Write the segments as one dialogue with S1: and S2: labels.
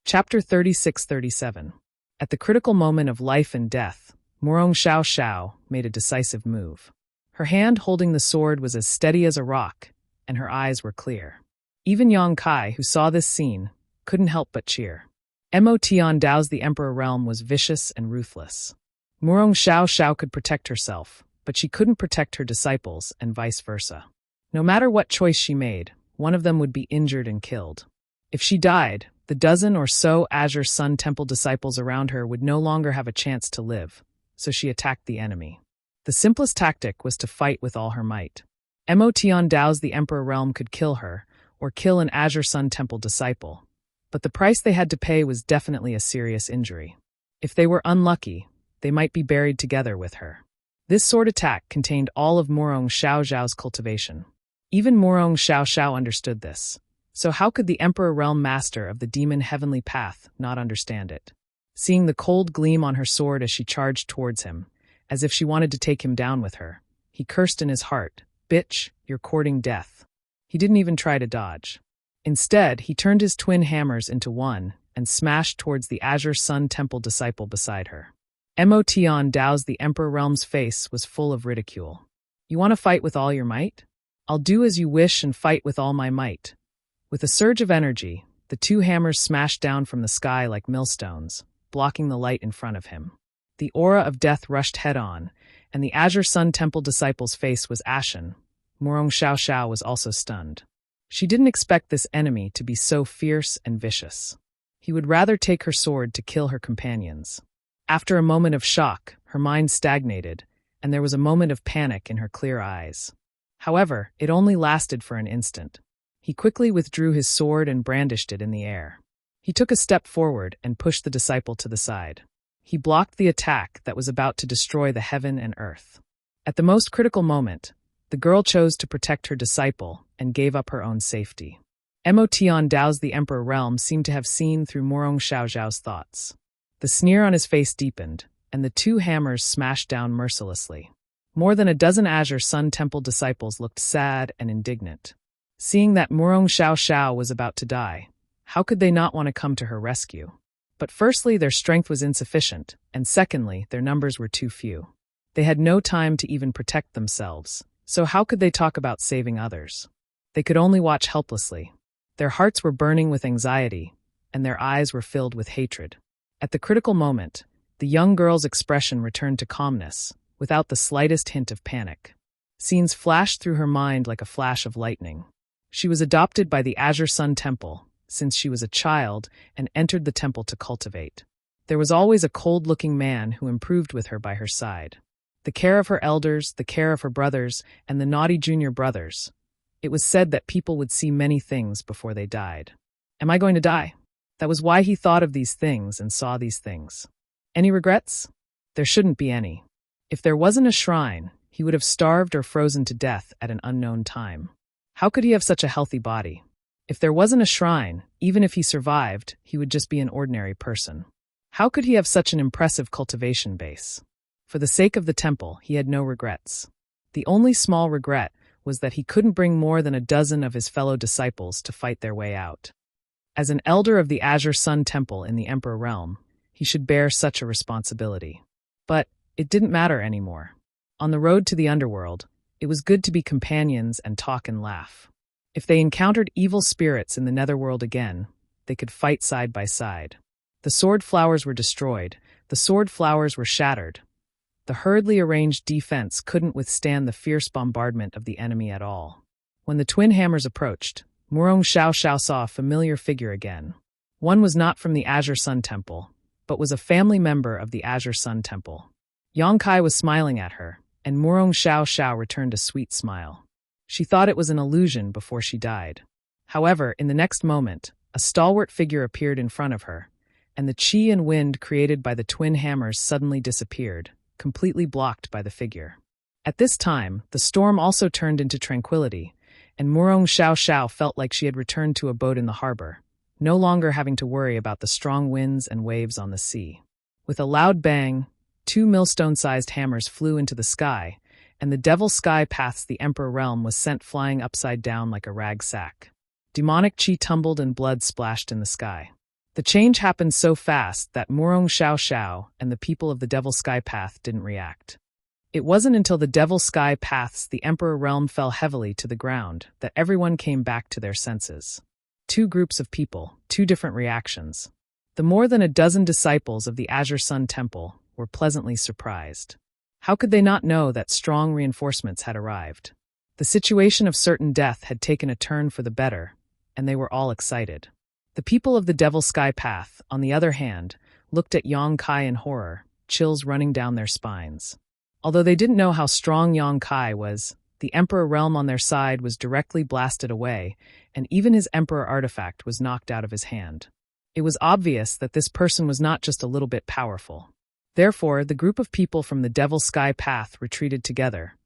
S1: Chapter 36-37. At the critical moment of life and death, Morong Xiao Xiao made a decisive move. Her hand holding the sword was as steady as a rock, and her eyes were clear. Even Yang Kai, who saw this scene, couldn't help but cheer. Mo Tian Dao's the Emperor realm was vicious and ruthless. Morong Xiao Xiao could protect herself, but she couldn't protect her disciples, and vice versa. No matter what choice she made, one of them would be injured and killed. If she died, the dozen or so Azure Sun Temple disciples around her would no longer have a chance to live, so she attacked the enemy. The simplest tactic was to fight with all her might. Mo Tian Dao's the Emperor realm could kill her, or kill an Azure Sun Temple disciple, but the price they had to pay was definitely a serious injury. If they were unlucky, they might be buried together with her. This sword attack contained all of Morong Xiao Xiao's cultivation. Even Morong Xiao Xiao understood this. So how could the Emperor Realm Master of the Demon Heavenly Path not understand it? Seeing the cold gleam on her sword as she charged towards him, as if she wanted to take him down with her, he cursed in his heart, "Bitch, you're courting death." He didn't even try to dodge. Instead, he turned his twin hammers into one and smashed towards the Azure Sun Temple disciple beside her. Mo Tian Dao's the Emperor Realm's face was full of ridicule. "You want to fight with all your might? I'll do as you wish and fight with all my might." With a surge of energy, the two hammers smashed down from the sky like millstones, blocking the light in front of him. The aura of death rushed head-on, and the Azure Sun Temple disciple's face was ashen. Morong Xiao Xiao was also stunned. She didn't expect this enemy to be so fierce and vicious. He would rather take her sword to kill her companions. After a moment of shock, her mind stagnated, and there was a moment of panic in her clear eyes. However, it only lasted for an instant. He quickly withdrew his sword and brandished it in the air. He took a step forward and pushed the disciple to the side. He blocked the attack that was about to destroy the heaven and earth. At the most critical moment, the girl chose to protect her disciple and gave up her own safety. Mo Tian Dao's the Emperor Realm seemed to have seen through Morong Xiao Xiao's thoughts. The sneer on his face deepened, and the two hammers smashed down mercilessly. More than a dozen Azure Sun Temple disciples looked sad and indignant. Seeing that Morong Xiao Xiao was about to die, how could they not want to come to her rescue? But firstly, their strength was insufficient, and secondly, their numbers were too few. They had no time to even protect themselves, so how could they talk about saving others? They could only watch helplessly. Their hearts were burning with anxiety, and their eyes were filled with hatred. At the critical moment, the young girl's expression returned to calmness, without the slightest hint of panic. Scenes flashed through her mind like a flash of lightning. She was adopted by the Azure Sun Temple, since she was a child, and entered the temple to cultivate. There was always a cold-looking man who improved with her by her side. The care of her elders, the care of her brothers, and the naughty junior brothers. It was said that people would see many things before they died. Am I going to die? That was why he thought of these things and saw these things. Any regrets? There shouldn't be any. If there wasn't a shrine, he would have starved or frozen to death at an unknown time. How could he have such a healthy body? If there wasn't a shrine, even if he survived, he would just be an ordinary person. How could he have such an impressive cultivation base? For the sake of the temple, he had no regrets. The only small regret was that he couldn't bring more than a dozen of his fellow disciples to fight their way out. As an elder of the Azure Sun Temple in the Emperor Realm, he should bear such a responsibility. But it didn't matter anymore. On the road to the underworld, it was good to be companions and talk and laugh. If they encountered evil spirits in the netherworld again, they could fight side by side. The sword flowers were destroyed, the sword flowers were shattered. The hurriedly arranged defense couldn't withstand the fierce bombardment of the enemy at all. When the twin hammers approached, Morong Xiao Xiao saw a familiar figure again. One was not from the Azure Sun Temple, but was a family member of the Azure Sun Temple. Yang Kai was smiling at her, and Morong Xiao Xiao returned a sweet smile. She thought it was an illusion before she died. However, in the next moment, a stalwart figure appeared in front of her, and the chi and wind created by the twin hammers suddenly disappeared, completely blocked by the figure. At this time, the storm also turned into tranquility, and Morong Xiao Xiao felt like she had returned to a boat in the harbor, no longer having to worry about the strong winds and waves on the sea. With a loud bang, two millstone-sized hammers flew into the sky, and the Devil Sky Path's the Emperor Realm was sent flying upside down like a rag sack. Demonic chi tumbled and blood splashed in the sky. The change happened so fast that Morong Xiao Xiao and the people of the Devil Sky Path didn't react. It wasn't until the Devil Sky Paths the Emperor Realm fell heavily to the ground that everyone came back to their senses. Two groups of people, two different reactions. The more than a dozen disciples of the Azure Sun Temple were pleasantly surprised. How could they not know that strong reinforcements had arrived? The situation of certain death had taken a turn for the better, and they were all excited. The people of the Devil Sky Path, on the other hand, looked at Yang Kai in horror, chills running down their spines. Although they didn't know how strong Yang Kai was, the Emperor Realm on their side was directly blasted away, and even his Emperor artifact was knocked out of his hand. It was obvious that this person was not just a little bit powerful. Therefore, the group of people from the Devil Sky Path retreated together,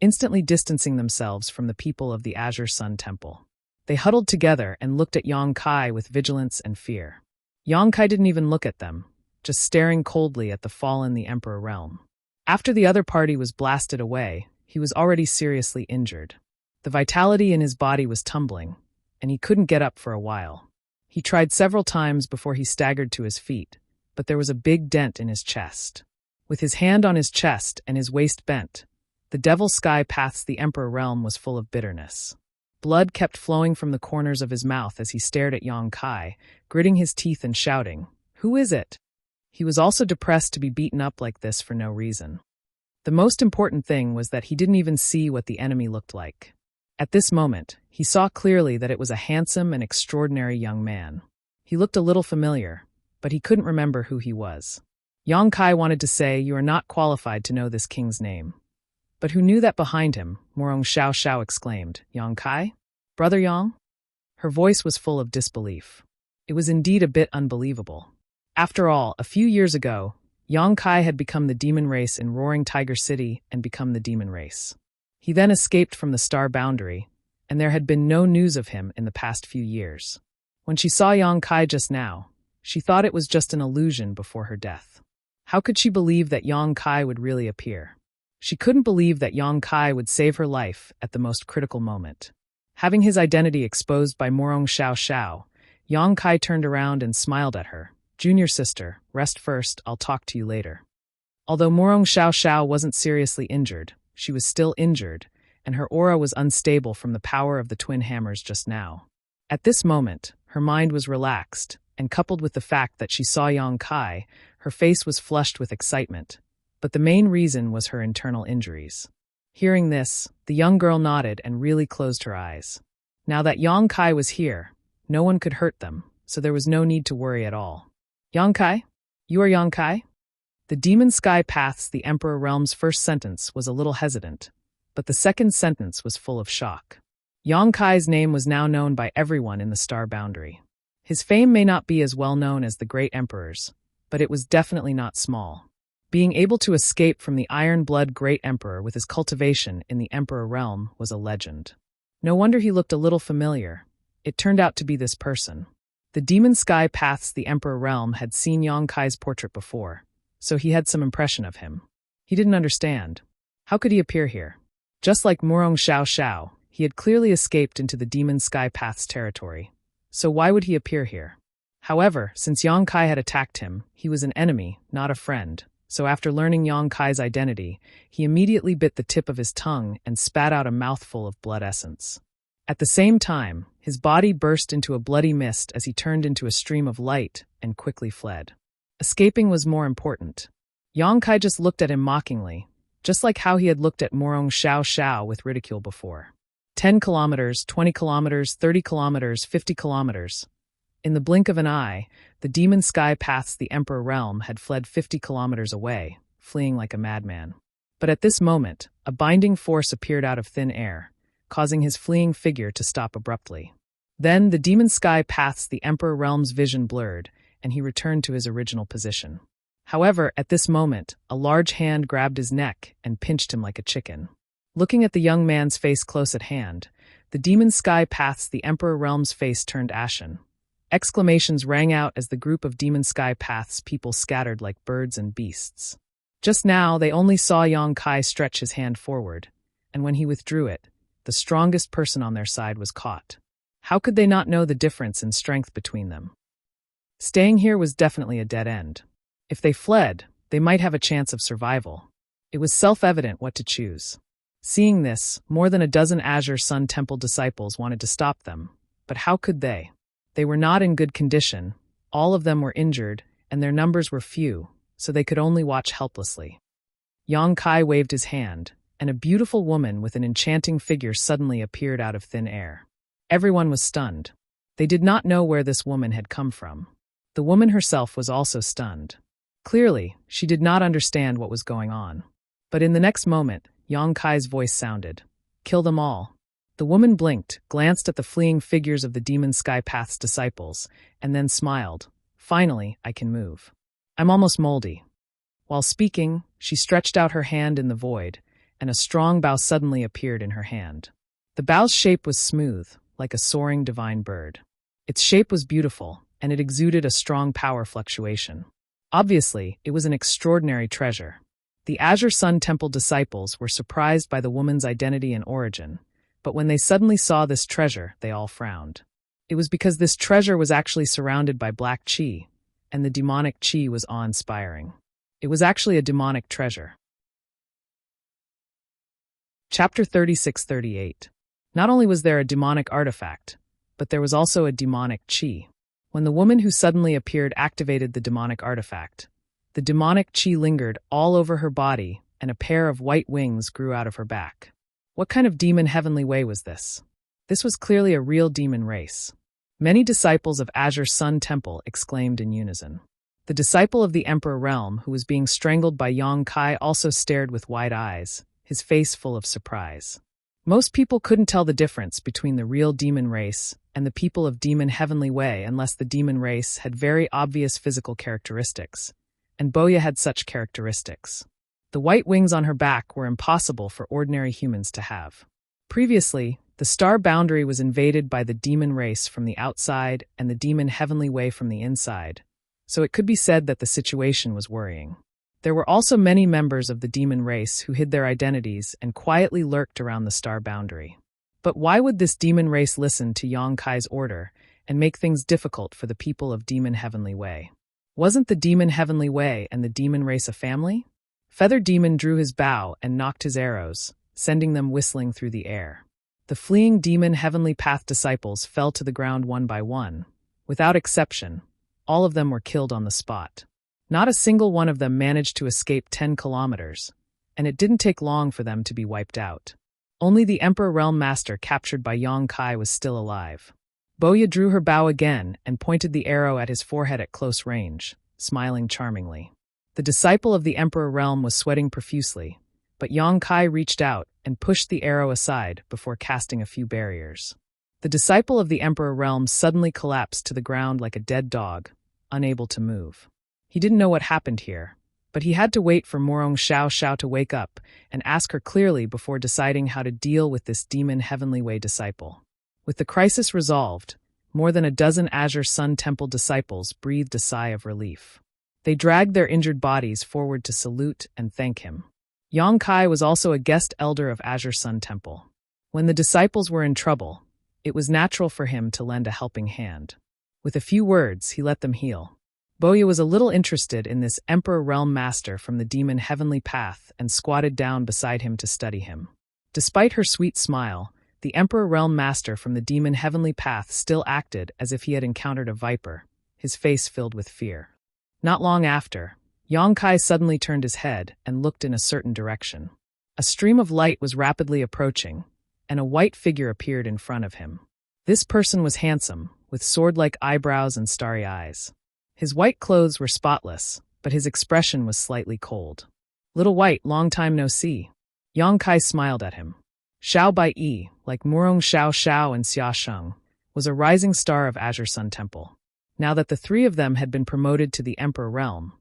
S1: instantly distancing themselves from the people of the Azure Sun Temple. They huddled together and looked at Yang Kai with vigilance and fear. Yang Kai didn't even look at them, just staring coldly at the fallen the Emperor Realm. After the other party was blasted away, he was already seriously injured. The vitality in his body was tumbling, and he couldn't get up for a while. He tried several times before he staggered to his feet, but there was a big dent in his chest. With his hand on his chest and his waist bent, the Devil Sky Path's the Emperor Realm was full of bitterness. Blood kept flowing from the corners of his mouth as he stared at Yang Kai, gritting his teeth and shouting, "Who is it?" He was also depressed to be beaten up like this for no reason. The most important thing was that he didn't even see what the enemy looked like. At this moment, he saw clearly that it was a handsome and extraordinary young man. He looked a little familiar, but he couldn't remember who he was. Yang Kai wanted to say, "You are not qualified to know this king's name." But who knew that behind him, Morong Xiao Xiao exclaimed, "Yang Kai? Brother Yang?" Her voice was full of disbelief. It was indeed a bit unbelievable. After all, a few years ago, Yang Kai had become the demon race in Roaring Tiger City and become the demon race. He then escaped from the star boundary, and there had been no news of him in the past few years. When she saw Yang Kai just now, she thought it was just an illusion before her death. How could she believe that Yang Kai would really appear? She couldn't believe that Yang Kai would save her life at the most critical moment. Having his identity exposed by Morong Xiao Xiao, Yang Kai turned around and smiled at her. "Junior sister, rest first, I'll talk to you later." Although Morong Xiao Xiao wasn't seriously injured, she was still injured, and her aura was unstable from the power of the twin hammers just now. At this moment, her mind was relaxed, and coupled with the fact that she saw Yang Kai, her face was flushed with excitement. But the main reason was her internal injuries. Hearing this, the young girl nodded and really closed her eyes. Now that Yang Kai was here, no one could hurt them, so there was no need to worry at all. "Yang Kai? You are Yang Kai?" The Demon Sky Path's the Emperor Realm's first sentence was a little hesitant, but the second sentence was full of shock. Yang Kai's name was now known by everyone in the star boundary. His fame may not be as well known as the great emperors, but it was definitely not small. Being able to escape from the Iron Blood Great Emperor with his cultivation in the Emperor Realm was a legend. No wonder he looked a little familiar. It turned out to be this person. The Demon Sky Path's the Emperor Realm had seen Yang Kai's portrait before, so he had some impression of him. He didn't understand. How could he appear here? Just like Morong Xiao Xiao, he had clearly escaped into the Demon Sky Path's territory. So why would he appear here? However, since Yang Kai had attacked him, he was an enemy, not a friend. So after learning Yang Kai's identity, he immediately bit the tip of his tongue and spat out a mouthful of blood essence. At the same time, his body burst into a bloody mist as he turned into a stream of light and quickly fled. Escaping was more important. Yang Kai just looked at him mockingly, just like how he had looked at Morong Xiao Xiao with ridicule before. 10 kilometers, 20 kilometers, 30 kilometers, 50 kilometers. In the blink of an eye, the Demon Sky Path's the Emperor Realm had fled 50 kilometers away, fleeing like a madman. But at this moment, a binding force appeared out of thin air, causing his fleeing figure to stop abruptly. Then the Demon Sky Path's the Emperor Realm's vision blurred, and he returned to his original position. However, at this moment, a large hand grabbed his neck and pinched him like a chicken. Looking at the young man's face close at hand, the Demon Sky Path's the Emperor Realm's face turned ashen. Exclamations rang out as the group of Demon Sky Path's people scattered like birds and beasts. Just now, they only saw Yang Kai stretch his hand forward, and when he withdrew it, the strongest person on their side was caught. How could they not know the difference in strength between them? Staying here was definitely a dead end. If they fled, they might have a chance of survival. It was self-evident what to choose. Seeing this, more than a dozen Azure Sun Temple disciples wanted to stop them. But how could they? They were not in good condition, all of them were injured, and their numbers were few, so they could only watch helplessly. Yang Kai waved his hand, and a beautiful woman with an enchanting figure suddenly appeared out of thin air. Everyone was stunned. They did not know where this woman had come from. The woman herself was also stunned. Clearly, she did not understand what was going on. But in the next moment, Yang Kai's voice sounded. "Kill them all." The woman blinked, glanced at the fleeing figures of the Demon Sky Path's disciples, and then smiled. "Finally, I can move. I'm almost moldy." While speaking, she stretched out her hand in the void, and a strong bow suddenly appeared in her hand. The bow's shape was smooth, like a soaring divine bird. Its shape was beautiful, and it exuded a strong power fluctuation. Obviously, it was an extraordinary treasure. The Azure Sun Temple disciples were surprised by the woman's identity and origin, but when they suddenly saw this treasure, they all frowned. It was because this treasure was actually surrounded by black chi, and the demonic chi was awe-inspiring. It was actually a demonic treasure. Chapter 36-38. Not only was there a demonic artifact, but there was also a demonic chi. When the woman who suddenly appeared activated the demonic artifact, the demonic chi lingered all over her body, and a pair of white wings grew out of her back. What kind of demon heavenly way was this? This was clearly a real demon race. Many disciples of Azure Sun Temple exclaimed in unison. The disciple of the Emperor Realm, who was being strangled by Yang Kai, also stared with wide eyes, his face full of surprise. Most people couldn't tell the difference between the real demon race and the people of Demon Heavenly Way unless the demon race had very obvious physical characteristics, and Boya had such characteristics. The white wings on her back were impossible for ordinary humans to have. Previously, the star boundary was invaded by the demon race from the outside and the Demon Heavenly Way from the inside, so it could be said that the situation was worrying. There were also many members of the demon race who hid their identities and quietly lurked around the star boundary. But why would this demon race listen to Yang Kai's order and make things difficult for the people of Demon Heavenly Way? Wasn't the Demon Heavenly Way and the demon race a family? Feather Demon drew his bow and knocked his arrows, sending them whistling through the air. The fleeing Demon Heavenly Path disciples fell to the ground one by one. Without exception, all of them were killed on the spot. Not a single one of them managed to escape 10 kilometers, and it didn't take long for them to be wiped out. Only the Emperor Realm Master captured by Yang Kai was still alive. Boya drew her bow again and pointed the arrow at his forehead at close range, smiling charmingly. The disciple of the Emperor Realm was sweating profusely, but Yang Kai reached out and pushed the arrow aside before casting a few barriers. The disciple of the Emperor Realm suddenly collapsed to the ground like a dead dog, unable to move. He didn't know what happened here, but he had to wait for Morong Xiao to wake up and ask her clearly before deciding how to deal with this Demon Heavenly Way disciple. With the crisis resolved, more than a dozen Azure Sun Temple disciples breathed a sigh of relief. They dragged their injured bodies forward to salute and thank him. Yang Kai was also a guest elder of Azure Sun Temple. When the disciples were in trouble, it was natural for him to lend a helping hand. With a few words, he let them heal. Boya was a little interested in this Emperor Realm Master from the Demon Heavenly Path and squatted down beside him to study him. Despite her sweet smile, the Emperor Realm Master from the Demon Heavenly Path still acted as if he had encountered a viper, his face filled with fear. Not long after, Yang Kai suddenly turned his head and looked in a certain direction. A stream of light was rapidly approaching, and a white figure appeared in front of him. This person was handsome, with sword-like eyebrows and starry eyes. His white clothes were spotless, but his expression was slightly cold. "Little White, long time no see." Yang Kai smiled at him. Xiao Bai, like Murong Xiao and Xia Sheng, was a rising star of Azure Sun Temple. Now that the three of them had been promoted to the Emperor Realm,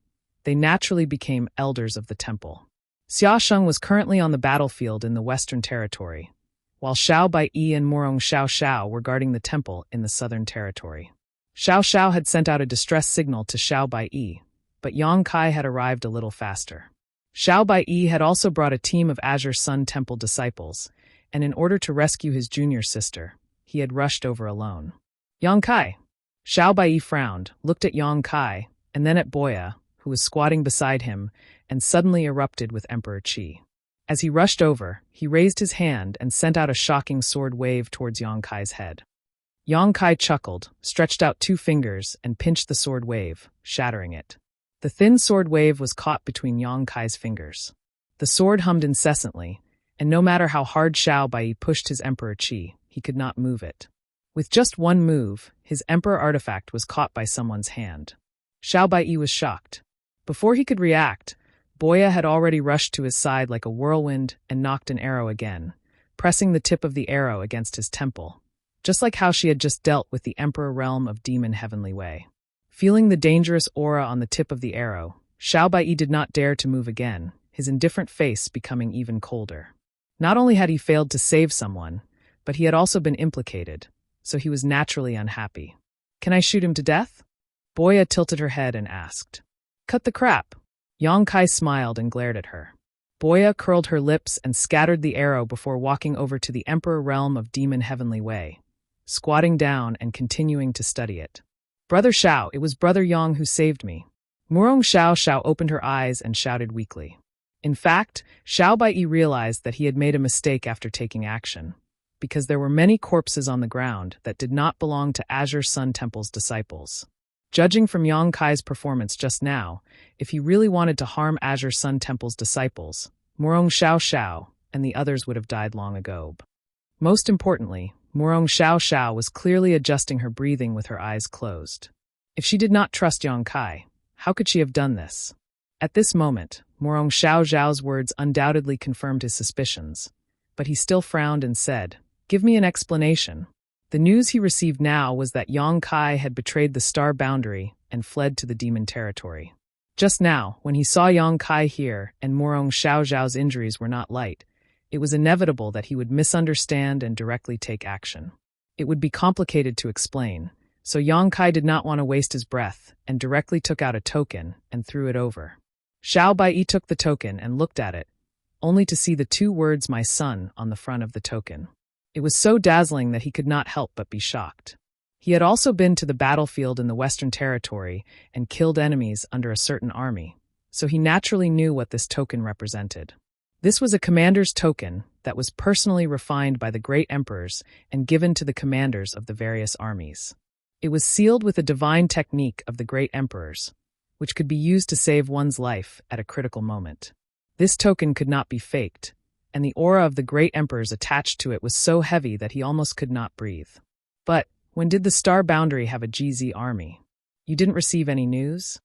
S1: they naturally became elders of the temple. Xia Sheng was currently on the battlefield in the Western Territory, while Xiao Bai and Murong Xiao were guarding the temple in the Southern Territory. Xiao had sent out a distress signal to Xiao Bai, but Yang Kai had arrived a little faster. Xiao Bai had also brought a team of Azure Sun Temple disciples, and in order to rescue his junior sister, he had rushed over alone. "Yang Kai." Xiao Bai frowned, looked at Yang Kai, and then at Boya, who was squatting beside him, and suddenly erupted with Emperor Qi. As he rushed over, he raised his hand and sent out a shocking sword wave towards Yang Kai's head. Yang Kai chuckled, stretched out 2 fingers, and pinched the sword wave, shattering it. The thin sword wave was caught between Yang Kai's fingers. The sword hummed incessantly, and no matter how hard Xiao Bai pushed his Emperor Qi, he could not move it. With just one move, his Emperor artifact was caught by someone's hand. Xiao Bai was shocked. Before he could react, Boya had already rushed to his side like a whirlwind and knocked an arrow again, pressing the tip of the arrow against his temple, just like how she had just dealt with the Emperor realm of Demon Heavenly Way. Feeling the dangerous aura on the tip of the arrow, Xiao Bai did not dare to move again, his indifferent face becoming even colder. Not only had he failed to save someone, but he had also been implicated, so he was naturally unhappy. "Can I shoot him to death?" Boya tilted her head and asked. "Cut the crap." Yang Kai smiled and glared at her. Boya curled her lips and scattered the arrow before walking over to the Emperor realm of Demon Heavenly Way, squatting down and continuing to study it. "Brother Xiao, it was Brother Yang who saved me." Murong Xiao opened her eyes and shouted weakly. In fact, Xiao Bai realized that he had made a mistake after taking action, because there were many corpses on the ground that did not belong to Azure Sun Temple's disciples. Judging from Yang Kai's performance just now, if he really wanted to harm Azure Sun Temple's disciples, Murong Xiao and the others would have died long ago. Most importantly, Murong Xiao was clearly adjusting her breathing with her eyes closed. If she did not trust Yang Kai, how could she have done this? At this moment, Murong Xiao's words undoubtedly confirmed his suspicions, but he still frowned and said, "Give me an explanation." The news he received now was that Yang Kai had betrayed the star boundary and fled to the demon territory. Just now, when he saw Yang Kai here and Murong Xiao's injuries were not light, it was inevitable that he would misunderstand and directly take action. It would be complicated to explain, so Yang Kai did not want to waste his breath and directly took out a token and threw it over. Xiao Bai took the token and looked at it, only to see the 2 words "my son" on the front of the token. It was so dazzling that he could not help but be shocked. He had also been to the battlefield in the Western Territory and killed enemies under a certain army, so he naturally knew what this token represented. This was a commander's token that was personally refined by the great emperors and given to the commanders of the various armies. It was sealed with a divine technique of the great emperors, which could be used to save one's life at a critical moment. This token could not be faked, and the aura of the great emperors attached to it was so heavy that he almost could not breathe. But when did the Star Boundary have a GZ army? You didn't receive any news?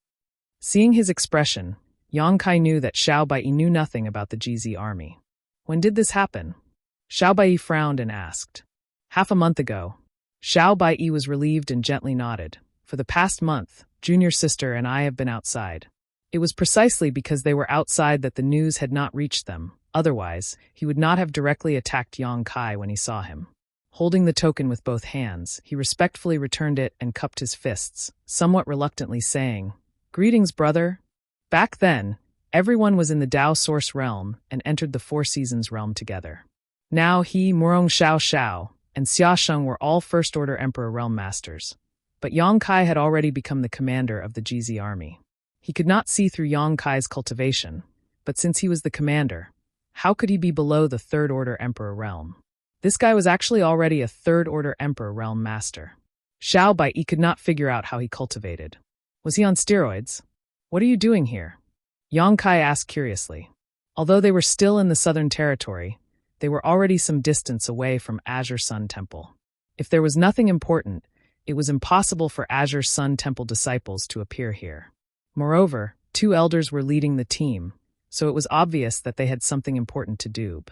S1: Seeing his expression, Yang Kai knew that Xiao Bai knew nothing about the GZ army. When did this happen? Xiao Bai frowned and asked. "Half a month ago." Xiao Bai was relieved and gently nodded. "For the past month, Junior Sister and I have been outside." It was precisely because they were outside that the news had not reached them. Otherwise, he would not have directly attacked Yang Kai when he saw him. Holding the token with both hands, he respectfully returned it and cupped his fists, somewhat reluctantly saying, "Greetings, brother." Back then, everyone was in the Dao Source realm and entered the Four Seasons realm together. Now he, Murong Xiao, and Xia Sheng were all First Order Emperor realm masters. But Yang Kai had already become the commander of the GZ army. He could not see through Yang Kai's cultivation, but since he was the commander, how could he be below the Third Order Emperor realm? This guy was actually already a Third Order Emperor realm master. Xiao Bai could not figure out how he cultivated. Was he on steroids? "What are you doing here?" Yang Kai asked curiously. Although they were still in the Southern Territory, they were already some distance away from Azure Sun Temple. If there was nothing important, it was impossible for Azure Sun Temple disciples to appear here. Moreover, 2 elders were leading the team, so it was obvious that they had something important to do.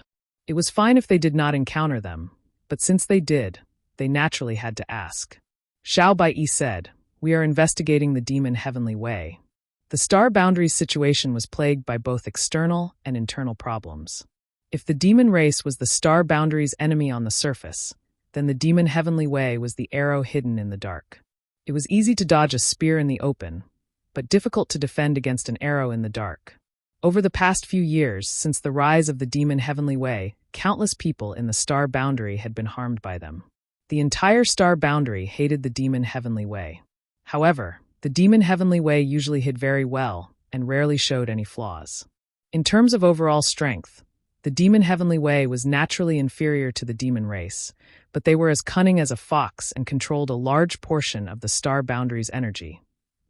S1: It was fine if they did not encounter them, but since they did, they naturally had to ask. Xiao Bai said, "We are investigating the Demon Heavenly Way." The Star Boundaries situation was plagued by both external and internal problems. If the demon race was the Star Boundaries' enemy on the surface, then the Demon Heavenly Way was the arrow hidden in the dark. It was easy to dodge a spear in the open, but difficult to defend against an arrow in the dark. Over the past few years, since the rise of the Demon Heavenly Way, countless people in the Star Boundary had been harmed by them. The entire star boundary hated the demon Heavenly Way. However, the demon Heavenly Way usually hid very well and rarely showed any flaws. In terms of overall strength, the demon Heavenly Way was naturally inferior to the demon race, but they were as cunning as a fox and controlled a large portion of the star boundary's energy,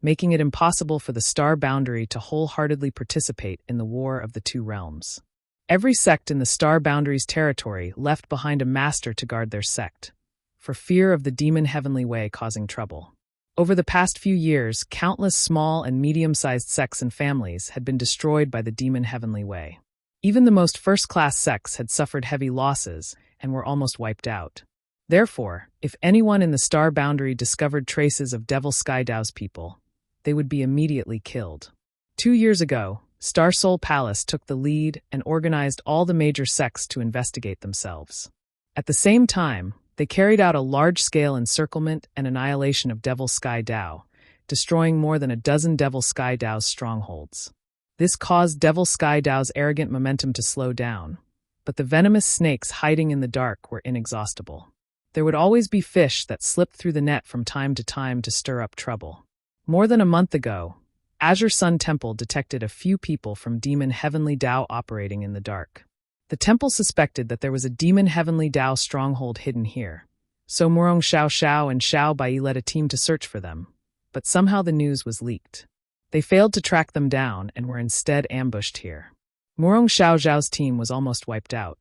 S1: making it impossible for the star boundary to wholeheartedly participate in the war of the two realms. Every sect in the star boundary's territory left behind a master to guard their sect, for fear of the demon Heavenly Way causing trouble. Over the past few years, countless small and medium-sized sects and families had been destroyed by the demon Heavenly Way. Even the most first-class sects had suffered heavy losses and were almost wiped out. Therefore, if anyone in the star boundary discovered traces of Devil Sky Dao's people, they would be immediately killed. 2 years ago, Star Soul Palace took the lead and organized all the major sects to investigate themselves. At the same time, they carried out a large-scale encirclement and annihilation of Devil Sky Dao, destroying more than a dozen Devil Sky Dao's strongholds. This caused Devil Sky Dao's arrogant momentum to slow down, but the venomous snakes hiding in the dark were inexhaustible. There would always be fish that slipped through the net from time to stir up trouble. More than a month ago, Azure Sun Temple detected a few people from Demon Heavenly Dao operating in the dark. The temple suspected that there was a Demon Heavenly Dao stronghold hidden here, so Murong Xiao and Xiao Bai led a team to search for them, but somehow the news was leaked. They failed to track them down and were instead ambushed here. Murong Xiao's team was almost wiped out.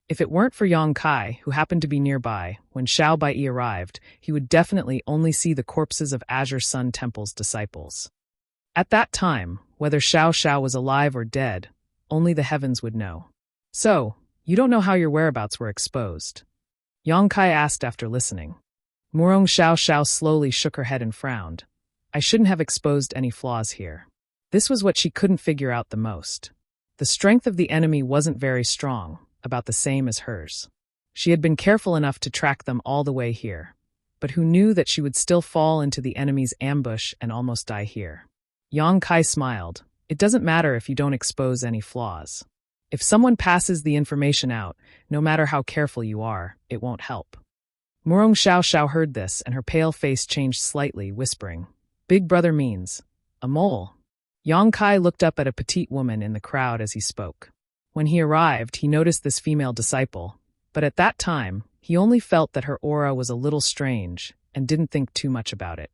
S1: If it weren't for Yang Kai, who happened to be nearby, when Xiao Bai arrived, he would definitely only see the corpses of Azure Sun Temple's disciples. At that time, whether Xiao was alive or dead, only the heavens would know. So, you don't know how your whereabouts were exposed? Yang Kai asked after listening. Murong Xiao slowly shook her head and frowned. I shouldn't have exposed any flaws here. This was what she couldn't figure out the most. The strength of the enemy wasn't very strong, about the same as hers. She had been careful enough to track them all the way here, but who knew that she would still fall into the enemy's ambush and almost die here? Yang Kai smiled. It doesn't matter if you don't expose any flaws. If someone passes the information out, no matter how careful you are, it won't help. Murong Xiao heard this, and her pale face changed slightly, whispering, Big Brother means a mole. Yang Kai looked up at a petite woman in the crowd as he spoke. When he arrived, he noticed this female disciple, but at that time, he only felt that her aura was a little strange and didn't think too much about it.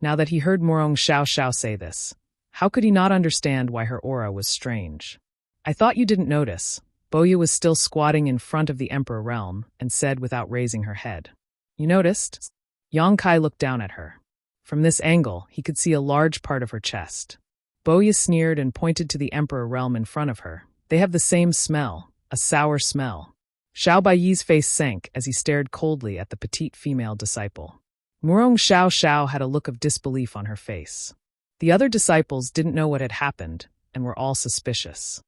S1: Now that he heard Murong Xiao say this, how could he not understand why her aura was strange? I thought you didn't notice. Boya was still squatting in front of the Emperor Realm and said without raising her head. You noticed? Yang Kai looked down at her. From this angle, he could see a large part of her chest. Boya sneered and pointed to the Emperor Realm in front of her. They have the same smell, a sour smell. Xiao Baiyi's face sank as he stared coldly at the petite female disciple. Murong Xiao had a look of disbelief on her face. The other disciples didn't know what had happened and were all suspicious.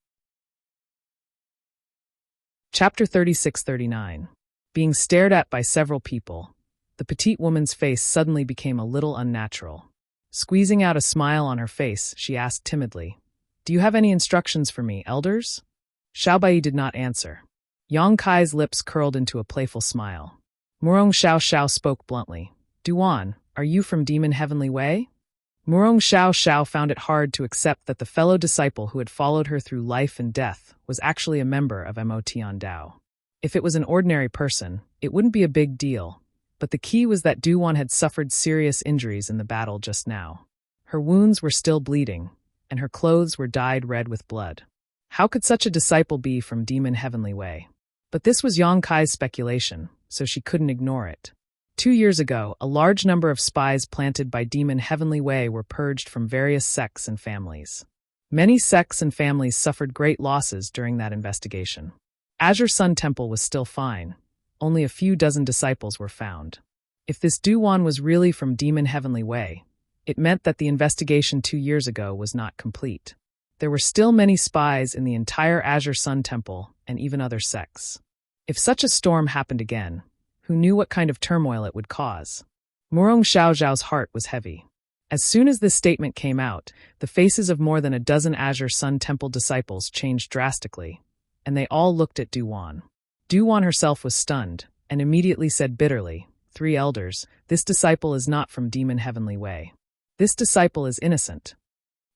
S1: Chapter 36-39. Being stared at by several people, the petite woman's face suddenly became a little unnatural. Squeezing out a smile on her face, she asked timidly, Do you have any instructions for me, elders? Xiao Bai did not answer. Yang Kai's lips curled into a playful smile. Murong Xiao spoke bluntly. Duan, are you from Demon Heavenly Way? Murong Xiao found it hard to accept that the fellow disciple who had followed her through life and death was actually a member of Motian Dao. If it was an ordinary person, it wouldn't be a big deal, but the key was that Duan had suffered serious injuries in the battle just now. Her wounds were still bleeding, and her clothes were dyed red with blood. How could such a disciple be from Demon Heavenly Way? But this was Yang Kai's speculation, so she couldn't ignore it. 2 years ago, a large number of spies planted by Demon Heavenly Way were purged from various sects and families. Many sects and families suffered great losses during that investigation. Azure Sun Temple was still fine. Only a few dozen disciples were found. If this Duan was really from Demon Heavenly Way, it meant that the investigation 2 years ago was not complete. There were still many spies in the entire Azure Sun Temple and even other sects. If such a storm happened again, who knew what kind of turmoil it would cause? Murong Xiao's heart was heavy. As soon as this statement came out, the faces of more than a dozen Azure Sun Temple disciples changed drastically, and they all looked at Duan. Duan herself was stunned, and immediately said bitterly, 3 elders, this disciple is not from demon heavenly way. This disciple is innocent.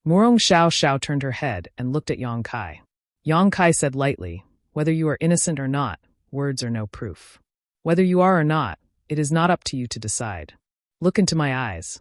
S1: Murong Xiao Xiao turned her head and looked at Yang Kai. Yang Kai said lightly, whether you are innocent or not, words are no proof. Whether you are or not, it is not up to you to decide. Look into my eyes.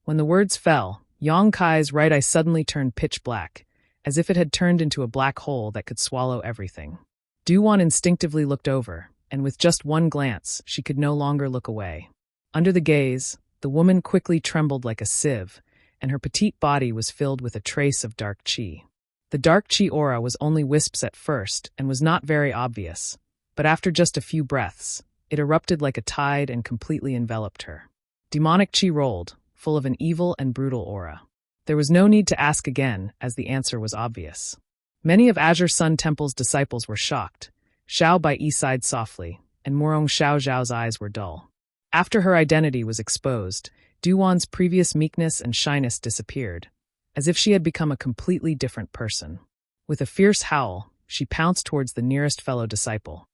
S1: When the words fell, Yang Kai's right eye suddenly turned pitch black, as if it had turned into a black hole that could swallow everything. Duwan instinctively looked over, and with just one glance, she could no longer look away. Under the gaze, the woman quickly trembled like a sieve, and her petite body was filled with a trace of dark qi. The dark qi aura was only wisps at first and was not very obvious, but after just a few breaths, it erupted like a tide and completely enveloped her. Demonic qi rolled, full of an evil and brutal aura. There was no need to ask again, as the answer was obvious. Many of Azure Sun Temple's disciples were shocked. Xiao Bai sighed softly, and Murong Xiao Zhao's eyes were dull. After her identity was exposed, Duwan's previous meekness and shyness disappeared, as if she had become a completely different person. With a fierce howl, she pounced towards the nearest fellow disciple.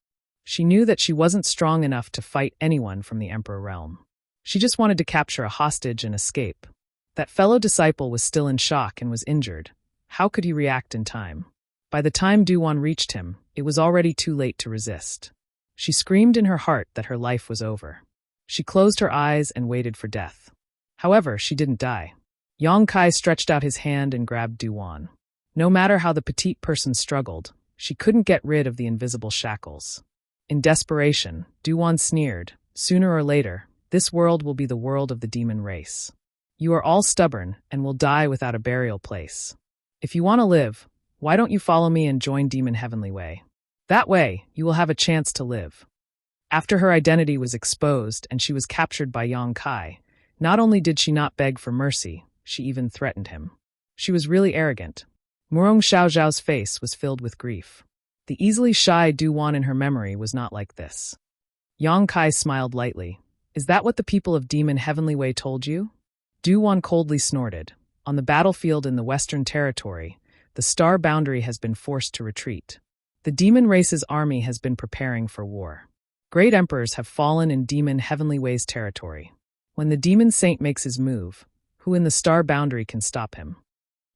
S1: She knew that she wasn't strong enough to fight anyone from the Emperor realm. She just wanted to capture a hostage and escape. That fellow disciple was still in shock and was injured. How could he react in time? By the time Duwan reached him, it was already too late to resist. She screamed in her heart that her life was over. She closed her eyes and waited for death. However, she didn't die. Yang Kai stretched out his hand and grabbed Duwan. No matter how the petite person struggled, she couldn't get rid of the invisible shackles. In desperation, Duwan sneered, "Sooner or later, this world will be the world of the demon race. You are all stubborn and will die without a burial place. If you want to live, why don't you follow me and join Demon Heavenly Way? That way, you will have a chance to live." After her identity was exposed and she was captured by Yang Kai, not only did she not beg for mercy, she even threatened him. She was really arrogant. Murong Xiao Zhao's face was filled with grief. The easily shy Duwan in her memory was not like this. Yang Kai smiled lightly. "Is that what the people of Demon Heavenly Way told you?" Duwan coldly snorted. "On the battlefield in the Western Territory, the star boundary has been forced to retreat. The demon race's army has been preparing for war. Great emperors have fallen in Demon Heavenly Way's territory. When the demon saint makes his move, who in the star boundary can stop him?"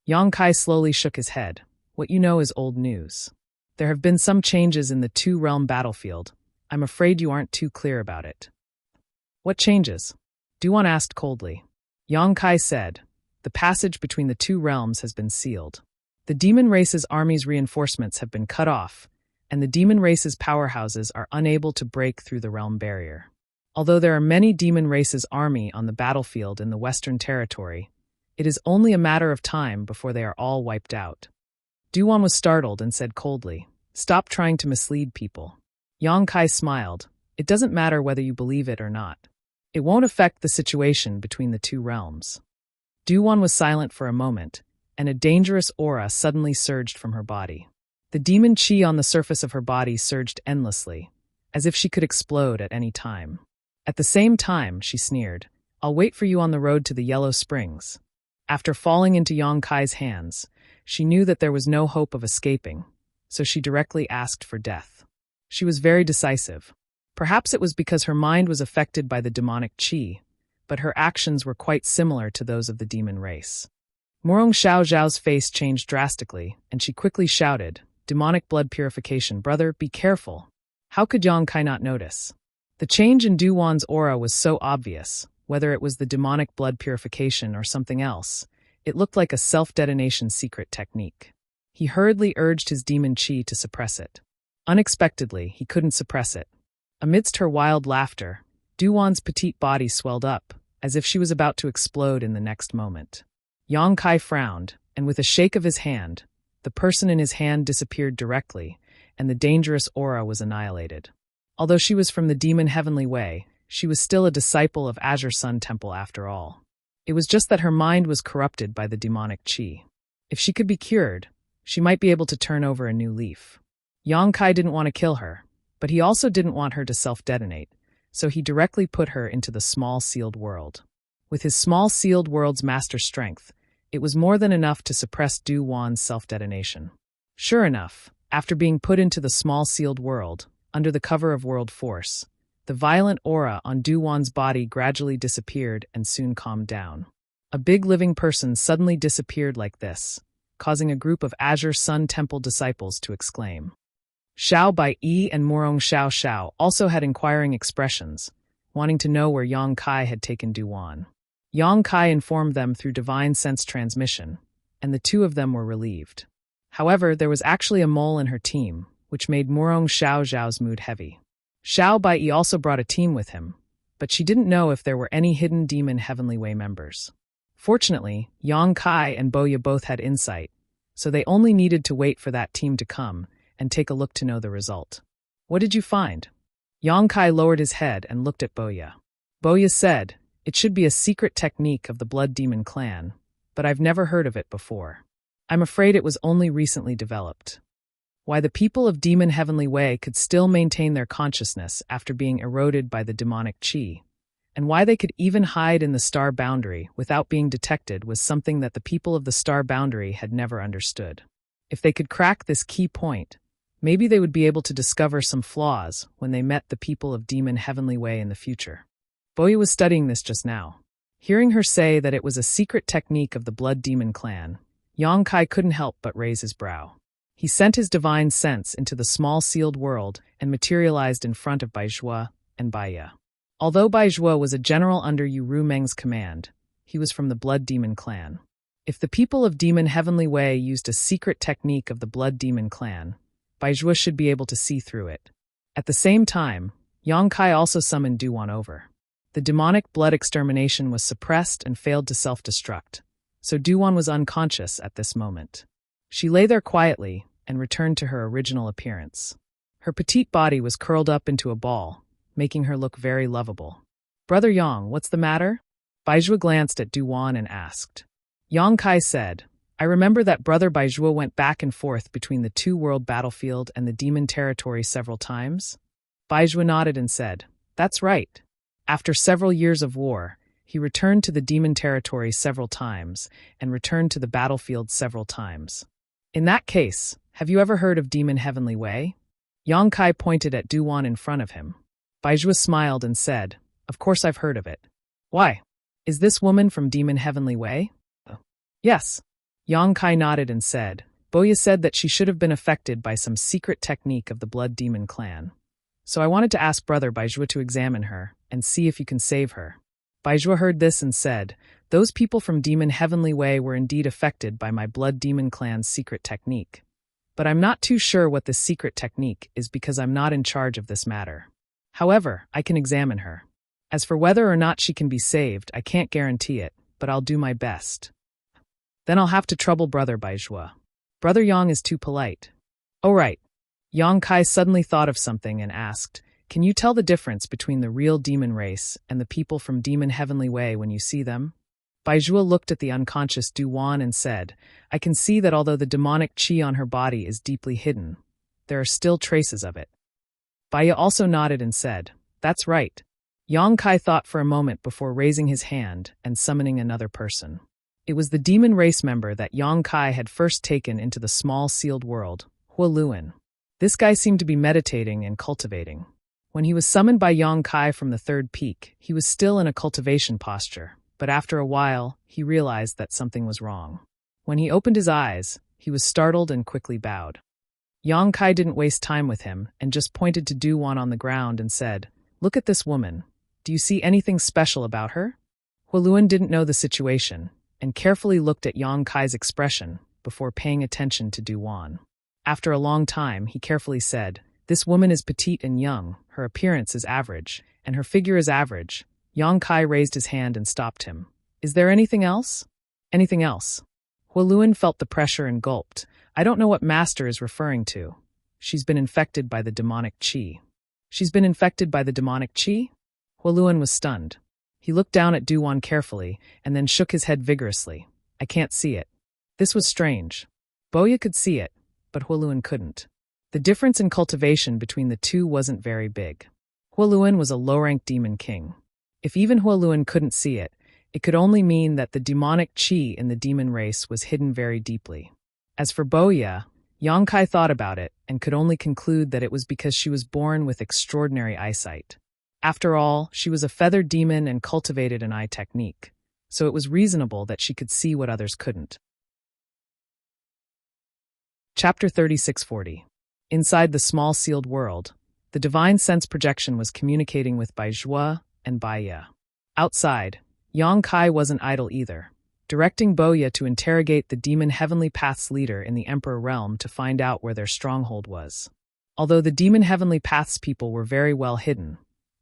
S1: Yang Kai slowly shook his head. "What you know is old news. There have been some changes in the two-realm battlefield. I'm afraid you aren't too clear about it." "What changes?" Duwan asked coldly. Yang Kai said, "The passage between the two realms has been sealed. The demon race's army's reinforcements have been cut off, and the demon race's powerhouses are unable to break through the realm barrier. Although there are many demon race's army on the battlefield in the Western Territory, it is only a matter of time before they are all wiped out." Duwan was startled and said coldly, "Stop trying to mislead people." Yang Kai smiled. "It doesn't matter whether you believe it or not. It won't affect the situation between the two realms." Duwan was silent for a moment, and a dangerous aura suddenly surged from her body. The demon qi on the surface of her body surged endlessly, as if she could explode at any time. At the same time, she sneered, "I'll wait for you on the road to the Yellow Springs." After falling into Yang Kai's hands, she knew that there was no hope of escaping, so she directly asked for death. She was very decisive. Perhaps it was because her mind was affected by the demonic qi, but her actions were quite similar to those of the demon race. Murong Xiao Zhao's face changed drastically, and she quickly shouted, "Demonic blood purification, brother, be careful." How could Yang Kai not notice? The change in Duwan's aura was so obvious, whether it was the demonic blood purification or something else. It looked like a self-detonation secret technique. He hurriedly urged his demon qi to suppress it. Unexpectedly, he couldn't suppress it. Amidst her wild laughter, Duwan's petite body swelled up, as if she was about to explode in the next moment. Yang Kai frowned, and with a shake of his hand, the person in his hand disappeared directly, and the dangerous aura was annihilated. Although she was from the Demon Heavenly Way, she was still a disciple of Azure Sun Temple after all. It was just that her mind was corrupted by the demonic qi. If she could be cured, she might be able to turn over a new leaf. Yang Kai didn't want to kill her, but he also didn't want her to self-detonate, so he directly put her into the small sealed world. With his small sealed world's master strength, it was more than enough to suppress Duwan's self-detonation. Sure enough, after being put into the small sealed world, under the cover of world force, The violent aura on Duwan's body gradually disappeared and soon calmed down. A big living person suddenly disappeared like this, causing a group of Azure Sun Temple disciples to exclaim. Xiao Bai Yi and Morong Xiao Xiao also had inquiring expressions, wanting to know where Yang Kai had taken Duwan. Yang Kai informed them through divine sense transmission, and the two of them were relieved. However, there was actually a mole in her team, which made Morong Xiao Xiao's mood heavy. Xiao Baiyi also brought a team with him, but she didn't know if there were any hidden demon Heavenly Way members. Fortunately, Yang Kai and Boya both had insight, so they only needed to wait for that team to come and take a look to know the result. What did you find? Yang Kai lowered his head and looked at Boya. Boya said, it should be a secret technique of the Blood Demon clan, but I've never heard of it before. I'm afraid it was only recently developed. Why the people of Demon Heavenly Way could still maintain their consciousness after being eroded by the demonic chi, and why they could even hide in the star boundary without being detected was something that the people of the star boundary had never understood. If they could crack this key point, maybe they would be able to discover some flaws when they met the people of Demon Heavenly Way in the future. Boya was studying this just now. Hearing her say that it was a secret technique of the Blood Demon clan, Yang Kai couldn't help but raise his brow. He sent his divine sense into the small sealed world and materialized in front of Baizhua and Baya. Although Baizhua was a general under Yu Rumeng's command, he was from the Blood Demon clan. If the people of Demon Heavenly Way used a secret technique of the Blood Demon clan, Baizhua should be able to see through it. At the same time, Yang Kai also summoned Duwan over. The demonic blood extermination was suppressed and failed to self-destruct, so Duwan was unconscious at this moment. She lay there quietly and returned to her original appearance. Her petite body was curled up into a ball, making her look very lovable. Brother Yang, what's the matter? Baizhua glanced at Duwan and asked. Yang Kai said, I remember that Brother Baizhua went back and forth between the two-world battlefield and the demon territory several times. Baizhua nodded and said, that's right. After several years of war, he returned to the demon territory several times and returned to the battlefield several times. In that case, have you ever heard of Demon Heavenly Way? Yang Kai pointed at Duwan in front of him. Baizhua smiled and said, of course I've heard of it. Why? Is this woman from Demon Heavenly Way? Yes. Yang Kai nodded and said, Boya said that she should have been affected by some secret technique of the Blood Demon clan. So I wanted to ask Brother Baizhua to examine her and see if you can save her. Baizhua heard this and said, those people from Demon Heavenly Way were indeed affected by my Blood Demon clan's secret technique. But I'm not too sure what this secret technique is because I'm not in charge of this matter. However, I can examine her. As for whether or not she can be saved, I can't guarantee it, but I'll do my best. Then I'll have to trouble Brother Baizhua. Brother Yang is too polite. Oh right. Yang Kai suddenly thought of something and asked, can you tell the difference between the real demon race and the people from Demon Heavenly Way when you see them? Baizhua looked at the unconscious Duwan and said, I can see that although the demonic chi on her body is deeply hidden, there are still traces of it. Baya also nodded and said, that's right. Yang Kai thought for a moment before raising his hand and summoning another person. It was the demon race member that Yang Kai had first taken into the small sealed world, Huoluan. This guy seemed to be meditating and cultivating. When he was summoned by Yang Kai from the third peak, he was still in a cultivation posture, but after a while, he realized that something was wrong. When he opened his eyes, he was startled and quickly bowed. Yang Kai didn't waste time with him and just pointed to Duwan on the ground and said, look at this woman. Do you see anything special about her? Huoluan didn't know the situation and carefully looked at Yang Kai's expression before paying attention to Duwan. After a long time, he carefully said, this woman is petite and young, her appearance is average, and her figure is average. Yang Kai raised his hand and stopped him. Is there anything else? Anything else? Huoluan felt the pressure and gulped. I don't know what Master is referring to. She's been infected by the demonic chi. She's been infected by the demonic chi? Huoluan was stunned. He looked down at Duwan carefully and then shook his head vigorously. I can't see it. This was strange. Boya could see it, but Huoluan couldn't. The difference in cultivation between the two wasn't very big. Huoluan was a low-ranked demon king. If even Huoluan couldn't see it, it could only mean that the demonic chi in the demon race was hidden very deeply. As for Boya, Yang Kai thought about it and could only conclude that it was because she was born with extraordinary eyesight. After all, she was a feathered demon and cultivated an eye technique, so it was reasonable that she could see what others couldn't. Chapter 3640. Inside the small sealed world, the divine sense projection was communicating with Baizhua and Baiya. Outside, Yang Kai wasn't idle either, directing Boya to interrogate the demon Heavenly Path's leader in the Emperor Realm to find out where their stronghold was. Although the demon Heavenly Path's people were very well hidden,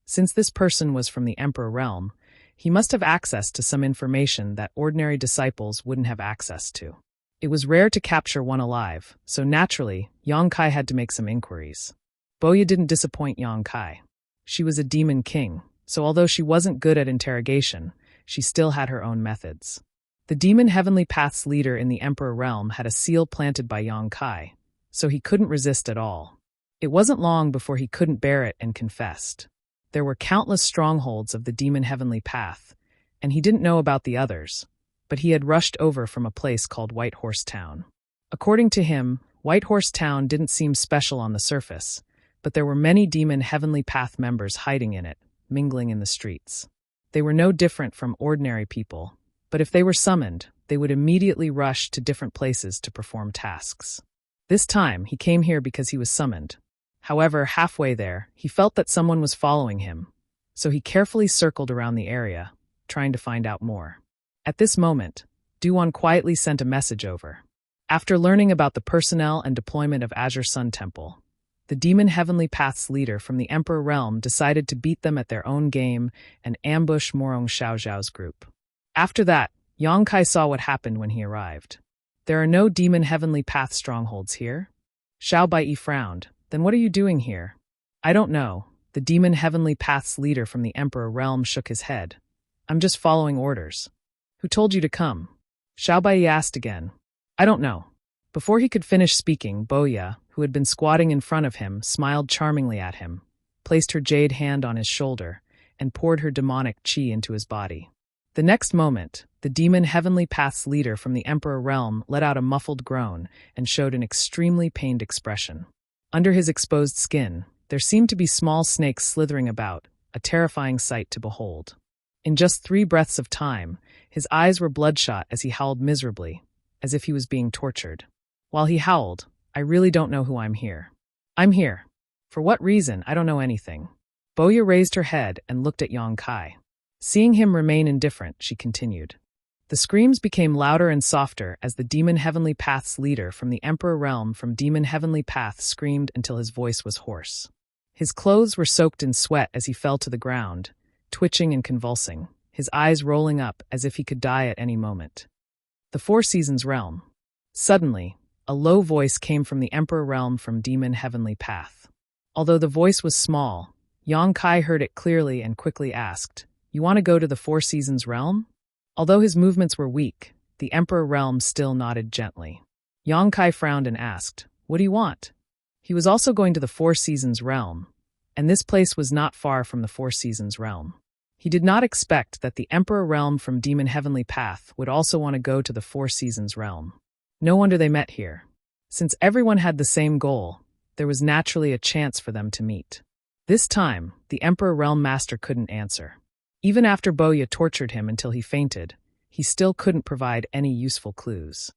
S1: since this person was from the Emperor Realm, he must have access to some information that ordinary disciples wouldn't have access to. It was rare to capture one alive, so naturally, Yang Kai had to make some inquiries. Boya didn't disappoint Yang Kai. She was a demon king, so although she wasn't good at interrogation, she still had her own methods. The demon Heavenly Path's leader in the Emperor Realm had a seal planted by Yang Kai, so he couldn't resist at all. It wasn't long before he couldn't bear it and confessed. There were countless strongholds of the demon Heavenly Path, and he didn't know about the others, but he had rushed over from a place called White Horse Town. According to him, White Horse Town didn't seem special on the surface, but there were many demon Heavenly Path members hiding in it, mingling in the streets. They were no different from ordinary people, but if they were summoned, they would immediately rush to different places to perform tasks. This time, he came here because he was summoned. However, halfway there, he felt that someone was following him, so he carefully circled around the area, trying to find out more. At this moment, Duan quietly sent a message over. After learning about the personnel and deployment of Azure Sun Temple, the demon Heavenly Path's leader from the Emperor Realm decided to beat them at their own game and ambush Morong Xiaoxiao's group. After that, Yang Kai saw what happened when he arrived. There are no demon Heavenly Path strongholds here? Xiao Baiyi frowned. Then what are you doing here? I don't know. The demon Heavenly Path's leader from the Emperor Realm shook his head. I'm just following orders. Who told you to come? Xiao Baiyi asked again. I don't know. Before he could finish speaking, Boya, who had been squatting in front of him, smiled charmingly at him, placed her jade hand on his shoulder, and poured her demonic qi into his body. The next moment, the demon Heavenly Path's leader from the Emperor Realm let out a muffled groan and showed an extremely pained expression. Under his exposed skin, there seemed to be small snakes slithering about, a terrifying sight to behold. In just 3 breaths of time, his eyes were bloodshot as he howled miserably, as if he was being tortured. While he howled, I really don't know who I'm here. I'm here. For what reason, I don't know anything. Boya raised her head and looked at Yang Kai. Seeing him remain indifferent, she continued. The screams became louder and softer as the demon Heavenly Path's leader from the Emperor Realm from Demon Heavenly Path screamed until his voice was hoarse. His clothes were soaked in sweat as he fell to the ground, twitching and convulsing, his eyes rolling up as if he could die at any moment. The Four Seasons Realm. Suddenly, a low voice came from the Emperor Realm from Demon Heavenly Path. Although the voice was small, Yang Kai heard it clearly and quickly asked, You want to go to the Four Seasons Realm? Although his movements were weak, the Emperor Realm still nodded gently. Yang Kai frowned and asked, What do you want? He was also going to the Four Seasons Realm, and this place was not far from the Four Seasons Realm. He did not expect that the Emperor Realm from Demon Heavenly Path would also want to go to the Four Seasons Realm. No wonder they met here. Since everyone had the same goal, there was naturally a chance for them to meet. This time, the Emperor Realm Master couldn't answer. Even after Boya tortured him until he fainted, he still couldn't provide any useful clues.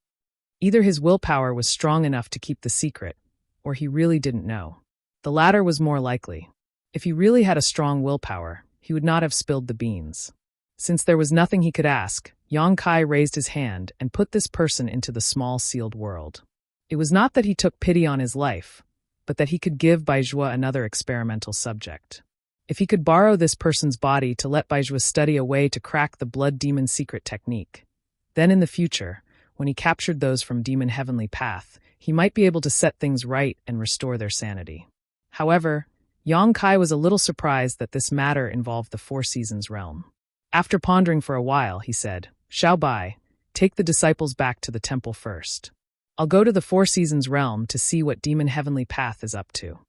S1: Either his willpower was strong enough to keep the secret, or he really didn't know. The latter was more likely. If he really had a strong willpower, he would not have spilled the beans. Since there was nothing he could ask, Yang Kai raised his hand and put this person into the small sealed world. It was not that he took pity on his life, but that he could give Baizhua another experimental subject. If he could borrow this person's body to let Baizhua study a way to crack the blood demon secret technique, then in the future, when he captured those from Demon Heavenly Path, he might be able to set things right and restore their sanity. However, Yang Kai was a little surprised that this matter involved the Four Seasons Realm. After pondering for a while, he said, Xiao Bai, take the disciples back to the temple first. I'll go to the Four Seasons Realm to see what Demon Heavenly Path is up to.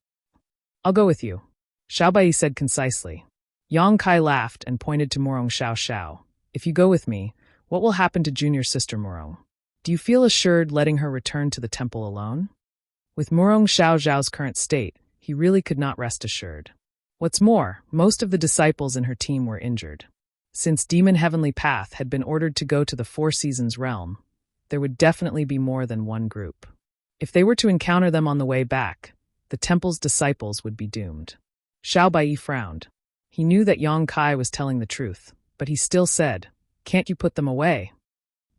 S1: I'll go with you, Xiao Bai said concisely. Yang Kai laughed and pointed to Morong Xiaoxiao. If you go with me, what will happen to junior sister Morong? Do you feel assured letting her return to the temple alone? With Morong Xiaoxiao's current state, he really could not rest assured. What's more, most of the disciples in her team were injured. Since Demon Heavenly Path had been ordered to go to the Four Seasons realm, there would definitely be more than one group. If they were to encounter them on the way back, the temple's disciples would be doomed. Xiao Bai frowned. He knew that Yang Kai was telling the truth, but he still said, "Can't you put them away?"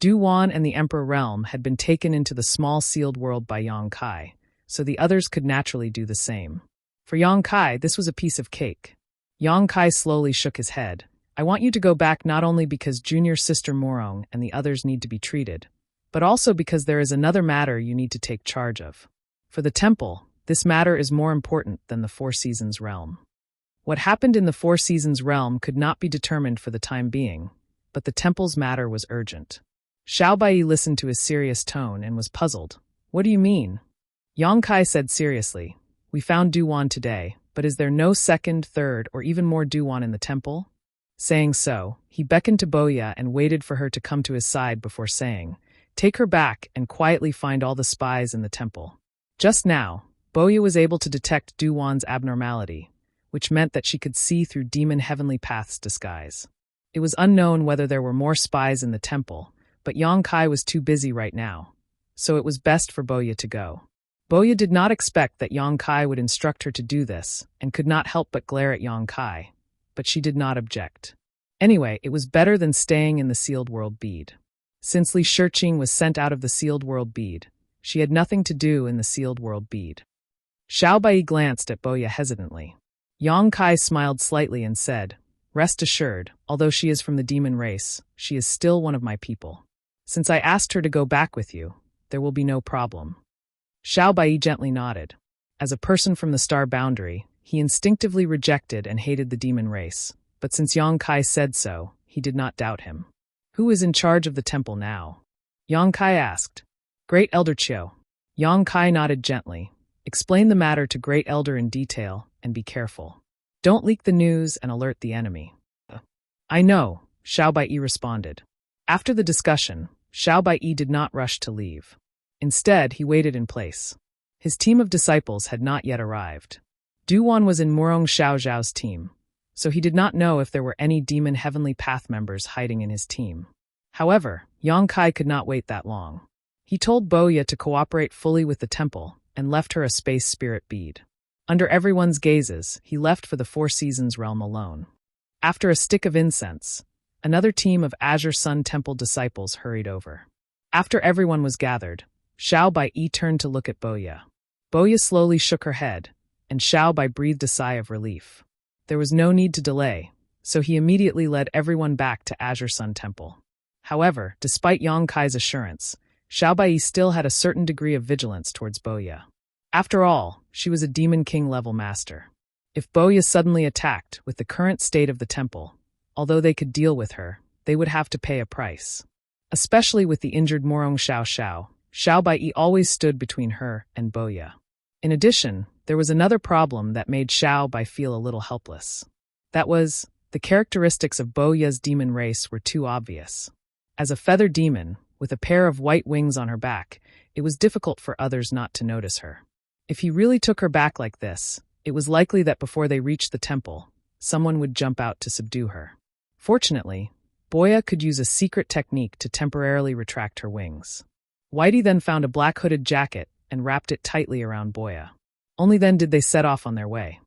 S1: Du Wan and the Emperor Realm had been taken into the small sealed world by Yang Kai, so the others could naturally do the same. For Yang Kai, this was a piece of cake. Yang Kai slowly shook his head. "I want you to go back not only because junior sister Morong and the others need to be treated, but also because there is another matter you need to take charge of. For the temple, this matter is more important than the Four Seasons realm." What happened in the Four Seasons realm could not be determined for the time being, but the temple's matter was urgent. Xiao Bai listened to his serious tone and was puzzled. "What do you mean?" Yang Kai said seriously, "We found Du Wan today, but is there no second, third, or even more Du Wan in the temple?" Saying so, he beckoned to Boya and waited for her to come to his side before saying, "Take her back and quietly find all the spies in the temple." Just now, Boya was able to detect Du Wan's abnormality, which meant that she could see through Demon Heavenly Path's disguise. It was unknown whether there were more spies in the temple, but Yang Kai was too busy right now, so it was best for Boya to go. Boya did not expect that Yang Kai would instruct her to do this, and could not help but glare at Yang Kai, but she did not object. Anyway, it was better than staying in the sealed world bead. Since Li Shiqing was sent out of the sealed world bead, she had nothing to do in the sealed world bead. Xiao Bai glanced at Boya hesitantly. Yang Kai smiled slightly and said, "Rest assured, although she is from the demon race, she is still one of my people. Since I asked her to go back with you, there will be no problem." Xiao Bai gently nodded. As a person from the star boundary, he instinctively rejected and hated the demon race, but since Yang Kai said so, he did not doubt him. "Who is in charge of the temple now?" Yang Kai asked. "Great Elder Chiu." Yang Kai nodded gently. "Explain the matter to Great Elder in detail, and be careful. Don't leak the news and alert the enemy." "I know," Xiao Bai responded. After the discussion, Xiao Bai did not rush to leave. Instead, he waited in place. His team of disciples had not yet arrived. Du Wan was in Murong Xiao's team, so he did not know if there were any Demon Heavenly Path members hiding in his team. However, Yang Kai could not wait that long. He told Boya to cooperate fully with the temple and left her a space spirit bead. Under everyone's gazes, he left for the Four Seasons realm alone. After a stick of incense, another team of Azure Sun Temple disciples hurried over. After everyone was gathered, Xiao Bai turned to look at Boya. Boya slowly shook her head, and Xiao Bai breathed a sigh of relief. There was no need to delay, so he immediately led everyone back to Azure Sun Temple. However, despite Yang Kai's assurance, Xiao Bai still had a certain degree of vigilance towards Boya. After all, she was a Demon King level master. If Boya suddenly attacked with the current state of the temple, although they could deal with her, they would have to pay a price. Especially with the injured Morong Xiao, Xiao Bai always stood between her and Boya. In addition, there was another problem that made Xiao Bai feel a little helpless. That was, the characteristics of Boya's demon race were too obvious. As a feather demon, with a pair of white wings on her back, it was difficult for others not to notice her. If he really took her back like this, it was likely that before they reached the temple, someone would jump out to subdue her. Fortunately, Boya could use a secret technique to temporarily retract her wings. Whitey then found a black hooded jacket and wrapped it tightly around Boya. Only then did they set off on their way.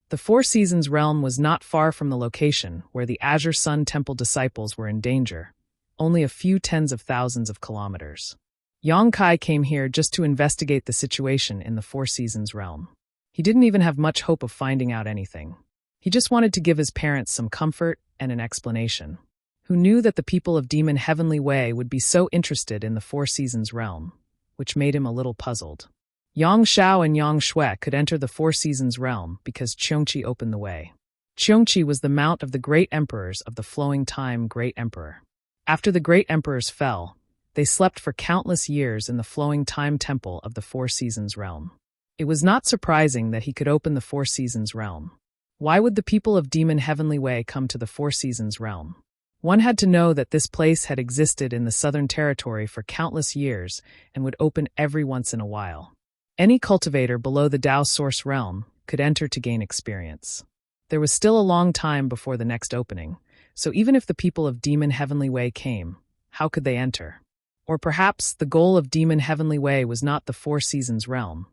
S1: The Four Seasons realm was not far from the location where the Azure Sun Temple disciples were in danger, only a few tens of thousands of kilometers. Yang Kai came here just to investigate the situation in the Four Seasons realm. He didn't even have much hope of finding out anything. He just wanted to give his parents some comfort and an explanation. Who knew that the people of Demon Heavenly Way would be so interested in the Four Seasons realm, which made him a little puzzled. Yang Xiao and Yang Shui could enter the Four Seasons realm because Qiongqi opened the way. Qiongqi was the mount of the great emperors of the flowing time Great Emperor. After the great emperors fell, they slept for countless years in the flowing time temple of the Four Seasons realm. It was not surprising that he could open the Four Seasons realm. Why would the people of Demon Heavenly Way come to the Four Seasons realm? One had to know that this place had existed in the Southern Territory for countless years and would open every once in a while. Any cultivator below the Dao Source realm could enter to gain experience. There was still a long time before the next opening, so even if the people of Demon Heavenly Way came, how could they enter? Or perhaps the goal of Demon Heavenly Way was not the Four Seasons realm,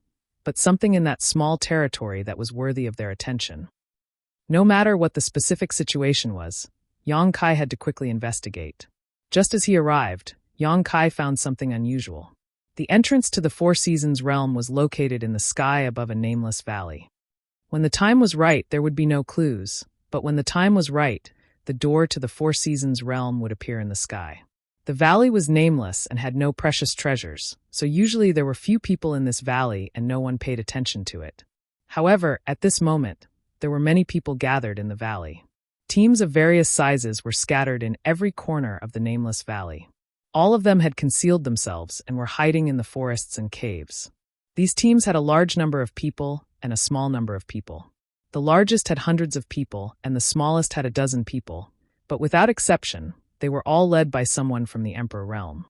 S1: but something in that small territory that was worthy of their attention. No matter what the specific situation was, Yang Kai had to quickly investigate. Just as he arrived, Yang Kai found something unusual. The entrance to the Four Seasons realm was located in the sky above a nameless valley. When the time was right, there would be no clues, but when the time was right, the door to the Four Seasons realm would appear in the sky. The valley was nameless and had no precious treasures, so usually there were few people in this valley and no one paid attention to it. However, at this moment, there were many people gathered in the valley. Teams of various sizes were scattered in every corner of the nameless valley. All of them had concealed themselves and were hiding in the forests and caves. These teams had a large number of people and a small number of people. The largest had hundreds of people and the smallest had a dozen people, but without exception, they were all led by someone from the Emperor realm.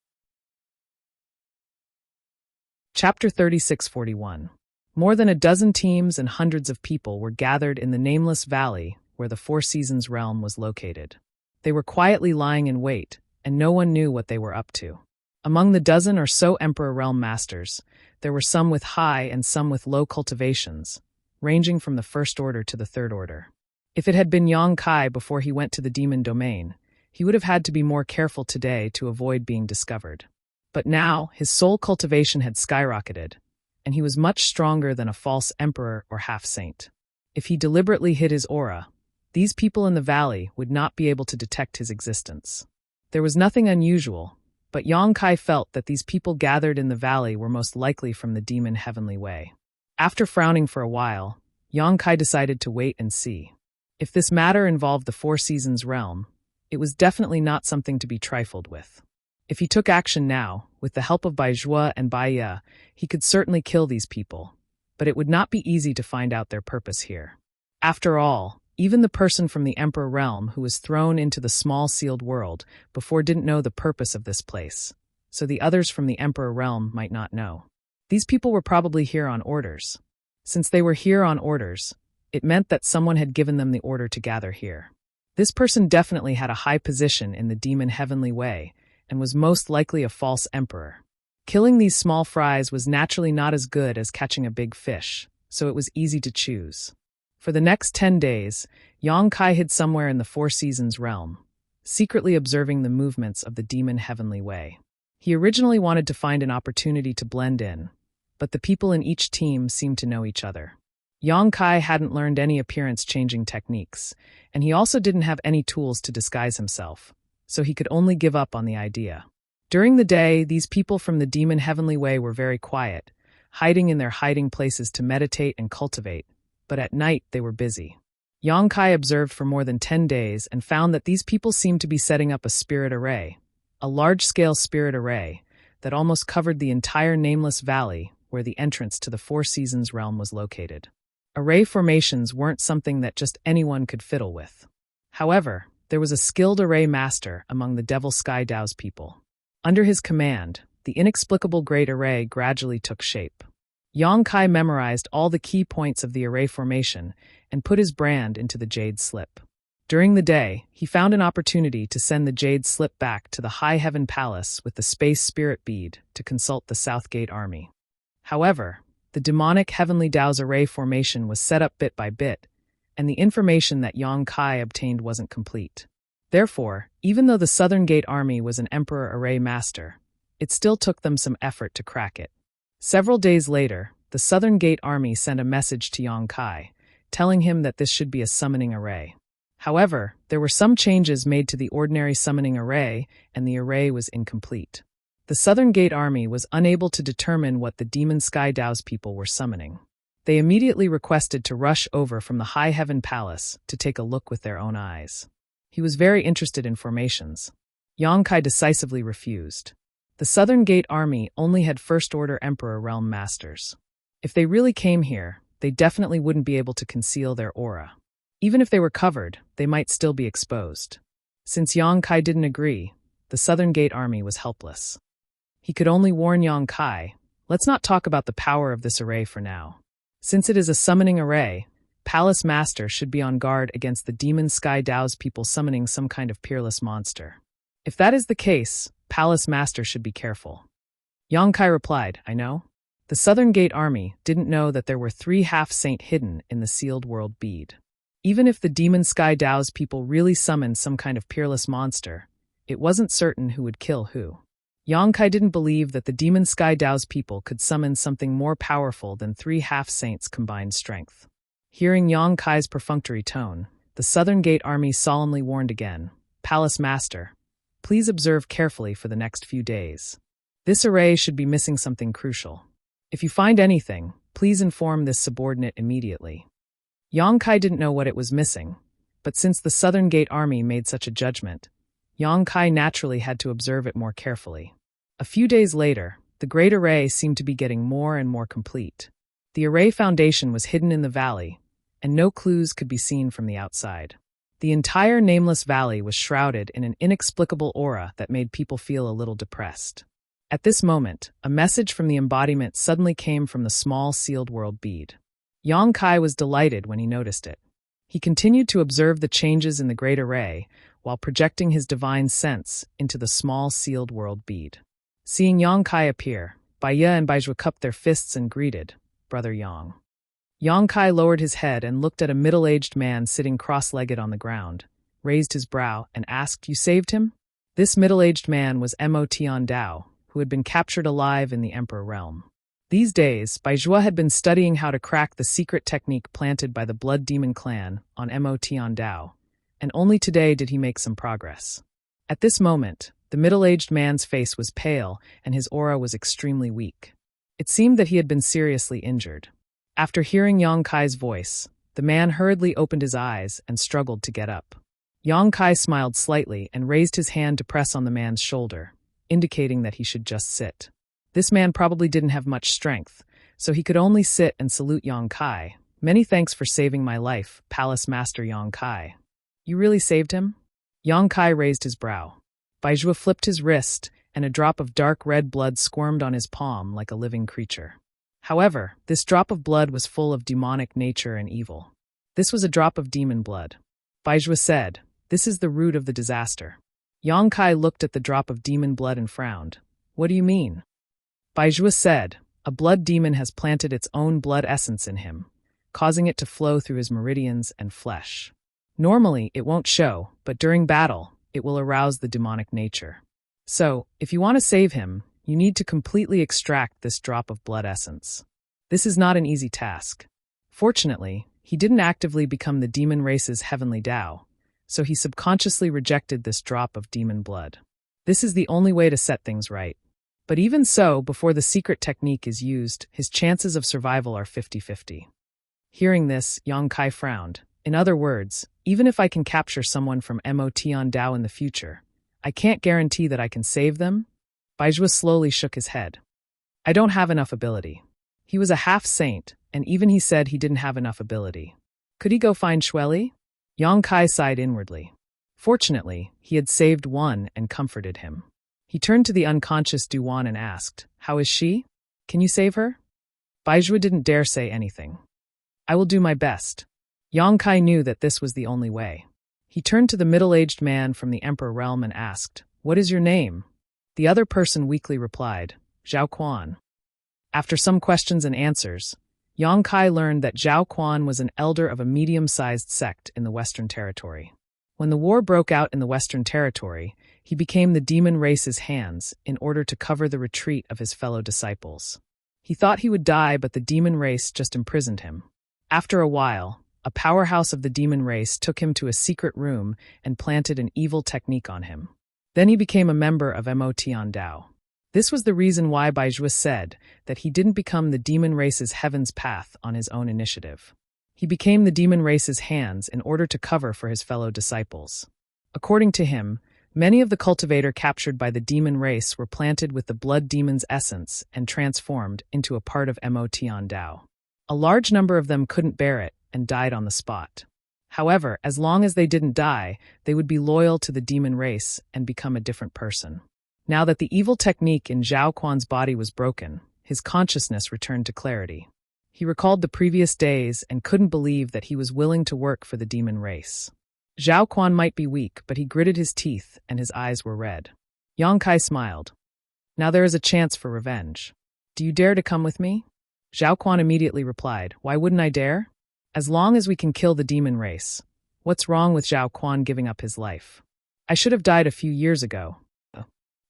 S1: Chapter 3641. More than a dozen teams and hundreds of people were gathered in the nameless valley where the Four Seasons realm was located. They were quietly lying in wait, and no one knew what they were up to. Among the dozen or so Emperor realm masters, there were some with high and some with low cultivations, ranging from the first order to the third order. If it had been Yang Kai before he went to the demon domain, he would have had to be more careful today to avoid being discovered. But now, his soul cultivation had skyrocketed, and he was much stronger than a false emperor or half-saint. If he deliberately hid his aura, these people in the valley would not be able to detect his existence. There was nothing unusual, but Yang Kai felt that these people gathered in the valley were most likely from the Demon Heavenly Way. After frowning for a while, Yang Kai decided to wait and see. If this matter involved the Four Seasons realm, it was definitely not something to be trifled with. If he took action now, with the help of Bai Zhuo and Bai Ye, he could certainly kill these people, but it would not be easy to find out their purpose here. After all, even the person from the Emperor realm who was thrown into the small sealed world before didn't know the purpose of this place, so the others from the Emperor realm might not know. These people were probably here on orders. Since they were here on orders, it meant that someone had given them the order to gather here. This person definitely had a high position in the Demon Heavenly Way and was most likely a false emperor. Killing these small fries was naturally not as good as catching a big fish, so it was easy to choose. For the next 10 days, Yang Kai hid somewhere in the Four Seasons realm, secretly observing the movements of the Demon Heavenly Way. He originally wanted to find an opportunity to blend in, but the people in each team seemed to know each other. Yang Kai hadn't learned any appearance-changing techniques, and he also didn't have any tools to disguise himself, so he could only give up on the idea. During the day, these people from the Demon Heavenly Way were very quiet, hiding in their hiding places to meditate and cultivate, but at night they were busy. Yang Kai observed for more than 10 days and found that these people seemed to be setting up a spirit array, a large-scale spirit array that almost covered the entire nameless valley where the entrance to the Four Seasons realm was located. Array formations weren't something that just anyone could fiddle with. However, there was a skilled array master among the Devil Sky Dao's people. Under his command, the inexplicable great array gradually took shape. Yang Kai memorized all the key points of the array formation and put his brand into the jade slip. During the day, he found an opportunity to send the jade slip back to the High Heaven Palace with the Space Spirit Bead to consult the Southgate Army. However, the demonic Heavenly Dao's array formation was set up bit by bit, and the information that Yang Kai obtained wasn't complete. Therefore, even though the Southern Gate Army was an Emperor Array Master, it still took them some effort to crack it. Several days later, the Southern Gate Army sent a message to Yang Kai, telling him that this should be a summoning array. However, there were some changes made to the ordinary summoning array, and the array was incomplete. The Southern Gate Army was unable to determine what the Demon Sky Dao's people were summoning. They immediately requested to rush over from the High Heaven Palace to take a look with their own eyes. He was very interested in formations. Yang Kai decisively refused. The Southern Gate Army only had First Order Emperor Realm Masters. If they really came here, they definitely wouldn't be able to conceal their aura. Even if they were covered, they might still be exposed. Since Yang Kai didn't agree, the Southern Gate Army was helpless. He could only warn Yang Kai, let's not talk about the power of this array for now. Since it is a summoning array, Palace Master should be on guard against the demon Sky Dao's people summoning some kind of peerless monster. If that is the case, Palace Master should be careful. Yang Kai replied, I know. The Southern Gate Army didn't know that there were 3 half-saint hidden in the sealed world bead. Even if the demon Sky Dao's people really summoned some kind of peerless monster, it wasn't certain who would kill who. Yang Kai didn't believe that the demon Sky Dao's people could summon something more powerful than 3 half-saints' combined strength. Hearing Yang Kai's perfunctory tone, the Southern Gate Army solemnly warned again, Palace Master, please observe carefully for the next few days. This array should be missing something crucial. If you find anything, please inform this subordinate immediately. Yang Kai didn't know what it was missing, but since the Southern Gate Army made such a judgment, Yang Kai naturally had to observe it more carefully. A few days later, the great array seemed to be getting more and more complete. The array foundation was hidden in the valley, and no clues could be seen from the outside. The entire nameless valley was shrouded in an inexplicable aura that made people feel a little depressed. At this moment, a message from the embodiment suddenly came from the small sealed world bead. Yang Kai was delighted when he noticed it. He continued to observe the changes in the great array while projecting his divine sense into the small sealed world bead. Seeing Yang Kai appear, Baiya and Baizhua cupped their fists and greeted, Brother Yang. Yang Kai lowered his head and looked at a middle-aged man sitting cross-legged on the ground, raised his brow, and asked, You saved him? This middle-aged man was Mo Tian Dao, who had been captured alive in the Emperor realm. These days, Baizhua had been studying how to crack the secret technique planted by the Blood Demon clan on Mo Tian Dao, and only today did he make some progress. At this moment, the middle-aged man's face was pale and his aura was extremely weak. It seemed that he had been seriously injured. After hearing Yang Kai's voice, the man hurriedly opened his eyes and struggled to get up. Yang Kai smiled slightly and raised his hand to press on the man's shoulder, indicating that he should just sit. This man probably didn't have much strength, so he could only sit and salute Yang Kai. Many thanks for saving my life, Palace Master Yang Kai. You really saved him? Yang Kai raised his brow. Baizhua flipped his wrist, and a drop of dark red blood squirmed on his palm like a living creature. However, this drop of blood was full of demonic nature and evil. This was a drop of demon blood. Baizhua said, This is the root of the disaster. Yang Kai looked at the drop of demon blood and frowned. What do you mean? Baizhua said, A blood demon has planted its own blood essence in him, causing it to flow through his meridians and flesh. Normally, it won't show, but during battle, it will arouse the demonic nature. So, if you want to save him, you need to completely extract this drop of blood essence. This is not an easy task. Fortunately, he didn't actively become the demon race's heavenly Tao, so he subconsciously rejected this drop of demon blood. This is the only way to set things right. But even so, before the secret technique is used, his chances of survival are 50-50. Hearing this, Yang Kai frowned. In other words, even if I can capture someone from Mo Tian Dao in the future, I can't guarantee that I can save them? Baizhua slowly shook his head. I don't have enough ability. He was a half-saint, and even he said he didn't have enough ability. Could he go find Shueli? Yang Kai sighed inwardly. Fortunately, he had saved one and comforted him. He turned to the unconscious Duan and asked, How is she? Can you save her? Baizhua didn't dare say anything. I will do my best. Yang Kai knew that this was the only way. He turned to the middle-aged man from the Emperor realm and asked, What is your name? The other person weakly replied, Zhao Quan. After some questions and answers, Yang Kai learned that Zhao Quan was an elder of a medium-sized sect in the Western Territory. When the war broke out in the Western Territory, he became the demon race's hands in order to cover the retreat of his fellow disciples. He thought he would die, but the demon race just imprisoned him. After a while, a powerhouse of the demon race took him to a secret room and planted an evil technique on him. Then he became a member of Mo Tian Dao. This was the reason why Baizhua said that he didn't become the demon race's heaven's path on his own initiative. He became the demon race's hands in order to cover for his fellow disciples. According to him, many of the cultivator captured by the demon race were planted with the blood demon's essence and transformed into a part of Mo Tian Dao. A large number of them couldn't bear it and died on the spot. However, as long as they didn't die, they would be loyal to the demon race and become a different person. Now that the evil technique in Zhao Quan's body was broken, his consciousness returned to clarity. He recalled the previous days and couldn't believe that he was willing to work for the demon race. Zhao Quan might be weak, but he gritted his teeth and his eyes were red. Yang Kai smiled. Now there is a chance for revenge. Do you dare to come with me? Zhao Quan immediately replied, Why wouldn't I dare? As long as we can kill the demon race. What's wrong with Zhao Quan giving up his life? I should have died a few years ago.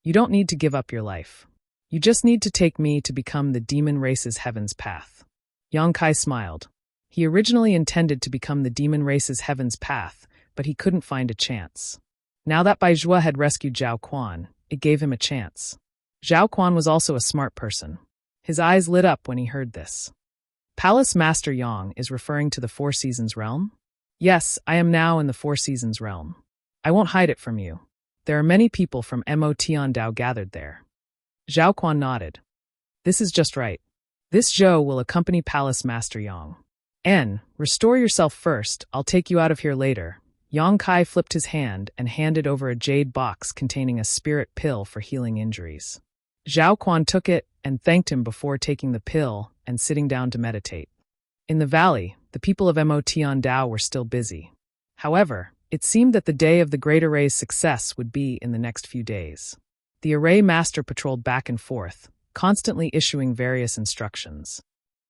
S1: You don't need to give up your life. You just need to take me to become the demon race's heaven's path. Yang Kai smiled. He originally intended to become the demon race's heaven's path, but he couldn't find a chance. Now that Bai Zhua had rescued Zhao Quan, it gave him a chance. Zhao Quan was also a smart person. His eyes lit up when he heard this. Palace Master Yang is referring to the Four Seasons realm? Yes, I am now in the Four Seasons realm. I won't hide it from you. There are many people from Mo Tiandao gathered there. Zhao Quan nodded. This is just right. This Zhou will accompany Palace Master Yang. Restore yourself first, I'll take you out of here later. Yang Kai flipped his hand and handed over a jade box containing a spirit pill for healing injuries. Zhao Quan took it and thanked him before taking the pill and sitting down to meditate. In the valley, the people of Mo Tiandao were still busy. However, it seemed that the day of the Great Array's success would be in the next few days. The Array Master patrolled back and forth, constantly issuing various instructions.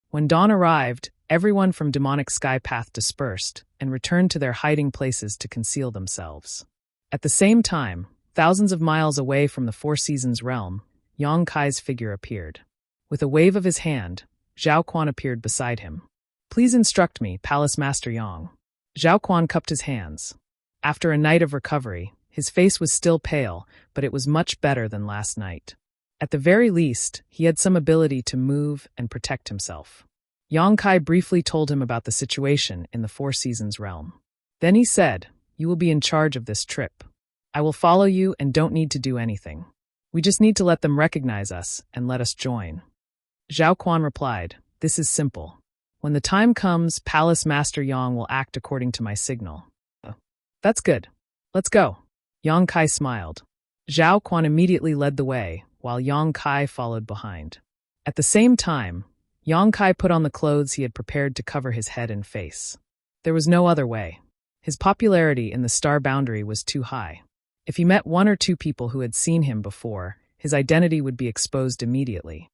S1: When dawn arrived, everyone from Demonic Sky Path dispersed and returned to their hiding places to conceal themselves. At the same time, thousands of miles away from the Four Seasons realm, Yang Kai's figure appeared. With a wave of his hand, Zhao Quan appeared beside him. Please instruct me, Palace Master Yang. Zhao Quan cupped his hands. After a night of recovery, his face was still pale, but it was much better than last night. At the very least, he had some ability to move and protect himself. Yang Kai briefly told him about the situation in the Four Seasons realm. Then he said, You will be in charge of this trip. I will follow you and don't need to do anything. We just need to let them recognize us and let us join. Zhao Quan replied, This is simple. When the time comes, Palace Master Yang will act according to my signal. That's good. Let's go. Yang Kai smiled. Zhao Quan immediately led the way, while Yang Kai followed behind. At the same time, Yang Kai put on the clothes he had prepared to cover his head and face. There was no other way. His popularity in the star boundary was too high. If he met one or two people who had seen him before, his identity would be exposed immediately.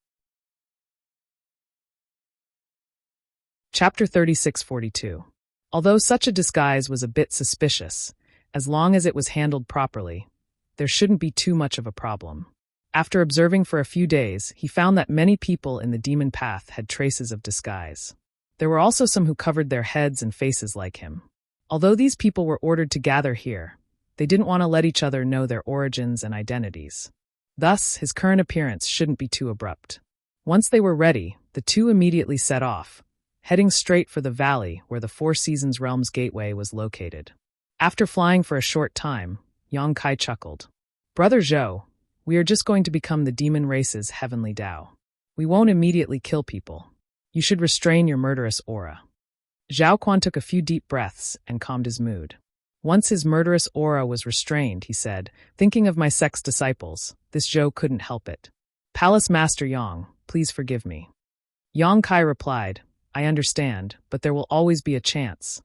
S1: Chapter 3642. Although such a disguise was a bit suspicious, as long as it was handled properly, there shouldn't be too much of a problem. After observing for a few days, he found that many people in the demon path had traces of disguise. There were also some who covered their heads and faces like him. Although these people were ordered to gather here, they didn't want to let each other know their origins and identities. Thus, his current appearance shouldn't be too abrupt. Once they were ready, the two immediately set off, heading straight for the valley where the Four Seasons Realm's gateway was located. After flying for a short time, Yang Kai chuckled. Brother Zhou, we are just going to become the demon race's heavenly Tao. We won't immediately kill people. You should restrain your murderous aura. Zhao Quan took a few deep breaths and calmed his mood. Once his murderous aura was restrained, he said, Thinking of my sect's disciples, this Zhou couldn't help it. Palace Master Yang, please forgive me. Yang Kai replied, I understand, but there will always be a chance.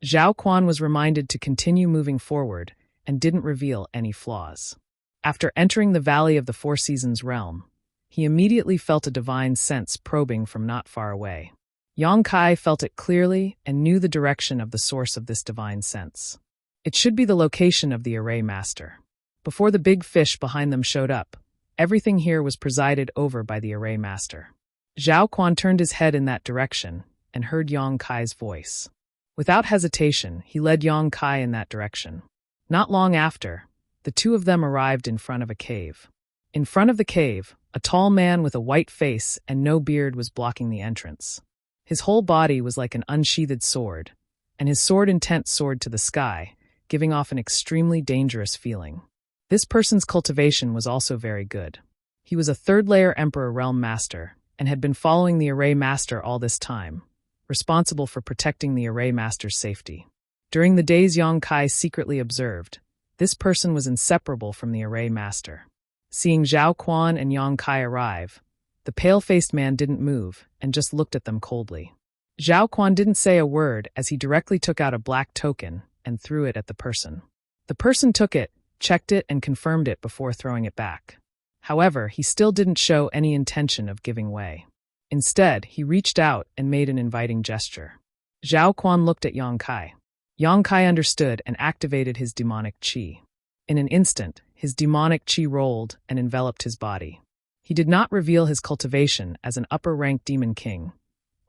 S1: Zhao Quan was reminded to continue moving forward and didn't reveal any flaws. After entering the valley of the Four Seasons realm, he immediately felt a divine sense probing from not far away. Yang Kai felt it clearly and knew the direction of the source of this divine sense. It should be the location of the Array Master. Before the big fish behind them showed up, everything here was presided over by the Array Master. Zhao Quan turned his head in that direction and heard Yang Kai's voice. Without hesitation, he led Yang Kai in that direction. Not long after, the two of them arrived in front of a cave. In front of the cave, a tall man with a white face and no beard was blocking the entrance. His whole body was like an unsheathed sword, and his sword intent soared to the sky, giving off an extremely dangerous feeling. This person's cultivation was also very good. He was a third-layer Emperor Realm Master, and had been following the Array Master all this time, responsible for protecting the Array Master's safety. During the days Yang Kai secretly observed, this person was inseparable from the Array Master. Seeing Zhao Quan and Yang Kai arrive, The pale-faced man didn't move and just looked at them coldly. Zhao Quan didn't say a word as he directly took out a black token and threw it at the person. The person took it, checked it, and confirmed it before throwing it back. However, he still didn't show any intention of giving way. Instead, he reached out and made an inviting gesture. Zhao Quan looked at Yang Kai. Yang Kai understood and activated his demonic qi. In an instant, his demonic qi rolled and enveloped his body. He did not reveal his cultivation as an upper-ranked demon king,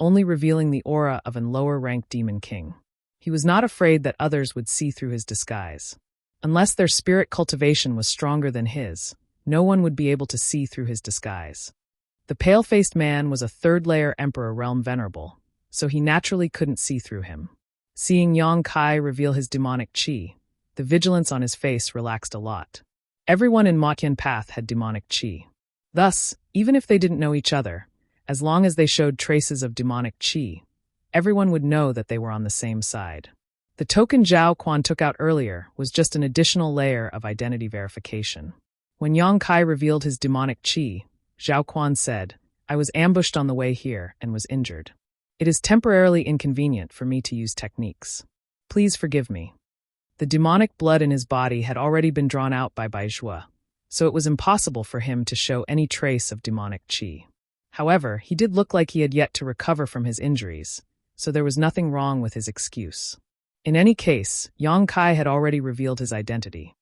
S1: only revealing the aura of a lower-ranked demon king. He was not afraid that others would see through his disguise. Unless their spirit cultivation was stronger than his, no one would be able to see through his disguise. The pale-faced man was a third-layer Emperor Realm Venerable, so he naturally couldn't see through him. Seeing Yang Kai reveal his demonic qi, the vigilance on his face relaxed a lot. Everyone in Motyan Path had demonic qi. Thus, even if they didn't know each other, as long as they showed traces of demonic qi, everyone would know that they were on the same side. The token Zhao Quan took out earlier was just an additional layer of identity verification. When Yang Kai revealed his demonic qi, Zhao Quan said, "I was ambushed on the way here and was injured. It is temporarily inconvenient for me to use techniques. Please forgive me." The demonic blood in his body had already been drawn out by Baizhua, so it was impossible for him to show any trace of demonic qi. However, he did look like he had yet to recover from his injuries, so there was nothing wrong with his excuse. In any case, Yang Kai had already revealed his identity.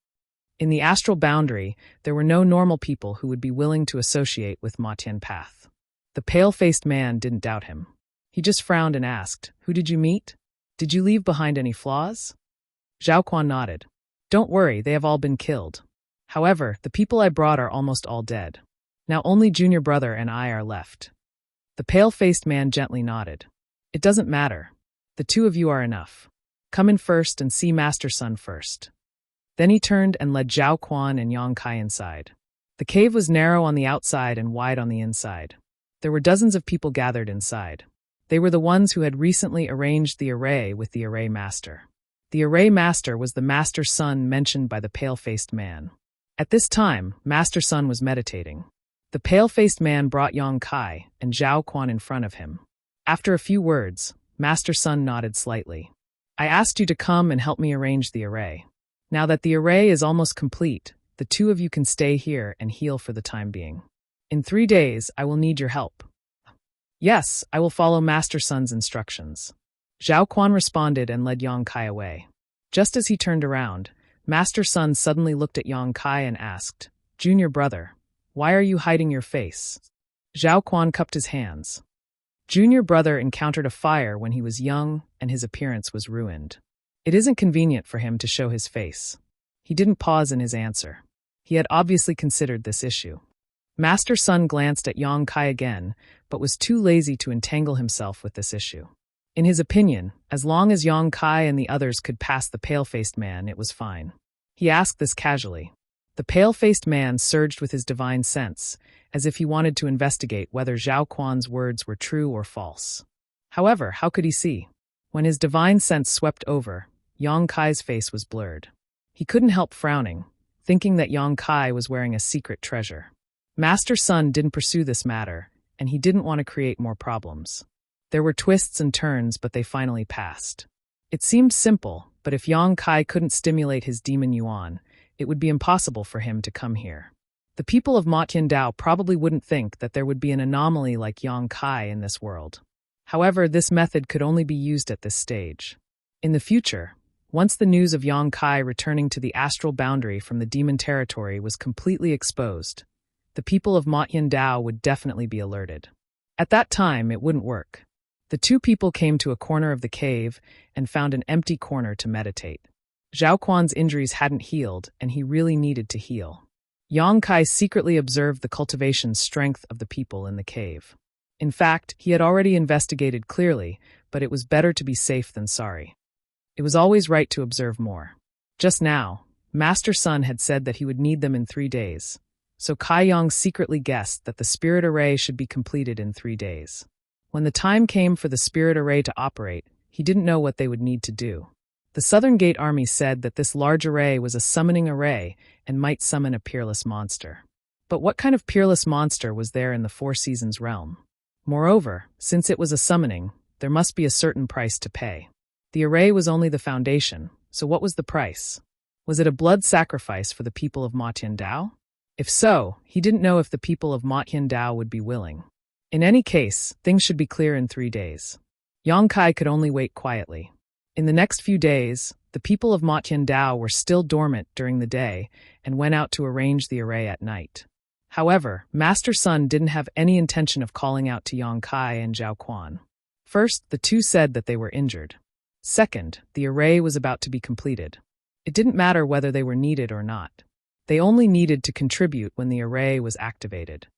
S1: In the astral boundary, there were no normal people who would be willing to associate with Motyan Path. The pale-faced man didn't doubt him. He just frowned and asked, "Who did you meet? Did you leave behind any flaws?" Zhao Quan nodded. "Don't worry, they have all been killed. However, the people I brought are almost all dead. Now only Junior Brother and I are left." The pale-faced man gently nodded. "It doesn't matter. The two of you are enough. Come in first and see Master Sun first." Then he turned and led Zhao Quan and Yang Kai inside. The cave was narrow on the outside and wide on the inside. There were dozens of people gathered inside. They were the ones who had recently arranged the array with the array master. The array master was the Master Sun mentioned by the pale-faced man. At this time, Master Sun was meditating. The pale-faced man brought Yang Kai and Zhao Quan in front of him. After a few words, Master Sun nodded slightly. "I asked you to come and help me arrange the array. Now that the array is almost complete, the two of you can stay here and heal for the time being. In 3 days, I will need your help." "Yes, I will follow Master Sun's instructions." Zhao Quan responded and led Yang Kai away. Just as he turned around, Master Sun suddenly looked at Yang Kai and asked, "Junior Brother, why are you hiding your face?" Zhao Quan cupped his hands. Junior Brother encountered a fire when he was young and his appearance was ruined. It isn't convenient for him to show his face. He didn't pause in his answer. He had obviously considered this issue. Master Sun glanced at Yang Kai again, but was too lazy to entangle himself with this issue. In his opinion, as long as Yang Kai and the others could pass the pale-faced man, it was fine. He asked this casually. The pale-faced man surged with his divine sense, as if he wanted to investigate whether Zhao Quan's words were true or false. However, how could he see? When his divine sense swept over, Yang Kai's face was blurred. He couldn't help frowning, thinking that Yang Kai was wearing a secret treasure. Master Sun didn't pursue this matter, and he didn't want to create more problems. There were twists and turns, but they finally passed. It seemed simple, but if Yang Kai couldn't stimulate his demon yuan, it would be impossible for him to come here. The people of Motyan Dao probably wouldn't think that there would be an anomaly like Yang Kai in this world. However, this method could only be used at this stage. In the future, once the news of Yang Kai returning to the astral boundary from the demon territory was completely exposed, the people of Motyan Dao would definitely be alerted. At that time, it wouldn't work. The two people came to a corner of the cave and found an empty corner to meditate. Zhao Quan's injuries hadn't healed, and he really needed to heal. Yang Kai secretly observed the cultivation strength of the people in the cave. In fact, he had already investigated clearly, but it was better to be safe than sorry. It was always right to observe more. Just now, Master Sun had said that he would need them in 3 days, so Kai Yang secretly guessed that the spirit array should be completed in 3 days. When the time came for the spirit array to operate, he didn't know what they would need to do. The Southern Gate Army said that this large array was a summoning array and might summon a peerless monster. But what kind of peerless monster was there in the Four Seasons realm? Moreover, since it was a summoning, there must be a certain price to pay. The array was only the foundation, so what was the price? Was it a blood sacrifice for the people of Ma Tiandao? If so, he didn't know if the people of Ma Tiandao would be willing. In any case, things should be clear in 3 days. Yang Kai could only wait quietly. In the next few days, the people of Ma Tiandao were still dormant during the day and went out to arrange the array at night. However, Master Sun didn't have any intention of calling out to Yang Kai and Zhao Quan. First, the two said that they were injured. Second, the array was about to be completed. It didn't matter whether they were needed or not. They only needed to contribute when the array was activated.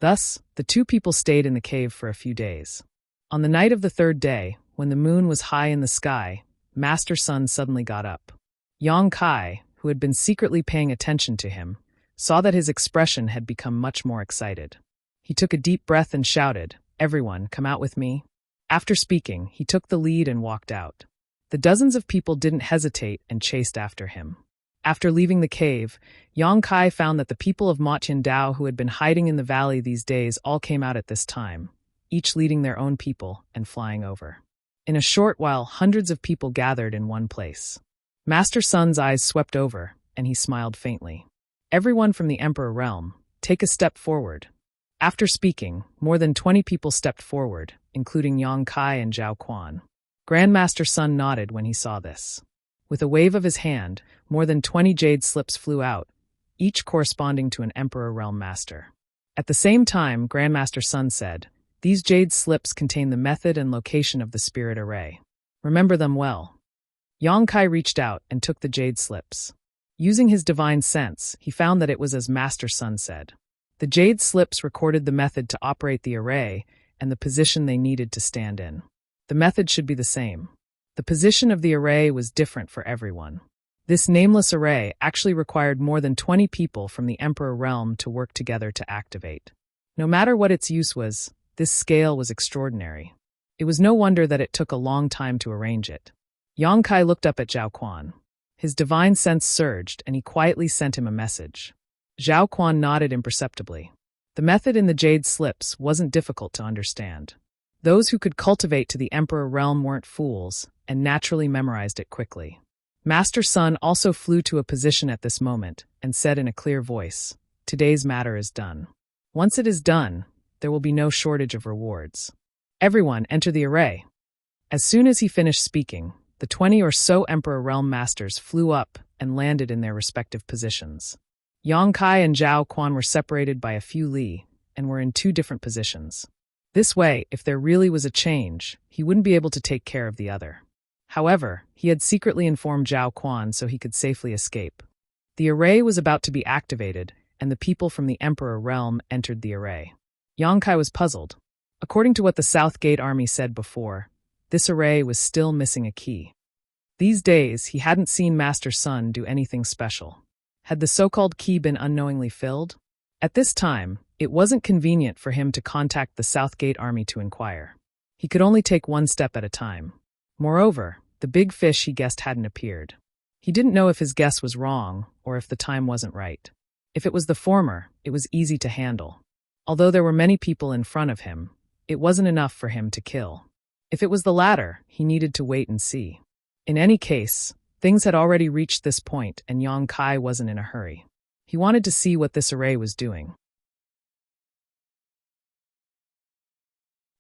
S1: Thus, the two people stayed in the cave for a few days. On the night of the 3rd day, when the moon was high in the sky, Master Sun suddenly got up. Yang Kai, who had been secretly paying attention to him, saw that his expression had become much more excited. He took a deep breath and shouted, "Everyone, come out with me." After speaking, he took the lead and walked out. The dozens of people didn't hesitate and chased after him. After leaving the cave, Yang Kai found that the people of Ma Tiandao who had been hiding in the valley these days all came out at this time, each leading their own people and flying over. In a short while, hundreds of people gathered in one place. Master Sun's eyes swept over, and he smiled faintly. "Everyone from the Emperor realm, take a step forward." After speaking, more than 20 people stepped forward, including Yang Kai and Zhao Quan. Grandmaster Sun nodded when he saw this. With a wave of his hand, more than 20 jade slips flew out, each corresponding to an Emperor Realm Master. At the same time, Grandmaster Sun said, "These jade slips contain the method and location of the spirit array. Remember them well." Yang Kai reached out and took the jade slips. Using his divine sense, he found that it was as Master Sun said. The jade slips recorded the method to operate the array and the position they needed to stand in. The method should be the same. The position of the array was different for everyone. This nameless array actually required more than 20 people from the Emperor realm to work together to activate. No matter what its use was, this scale was extraordinary. It was no wonder that it took a long time to arrange it. Yang Kai looked up at Zhao Quan. His divine sense surged, and he quietly sent him a message. Zhao Quan nodded imperceptibly. The method in the jade slips wasn't difficult to understand. Those who could cultivate to the Emperor realm weren't fools, and naturally memorized it quickly. Master Sun also flew to a position at this moment and said in a clear voice, "Today's matter is done. Once it is done, there will be no shortage of rewards. Everyone enter the array." As soon as he finished speaking, the 20 or so Emperor Realm Masters flew up and landed in their respective positions. Yang Kai and Zhao Quan were separated by a few li and were in 2 different positions. This way, if there really was a change, he wouldn't be able to take care of the other. However, he had secretly informed Zhao Quan so he could safely escape. The array was about to be activated, and the people from the Emperor realm entered the array. Yang Kai was puzzled. According to what the South Gate army said before, this array was still missing a key. These days, he hadn't seen Master Sun do anything special. Had the so-called key been unknowingly filled? At this time, it wasn't convenient for him to contact the South Gate army to inquire. He could only take one step at a time. Moreover, the big fish he guessed hadn't appeared. He didn't know if his guess was wrong or if the time wasn't right. If it was the former, it was easy to handle. Although there were many people in front of him, it wasn't enough for him to kill. If it was the latter, he needed to wait and see. In any case, things had already reached this point and Yang Kai wasn't in a hurry. He wanted to see what this array was doing.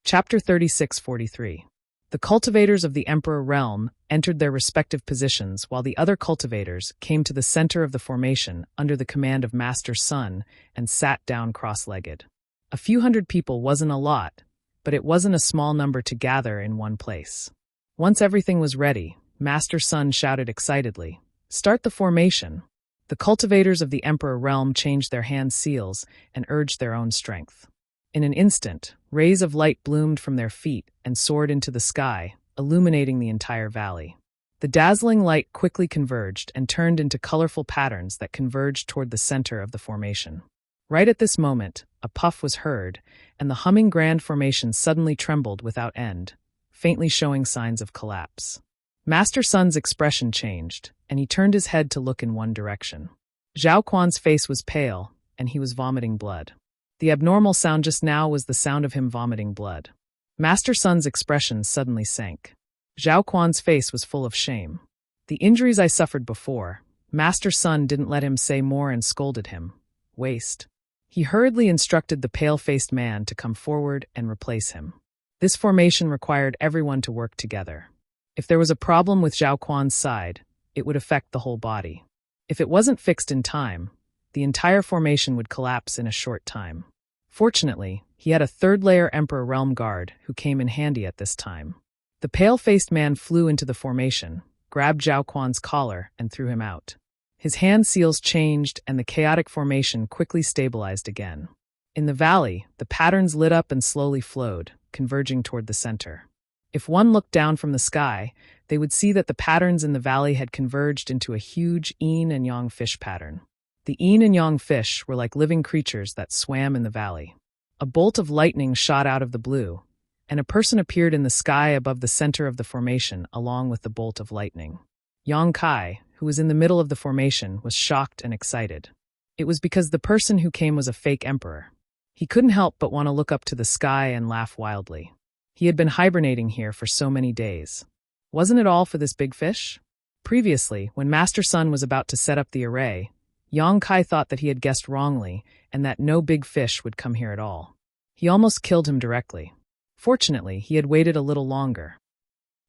S1: Chapter 3643. The cultivators of the Emperor realm entered their respective positions while the other cultivators came to the center of the formation under the command of Master Sun and sat down cross-legged. A few hundred people wasn't a lot, but it wasn't a small number to gather in one place. Once everything was ready, Master Sun shouted excitedly, "Start the formation!" The cultivators of the Emperor realm changed their hand seals and urged their own strength. In an instant, rays of light bloomed from their feet and soared into the sky, illuminating the entire valley. The dazzling light quickly converged and turned into colorful patterns that converged toward the center of the formation. Right at this moment, a puff was heard, and the humming grand formation suddenly trembled without end, faintly showing signs of collapse. Master Sun's expression changed, and he turned his head to look in one direction. Zhao Quan's face was pale, and he was vomiting blood. The abnormal sound just now was the sound of him vomiting blood. Master Sun's expression suddenly sank. Zhao Quan's face was full of shame. The injuries I suffered before, Master Sun didn't let him say more and scolded him. Waste. He hurriedly instructed the pale-faced man to come forward and replace him. This formation required everyone to work together. If there was a problem with Zhao Quan's side, it would affect the whole body. If it wasn't fixed in time, the entire formation would collapse in a short time. Fortunately, he had a third-layer Emperor Realm Guard who came in handy at this time. The pale-faced man flew into the formation, grabbed Zhao Quan's collar, and threw him out. His hand seals changed, and the chaotic formation quickly stabilized again. In the valley, the patterns lit up and slowly flowed, converging toward the center. If one looked down from the sky, they would see that the patterns in the valley had converged into a huge yin and yang fish pattern. The yin and yang fish were like living creatures that swam in the valley. A bolt of lightning shot out of the blue, and a person appeared in the sky above the center of the formation along with the bolt of lightning. Yang Kai, who was in the middle of the formation, was shocked and excited. It was because the person who came was a fake emperor. He couldn't help but want to look up to the sky and laugh wildly. He had been hibernating here for so many days. Wasn't it all for this big fish? Previously, when Master Sun was about to set up the array, Yang Kai thought that he had guessed wrongly and that no big fish would come here at all. He almost killed him directly. Fortunately, he had waited a little longer.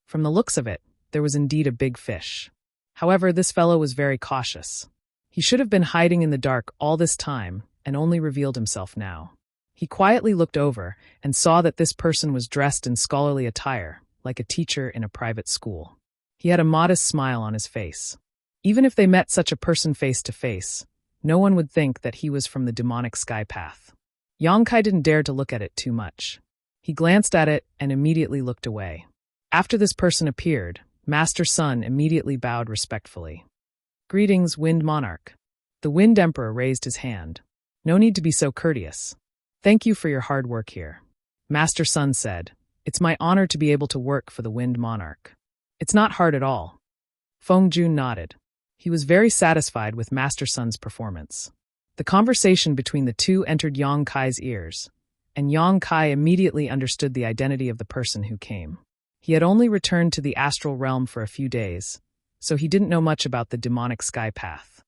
S1: From the looks of it, there was indeed a big fish. However, this fellow was very cautious. He should have been hiding in the dark all this time and only revealed himself now. He quietly looked over and saw that this person was dressed in scholarly attire, like a teacher in a private school. He had a modest smile on his face. Even if they met such a person face to face, no one would think that he was from the demonic sky path. Yang Kai didn't dare to look at it too much. He glanced at it and immediately looked away. After this person appeared, Master Sun immediately bowed respectfully. "Greetings, Wind Monarch." The Wind Emperor raised his hand. "No need to be so courteous. Thank you for your hard work here." Master Sun said, "It's my honor to be able to work for the Wind Monarch. It's not hard at all." Feng Jun nodded. He was very satisfied with Master Sun's performance. The conversation between the two entered Yang Kai's ears, and Yang Kai immediately understood the identity of the person who came. He had only returned to the astral realm for a few days, so he didn't know much about the demonic sky path.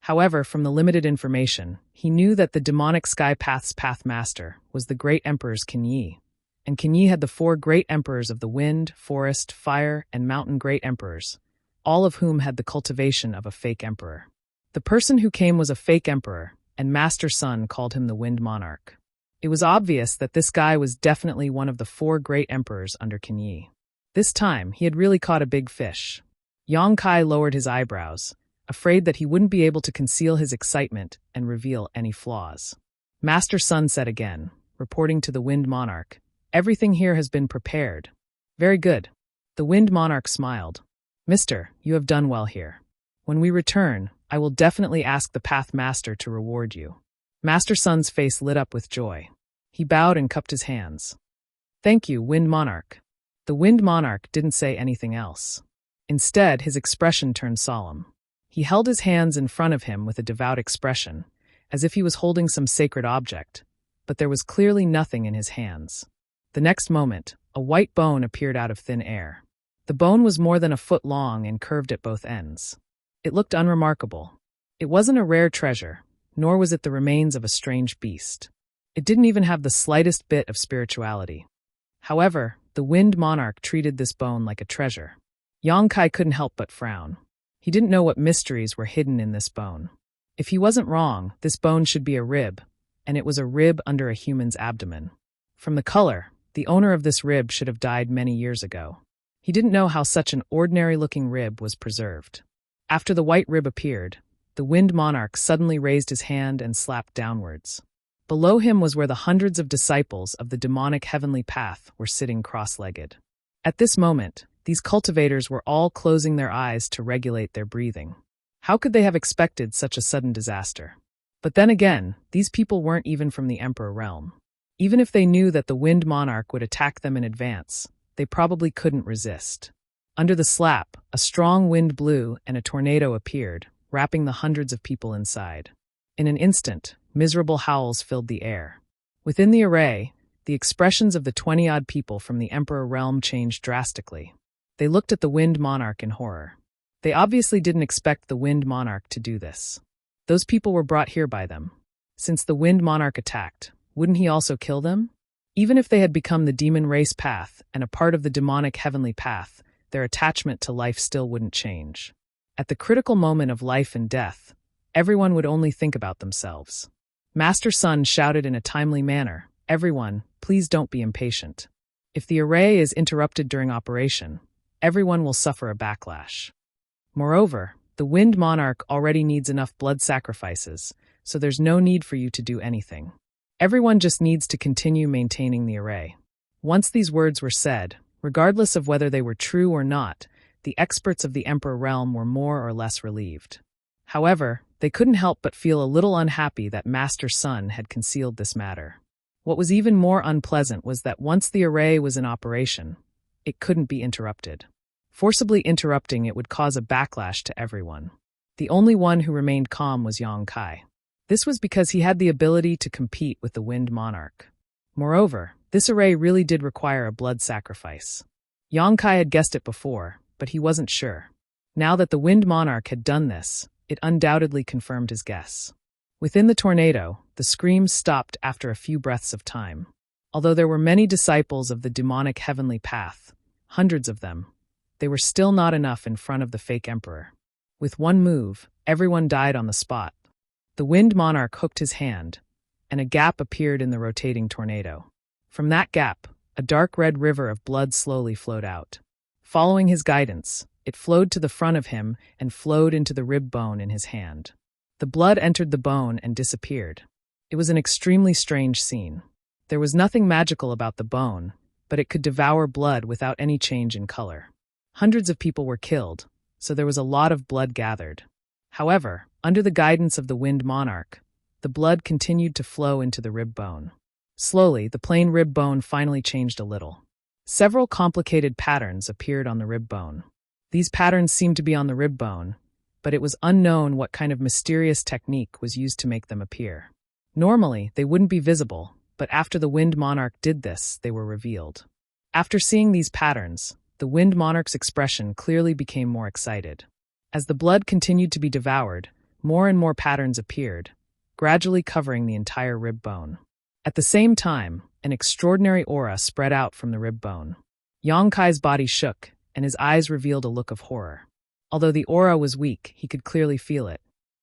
S1: However, from the limited information, he knew that the demonic sky path's pathmaster was the great emperors Kinyi, and Kinyi had the 4 great emperors of the wind, forest, fire, and mountain great emperors, all of whom had the cultivation of a fake emperor. The person who came was a fake emperor, and Master Sun called him the Wind Monarch. It was obvious that this guy was definitely one of the 4 great emperors under Kinyi. This time, he had really caught a big fish. Yang Kai lowered his eyebrows, afraid that he wouldn't be able to conceal his excitement and reveal any flaws. Master Sun said again, reporting to the Wind Monarch, "Everything here has been prepared." "Very good." The Wind Monarch smiled. "Mister, you have done well here. When we return, I will definitely ask the Path Master to reward you." Master Sun's face lit up with joy. He bowed and cupped his hands. "Thank you, Wind Monarch." The Wind Monarch didn't say anything else. Instead, his expression turned solemn. He held his hands in front of him with a devout expression, as if he was holding some sacred object, but there was clearly nothing in his hands. The next moment, a white bone appeared out of thin air. The bone was more than a foot long and curved at both ends. It looked unremarkable. It wasn't a rare treasure, nor was it the remains of a strange beast. It didn't even have the slightest bit of spirituality. However, the Wind Monarch treated this bone like a treasure. Yang Kai couldn't help but frown. He didn't know what mysteries were hidden in this bone. If he wasn't wrong, this bone should be a rib, and it was a rib under a human's abdomen. From the color, the owner of this rib should have died many years ago. He didn't know how such an ordinary-looking rib was preserved. After the white rib appeared, the Wind Monarch suddenly raised his hand and slapped downwards. Below him was where the hundreds of disciples of the demonic heavenly path were sitting cross-legged. At this moment, these cultivators were all closing their eyes to regulate their breathing. How could they have expected such a sudden disaster? But then again, these people weren't even from the Emperor realm. Even if they knew that the Wind Monarch would attack them in advance, they probably couldn't resist. Under the slap, a strong wind blew and a tornado appeared, wrapping the hundreds of people inside. In an instant, Miserable howls filled the air. Within the array, the expressions of the 20-odd people from the Emperor realm changed drastically. They looked at the Wind Monarch in horror. They obviously didn't expect the Wind Monarch to do this. Those people were brought here by them. Since the Wind Monarch attacked, wouldn't he also kill them? Even if they had become the demon race path and a part of the demonic heavenly path, their attachment to life still wouldn't change. At the critical moment of life and death, everyone would only think about themselves. Master Sun shouted in a timely manner, "Everyone, please don't be impatient. If the array is interrupted during operation, everyone will suffer a backlash. Moreover, the Wind Monarch already needs enough blood sacrifices, so there's no need for you to do anything. Everyone just needs to continue maintaining the array." Once these words were said, regardless of whether they were true or not, the experts of the Emperor realm were more or less relieved. However, they couldn't help but feel a little unhappy that Master Sun had concealed this matter. What was even more unpleasant was that once the array was in operation, it couldn't be interrupted. Forcibly interrupting it would cause a backlash to everyone. The only one who remained calm was Yang Kai. This was because he had the ability to compete with the Wind Monarch. Moreover, this array really did require a blood sacrifice. Yang Kai had guessed it before, but he wasn't sure. Now that the Wind Monarch had done this, it undoubtedly confirmed his guess. Within the tornado, the screams stopped after a few breaths of time. Although there were many disciples of the demonic heavenly path, hundreds of them, they were still not enough in front of the fake emperor. With one move, everyone died on the spot. The Wind Monarch hooked his hand, and a gap appeared in the rotating tornado. From that gap, a dark red river of blood slowly flowed out. Following his guidance, it flowed to the front of him and flowed into the rib bone in his hand. The blood entered the bone and disappeared. It was an extremely strange scene. There was nothing magical about the bone, but it could devour blood without any change in color. Hundreds of people were killed, so there was a lot of blood gathered. However, under the guidance of the Wind Monarch, the blood continued to flow into the rib bone. Slowly, the plain rib bone finally changed a little. Several complicated patterns appeared on the rib bone. These patterns seemed to be on the rib bone, but it was unknown what kind of mysterious technique was used to make them appear. Normally, they wouldn't be visible, but after the Wind Monarch did this, they were revealed. After seeing these patterns, the Wind Monarch's expression clearly became more excited. As the blood continued to be devoured, more and more patterns appeared, gradually covering the entire rib bone. At the same time, an extraordinary aura spread out from the rib bone. Yang Kai's body shook, and his eyes revealed a look of horror. Although the aura was weak, he could clearly feel it.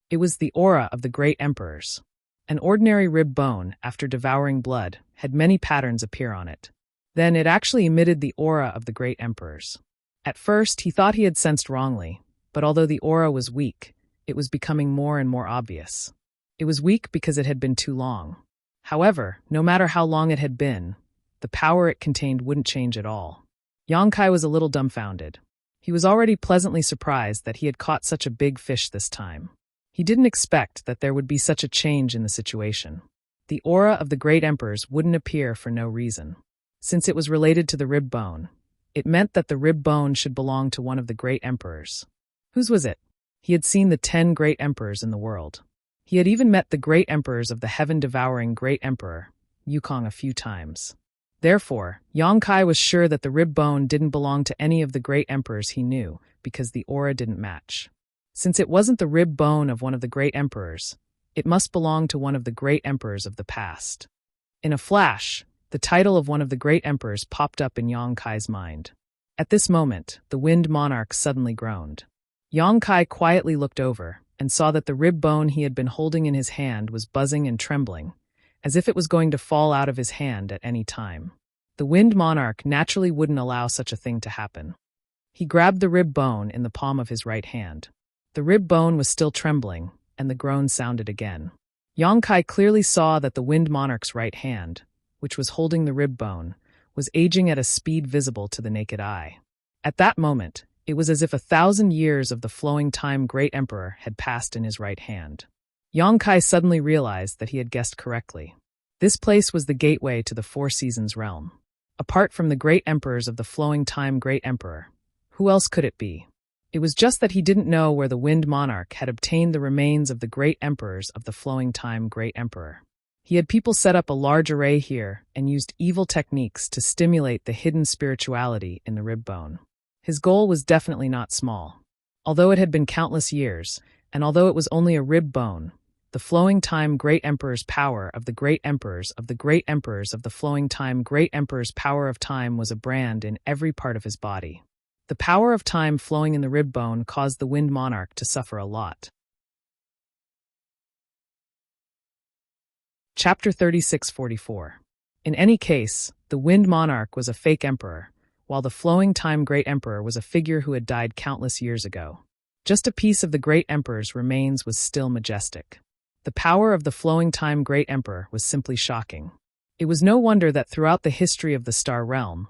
S1: It was the aura of the great emperors. An ordinary rib bone, after devouring blood, had many patterns appear on it. Then it actually emitted the aura of the great emperors. At first, he thought he had sensed wrongly, but although the aura was weak, it was becoming more and more obvious. It was weak because it had been too long. However, no matter how long it had been, the power it contained wouldn't change at all. Yang Kai was a little dumbfounded. He was already pleasantly surprised that he had caught such a big fish this time. He didn't expect that there would be such a change in the situation. The aura of the great emperors wouldn't appear for no reason. Since it was related to the rib bone, it meant that the rib bone should belong to one of the great emperors. Whose was it? He had seen the 10 great emperors in the world. He had even met the great emperors of the heaven-devouring great emperor, Yukong, a few times. Therefore, Yang Kai was sure that the rib bone didn't belong to any of the great emperors he knew, because the aura didn't match. Since it wasn't the rib bone of one of the great emperors, it must belong to one of the great emperors of the past. In a flash, the title of one of the great emperors popped up in Yang Kai's mind. At this moment, the Wind Monarch suddenly groaned. Yang Kai quietly looked over and saw that the rib bone he had been holding in his hand was buzzing and trembling, as if it was going to fall out of his hand at any time. The Wind Monarch naturally wouldn't allow such a thing to happen. He grabbed the rib bone in the palm of his right hand. The rib bone was still trembling, and the groan sounded again. Yang Kai clearly saw that the Wind Monarch's right hand, which was holding the rib bone, was aging at a speed visible to the naked eye. At that moment, it was as if 1,000 years of the flowing time great emperor had passed in his right hand. Yang Kai suddenly realized that he had guessed correctly. This place was the gateway to the Four Seasons realm. Apart from the great emperors of the flowing time great emperor, who else could it be? It was just that he didn't know where the Wind Monarch had obtained the remains of the great emperors of the flowing time Great Emperor. He had people set up a large array here and used evil techniques to stimulate the hidden spirituality in the rib bone. His goal was definitely not small. Although it had been countless years, and although it was only a rib bone, the flowing time Great Emperor's power of the great emperors of the great emperors of the flowing time Great Emperor's power of time was a brand in every part of his body. The power of time flowing in the rib bone caused the Wind Monarch to suffer a lot. Chapter 3644. In any case, the Wind Monarch was a fake emperor, while the flowing time Great Emperor was a figure who had died countless years ago. Just a piece of the Great Emperor's remains was still majestic. The power of the flowing time Great Emperor was simply shocking. It was no wonder that throughout the history of the Star Realm,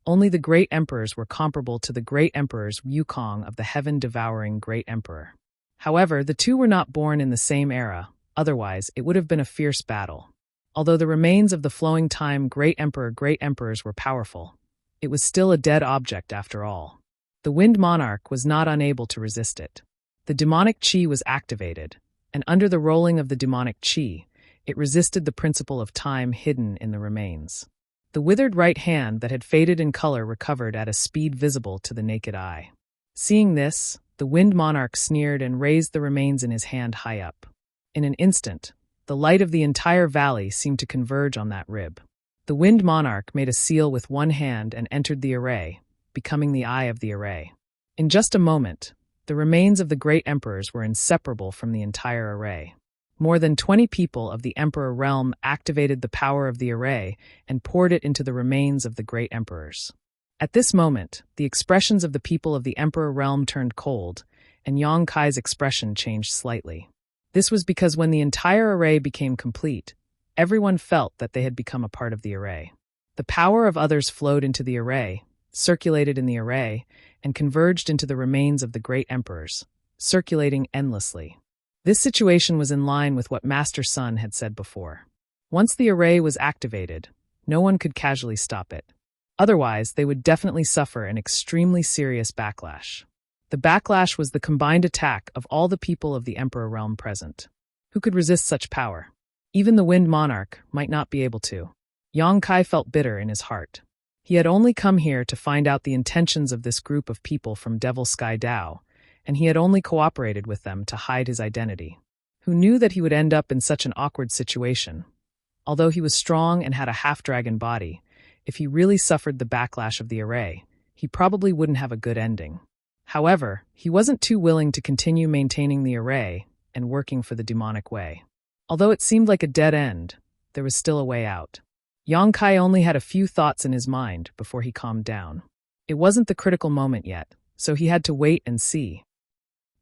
S1: only the Great Emperors were comparable to the Great Emperor's Wukong of the heaven-devouring Great Emperor. However, the two were not born in the same era, otherwise it would have been a fierce battle. Although the remains of the flowing time Great Emperors were powerful, it was still a dead object after all. The Wind Monarch was not unable to resist it. The demonic chi was activated, and under the rolling of the demonic chi, it resisted the principle of time hidden in the remains. The withered right hand that had faded in color recovered at a speed visible to the naked eye. Seeing this, the Wind Monarch sneered and raised the remains in his hand high up. In an instant, the light of the entire valley seemed to converge on that rib. The Wind Monarch made a seal with one hand and entered the array, becoming the eye of the array. In just a moment, the remains of the great emperors were inseparable from the entire array. More than 20 people of the Emperor realm activated the power of the array and poured it into the remains of the great emperors. At this moment, the expressions of the people of the Emperor realm turned cold, and Yang Kai's expression changed slightly. This was because when the entire array became complete, everyone felt that they had become a part of the array. The power of others flowed into the array, circulated in the array, and converged into the remains of the great emperors, circulating endlessly. This situation was in line with what Master Sun had said before. Once the array was activated, no one could casually stop it. Otherwise, they would definitely suffer an extremely serious backlash. The backlash was the combined attack of all the people of the Emperor realm present. Who could resist such power? Even the Wind Monarch might not be able to. Yang Kai felt bitter in his heart. He had only come here to find out the intentions of this group of people from Devil Sky Dao, and he had only cooperated with them to hide his identity. Who knew that he would end up in such an awkward situation? Although he was strong and had a half-dragon body, if he really suffered the backlash of the array, he probably wouldn't have a good ending. However, he wasn't too willing to continue maintaining the array and working for the demonic way. Although it seemed like a dead end, there was still a way out. Yang Kai only had a few thoughts in his mind before he calmed down. It wasn't the critical moment yet, so he had to wait and see.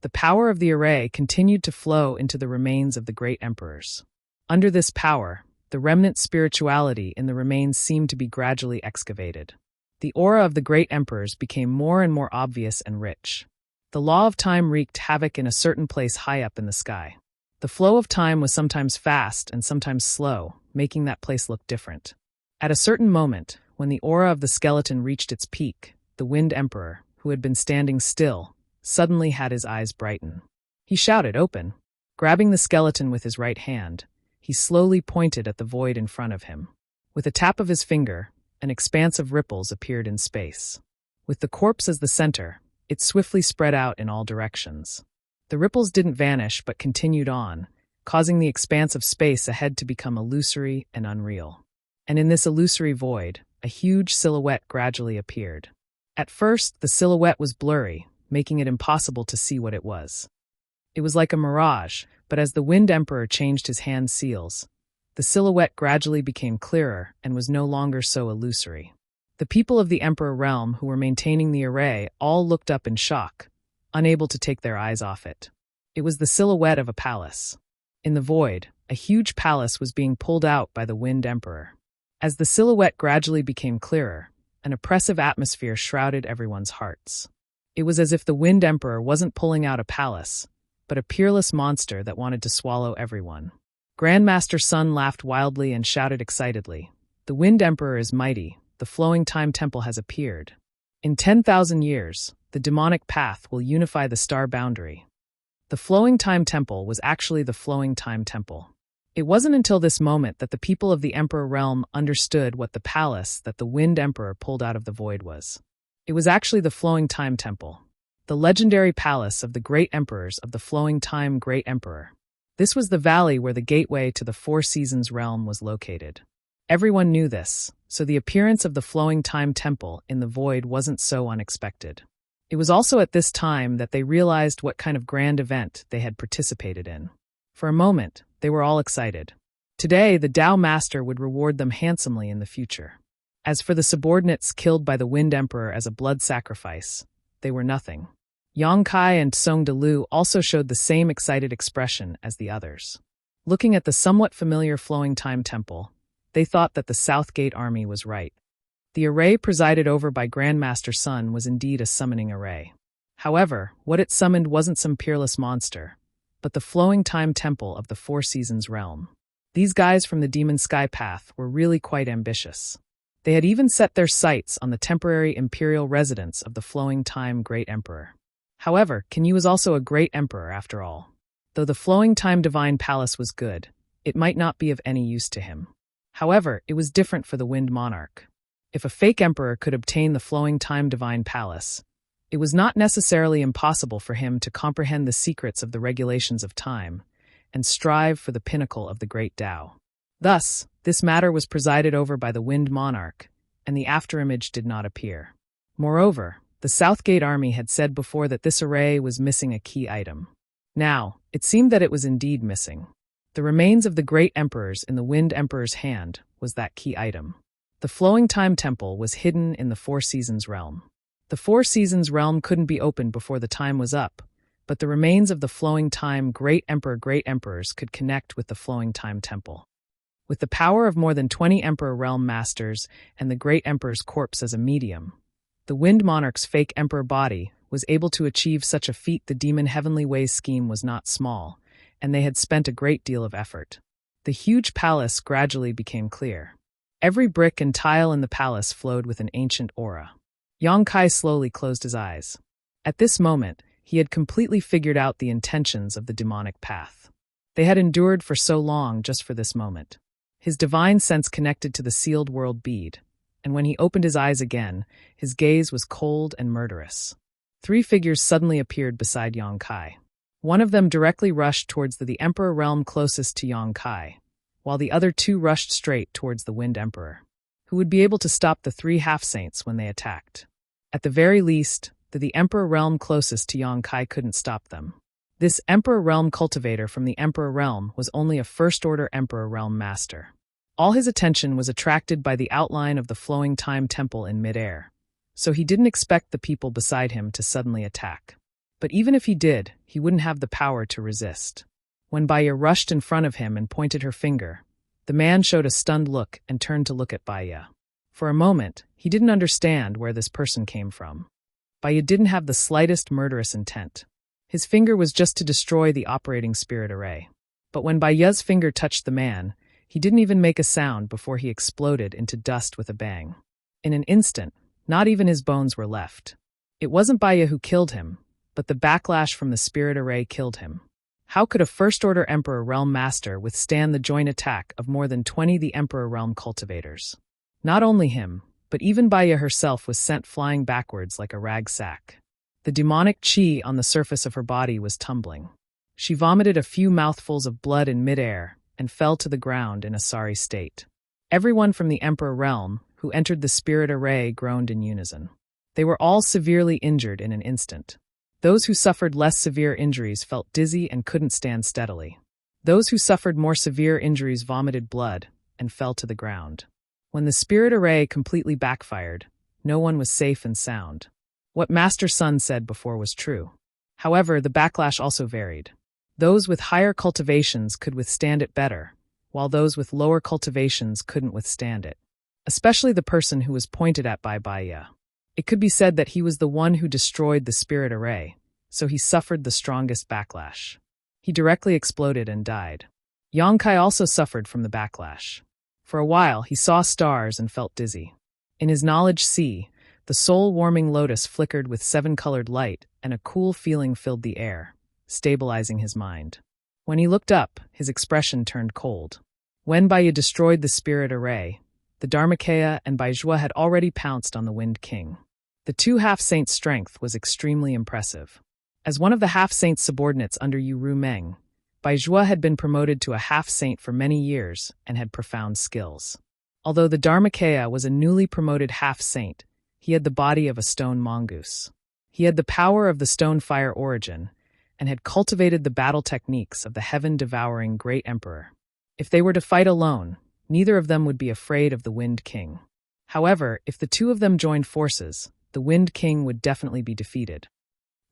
S1: The power of the array continued to flow into the remains of the great emperors. Under this power, the remnant spirituality in the remains seemed to be gradually excavated. The aura of the great emperors became more and more obvious and rich. The law of time wreaked havoc in a certain place high up in the sky. The flow of time was sometimes fast and sometimes slow, making that place look different. At a certain moment, when the aura of the skeleton reached its peak, the Wind Emperor, who had been standing still, suddenly had his eyes brighten. He shouted, "Open!" Grabbing the skeleton with his right hand, he slowly pointed at the void in front of him. With a tap of his finger, an expanse of ripples appeared in space. With the corpse as the center, it swiftly spread out in all directions. The ripples didn't vanish but continued on, causing the expanse of space ahead to become illusory and unreal. And in this illusory void, a huge silhouette gradually appeared. At first, the silhouette was blurry, making it impossible to see what it was. It was like a mirage, but as the Wind Emperor changed his hand seals, the silhouette gradually became clearer and was no longer so illusory. The people of the Emperor realm who were maintaining the array all looked up in shock, unable to take their eyes off it. It was the silhouette of a palace. In the void, a huge palace was being pulled out by the Wind Emperor. As the silhouette gradually became clearer, an oppressive atmosphere shrouded everyone's hearts. It was as if the Wind Emperor wasn't pulling out a palace, but a peerless monster that wanted to swallow everyone. Grandmaster Sun laughed wildly and shouted excitedly, "The Wind Emperor is mighty, the flowing time temple has appeared." In 10,000 years, the demonic path will unify the star boundary. The flowing time temple was actually the flowing time temple. It wasn't until this moment that the people of the Emperor realm understood what the palace that the Wind Emperor pulled out of the void was. It was actually the flowing time temple, the legendary palace of the great emperors of the flowing time Great Emperor. This was the valley where the gateway to the Four Seasons realm was located. Everyone knew this, so the appearance of the flowing time temple in the void wasn't so unexpected. It was also at this time that they realized what kind of grand event they had participated in. For a moment, they were all excited. Today, the Tao Master would reward them handsomely in the future. As for the subordinates killed by the Wind Emperor as a blood sacrifice, they were nothing. Yang Kai and Song Delu also showed the same excited expression as the others. Looking at the somewhat familiar flowing time temple, they thought that the South Gate army was right. The array presided over by Grandmaster Sun was indeed a summoning array. However, what it summoned wasn't some peerless monster, but the flowing time temple of the Four Seasons realm. These guys from the Demon Sky Path were really quite ambitious. They had even set their sights on the temporary imperial residence of the flowing time Great Emperor. However, Kinyu was also a great emperor after all. Though the flowing time divine palace was good, it might not be of any use to him. However, it was different for the Wind Monarch. If a fake emperor could obtain the flowing time divine palace, it was not necessarily impossible for him to comprehend the secrets of the regulations of time and strive for the pinnacle of the great Tao. Thus, this matter was presided over by the Wind Monarch, and the afterimage did not appear. Moreover, the Southgate army had said before that this array was missing a key item. Now, it seemed that it was indeed missing. The remains of the great emperors in the Wind Emperor's hand was that key item. The flowing time temple was hidden in the Four Seasons realm. The Four Seasons realm couldn't be opened before the time was up, but the remains of the flowing time great emperors could connect with the flowing time temple. With the power of more than 20 Emperor Realm Masters and the Great Emperor's corpse as a medium, the Wind Monarch's fake Emperor body was able to achieve such a feat. The Demon Heavenly Ways scheme was not small, and they had spent a great deal of effort. The huge palace gradually became clear. Every brick and tile in the palace flowed with an ancient aura. Yang Kai slowly closed his eyes. At this moment, he had completely figured out the intentions of the demonic path. They had endured for so long just for this moment. His divine sense connected to the sealed world bead, and when he opened his eyes again, his gaze was cold and murderous. 3 figures suddenly appeared beside Yang Kai. One of them directly rushed towards the Emperor realm closest to Yang Kai, while the other 2 rushed straight towards the Wind Emperor, who would be able to stop the 3 half-saints when they attacked. At the very least, the Emperor realm closest to Yang Kai couldn't stop them. This Emperor realm cultivator from the Emperor realm was only a first-order Emperor realm master. All his attention was attracted by the outline of the flowing time temple in midair, so he didn't expect the people beside him to suddenly attack. But even if he did, he wouldn't have the power to resist. When Baya rushed in front of him and pointed her finger, the man showed a stunned look and turned to look at Baya. For a moment, he didn't understand where this person came from. Baya didn't have the slightest murderous intent. His finger was just to destroy the operating spirit array. But when Baya's finger touched the man, he didn't even make a sound before he exploded into dust with a bang. In an instant, not even his bones were left. It wasn't Baya who killed him, but the backlash from the spirit array killed him. How could a First-Order Emperor Realm Master withstand the joint attack of more than 20 the Emperor Realm cultivators? Not only him, but even Baya herself was sent flying backwards like a rag sack. The demonic chi on the surface of her body was tumbling. She vomited a few mouthfuls of blood in midair and fell to the ground in a sorry state. Everyone from the Emperor Realm who entered the spirit array groaned in unison. They were all severely injured in an instant. Those who suffered less severe injuries felt dizzy and couldn't stand steadily. Those who suffered more severe injuries vomited blood and fell to the ground. When the spirit array completely backfired, no one was safe and sound. What Master Sun said before was true. However, the backlash also varied. Those with higher cultivations could withstand it better, while those with lower cultivations couldn't withstand it. Especially the person who was pointed at by Baya. It could be said that he was the one who destroyed the spirit array, so he suffered the strongest backlash. He directly exploded and died. Yang Kai also suffered from the backlash. For a while, he saw stars and felt dizzy. In his knowledge sea, The soul-warming lotus flickered with seven-colored light, and a cool feeling filled the air, stabilizing his mind. When he looked up, his expression turned cold. When Baiyu destroyed the spirit array, the Dharmakaya and Baizhua had already pounced on the Wind King. The two half-saints' strength was extremely impressive. As one of the half-saint's subordinates under Yu Rumeng, Baizhua had been promoted to a half-saint for many years and had profound skills. Although the Dharmakaya was a newly promoted half-saint, he had the body of a stone mongoose. He had the power of the stone fire origin and had cultivated the battle techniques of the heaven-devouring Great Emperor. If they were to fight alone, neither of them would be afraid of the Wind King. However, if the two of them joined forces, the Wind King would definitely be defeated.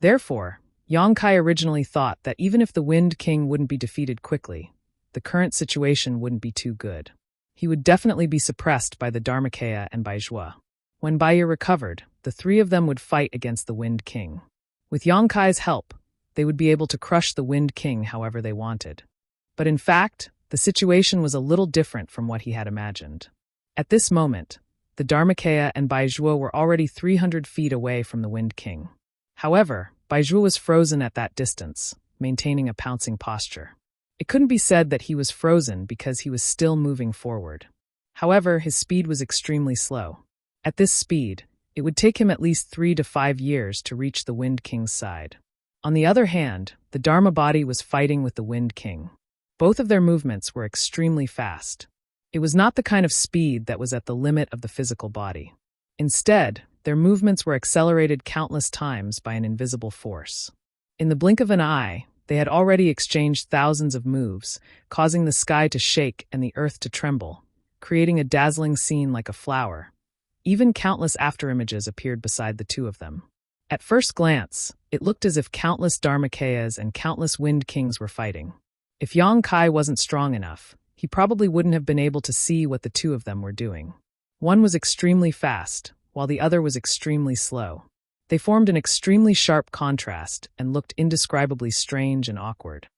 S1: Therefore, Yang Kai originally thought that even if the Wind King wouldn't be defeated quickly, the current situation wouldn't be too good. He would definitely be suppressed by the Dharmakaya and Baizhua. When Baiyu recovered, the three of them would fight against the Wind King. With Yang Kai's help, they would be able to crush the Wind King however they wanted. But in fact, the situation was a little different from what he had imagined. At this moment, the Dharmakaya and Baizhua were already 300 feet away from the Wind King. However, Baizhua was frozen at that distance, maintaining a pouncing posture. It couldn't be said that he was frozen because he was still moving forward. However, his speed was extremely slow. At this speed, it would take him at least 3 to 5 years to reach the Wind King's side. On the other hand, the Dharma body was fighting with the Wind King. Both of their movements were extremely fast. It was not the kind of speed that was at the limit of the physical body. Instead, their movements were accelerated countless times by an invisible force. In the blink of an eye, they had already exchanged thousands of moves, causing the sky to shake and the earth to tremble, creating a dazzling scene like a flower. Even countless afterimages appeared beside the two of them. At first glance, it looked as if countless Dharmakayas and countless Wind Kings were fighting. If Yang Kai wasn't strong enough, he probably wouldn't have been able to see what the two of them were doing. One was extremely fast, while the other was extremely slow. They formed an extremely sharp contrast and looked indescribably strange and awkward.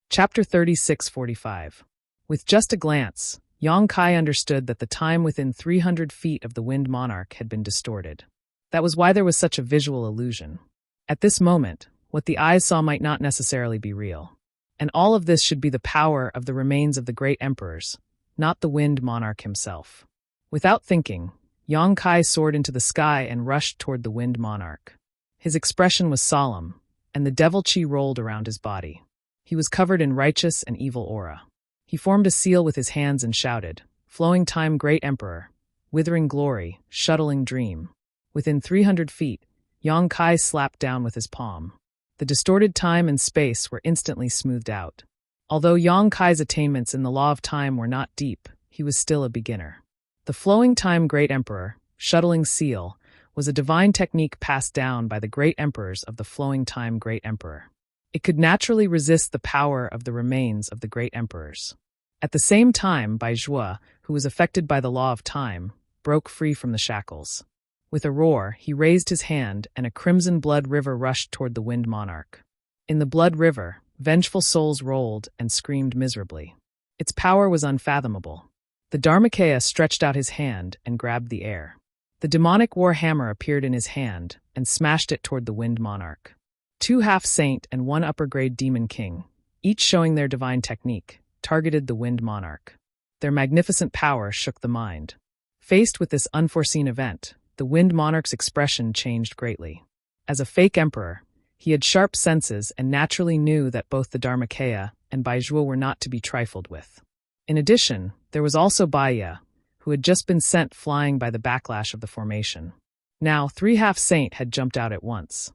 S1: Chapter 36:45. With just a glance, Yang Kai understood that the time within 300 feet of the Wind Monarch had been distorted. That was why there was such a visual illusion. At this moment, what the eyes saw might not necessarily be real. And all of this should be the power of the remains of the great emperors, not the Wind Monarch himself. Without thinking, Yang Kai soared into the sky and rushed toward the Wind Monarch. His expression was solemn, and the devil chi rolled around his body. He was covered in righteous and evil aura. He formed a seal with his hands and shouted, "Flowing time, great emperor, withering glory, shuttling dream." Within 300 feet, Yang Kai slapped down with his palm. The distorted time and space were instantly smoothed out. Although Yang Kai's attainments in the law of time were not deep, he was still a beginner. The flowing time great emperor, shuttling seal, was a divine technique passed down by the great emperors of the flowing time great emperor. It could naturally resist the power of the remains of the great emperors. At the same time, Baizhua, who was affected by the law of time, broke free from the shackles. With a roar, he raised his hand, and a crimson blood river rushed toward the Wind Monarch. In the blood river, vengeful souls rolled and screamed miserably. Its power was unfathomable. The Dharmakaya stretched out his hand and grabbed the air. The demonic war hammer appeared in his hand and smashed it toward the Wind Monarch. 2 half-saint and 1 upper-grade demon king, each showing their divine technique, targeted the Wind Monarch. Their magnificent power shook the mind. Faced with this unforeseen event, the Wind Monarch's expression changed greatly. As a fake emperor, he had sharp senses and naturally knew that both the Dharmakaya and Baizhua were not to be trifled with. In addition, there was also Baiyu, who had just been sent flying by the backlash of the formation. Now, 3 half-saint had jumped out at once.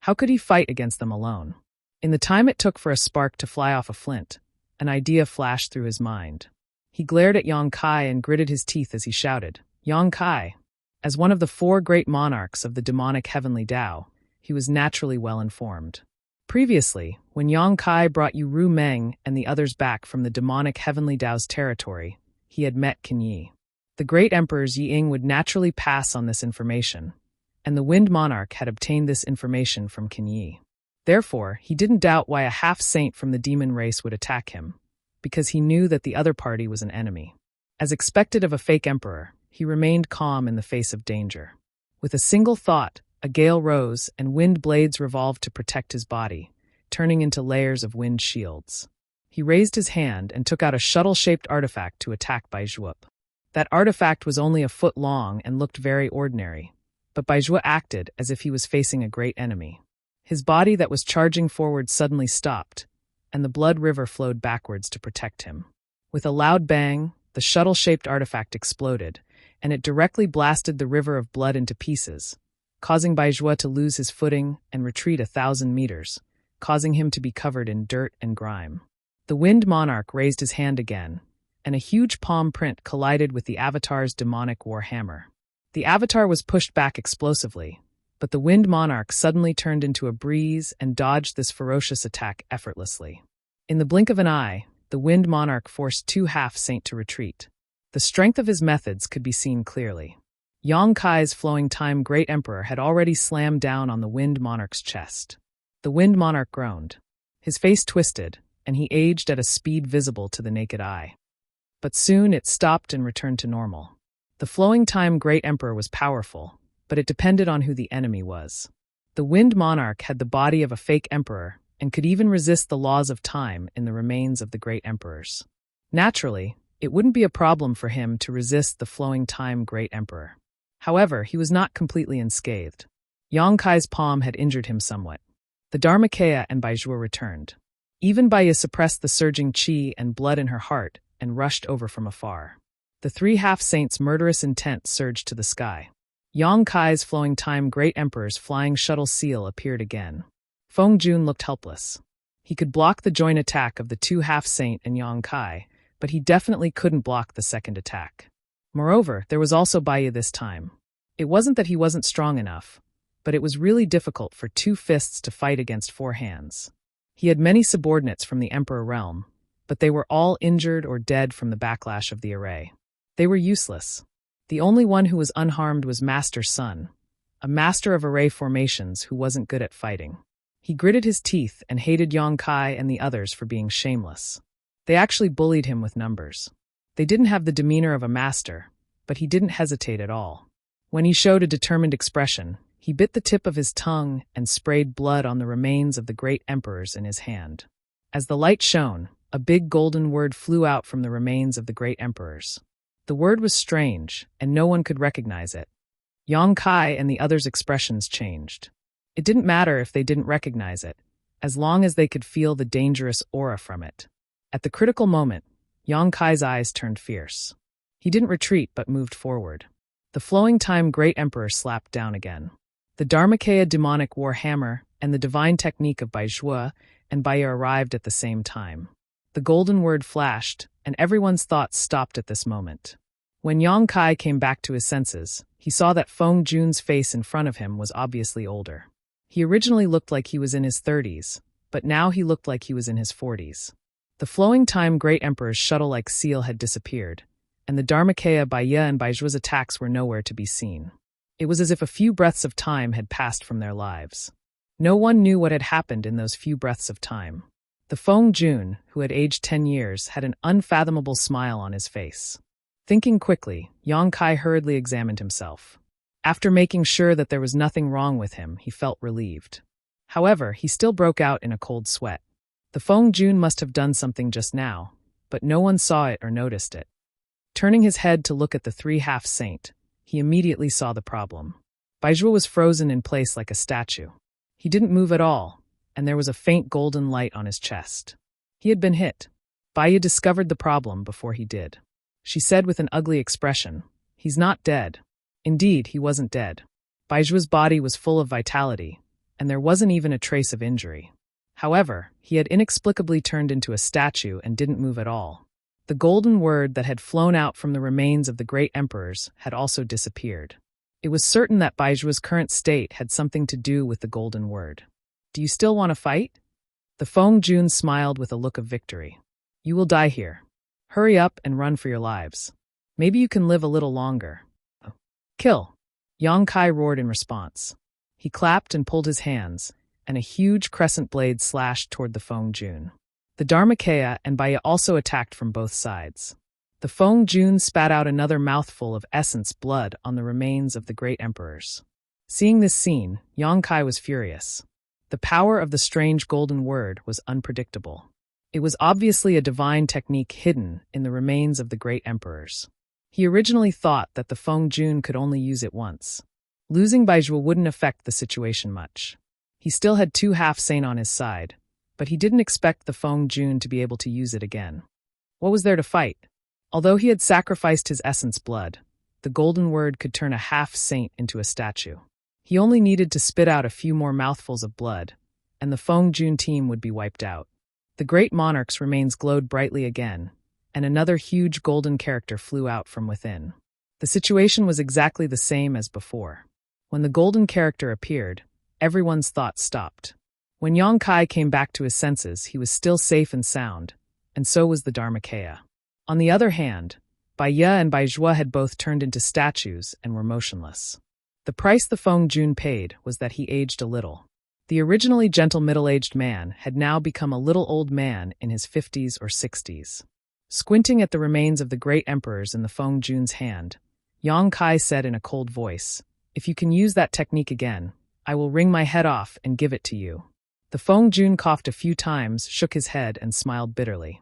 S1: How could he fight against them alone? In the time it took for a spark to fly off a flint, an idea flashed through his mind. He glared at Yang Kai and gritted his teeth as he shouted, "Yang Kai!" As one of the 4 great monarchs of the demonic heavenly Tao, he was naturally well informed. Previously, when Yang Kai brought Yu Rumeng and the others back from the demonic heavenly Tao's territory, he had met Qin Yi. The great emperors Yi Ying would naturally pass on this information, and the Wind Monarch had obtained this information from Qin Yi. Therefore, he didn't doubt why a half-saint from the demon race would attack him, because he knew that the other party was an enemy. As expected of a fake emperor, he remained calm in the face of danger. With a single thought, a gale rose and wind blades revolved to protect his body, turning into layers of wind shields. He raised his hand and took out a shuttle-shaped artifact to attack Baijuo. That artifact was only a foot long and looked very ordinary, but Baijuo acted as if he was facing a great enemy. His body that was charging forward suddenly stopped, and the blood river flowed backwards to protect him. With a loud bang, the shuttle-shaped artifact exploded, and it directly blasted the river of blood into pieces, causing Baijuo to lose his footing and retreat 1,000 meters, causing him to be covered in dirt and grime. The Wind Monarch raised his hand again, and a huge palm print collided with the Avatar's demonic war hammer. The Avatar was pushed back explosively, but the Wind Monarch suddenly turned into a breeze and dodged this ferocious attack effortlessly. In the blink of an eye, the Wind Monarch forced 2 half-saint to retreat. The strength of his methods could be seen clearly. Yang Kai's flowing time Great Emperor had already slammed down on the Wind Monarch's chest. The Wind Monarch groaned. His face twisted, and he aged at a speed visible to the naked eye. But soon it stopped and returned to normal. The flowing time Great Emperor was powerful, but it depended on who the enemy was. The Wind Monarch had the body of a fake emperor and could even resist the laws of time in the remains of the great emperors. Naturally, it wouldn't be a problem for him to resist the flowing time Great Emperor. However, he was not completely unscathed. Yang Kai's palm had injured him somewhat. The Dharmakaya and Baijuo returned. Even Baiya suppressed the surging qi and blood in her heart and rushed over from afar. The 3 half-saints' murderous intent surged to the sky. Yang Kai's flowing time Great Emperor's flying shuttle seal appeared again. Feng Jun looked helpless. He could block the joint attack of the 2 half-saint and Yang Kai, but he definitely couldn't block the second attack. Moreover, there was also Baiya this time. It wasn't that he wasn't strong enough, but it was really difficult for 2 fists to fight against 4 hands. He had many subordinates from the Emperor realm, but they were all injured or dead from the backlash of the array. They were useless. The only one who was unharmed was Master Sun, a master of array formations who wasn't good at fighting. He gritted his teeth and hated Yang Kai and the others for being shameless. They actually bullied him with numbers. They didn't have the demeanor of a master, but he didn't hesitate at all. When he showed a determined expression, he bit the tip of his tongue and sprayed blood on the remains of the great emperors in his hand. As the light shone, a big golden word flew out from the remains of the great emperors. The word was strange, and no one could recognize it. Yang Kai and the others' expressions changed. It didn't matter if they didn't recognize it, as long as they could feel the dangerous aura from it. At the critical moment, Yang Kai's eyes turned fierce. He didn't retreat but moved forward. The flowing time Great Emperor slapped down again. The Dharmakaya demonic war hammer and the divine technique of Baijuo and Baiya arrived at the same time. The golden word flashed, and everyone's thoughts stopped at this moment. When Yang Kai came back to his senses, he saw that Feng Jun's face in front of him was obviously older. He originally looked like he was in his 30s, but now he looked like he was in his 40s. The flowing time Great Emperor's shuttle-like seal had disappeared, and the Dharmakaya, Baiya, and Baijuo's attacks were nowhere to be seen. It was as if a few breaths of time had passed from their lives. No one knew what had happened in those few breaths of time. The Feng Jun, who had aged 10 years, had an unfathomable smile on his face. Thinking quickly, Yang Kai hurriedly examined himself. After making sure that there was nothing wrong with him, he felt relieved. However, he still broke out in a cold sweat. The Feng Jun must have done something just now, but no one saw it or noticed it. Turning his head to look at the 3 half-saint, he immediately saw the problem. Baijuo was frozen in place like a statue. He didn't move at all, and there was a faint golden light on his chest. He had been hit. Baiya discovered the problem before he did. She said with an ugly expression, "He's not dead." Indeed, he wasn't dead. Baijuo's body was full of vitality, and there wasn't even a trace of injury. However, he had inexplicably turned into a statue and didn't move at all. The golden word that had flown out from the remains of the great emperors had also disappeared. It was certain that Baijuo's current state had something to do with the golden word. "Do you still want to fight?" The Feng Jun smiled with a look of victory. "You will die here. Hurry up and run for your lives. Maybe you can live a little longer." "Kill!" Yang Kai roared in response. He clapped and pulled his hands, and a huge crescent blade slashed toward the Feng Jun. The Dharmakaya and Baiya also attacked from both sides. The Feng Jun spat out another mouthful of essence blood on the remains of the great emperors. Seeing this scene, Yang Kai was furious. The power of the strange golden word was unpredictable. It was obviously a divine technique hidden in the remains of the great emperors. He originally thought that the Feng Jun could only use it once. Losing Baizhua wouldn't affect the situation much. He still had 2 half-saint on his side, but he didn't expect the Feng Jun to be able to use it again. What was there to fight? Although he had sacrificed his essence blood, the golden word could turn a half-saint into a statue. He only needed to spit out a few more mouthfuls of blood, and the Feng Jun team would be wiped out. The great monarch's remains glowed brightly again, and another huge golden character flew out from within. The situation was exactly the same as before. When the golden character appeared, everyone's thoughts stopped. When Yang Kai came back to his senses, he was still safe and sound, and so was the Dharmakaya. On the other hand, Bai and Baizhua had both turned into statues and were motionless. The price the Feng Jun paid was that he aged a little. The originally gentle middle-aged man had now become a little old man in his 50s or 60s. Squinting at the remains of the great emperors in the Feng Jun's hand, Yang Kai said in a cold voice, "If you can use that technique again, I will wring my head off and give it to you." The Feng Jun coughed a few times, shook his head, and smiled bitterly.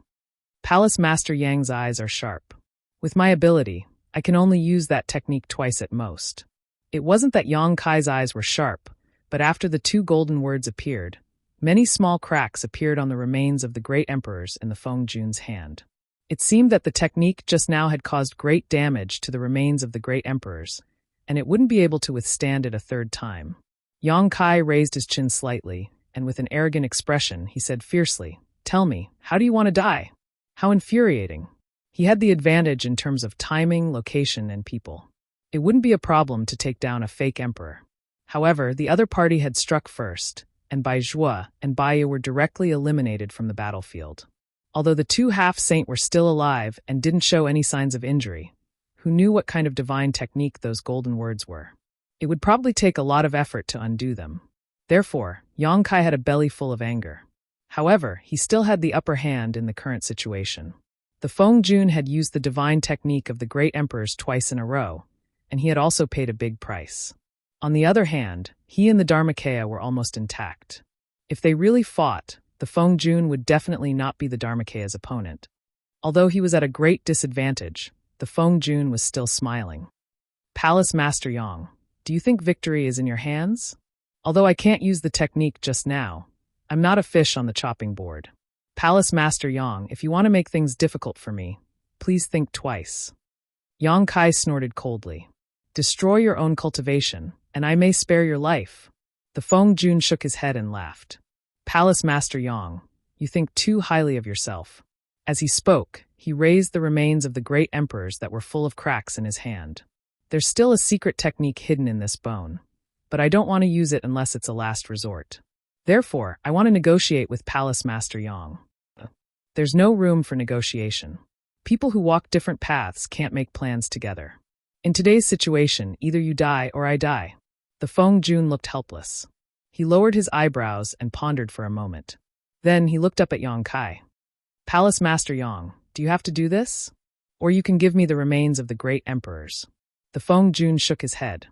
S1: Palace Master Yang's eyes are sharp. With my ability, I can only use that technique twice at most. It wasn't that Yang Kai's eyes were sharp, but after the 2 golden words appeared, many small cracks appeared on the remains of the great emperors in the Feng Jun's hand. It seemed that the technique just now had caused great damage to the remains of the great emperors, and it wouldn't be able to withstand it a third time. Yang Kai raised his chin slightly, and with an arrogant expression, he said fiercely, "Tell me, how do you want to die?" How infuriating. He had the advantage in terms of timing, location, and people. It wouldn't be a problem to take down a fake emperor. However, the other party had struck first, and Baizhua and Baiyu were directly eliminated from the battlefield. Although the 2 half-saint were still alive and didn't show any signs of injury, who knew what kind of divine technique those golden words were? It would probably take a lot of effort to undo them. Therefore, Yang Kai had a belly full of anger. However, he still had the upper hand in the current situation. The Feng Jun had used the divine technique of the great emperors twice in a row, and he had also paid a big price. On the other hand, he and the Dharmakaya were almost intact. If they really fought, the Feng Jun would definitely not be the Dharmakaya's opponent. Although he was at a great disadvantage, the Feng Jun was still smiling. "Palace Master Yang, do you think victory is in your hands? Although I can't use the technique just now, I'm not a fish on the chopping board. Palace Master Yang, if you want to make things difficult for me, please think twice." Yang Kai snorted coldly. "Destroy your own cultivation, and I may spare your life." The Feng Jun shook his head and laughed. "Palace Master Yang, you think too highly of yourself." As he spoke, he raised the remains of the great emperors that were full of cracks in his hand. "There's still a secret technique hidden in this bone, but I don't want to use it unless it's a last resort. Therefore, I want to negotiate with Palace Master Yang." There's no room for negotiation. People who walk different paths can't make plans together. In today's situation, either you die or I die. The Feng Jun looked helpless. He lowered his eyebrows and pondered for a moment. Then he looked up at Yang Kai. "Palace Master Yang, do you have to do this? Or you can give me the remains of the great emperors." The Feng Jun shook his head.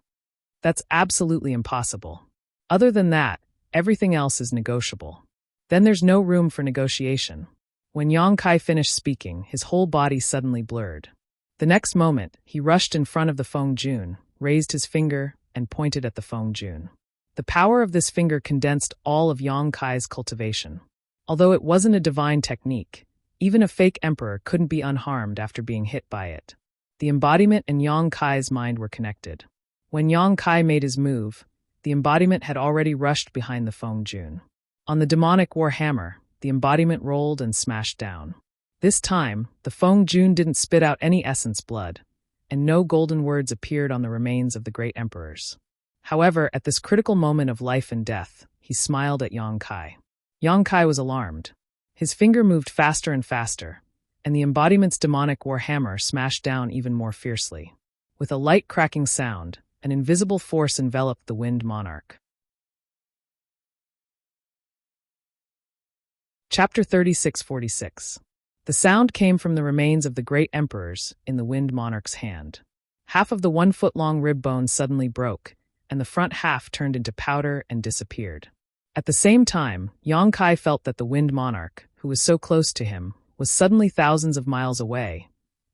S1: "That's absolutely impossible. Other than that, everything else is negotiable." Then there's no room for negotiation. When Yang Kai finished speaking, his whole body suddenly blurred. The next moment, he rushed in front of the Feng Jun, raised his finger, and pointed at the Feng Jun. The power of this finger condensed all of Yang Kai's cultivation. Although it wasn't a divine technique, even a fake emperor couldn't be unharmed after being hit by it. The embodiment and Yang Kai's mind were connected. When Yang Kai made his move, the embodiment had already rushed behind the Feng Jun. On the demonic war hammer, the embodiment rolled and smashed down. This time, the Feng Jun didn't spit out any essence blood, and no golden words appeared on the remains of the great emperors. However, at this critical moment of life and death, he smiled at Yang Kai. Yang Kai was alarmed. His finger moved faster and faster, and the embodiment's demonic war hammer smashed down even more fiercely. With a light cracking sound, an invisible force enveloped the Wind Monarch. Chapter 3646. The sound came from the remains of the great emperors in the Wind Monarch's hand. Half of the 1-foot-long rib bone suddenly broke, and the front half turned into powder and disappeared. At the same time, Yang Kai felt that the Wind Monarch, who was so close to him, was suddenly thousands of miles away.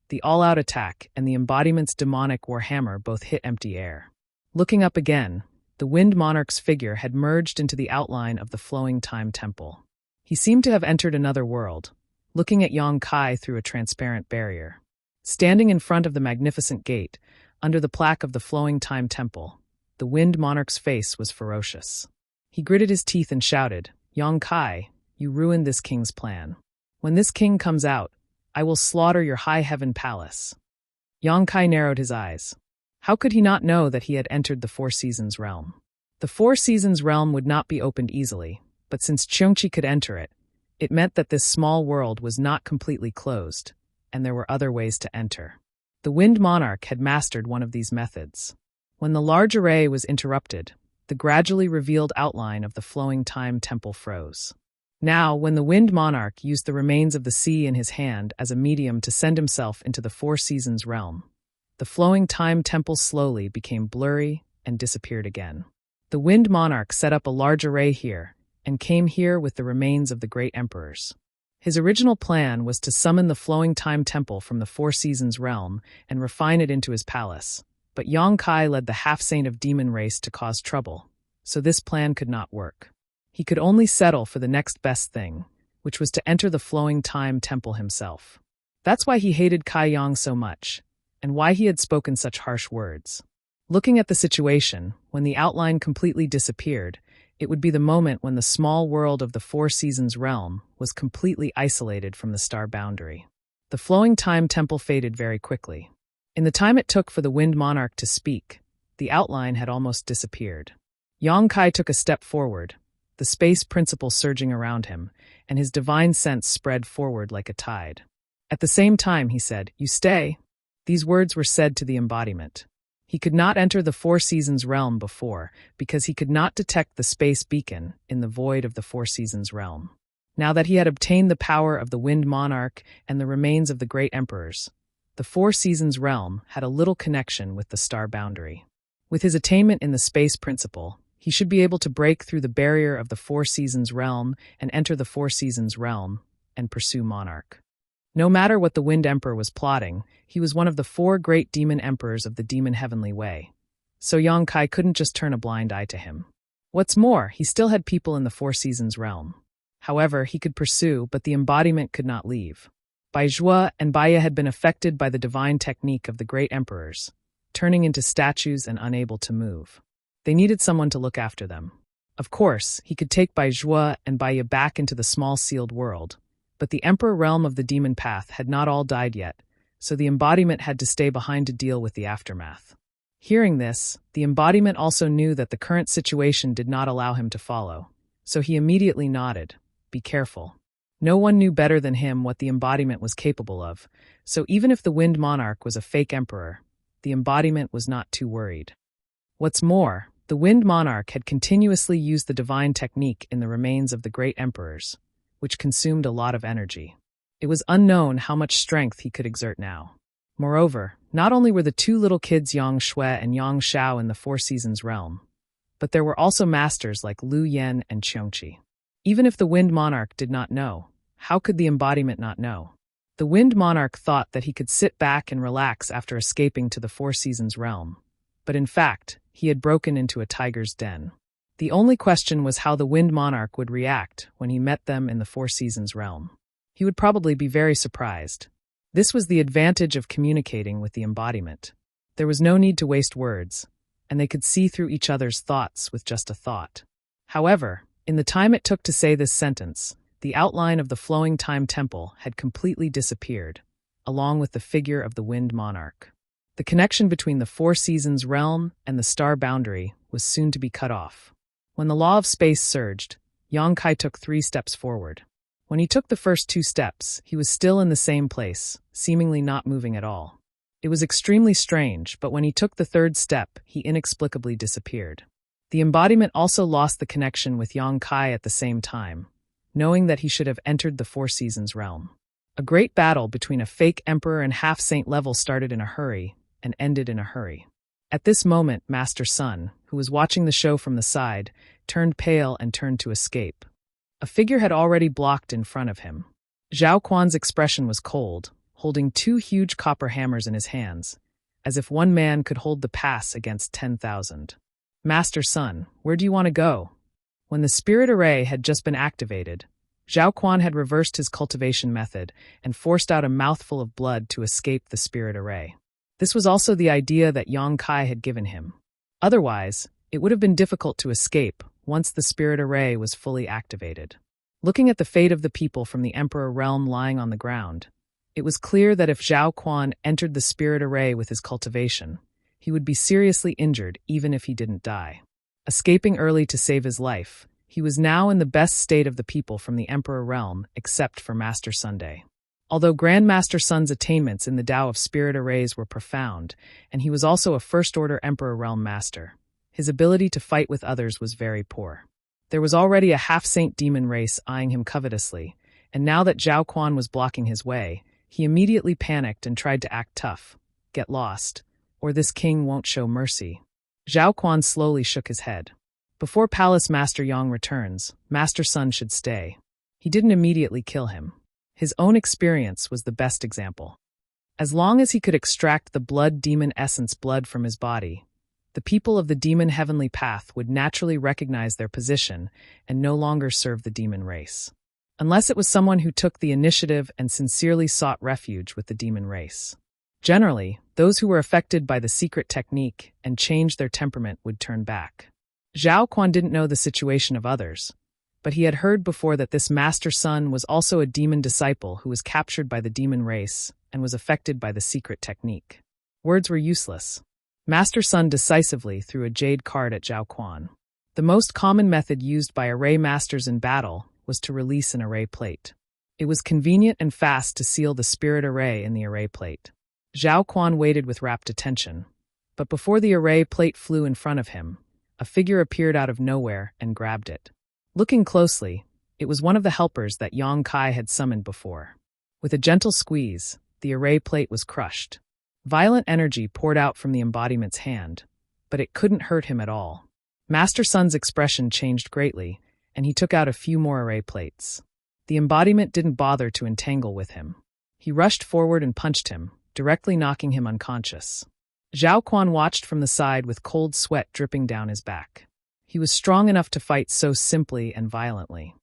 S1: The all-out attack and the embodiment's demonic warhammer both hit empty air. Looking up again, the Wind Monarch's figure had merged into the outline of the flowing time temple. He seemed to have entered another world, looking at Yang Kai through a transparent barrier. Standing in front of the magnificent gate, under the plaque of the flowing time temple, the Wind Monarch's face was ferocious. He gritted his teeth and shouted, "Yang Kai, you ruined this king's plan. When this king comes out, I will slaughter your high heaven palace." Yang Kai narrowed his eyes. How could he not know that he had entered the Four Seasons realm? The Four Seasons realm would not be opened easily, but since Cheongchi could enter it, it meant that this small world was not completely closed, and there were other ways to enter. The Wind Monarch had mastered one of these methods. When the large array was interrupted, the gradually revealed outline of the flowing time temple froze. Now, when the Wind Monarch used the remains of the sea in his hand as a medium to send himself into the Four Seasons realm, the flowing time temple slowly became blurry and disappeared again. The Wind Monarch set up a large array here and came here with the remains of the great emperors. His original plan was to summon the flowing time temple from the Four Seasons realm and refine it into his palace, but Yang Kai led the half-saint of demon race to cause trouble, so this plan could not work. He could only settle for the next best thing, which was to enter the flowing time temple himself. That's why he hated Kai Yang so much, and why he had spoken such harsh words. Looking at the situation, when the outline completely disappeared, it would be the moment when the small world of the Four Seasons realm was completely isolated from the star boundary. The flowing time temple faded very quickly. In the time it took for the Wind Monarch to speak, the outline had almost disappeared. Yang Kai took a step forward, the space principle surging around him, and his divine sense spread forward like a tide. At the same time, he said, "You stay." These words were said to the embodiment. He could not enter the Four Seasons realm before because he could not detect the space beacon in the void of the Four Seasons realm. Now that he had obtained the power of the Wind Monarch and the remains of the great emperors, the Four Seasons realm had a little connection with the star boundary. With his attainment in the space principle, he should be able to break through the barrier of the Four Seasons realm and enter the Four Seasons realm and pursue Monarch. No matter what the Wind Emperor was plotting, he was one of the 4 great demon emperors of the demon heavenly way. So Yang Kai couldn't just turn a blind eye to him. What's more, he still had people in the Four Seasons realm. However, he could pursue, but the embodiment could not leave. Bai Zhua and Baiya had been affected by the divine technique of the great emperors, turning into statues and unable to move. They needed someone to look after them. Of course, he could take Bai Zhua and Baiya back into the small sealed world, but the Emperor realm of the demon path had not all died yet, so the embodiment had to stay behind to deal with the aftermath. Hearing this, the embodiment also knew that the current situation did not allow him to follow, so he immediately nodded, "Be careful." No one knew better than him what the embodiment was capable of, so even if the Wind Monarch was a fake emperor, the embodiment was not too worried. What's more, the Wind Monarch had continuously used the divine technique in the remains of the great emperors, which consumed a lot of energy. It was unknown how much strength he could exert now. Moreover, not only were the 2 little kids Yang Shui and Yang Shao in the Four Seasons realm, but there were also masters like Lu Yen and Cheongchi. Even if the Wind Monarch did not know, how could the embodiment not know? The Wind Monarch thought that he could sit back and relax after escaping to the Four Seasons realm, but in fact, he had broken into a tiger's den. The only question was how the Wind Monarch would react when he met them in the Four Seasons realm. He would probably be very surprised. This was the advantage of communicating with the embodiment. There was no need to waste words, and they could see through each other's thoughts with just a thought. However, in the time it took to say this sentence, the outline of the flowing time temple had completely disappeared, along with the figure of the Wind Monarch. The connection between the Four Seasons realm and the star boundary was soon to be cut off. When the law of space surged, Yang Kai took 3 steps forward. When he took the first 2 steps, he was still in the same place, seemingly not moving at all. It was extremely strange, but when he took the 3rd step, he inexplicably disappeared. The embodiment also lost the connection with Yang Kai at the same time, knowing that he should have entered the Four Seasons realm. A great battle between a fake emperor and half-saint level started in a hurry and ended in a hurry. At this moment, Master Sun, who was watching the show from the side, turned pale and turned to escape. A figure had already blocked in front of him. Zhao Quan's expression was cold, holding two huge copper hammers in his hands, as if one man could hold the pass against 10,000. Master Sun, where do you want to go? When the spirit array had just been activated, Zhao Quan had reversed his cultivation method and forced out a mouthful of blood to escape the spirit array. This was also the idea that Yang Kai had given him. Otherwise, it would have been difficult to escape once the spirit array was fully activated. Looking at the fate of the people from the Emperor realm lying on the ground, it was clear that if Zhao Quan entered the spirit array with his cultivation, he would be seriously injured even if he didn't die. Escaping early to save his life, he was now in the best state of the people from the Emperor realm except for Master Sunday. Although Grandmaster Sun's attainments in the Tao of spirit arrays were profound, and he was also a first-order Emperor realm master, his ability to fight with others was very poor. There was already a half-saint demon race eyeing him covetously, and now that Zhao Quan was blocking his way, he immediately panicked and tried to act tough. Get lost, or this king won't show mercy. Zhao Quan slowly shook his head. Before Palace Master Yang returns, Master Sun should stay. He didn't immediately kill him. His own experience was the best example. As long as he could extract the blood demon essence blood from his body, the people of the demon heavenly path would naturally recognize their position and no longer serve the demon race. Unless it was someone who took the initiative and sincerely sought refuge with the demon race. Generally, those who were affected by the secret technique and changed their temperament would turn back. Zhao Quan didn't know the situation of others, but he had heard before that this Master Sun was also a demon disciple who was captured by the demon race and was affected by the secret technique. Words were useless. Master Sun decisively threw a jade card at Zhao Quan. The most common method used by array masters in battle was to release an array plate. It was convenient and fast to seal the spirit array in the array plate. Zhao Quan waited with rapt attention, but before the array plate flew in front of him, a figure appeared out of nowhere and grabbed it. Looking closely, it was one of the helpers that Yang Kai had summoned before. With a gentle squeeze, the array plate was crushed. Violent energy poured out from the embodiment's hand, but it couldn't hurt him at all. Master Sun's expression changed greatly, and he took out a few more array plates. The embodiment didn't bother to entangle with him. He rushed forward and punched him, directly knocking him unconscious. Zhao Quan watched from the side with cold sweat dripping down his back. He was strong enough to fight so simply and violently.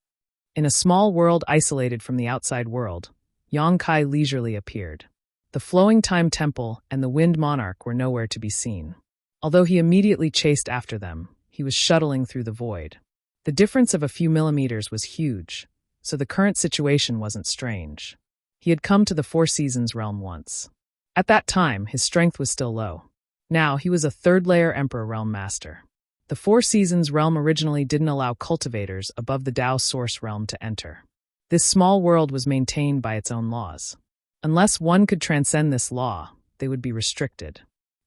S1: In a small world isolated from the outside world, Yang Kai leisurely appeared. The Flowing Time Temple and the Wind Monarch were nowhere to be seen. Although he immediately chased after them, he was shuttling through the void. The difference of a few millimeters was huge, so the current situation wasn't strange. He had come to the Four Seasons realm once. At that time, his strength was still low. Now, he was a third-layer Emperor realm master. The Four Seasons realm originally didn't allow cultivators above the Tao Source realm to enter. This small world was maintained by its own laws. Unless one could transcend this law, they would be restricted.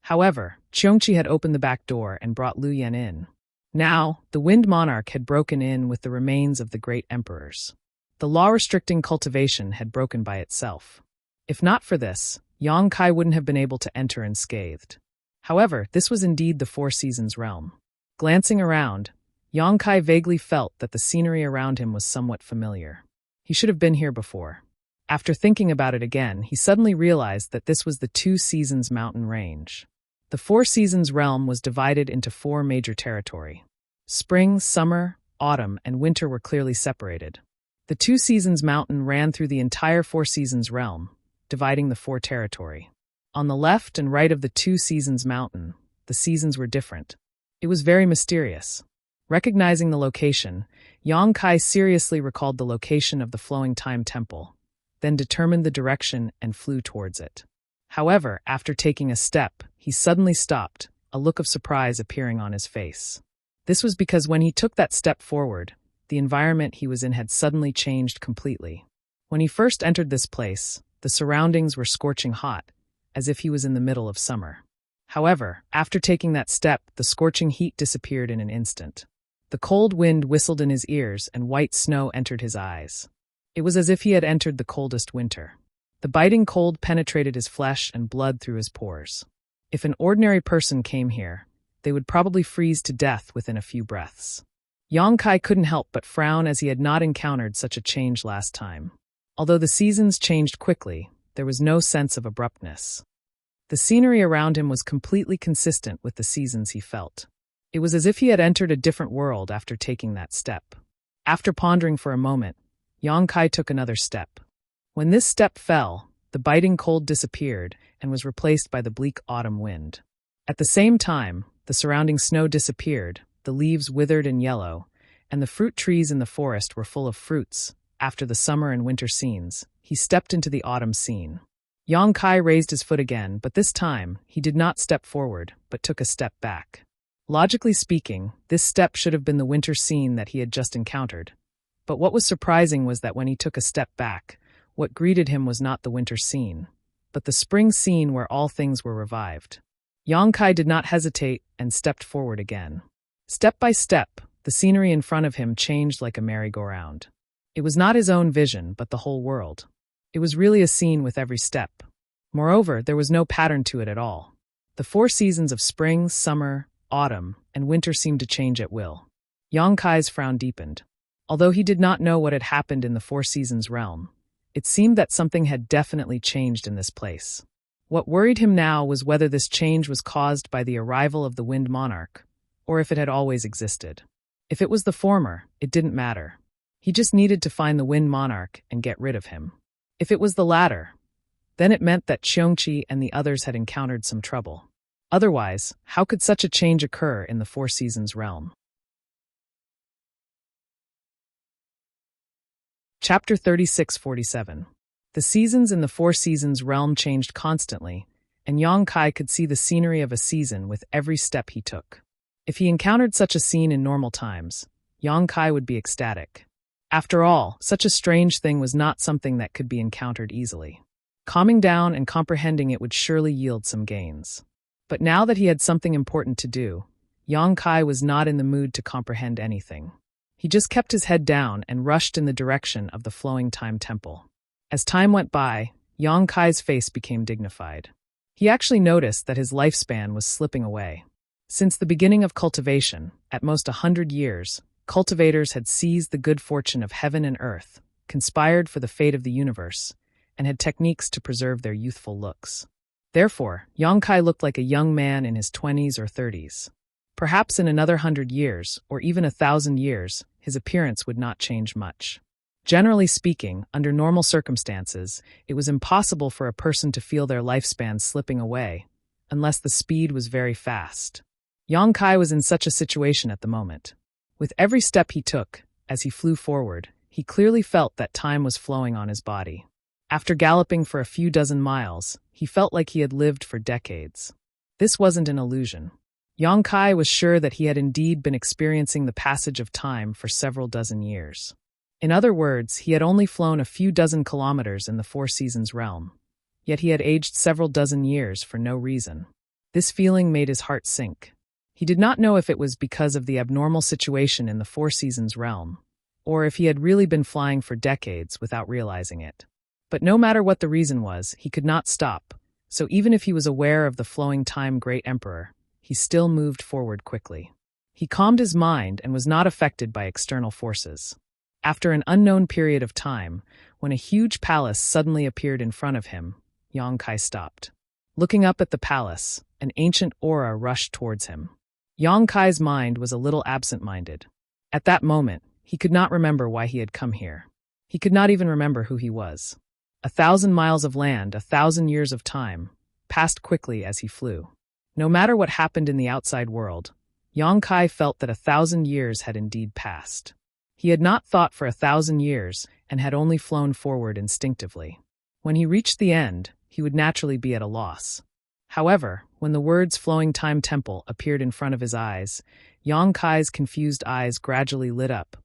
S1: However, Qiongqi had opened the back door and brought Lu Yan in. Now, the Wind Monarch had broken in with the remains of the great emperors. The law restricting cultivation had broken by itself. If not for this, Yang Kai wouldn't have been able to enter unscathed. However, this was indeed the Four Seasons realm. Glancing around, Yang Kai vaguely felt that the scenery around him was somewhat familiar. He should have been here before. After thinking about it again, he suddenly realized that this was the Two Seasons mountain range. The Four Seasons realm was divided into four major territory. Spring, summer, autumn, and winter were clearly separated. The Two Seasons mountain ran through the entire Four Seasons realm, dividing the four territory. On the left and right of the Two Seasons mountain, the seasons were different. It was very mysterious. Recognizing the location, Yang Kai seriously recalled the location of the Flowing Time Temple, then determined the direction and flew towards it. However, after taking a step, he suddenly stopped, a look of surprise appearing on his face. This was because when he took that step forward, the environment he was in had suddenly changed completely. When he first entered this place, the surroundings were scorching hot, as if he was in the middle of summer. However, after taking that step, the scorching heat disappeared in an instant. The cold wind whistled in his ears and white snow entered his eyes. It was as if he had entered the coldest winter. The biting cold penetrated his flesh and blood through his pores. If an ordinary person came here, they would probably freeze to death within a few breaths. Yang Kai couldn't help but frown as he had not encountered such a change last time. Although the seasons changed quickly, there was no sense of abruptness. The scenery around him was completely consistent with the seasons he felt. It was as if he had entered a different world after taking that step. After pondering for a moment, Yang Kai took another step. When this step fell, the biting cold disappeared and was replaced by the bleak autumn wind. At the same time, the surrounding snow disappeared, the leaves withered and yellow, and the fruit trees in the forest were full of fruits. After the summer and winter scenes, he stepped into the autumn scene. Yang Kai raised his foot again, but this time, he did not step forward, but took a step back. Logically speaking, this step should have been the winter scene that he had just encountered. But what was surprising was that when he took a step back, what greeted him was not the winter scene, but the spring scene where all things were revived. Yang Kai did not hesitate and stepped forward again. Step by step, the scenery in front of him changed like a merry-go-round. It was not his own vision, but the whole world. It was really a scene with every step. Moreover, there was no pattern to it at all. The 4 seasons of spring, summer, autumn, and winter seemed to change at will. Yang Kai's frown deepened. Although he did not know what had happened in the 4 seasons realm, it seemed that something had definitely changed in this place. What worried him now was whether this change was caused by the arrival of the Wind Monarch, or if it had always existed. If it was the former, it didn't matter. He just needed to find the Wind Monarch and get rid of him. If it was the latter, then it meant that Qiongqi and the others had encountered some trouble. Otherwise, how could such a change occur in the 4 seasons realm? Chapter 3647. The seasons in the 4 seasons realm changed constantly, and Yang Kai could see the scenery of a season with every step he took. If he encountered such a scene in normal times, Yang Kai would be ecstatic. After all, such a strange thing was not something that could be encountered easily. Calming down and comprehending it would surely yield some gains. But now that he had something important to do, Yang Kai was not in the mood to comprehend anything. He just kept his head down and rushed in the direction of the flowing time temple. As time went by, Yang Kai's face became dignified. He actually noticed that his lifespan was slipping away. Since the beginning of cultivation, at most 100 years, cultivators had seized the good fortune of heaven and earth, conspired for the fate of the universe, and had techniques to preserve their youthful looks. Therefore, Yang Kai looked like a young man in his 20s or 30s. Perhaps in another 100 years, or even 1,000 years, his appearance would not change much. Generally speaking, under normal circumstances, it was impossible for a person to feel their lifespan slipping away, unless the speed was very fast. Yang Kai was in such a situation at the moment. With every step he took, as he flew forward, he clearly felt that time was flowing on his body. After galloping for a few dozen miles, he felt like he had lived for decades. This wasn't an illusion. Yang Kai was sure that he had indeed been experiencing the passage of time for several dozen years. In other words, he had only flown a few dozen kilometers in the 4 seasons realm, yet he had aged several dozen years for no reason. This feeling made his heart sink. He did not know if it was because of the abnormal situation in the 4 seasons realm, or if he had really been flying for decades without realizing it. But no matter what the reason was, he could not stop, so even if he was aware of the flowing time Great Emperor, he still moved forward quickly. He calmed his mind and was not affected by external forces. After an unknown period of time, when a huge palace suddenly appeared in front of him, Yang Kai stopped. Looking up at the palace, an ancient aura rushed towards him. Yang Kai's mind was a little absent-minded. At that moment, he could not remember why he had come here. He could not even remember who he was. 1,000 miles of land, 1,000 years of time, passed quickly as he flew. No matter what happened in the outside world, Yang Kai felt that 1,000 years had indeed passed. He had not thought for 1,000 years and had only flown forward instinctively. When he reached the end, he would naturally be at a loss. However, when the words flowing time temple appeared in front of his eyes, Yang Kai's confused eyes gradually lit up,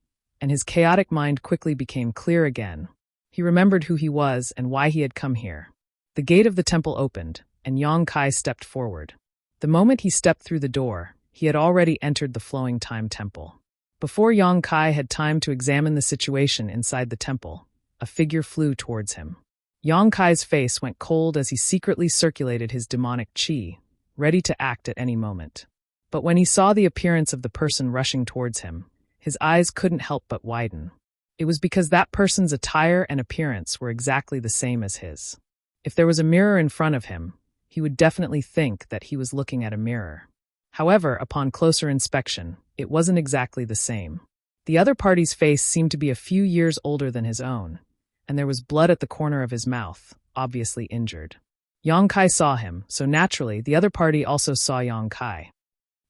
S1: and his chaotic mind quickly became clear again. He remembered who he was and why he had come here. The gate of the temple opened, and Yang Kai stepped forward. The moment he stepped through the door, he had already entered the flowing time temple. Before Yang Kai had time to examine the situation inside the temple, a figure flew towards him. Yang Kai's face went cold as he secretly circulated his demonic qi, ready to act at any moment. But when he saw the appearance of the person rushing towards him, his eyes couldn't help but widen. It was because that person's attire and appearance were exactly the same as his. If there was a mirror in front of him, he would definitely think that he was looking at a mirror. However, upon closer inspection, it wasn't exactly the same. The other party's face seemed to be a few years older than his own, and there was blood at the corner of his mouth, obviously injured. Yang Kai saw him, so naturally the other party also saw Yang Kai.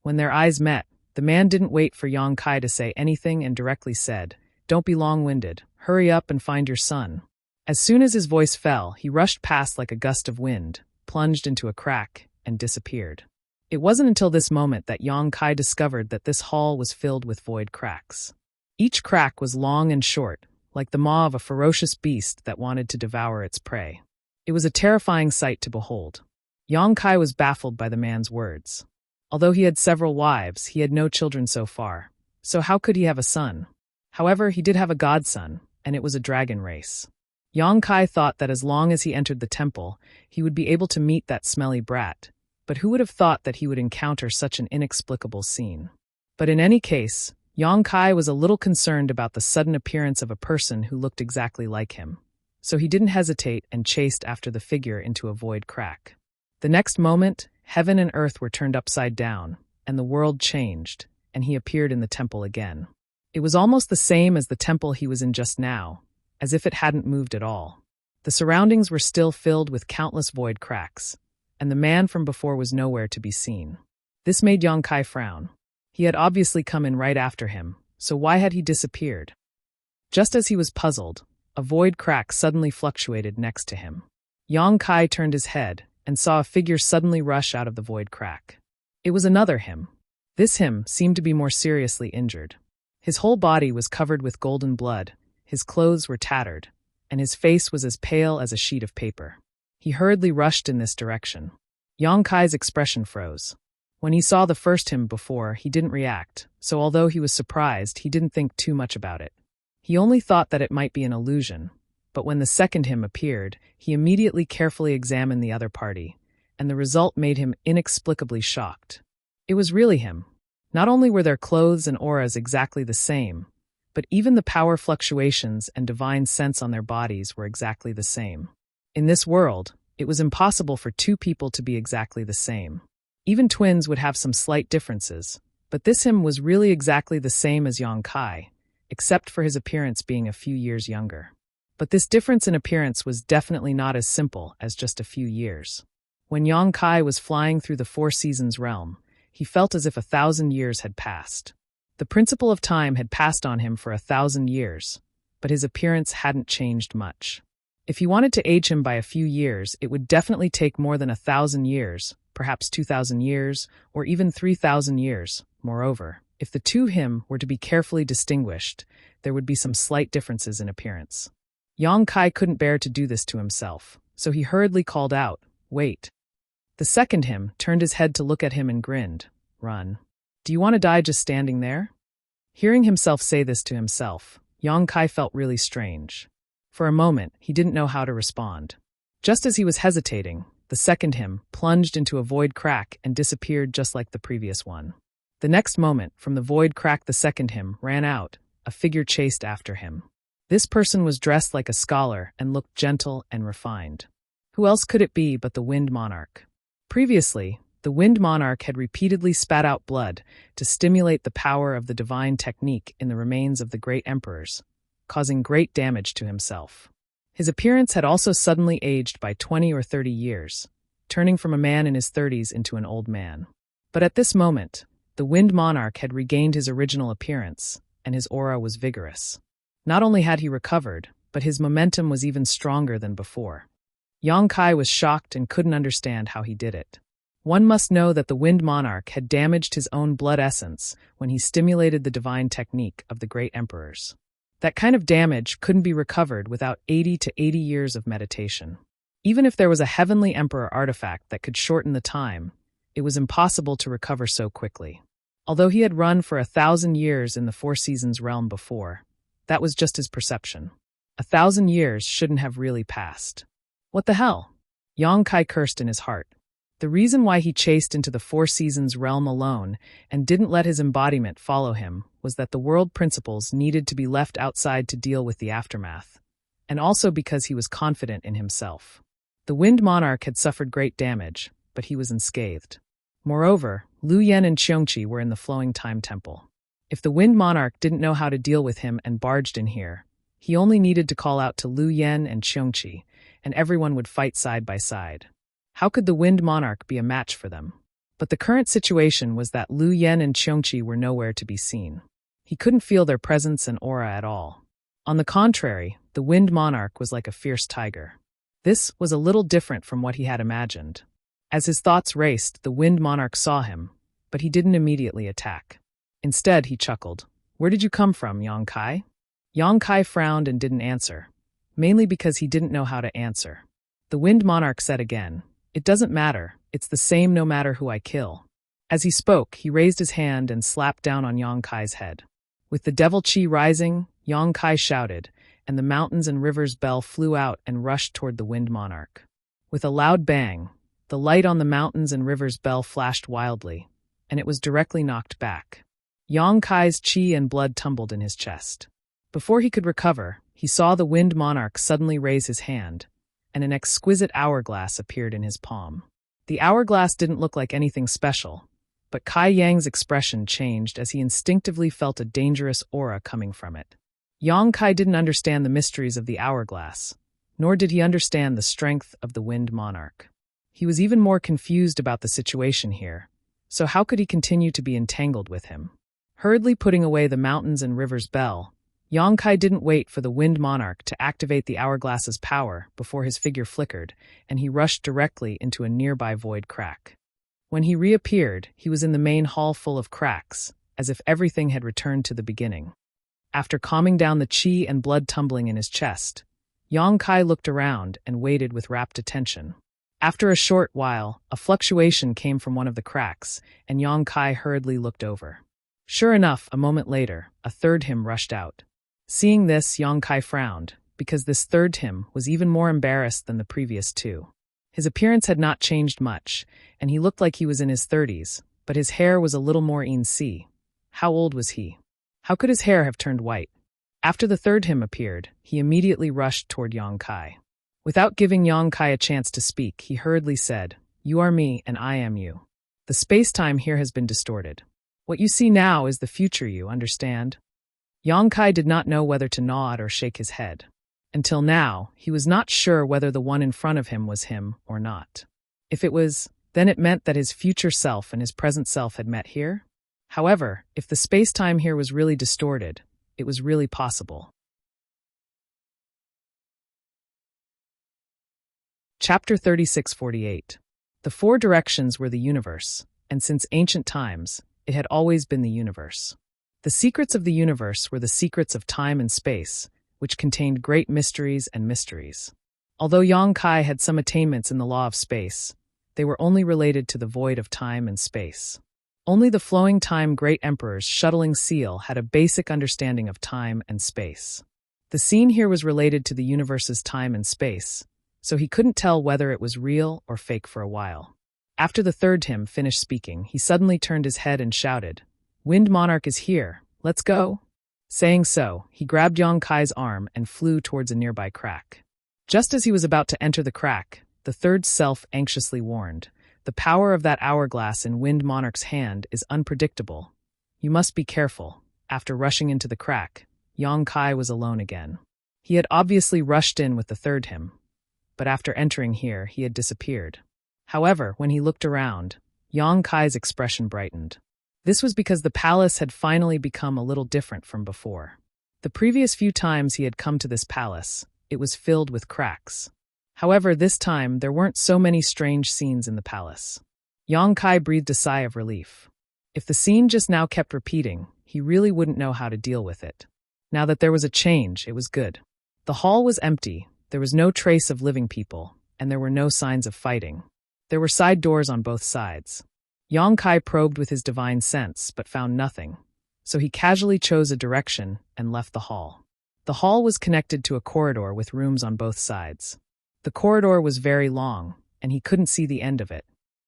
S1: When their eyes met, the man didn't wait for Yang Kai to say anything and directly said, "Don't be long-winded, hurry up and find your son." As soon as his voice fell, he rushed past like a gust of wind, plunged into a crack, and disappeared. It wasn't until this moment that Yang Kai discovered that this hall was filled with void cracks. Each crack was long and short, like the maw of a ferocious beast that wanted to devour its prey. It was a terrifying sight to behold. Yang Kai was baffled by the man's words. Although he had several wives, he had no children so far. So how could he have a son? However, he did have a godson, and it was a dragon race. Yang Kai thought that as long as he entered the temple, he would be able to meet that smelly brat, but who would have thought that he would encounter such an inexplicable scene? But in any case, Yang Kai was a little concerned about the sudden appearance of a person who looked exactly like him, so he didn't hesitate and chased after the figure into a void crack. The next moment, heaven and earth were turned upside down, and the world changed, and he appeared in the temple again. It was almost the same as the temple he was in just now, as if it hadn't moved at all. The surroundings were still filled with countless void cracks, and the man from before was nowhere to be seen. This made Yang Kai frown. He had obviously come in right after him, so why had he disappeared? Just as he was puzzled, a void crack suddenly fluctuated next to him. Yang Kai turned his head and saw a figure suddenly rush out of the void crack. It was another him. This him seemed to be more seriously injured. His whole body was covered with golden blood, his clothes were tattered, and his face was as pale as a sheet of paper. He hurriedly rushed in this direction. Yang Kai's expression froze. When he saw the first him before, he didn't react, so although he was surprised, he didn't think too much about it. He only thought that it might be an illusion, but when the second him appeared, he immediately carefully examined the other party, and the result made him inexplicably shocked. It was really him. Not only were their clothes and auras exactly the same, but even the power fluctuations and divine sense on their bodies were exactly the same. In this world, it was impossible for two people to be exactly the same. Even twins would have some slight differences, but this him was really exactly the same as Yang Kai, except for his appearance being a few years younger. But this difference in appearance was definitely not as simple as just a few years. When Yang Kai was flying through the Four Seasons realm, he felt as if 1,000 years had passed. The principle of time had passed on him for 1,000 years, but his appearance hadn't changed much. If he wanted to age him by a few years, it would definitely take more than 1,000 years, perhaps 2,000 years, or even 3,000 years. Moreover, if the two him were to be carefully distinguished, there would be some slight differences in appearance. Yang Kai couldn't bear to do this to himself, so he hurriedly called out, "Wait." The second him turned his head to look at him and grinned, "Run. Do you want to die just standing there?" Hearing himself say this to himself, Yang Kai felt really strange. For a moment, he didn't know how to respond. Just as he was hesitating, the second him plunged into a void crack and disappeared just like the previous one. The next moment, from the void crack the second him ran out, a figure chased after him. This person was dressed like a scholar and looked gentle and refined. Who else could it be but the Wind Monarch? Previously, the Wind Monarch had repeatedly spat out blood to stimulate the power of the divine technique in the remains of the great emperors, causing great damage to himself. His appearance had also suddenly aged by 20 or 30 years, turning from a man in his 30s into an old man. But at this moment, the Wind Monarch had regained his original appearance, and his aura was vigorous. Not only had he recovered, but his momentum was even stronger than before. Yang Kai was shocked and couldn't understand how he did it. One must know that the Wind Monarch had damaged his own blood essence when he stimulated the divine technique of the great emperors. That kind of damage couldn't be recovered without 80 to 80 years of meditation. Even if there was a heavenly emperor artifact that could shorten the time, it was impossible to recover so quickly. Although he had run for 1,000 years in the Four Seasons realm before, that was just his perception. 1,000 years shouldn't have really passed. What the hell? Yang Kai cursed in his heart. The reason why he chased into the Four Seasons realm alone and didn't let his embodiment follow him was that the world principles needed to be left outside to deal with the aftermath, and also because he was confident in himself. The Wind Monarch had suffered great damage, but he was unscathed. Moreover, Lu Yen and Qiongqi were in the Flowing Time Temple. If the Wind Monarch didn't know how to deal with him and barged in here, he only needed to call out to Lu Yen and Qiongqi, and everyone would fight side by side. How could the Wind Monarch be a match for them? But the current situation was that Lu Yen and Qiongqi were nowhere to be seen. He couldn't feel their presence and aura at all. On the contrary, the Wind Monarch was like a fierce tiger. This was a little different from what he had imagined. As his thoughts raced, the Wind Monarch saw him, but he didn't immediately attack. Instead, he chuckled. "Where did you come from, Yang Kai?" Yang Kai frowned and didn't answer, mainly because he didn't know how to answer. The Wind Monarch said again, "It doesn't matter, it's the same no matter who I kill." As he spoke, he raised his hand and slapped down on Yang Kai's head. With the devil chi rising, Yang Kai shouted, and the mountains and rivers bell flew out and rushed toward the Wind Monarch. With a loud bang, the light on the mountains and rivers bell flashed wildly, and it was directly knocked back. Yang Kai's chi and blood tumbled in his chest. Before he could recover, he saw the Wind Monarch suddenly raise his hand, and an exquisite hourglass appeared in his palm. The hourglass didn't look like anything special, but Kai Yang's expression changed as he instinctively felt a dangerous aura coming from it. Yang Kai didn't understand the mysteries of the hourglass, nor did he understand the strength of the Wind Monarch. He was even more confused about the situation here, so how could he continue to be entangled with him? Hurriedly putting away the mountains and rivers bell, Yang Kai didn't wait for the Wind Monarch to activate the hourglass's power before his figure flickered, and he rushed directly into a nearby void crack. When he reappeared, he was in the main hall full of cracks, as if everything had returned to the beginning. After calming down the chi and blood tumbling in his chest, Yang Kai looked around and waited with rapt attention. After a short while, a fluctuation came from one of the cracks, and Yang Kai hurriedly looked over. Sure enough, a moment later, a third hymn rushed out. Seeing this, Yang Kai frowned, because this third hymn was even more embarrassed than the previous two. His appearance had not changed much, and he looked like he was in his 30s, but his hair was a little more in-see. How old was he? How could his hair have turned white? After the third hymn appeared, he immediately rushed toward Yang Kai. Without giving Yang Kai a chance to speak, he hurriedly said, "You are me, and I am you. The space-time here has been distorted. What you see now is the future, you understand?" Yang Kai did not know whether to nod or shake his head. Until now, he was not sure whether the one in front of him was him or not. If it was, then it meant that his future self and his present self had met here? However, if the space-time here was really distorted, it was really possible. Chapter 3648. The four directions were the universe, and since ancient times, it had always been the universe. The secrets of the universe were the secrets of time and space, which contained great mysteries and mysteries. Although Yang Kai had some attainments in the law of space, they were only related to the void of time and space. Only the Flowing Time Great Emperor's shuttling seal had a basic understanding of time and space. The scene here was related to the universe's time and space, so he couldn't tell whether it was real or fake for a while. After the third hymn finished speaking, he suddenly turned his head and shouted, "Wind Monarch is here, let's go." Saying so, he grabbed Yang Kai's arm and flew towards a nearby crack. Just as he was about to enter the crack, the third self anxiously warned, "The power of that hourglass in Wind Monarch's hand is unpredictable. You must be careful." After rushing into the crack, Yang Kai was alone again. He had obviously rushed in with the third hymn, but after entering here, he had disappeared. However, when he looked around, Yang Kai's expression brightened. This was because the palace had finally become a little different from before. The previous few times he had come to this palace, it was filled with cracks. However, this time there weren't so many strange scenes in the palace. Yang Kai breathed a sigh of relief. If the scene just now kept repeating, he really wouldn't know how to deal with it. Now that there was a change, it was good. The hall was empty, there was no trace of living people, and there were no signs of fighting. There were side doors on both sides. Yang Kai probed with his divine sense, but found nothing, so he casually chose a direction and left the hall. The hall was connected to a corridor with rooms on both sides. The corridor was very long, and he couldn't see the end of it.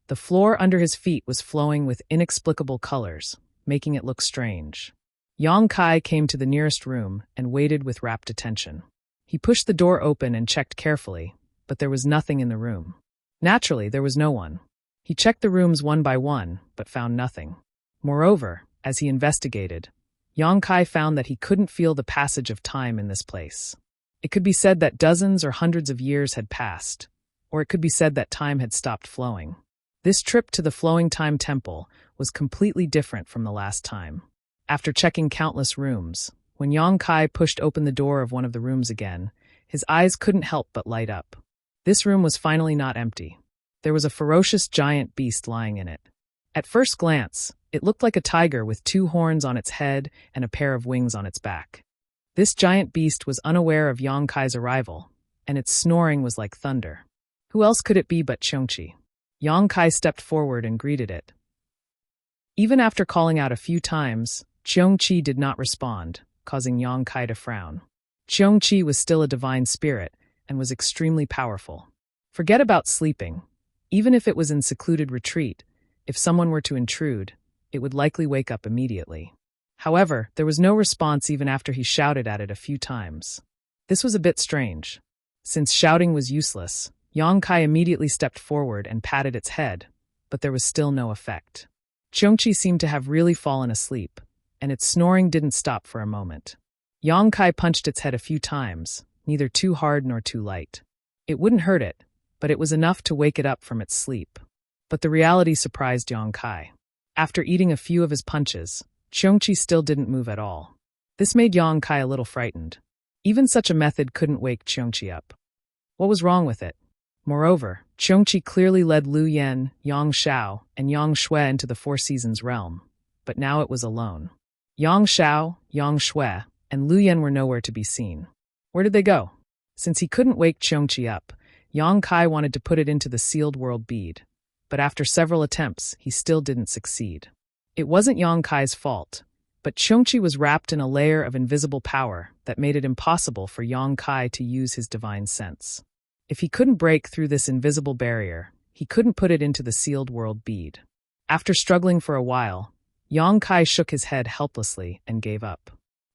S1: The floor under his feet was flowing with inexplicable colors, making it look strange. Yang Kai came to the nearest room and waited with rapt attention. He pushed the door open and checked carefully, but there was nothing in the room. Naturally, there was no one. He checked the rooms one by one, but found nothing. Moreover, as he investigated, Yang Kai found that he couldn't feel the passage of time in this place. It could be said that dozens or hundreds of years had passed, or it could be said that time had stopped flowing. This trip to the Flowing Time Temple was completely different from the last time. After checking countless rooms, when Yang Kai pushed open the door of one of the rooms again, his eyes couldn't help but light up. This room was finally not empty. There was a ferocious giant beast lying in it. At first glance, it looked like a tiger with 2 horns on its head and a pair of wings on its back. This giant beast was unaware of Yang Kai's arrival, and its snoring was like thunder. Who else could it be but Cheongqi? Yang Kai stepped forward and greeted it. Even after calling out a few times, Cheongqi did not respond, causing Yang Kai to frown. Cheongqi was still a divine spirit and was extremely powerful. Forget about sleeping. Even if it was in secluded retreat, if someone were to intrude, it would likely wake up immediately. However, there was no response even after he shouted at it a few times. This was a bit strange. Since shouting was useless, Yang Kai immediately stepped forward and patted its head, but there was still no effect. Cheongqi seemed to have really fallen asleep, and its snoring didn't stop for a moment. Yang Kai punched its head a few times, neither too hard nor too light. It wouldn't hurt it, but it was enough to wake it up from its sleep. But the reality surprised Yang Kai. After eating a few of his punches, Cheongqi still didn't move at all. This made Yang Kai a little frightened. Even such a method couldn't wake Cheongqi up. What was wrong with it? Moreover, Cheongqi clearly led Lu Yen, Yang Xiao, and Yang Shui into the Four Seasons realm, but now it was alone. Yang Xiao, Yang Shui, and Lu Yen were nowhere to be seen. Where did they go? Since he couldn't wake Cheongqi up, Yang Kai wanted to put it into the sealed world bead, but after several attempts, he still didn't succeed. It wasn't Yang Kai's fault, but Cheongqi was wrapped in a layer of invisible power that made it impossible for Yang Kai to use his divine sense. If he couldn't break through this invisible barrier, he couldn't put it into the sealed world bead. After struggling for a while, Yang Kai shook his head helplessly and gave up.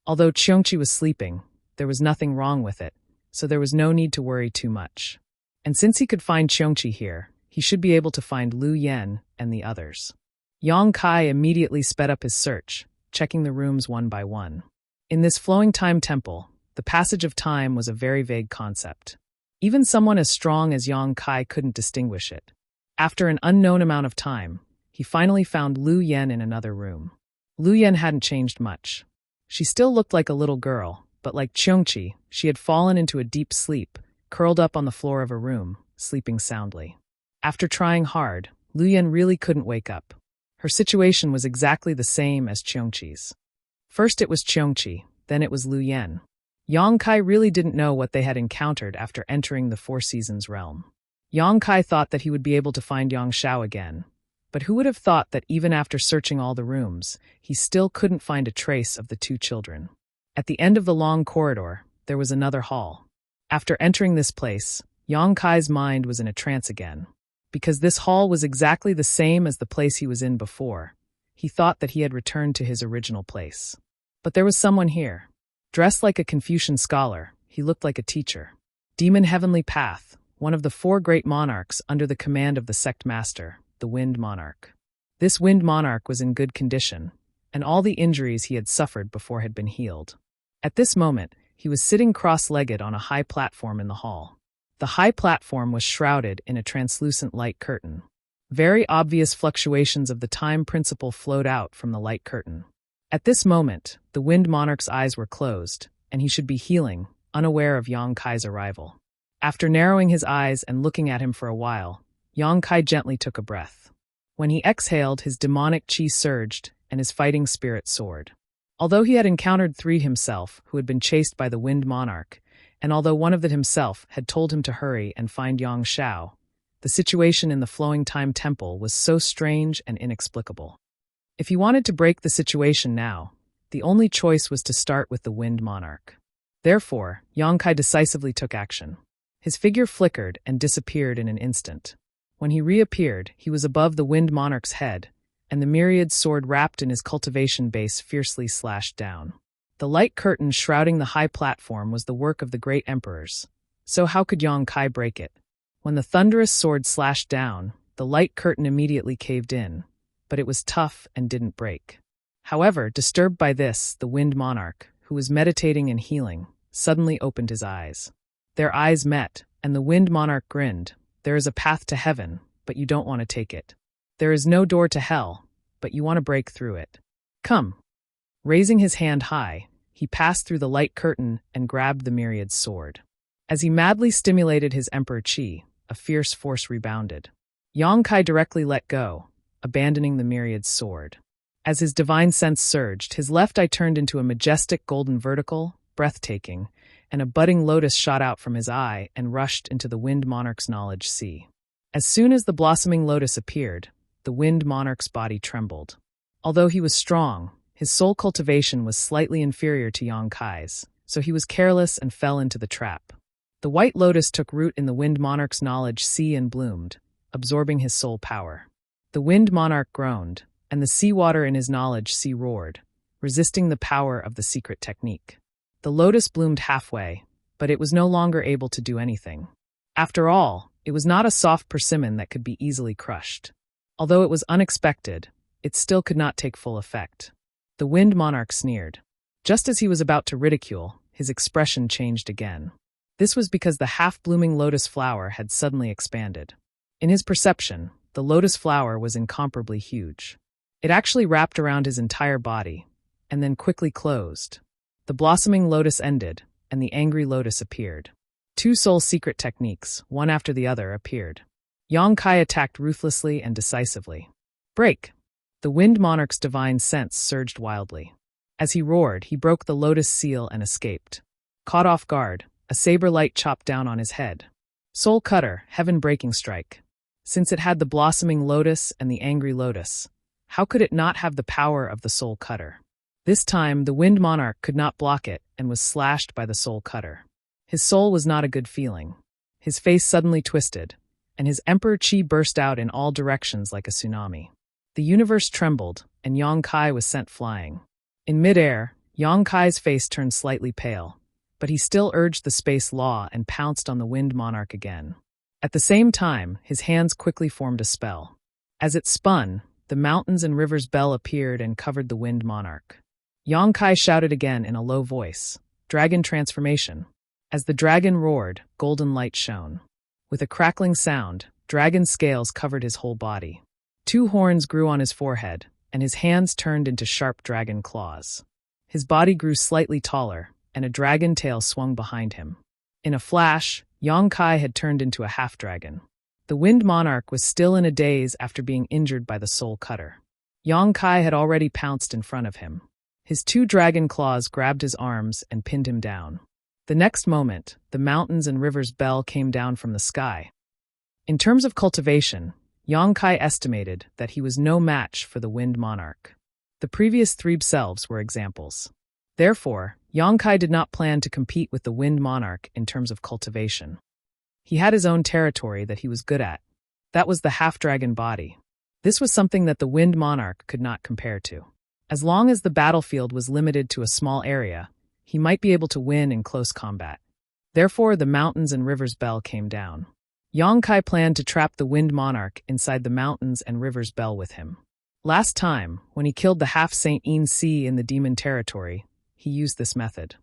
S1: Although Cheongqi was sleeping, there was nothing wrong with it, so there was no need to worry too much. And since he could find Cheongqi here, he should be able to find Lu Yen and the others. Yang Kai immediately sped up his search, checking the rooms one by one. In this Flowing Time Temple, the passage of time was a very vague concept. Even someone as strong as Yang Kai couldn't distinguish it. After an unknown amount of time, he finally found Lu Yen in another room. Lu Yen hadn't changed much. She still looked like a little girl, but like Cheongqi, she had fallen into a deep sleep, curled up on the floor of a room, sleeping soundly. After trying hard, Lu Yen really couldn't wake up. Her situation was exactly the same as Cheongqi's. First it was Cheongqi, then it was Lu Yen. Yang Kai really didn't know what they had encountered after entering the Four Seasons realm. Yang Kai thought that he would be able to find Yang Xiao again, but who would have thought that even after searching all the rooms, he still couldn't find a trace of the 2 children. At the end of the long corridor, there was another hall. After entering this place, Yang Kai's mind was in a trance again. Because this hall was exactly the same as the place he was in before, he thought that he had returned to his original place. But there was someone here. Dressed like a Confucian scholar, he looked like a teacher. Demon Heavenly Path, one of the 4 great monarchs under the command of the sect master, the Wind Monarch. This Wind Monarch was in good condition, and all the injuries he had suffered before had been healed. At this moment, he was sitting cross-legged on a high platform in the hall. The high platform was shrouded in a translucent light curtain. Very obvious fluctuations of the time principle flowed out from the light curtain. At this moment, the Wind Monarch's eyes were closed, and he should be healing, unaware of Yang Kai's arrival. After narrowing his eyes and looking at him for a while, Yang Kai gently took a breath. When he exhaled, his demonic chi surged, and his fighting spirit soared. Although he had encountered 3 himself who had been chased by the Wind Monarch, and although one of them himself had told him to hurry and find Yang Xiao, the situation in the Flowing Time Temple was so strange and inexplicable. If he wanted to break the situation now, the only choice was to start with the Wind Monarch. Therefore, Yang Kai decisively took action. His figure flickered and disappeared in an instant. When he reappeared, he was above the Wind Monarch's head, and the myriad sword wrapped in his cultivation base fiercely slashed down. The light curtain shrouding the high platform was the work of the great emperors, so how could Yang Kai break it? When the thunderous sword slashed down, the light curtain immediately caved in, but it was tough and didn't break. However, disturbed by this, the Wind Monarch, who was meditating and healing, suddenly opened his eyes. Their eyes met, and the Wind Monarch grinned. There is a path to heaven, but you don't want to take it. There is no door to hell, but you want to break through it. Come. Raising his hand high, he passed through the light curtain and grabbed the myriad's sword. As he madly stimulated his Emperor Qi, a fierce force rebounded. Yang Kai directly let go, abandoning the myriad's sword. As his divine sense surged, his left eye turned into a majestic golden vertical, breathtaking, and a budding lotus shot out from his eye and rushed into the Wind Monarch's knowledge sea. As soon as the blossoming lotus appeared, the Wind Monarch's body trembled. Although he was strong, his soul cultivation was slightly inferior to Yang Kai's, so he was careless and fell into the trap. The white lotus took root in the Wind Monarch's knowledge sea and bloomed, absorbing his soul power. The Wind Monarch groaned, and the seawater in his knowledge sea roared, resisting the power of the secret technique. The lotus bloomed halfway, but it was no longer able to do anything. After all, it was not a soft persimmon that could be easily crushed. Although it was unexpected, it still could not take full effect. The Wind Monarch sneered. Just as he was about to ridicule, his expression changed again. This was because the half-blooming lotus flower had suddenly expanded. In his perception, the lotus flower was incomparably huge. It actually wrapped around his entire body, and then quickly closed. The blossoming lotus ended, and the angry lotus appeared. Two soul secret techniques, one after the other, appeared. Yang Kai attacked ruthlessly and decisively. Break! The Wind Monarch's divine sense surged wildly. As he roared, he broke the lotus seal and escaped. Caught off guard, a saber light chopped down on his head. Soul Cutter, heaven-breaking strike. Since it had the blossoming lotus and the angry lotus, how could it not have the power of the Soul Cutter? This time, the Wind Monarch could not block it and was slashed by the Soul Cutter. His soul was not a good feeling. His face suddenly twisted, and his Emperor Qi burst out in all directions like a tsunami. The universe trembled, and Yang Kai was sent flying. In midair, Yang Kai's face turned slightly pale, but he still urged the space law and pounced on the Wind Monarch again. At the same time, his hands quickly formed a spell. As it spun, the mountains and rivers' bell appeared and covered the Wind Monarch. Yang Kai shouted again in a low voice, "Dragon transformation." As the dragon roared, golden light shone. With a crackling sound, dragon scales covered his whole body. Two horns grew on his forehead, and his hands turned into sharp dragon claws. His body grew slightly taller, and a dragon tail swung behind him. In a flash, Yang Kai had turned into a half-dragon. The Wind Monarch was still in a daze after being injured by the Soul Cutter. Yang Kai had already pounced in front of him. His two dragon claws grabbed his arms and pinned him down. The next moment, the mountains and rivers' bell came down from the sky. In terms of cultivation, Yang Kai estimated that he was no match for the Wind Monarch. The previous three selves were examples. Therefore, Yang Kai did not plan to compete with the Wind Monarch in terms of cultivation. He had his own territory that he was good at. That was the half-dragon body. This was something that the Wind Monarch could not compare to. As long as the battlefield was limited to a small area, he might be able to win in close combat. Therefore, the mountains and rivers' bell came down. Yang Kai planned to trap the Wind Monarch inside the mountains and rivers' bell with him. Last time, when he killed the half-Saint Yin Si in the demon territory, he used this method.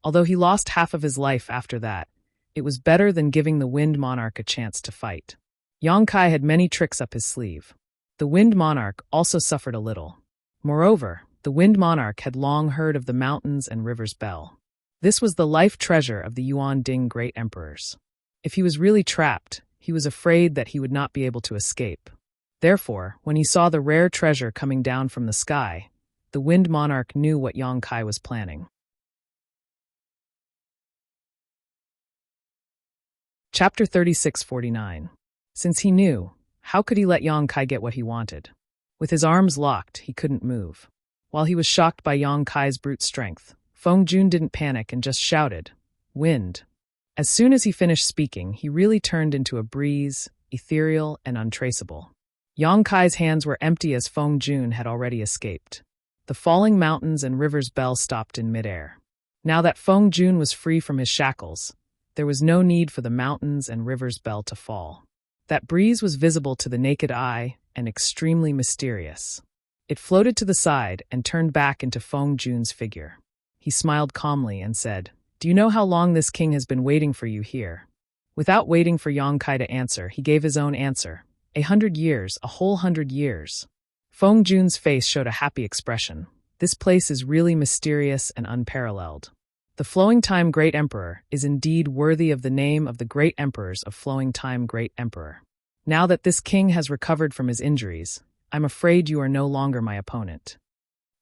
S1: Although he lost half of his life after that, it was better than giving the Wind Monarch a chance to fight. Yang Kai had many tricks up his sleeve. The Wind Monarch also suffered a little. Moreover, the Wind Monarch had long heard of the mountains and rivers' bell. This was the life treasure of the Yuan Ding great emperors. If he was really trapped, he was afraid that he would not be able to escape. Therefore, when he saw the rare treasure coming down from the sky, the Wind Monarch knew what Yang Kai was planning. Chapter 3649. Since he knew, how could he let Yang Kai get what he wanted? With his arms locked, he couldn't move. While he was shocked by Yang Kai's brute strength, Feng Jun didn't panic and just shouted, "Wind." As soon as he finished speaking, he really turned into a breeze, ethereal and untraceable. Yang Kai's hands were empty as Feng Jun had already escaped. The falling mountains and river's bell stopped in midair. Now that Feng Jun was free from his shackles, there was no need for the mountains and river's bell to fall. That breeze was visible to the naked eye and extremely mysterious. It floated to the side and turned back into Feng Jun's figure. He smiled calmly and said, "Do you know how long this king has been waiting for you here?" Without waiting for Yang Kai to answer, he gave his own answer. 100 years, a whole 100 years. Feng Jun's face showed a happy expression. This place is really mysterious and unparalleled. The Flowing Time Great Emperor is indeed worthy of the name of the great emperors of Flowing Time Great Emperor. Now that this king has recovered from his injuries, I'm afraid you are no longer my opponent.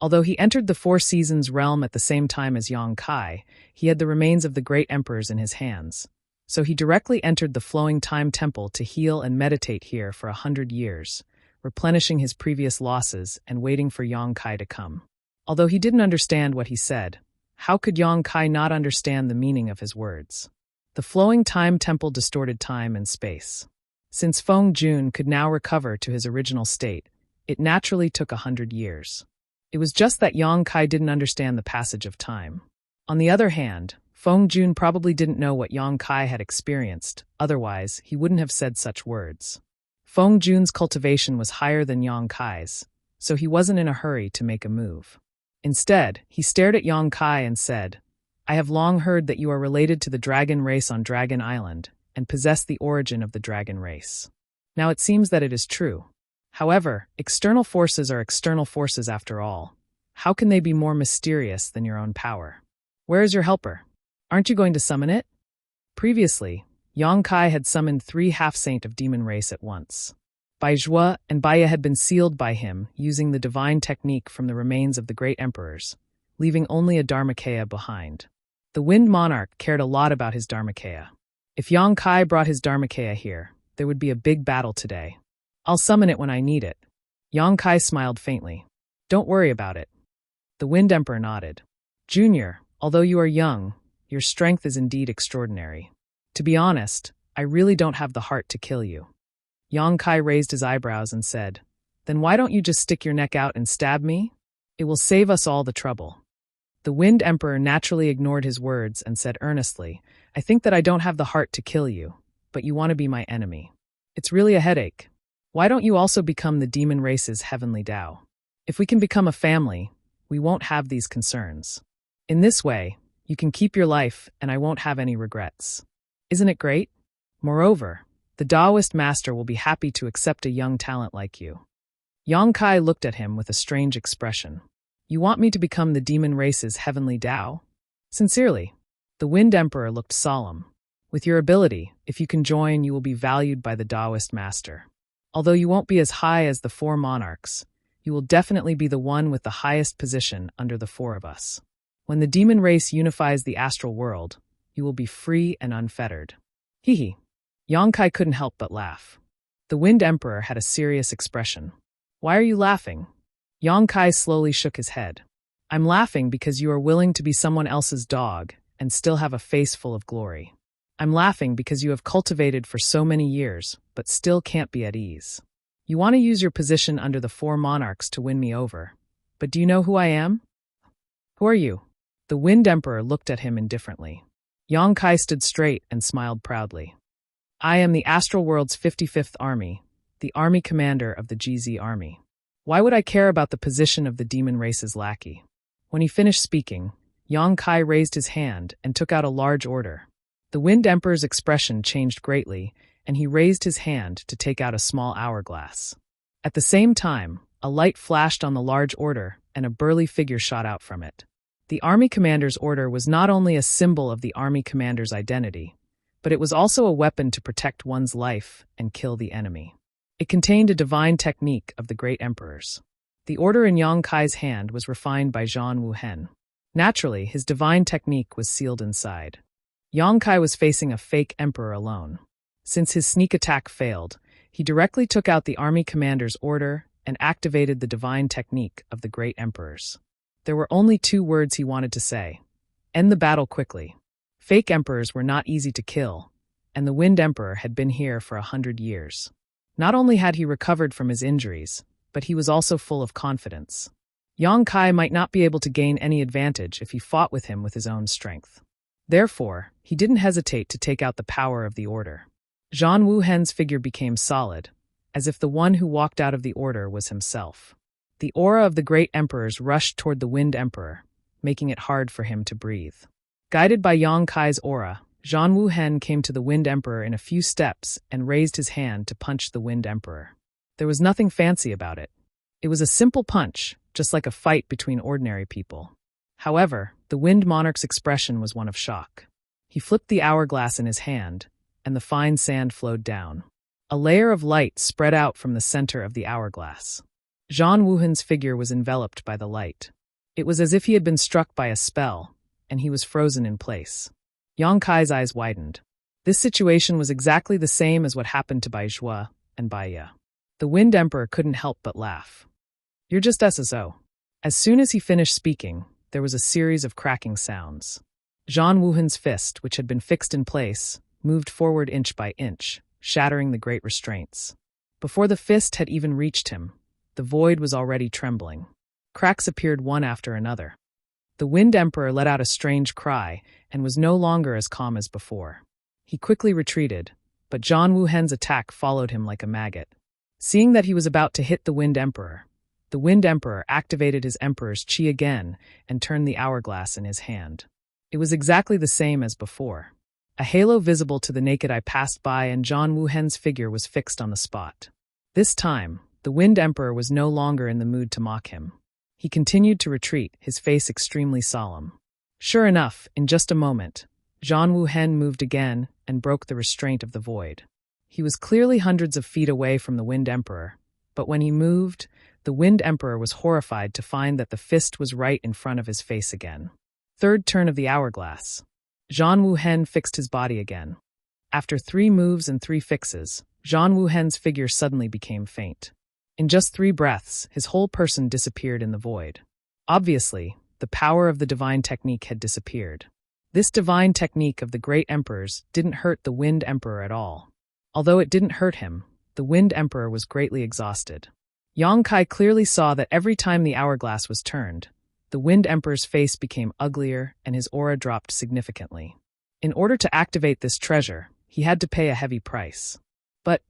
S1: Although he entered the Four Seasons realm at the same time as Yang Kai, he had the remains of the great emperors in his hands. So he directly entered the Flowing Time Temple to heal and meditate here for 100 years, replenishing his previous losses and waiting for Yang Kai to come. Although he didn't understand what he said, how could Yang Kai not understand the meaning of his words? The Flowing Time Temple distorted time and space. Since Feng Jun could now recover to his original state, it naturally took 100 years. It was just that Yang Kai didn't understand the passage of time. On the other hand, Feng Jun probably didn't know what Yang Kai had experienced, otherwise he wouldn't have said such words. Feng Jun's cultivation was higher than Yang Kai's, so he wasn't in a hurry to make a move. Instead, he stared at Yang Kai and said, "I have long heard that you are related to the dragon race on Dragon Island and possess the origin of the dragon race. Now it seems that it is true. However, external forces are external forces after all. How can they be more mysterious than your own power? Where is your helper? Aren't you going to summon it?" Previously, Yang Kai had summoned 3 half-saint of demon race at once. Bai Zhua and Baiya had been sealed by him using the divine technique from the remains of the great emperors, leaving only a Dharmakaya behind. The Wind Monarch cared a lot about his Dharmakaya. If Yang Kai brought his Dharmakaya here, there would be a big battle today. "I'll summon it when I need it." Yang Kai smiled faintly. "Don't worry about it." The Wind Emperor nodded. "Junior, although you are young, your strength is indeed extraordinary. To be honest, I really don't have the heart to kill you." Yang Kai raised his eyebrows and said, "Then why don't you just stick your neck out and stab me? It will save us all the trouble." The Wind Emperor naturally ignored his words and said earnestly, "I think that I don't have the heart to kill you, but you want to be my enemy. It's really a headache. Why don't you also become the demon race's heavenly Tao? If we can become a family, we won't have these concerns. In this way, you can keep your life and I won't have any regrets. Isn't it great? Moreover, the Taoist master will be happy to accept a young talent like you." Yang Kai looked at him with a strange expression. "You want me to become the demon race's heavenly Tao?" "Sincerely." The Wind Emperor looked solemn. "With your ability, if you can join, you will be valued by the Taoist master. Although you won't be as high as the 4 monarchs, you will definitely be the one with the highest position under the 4 of us. When the demon race unifies the astral world, you will be free and unfettered." Hee hee. Yang Kai couldn't help but laugh. The Wind Emperor had a serious expression. "Why are you laughing?" Yang Kai slowly shook his head. "I'm laughing because you are willing to be someone else's dog and still have a face full of glory. I'm laughing because you have cultivated for so many years, but still can't be at ease. You want to use your position under the 4 monarchs to win me over. But do you know who I am?" "Who are you?" The Wind Emperor looked at him indifferently. Yang Kai stood straight and smiled proudly. "I am the Astral World's 55th Army, the Army Commander of the GZ Army. Why would I care about the position of the demon race's lackey?" When he finished speaking, Yang Kai raised his hand and took out a large order. The Wind Emperor's expression changed greatly, and he raised his hand to take out a small hourglass. At the same time, a light flashed on the large order, and a burly figure shot out from it. The Army Commander's order was not only a symbol of the Army Commander's identity, but it was also a weapon to protect one's life and kill the enemy. It contained a divine technique of the great emperors. The order in Yang Kai's hand was refined by Zhan Wuhen. Naturally, his divine technique was sealed inside. Yang Kai was facing a fake emperor alone. Since his sneak attack failed, he directly took out the army commander's order and activated the divine technique of the great emperors. There were only 2 words he wanted to say: End the battle quickly. Fake emperors were not easy to kill, and the Wind Emperor had been here for 100 years. Not only had he recovered from his injuries, but he was also full of confidence. Yang Kai might not be able to gain any advantage if he fought with him with his own strength. Therefore, he didn't hesitate to take out the power of the order. Zhang Wuhen's figure became solid, as if the one who walked out of the order was himself. The aura of the great emperors rushed toward the Wind Emperor, making it hard for him to breathe. Guided by Yang Kai's aura, Zhang Wuhen came to the Wind Emperor in a few steps and raised his hand to punch the Wind Emperor. There was nothing fancy about it. It was a simple punch, just like a fight between ordinary people. However, the Wind Monarch's expression was one of shock. He flipped the hourglass in his hand, and the fine sand flowed down. A layer of light spread out from the center of the hourglass. Zhang Wuhen's figure was enveloped by the light. It was as if he had been struck by a spell, and he was frozen in place. Yang Kai's eyes widened. This situation was exactly the same as what happened to Bai Zhuo and Bai Ye. The Wind Emperor couldn't help but laugh. "You're just SSO." As soon as he finished speaking, there was a series of cracking sounds. Zhang Wuhen's fist, which had been fixed in place, moved forward inch by inch, shattering the great restraints. Before the fist had even reached him, the void was already trembling. Cracks appeared one after another. The Wind Emperor let out a strange cry and was no longer as calm as before. He quickly retreated, but Zhang Wuhen's attack followed him like a maggot. Seeing that he was about to hit the Wind Emperor activated his Emperor's Qi again and turned the hourglass in his hand. It was exactly the same as before. A halo visible to the naked eye passed by and Zhang Wuhen's figure was fixed on the spot. This time, the Wind Emperor was no longer in the mood to mock him. He continued to retreat, his face extremely solemn. Sure enough, in just a moment, Zhang Wuhen moved again and broke the restraint of the void. He was clearly hundreds of feet away from the Wind Emperor, but when he moved, the Wind Emperor was horrified to find that the fist was right in front of his face again. Third turn of the hourglass. Zhang Wuhen fixed his body again. After 3 moves and 3 fixes, Zhang Wuhen's figure suddenly became faint. In just 3 breaths, his whole person disappeared in the void. Obviously, the power of the divine technique had disappeared. This divine technique of the great emperors didn't hurt the Wind Emperor at all. Although it didn't hurt him, the Wind Emperor was greatly exhausted. Yang Kai clearly saw that every time the hourglass was turned, the Wind Emperor's face became uglier and his aura dropped significantly. In order to activate this treasure, he had to pay a heavy price. But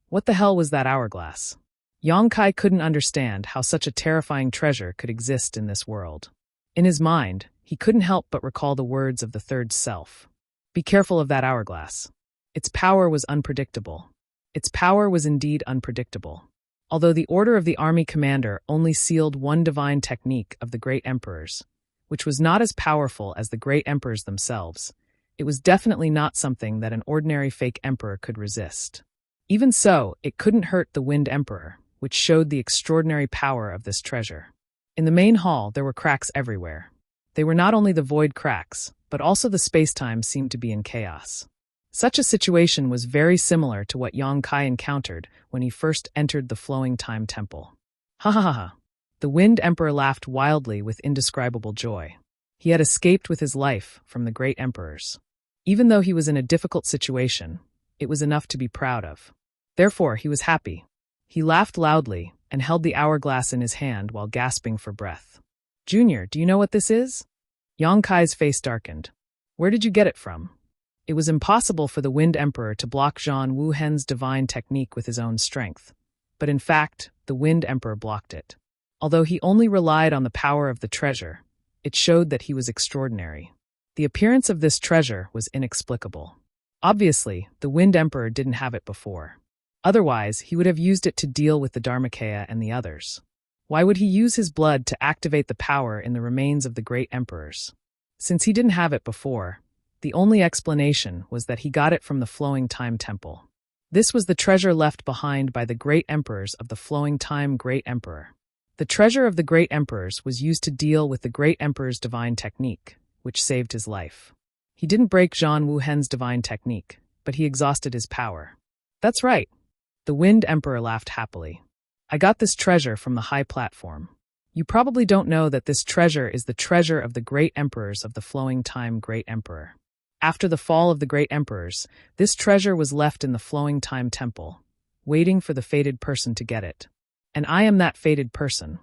S1: what the hell was that hourglass? Yang Kai couldn't understand how such a terrifying treasure could exist in this world. In his mind, he couldn't help but recall the words of the third self. Be careful of that hourglass. Its power was unpredictable. Its power was indeed unpredictable. Although the order of the army commander only sealed one divine technique of the great emperors, which was not as powerful as the great emperors themselves, it was definitely not something that an ordinary fake emperor could resist. Even so, it couldn't hurt the Wind Emperor, which showed the extraordinary power of this treasure. In the main hall, there were cracks everywhere. They were not only the void cracks, but also the space-time seemed to be in chaos. Such a situation was very similar to what Yang Kai encountered when he first entered the Flowing Time Temple. Ha ha ha ha. The Wind Emperor laughed wildly with indescribable joy. He had escaped with his life from the great emperors. Even though he was in a difficult situation, it was enough to be proud of. Therefore, he was happy. He laughed loudly and held the hourglass in his hand while gasping for breath. "Junior, do you know what this is?" Yang Kai's face darkened. "Where did you get it from?" It was impossible for the Wind Emperor to block Zhang Wuhen's divine technique with his own strength, but in fact, the Wind Emperor blocked it. Although he only relied on the power of the treasure, it showed that he was extraordinary. The appearance of this treasure was inexplicable. Obviously, the Wind Emperor didn't have it before. Otherwise, he would have used it to deal with the Dharmakaya and the others. Why would he use his blood to activate the power in the remains of the great emperors? Since he didn't have it before, the only explanation was that he got it from the Flowing Time Temple. This was the treasure left behind by the great emperors of the Flowing Time Great Emperor. The treasure of the great emperors was used to deal with the great emperor's divine technique, which saved his life. He didn't break Zhang Wuhen's divine technique, but he exhausted his power. "That's right." The Wind Emperor laughed happily. "I got this treasure from the high platform." You probably don't know that this treasure is the treasure of the great emperors of the flowing time great emperor. After the fall of the great emperors, this treasure was left in the flowing time temple, waiting for the fated person to get it. And I am that fated person.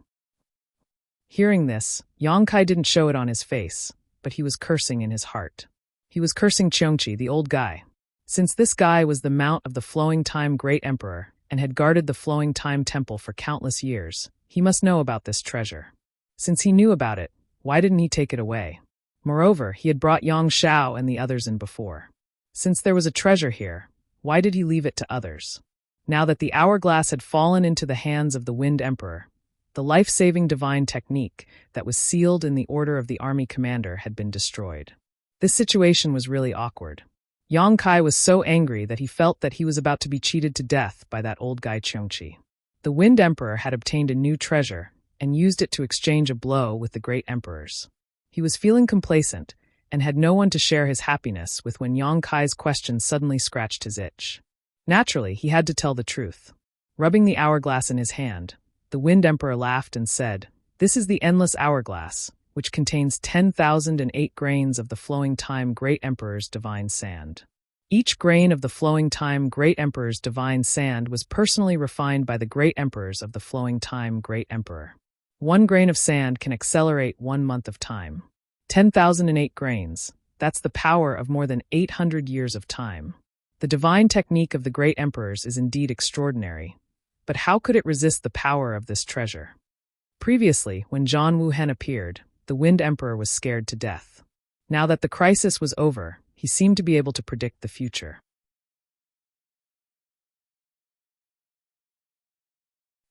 S1: Hearing this, Yang Kai didn't show it on his face, but he was cursing in his heart. He was cursing Cheongqi, the old guy. Since this guy was the mount of the flowing time great emperor and had guarded the flowing time temple for countless years, he must know about this treasure. Since he knew about it, why didn't he take it away? Moreover, he had brought Yang Shao and the others in before. Since there was a treasure here, why did he leave it to others? Now that the hourglass had fallen into the hands of the Wind Emperor, the life-saving divine technique that was sealed in the order of the army commander had been destroyed. This situation was really awkward. Yang Kai was so angry that he felt that he was about to be cheated to death by that old guy Cheongqi. The Wind Emperor had obtained a new treasure and used it to exchange a blow with the great emperors. He was feeling complacent and had no one to share his happiness with when Yang Kai's question suddenly scratched his itch. Naturally, he had to tell the truth. Rubbing the hourglass in his hand, the Wind Emperor laughed and said, "This is the endless hourglass, which contains 10,008 grains of the flowing time great emperor's divine sand. Each grain of the flowing time great emperor's divine sand was personally refined by the great emperors of the flowing time great emperor. 1 grain of sand can accelerate 1 month of time. 10,008 grains, that's the power of more than 800 years of time. The divine technique of the great emperors is indeed extraordinary, but how could it resist the power of this treasure?" Previously, when Zhang Wuhen appeared, the Wind Emperor was scared to death. Now that the crisis was over, he seemed to be able to predict the future.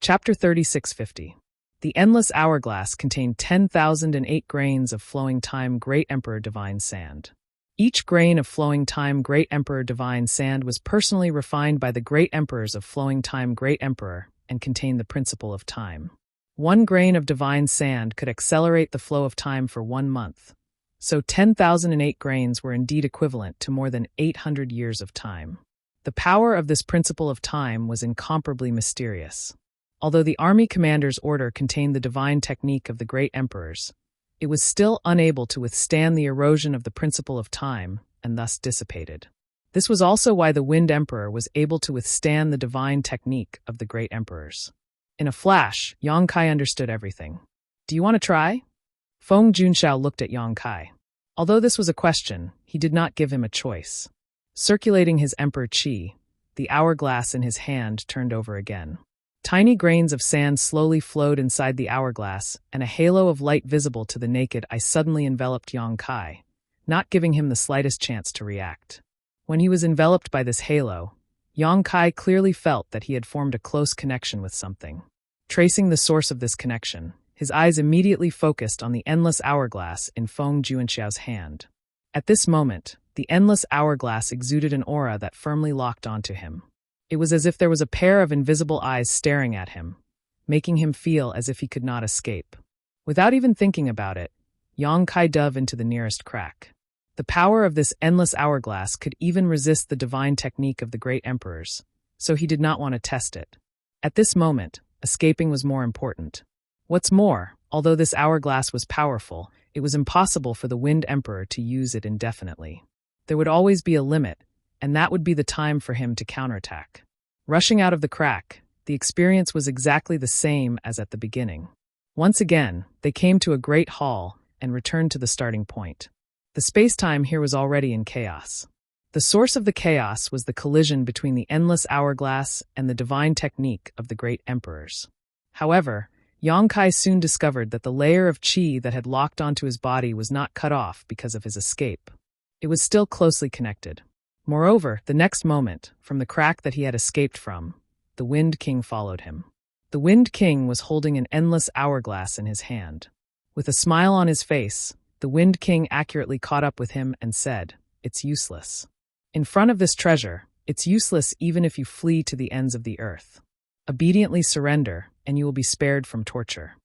S1: Chapter 3650. The endless hourglass contained 10,008 grains of flowing time great emperor divine sand. Each grain of flowing time great emperor divine sand was personally refined by the great emperors of flowing time great emperor and contained the principle of time. 1 grain of divine sand could accelerate the flow of time for 1 month. So 10,008 grains were indeed equivalent to more than 800 years of time. The power of this principle of time was incomparably mysterious. Although the army commander's order contained the divine technique of the great emperors, it was still unable to withstand the erosion of the principle of time and thus dissipated. This was also why the Wind Emperor was able to withstand the divine technique of the great emperors. In a flash, Yang Kai understood everything. "Do you want to try?" Feng Junxiao looked at Yang Kai. Although this was a question, he did not give him a choice. Circulating his emperor qi, the hourglass in his hand turned over again. Tiny grains of sand slowly flowed inside the hourglass, and a halo of light visible to the naked eye suddenly enveloped Yang Kai, not giving him the slightest chance to react. When he was enveloped by this halo, Yang Kai clearly felt that he had formed a close connection with something. Tracing the source of this connection, his eyes immediately focused on the endless hourglass in Feng Junxiao's hand. At this moment, the endless hourglass exuded an aura that firmly locked onto him. It was as if there was a pair of invisible eyes staring at him, making him feel as if he could not escape. Without even thinking about it, Yang Kai dove into the nearest crack. The power of this endless hourglass could even resist the divine technique of the great emperors, so he did not want to test it. At this moment, escaping was more important. What's more, although this hourglass was powerful, it was impossible for the Wind Emperor to use it indefinitely. There would always be a limit, and that would be the time for him to counterattack. Rushing out of the crack, the experience was exactly the same as at the beginning. Once again, they came to a great hall and returned to the starting point. The space-time here was already in chaos. The source of the chaos was the collision between the endless hourglass and the divine technique of the great emperors. However, Yang Kai soon discovered that the layer of qi that had locked onto his body was not cut off because of his escape. It was still closely connected. Moreover, the next moment, from the crack that he had escaped from, the Wind King followed him. The Wind King was holding an endless hourglass in his hand. With a smile on his face, the Wind King accurately caught up with him and said, "It's useless. In front of this treasure, it's useless even if you flee to the ends of the earth. Obediently surrender, and you will be spared from torture.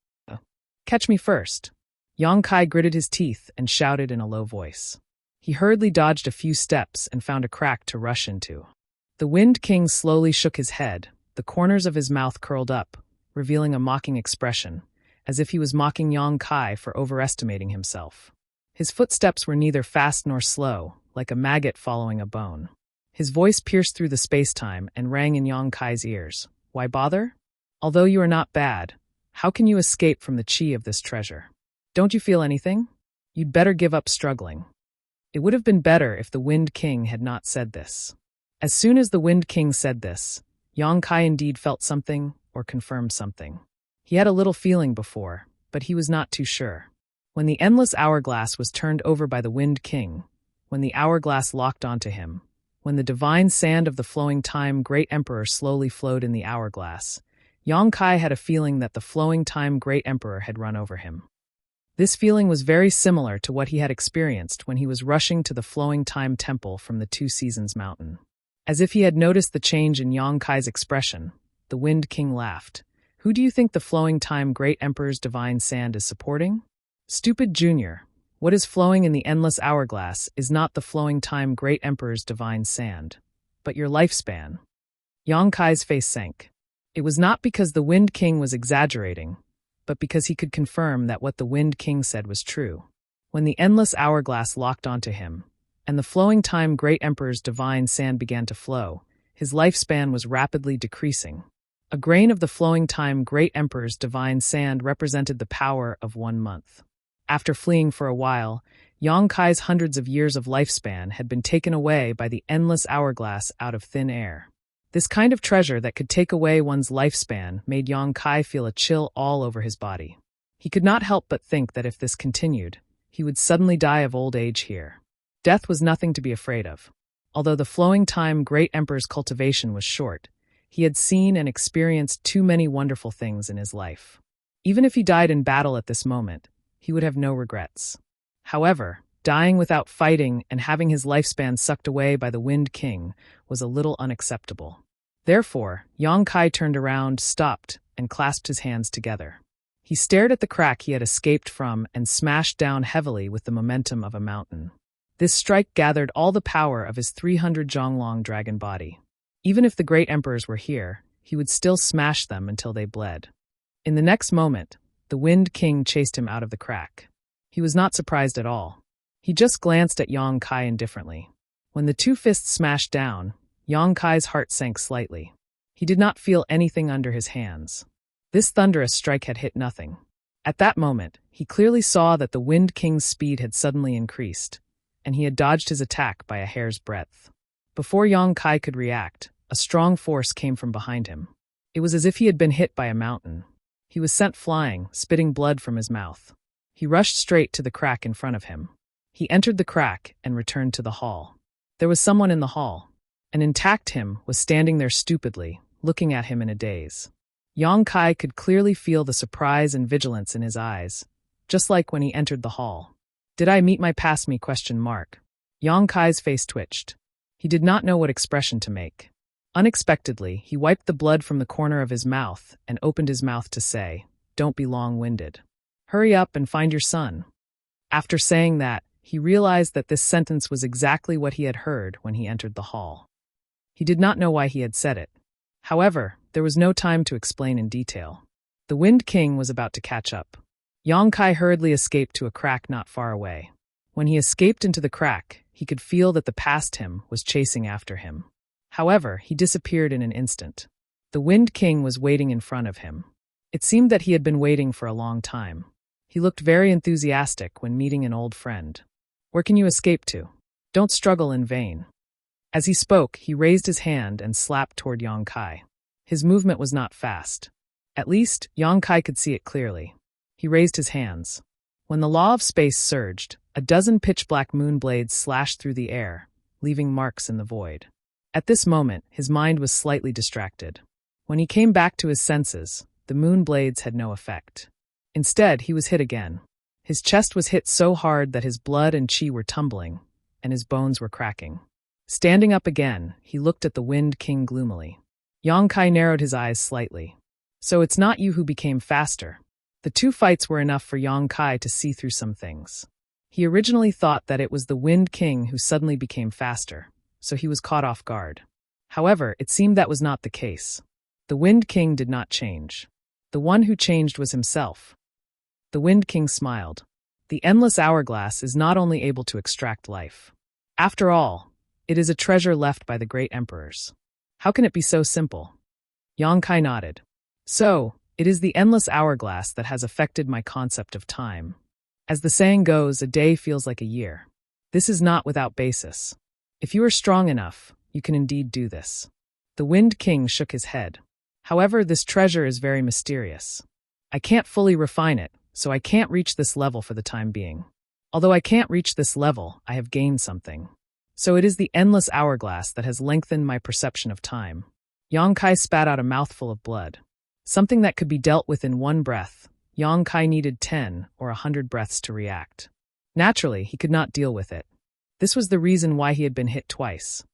S1: Catch me first." Yang Kai gritted his teeth and shouted in a low voice. He hurriedly dodged a few steps and found a crack to rush into. The Wind King slowly shook his head, the corners of his mouth curled up, revealing a mocking expression, as if he was mocking Yang Kai for overestimating himself. His footsteps were neither fast nor slow, like a maggot following a bone. His voice pierced through the space-time and rang in Yang Kai's ears. Why bother? Although you are not bad, how can you escape from the chi of this treasure? Don't you feel anything? You'd better give up struggling. It would have been better if the Wind King had not said this. As soon as the Wind King said this, Yang Kai indeed felt something or confirmed something. He had a little feeling before, but he was not too sure. When the endless hourglass was turned over by the Wind King, when the hourglass locked onto him, when the divine sand of the flowing time great emperor slowly flowed in the hourglass, Yang Kai had a feeling that the flowing time great emperor had run over him. This feeling was very similar to what he had experienced when he was rushing to the flowing time temple from the Two Seasons Mountain. As if he had noticed the change in Yang Kai's expression, the Wind King laughed. Who do you think the flowing time great emperor's divine sand is supporting? Stupid Junior, what is flowing in the endless hourglass is not the flowing time great emperor's divine sand, but your lifespan. Yang Kai's face sank. It was not because the Wind King was exaggerating, but because he could confirm that what the Wind King said was true. When the endless hourglass locked onto him, and the flowing time great emperor's divine sand began to flow, his lifespan was rapidly decreasing. A grain of the flowing time great emperor's divine sand represented the power of 1 month. After fleeing for a while, Yang Kai's hundreds of years of lifespan had been taken away by the endless hourglass out of thin air. This kind of treasure that could take away one's lifespan made Yang Kai feel a chill all over his body. He could not help but think that if this continued, he would suddenly die of old age here. Death was nothing to be afraid of. Although the flowing time great emperor's cultivation was short, he had seen and experienced too many wonderful things in his life. Even if he died in battle at this moment, he would have no regrets. However, dying without fighting and having his lifespan sucked away by the Wind King was a little unacceptable. Therefore, Yang Kai turned around, stopped, and clasped his hands together. He stared at the crack he had escaped from and smashed down heavily with the momentum of a mountain. This strike gathered all the power of his 300 Zhonglong dragon body. Even if the great emperors were here, he would still smash them until they bled. In the next moment, the Wind King chased him out of the crack. He was not surprised at all. He just glanced at Yang Kai indifferently. When the two fists smashed down, Yang Kai's heart sank slightly. He did not feel anything under his hands. This thunderous strike had hit nothing. At that moment, he clearly saw that the Wind King's speed had suddenly increased, and he had dodged his attack by a hair's breadth. Before Yang Kai could react, a strong force came from behind him. It was as if he had been hit by a mountain. He was sent flying, spitting blood from his mouth. He rushed straight to the crack in front of him. He entered the crack and returned to the hall. There was someone in the hall. An intact him was standing there stupidly, looking at him in a daze. Yang Kai could clearly feel the surprise and vigilance in his eyes, just like when he entered the hall. Did I meet my past me? ? Yang Kai's face twitched. He did not know what expression to make. Unexpectedly, he wiped the blood from the corner of his mouth and opened his mouth to say, "Don't be long-winded. Hurry up and find your son." After saying that, he realized that this sentence was exactly what he had heard when he entered the hall. He did not know why he had said it. However, there was no time to explain in detail. The Wind King was about to catch up. Yang Kai hurriedly escaped to a crack not far away. When he escaped into the crack, he could feel that the past him was chasing after him. However, he disappeared in an instant. The Wind King was waiting in front of him. It seemed that he had been waiting for a long time. He looked very enthusiastic when meeting an old friend. "Where can you escape to? Don't struggle in vain." As he spoke, he raised his hand and slapped toward Yang Kai. His movement was not fast. At least, Yang Kai could see it clearly. He raised his hands. When the law of space surged, a dozen pitch-black moon blades slashed through the air, leaving marks in the void. At this moment, his mind was slightly distracted. When he came back to his senses, the moon blades had no effect. Instead, he was hit again. His chest was hit so hard that his blood and chi were tumbling, and his bones were cracking. Standing up again, he looked at the Wind King gloomily. Yang Kai narrowed his eyes slightly. "So it's not you who became faster." The two fights were enough for Yang Kai to see through some things. He originally thought that it was the Wind King who suddenly became faster, so he was caught off guard. However, it seemed that was not the case. The Wind King did not change. The one who changed was himself. The Wind King smiled. The endless hourglass is not only able to extract life. After all, it is a treasure left by the great emperors. How can it be so simple? Yang Kai nodded. So, it is the endless hourglass that has affected my concept of time. As the saying goes, a day feels like a year. This is not without basis. If you are strong enough, you can indeed do this. The Wind King shook his head. However, this treasure is very mysterious. I can't fully refine it, so I can't reach this level for the time being. Although I can't reach this level, I have gained something. So it is the endless hourglass that has lengthened my perception of time. Yang Kai spat out a mouthful of blood. Something that could be dealt with in one breath, Yang Kai needed 10 or 100 breaths to react. Naturally, he could not deal with it. This was the reason why he had been hit twice.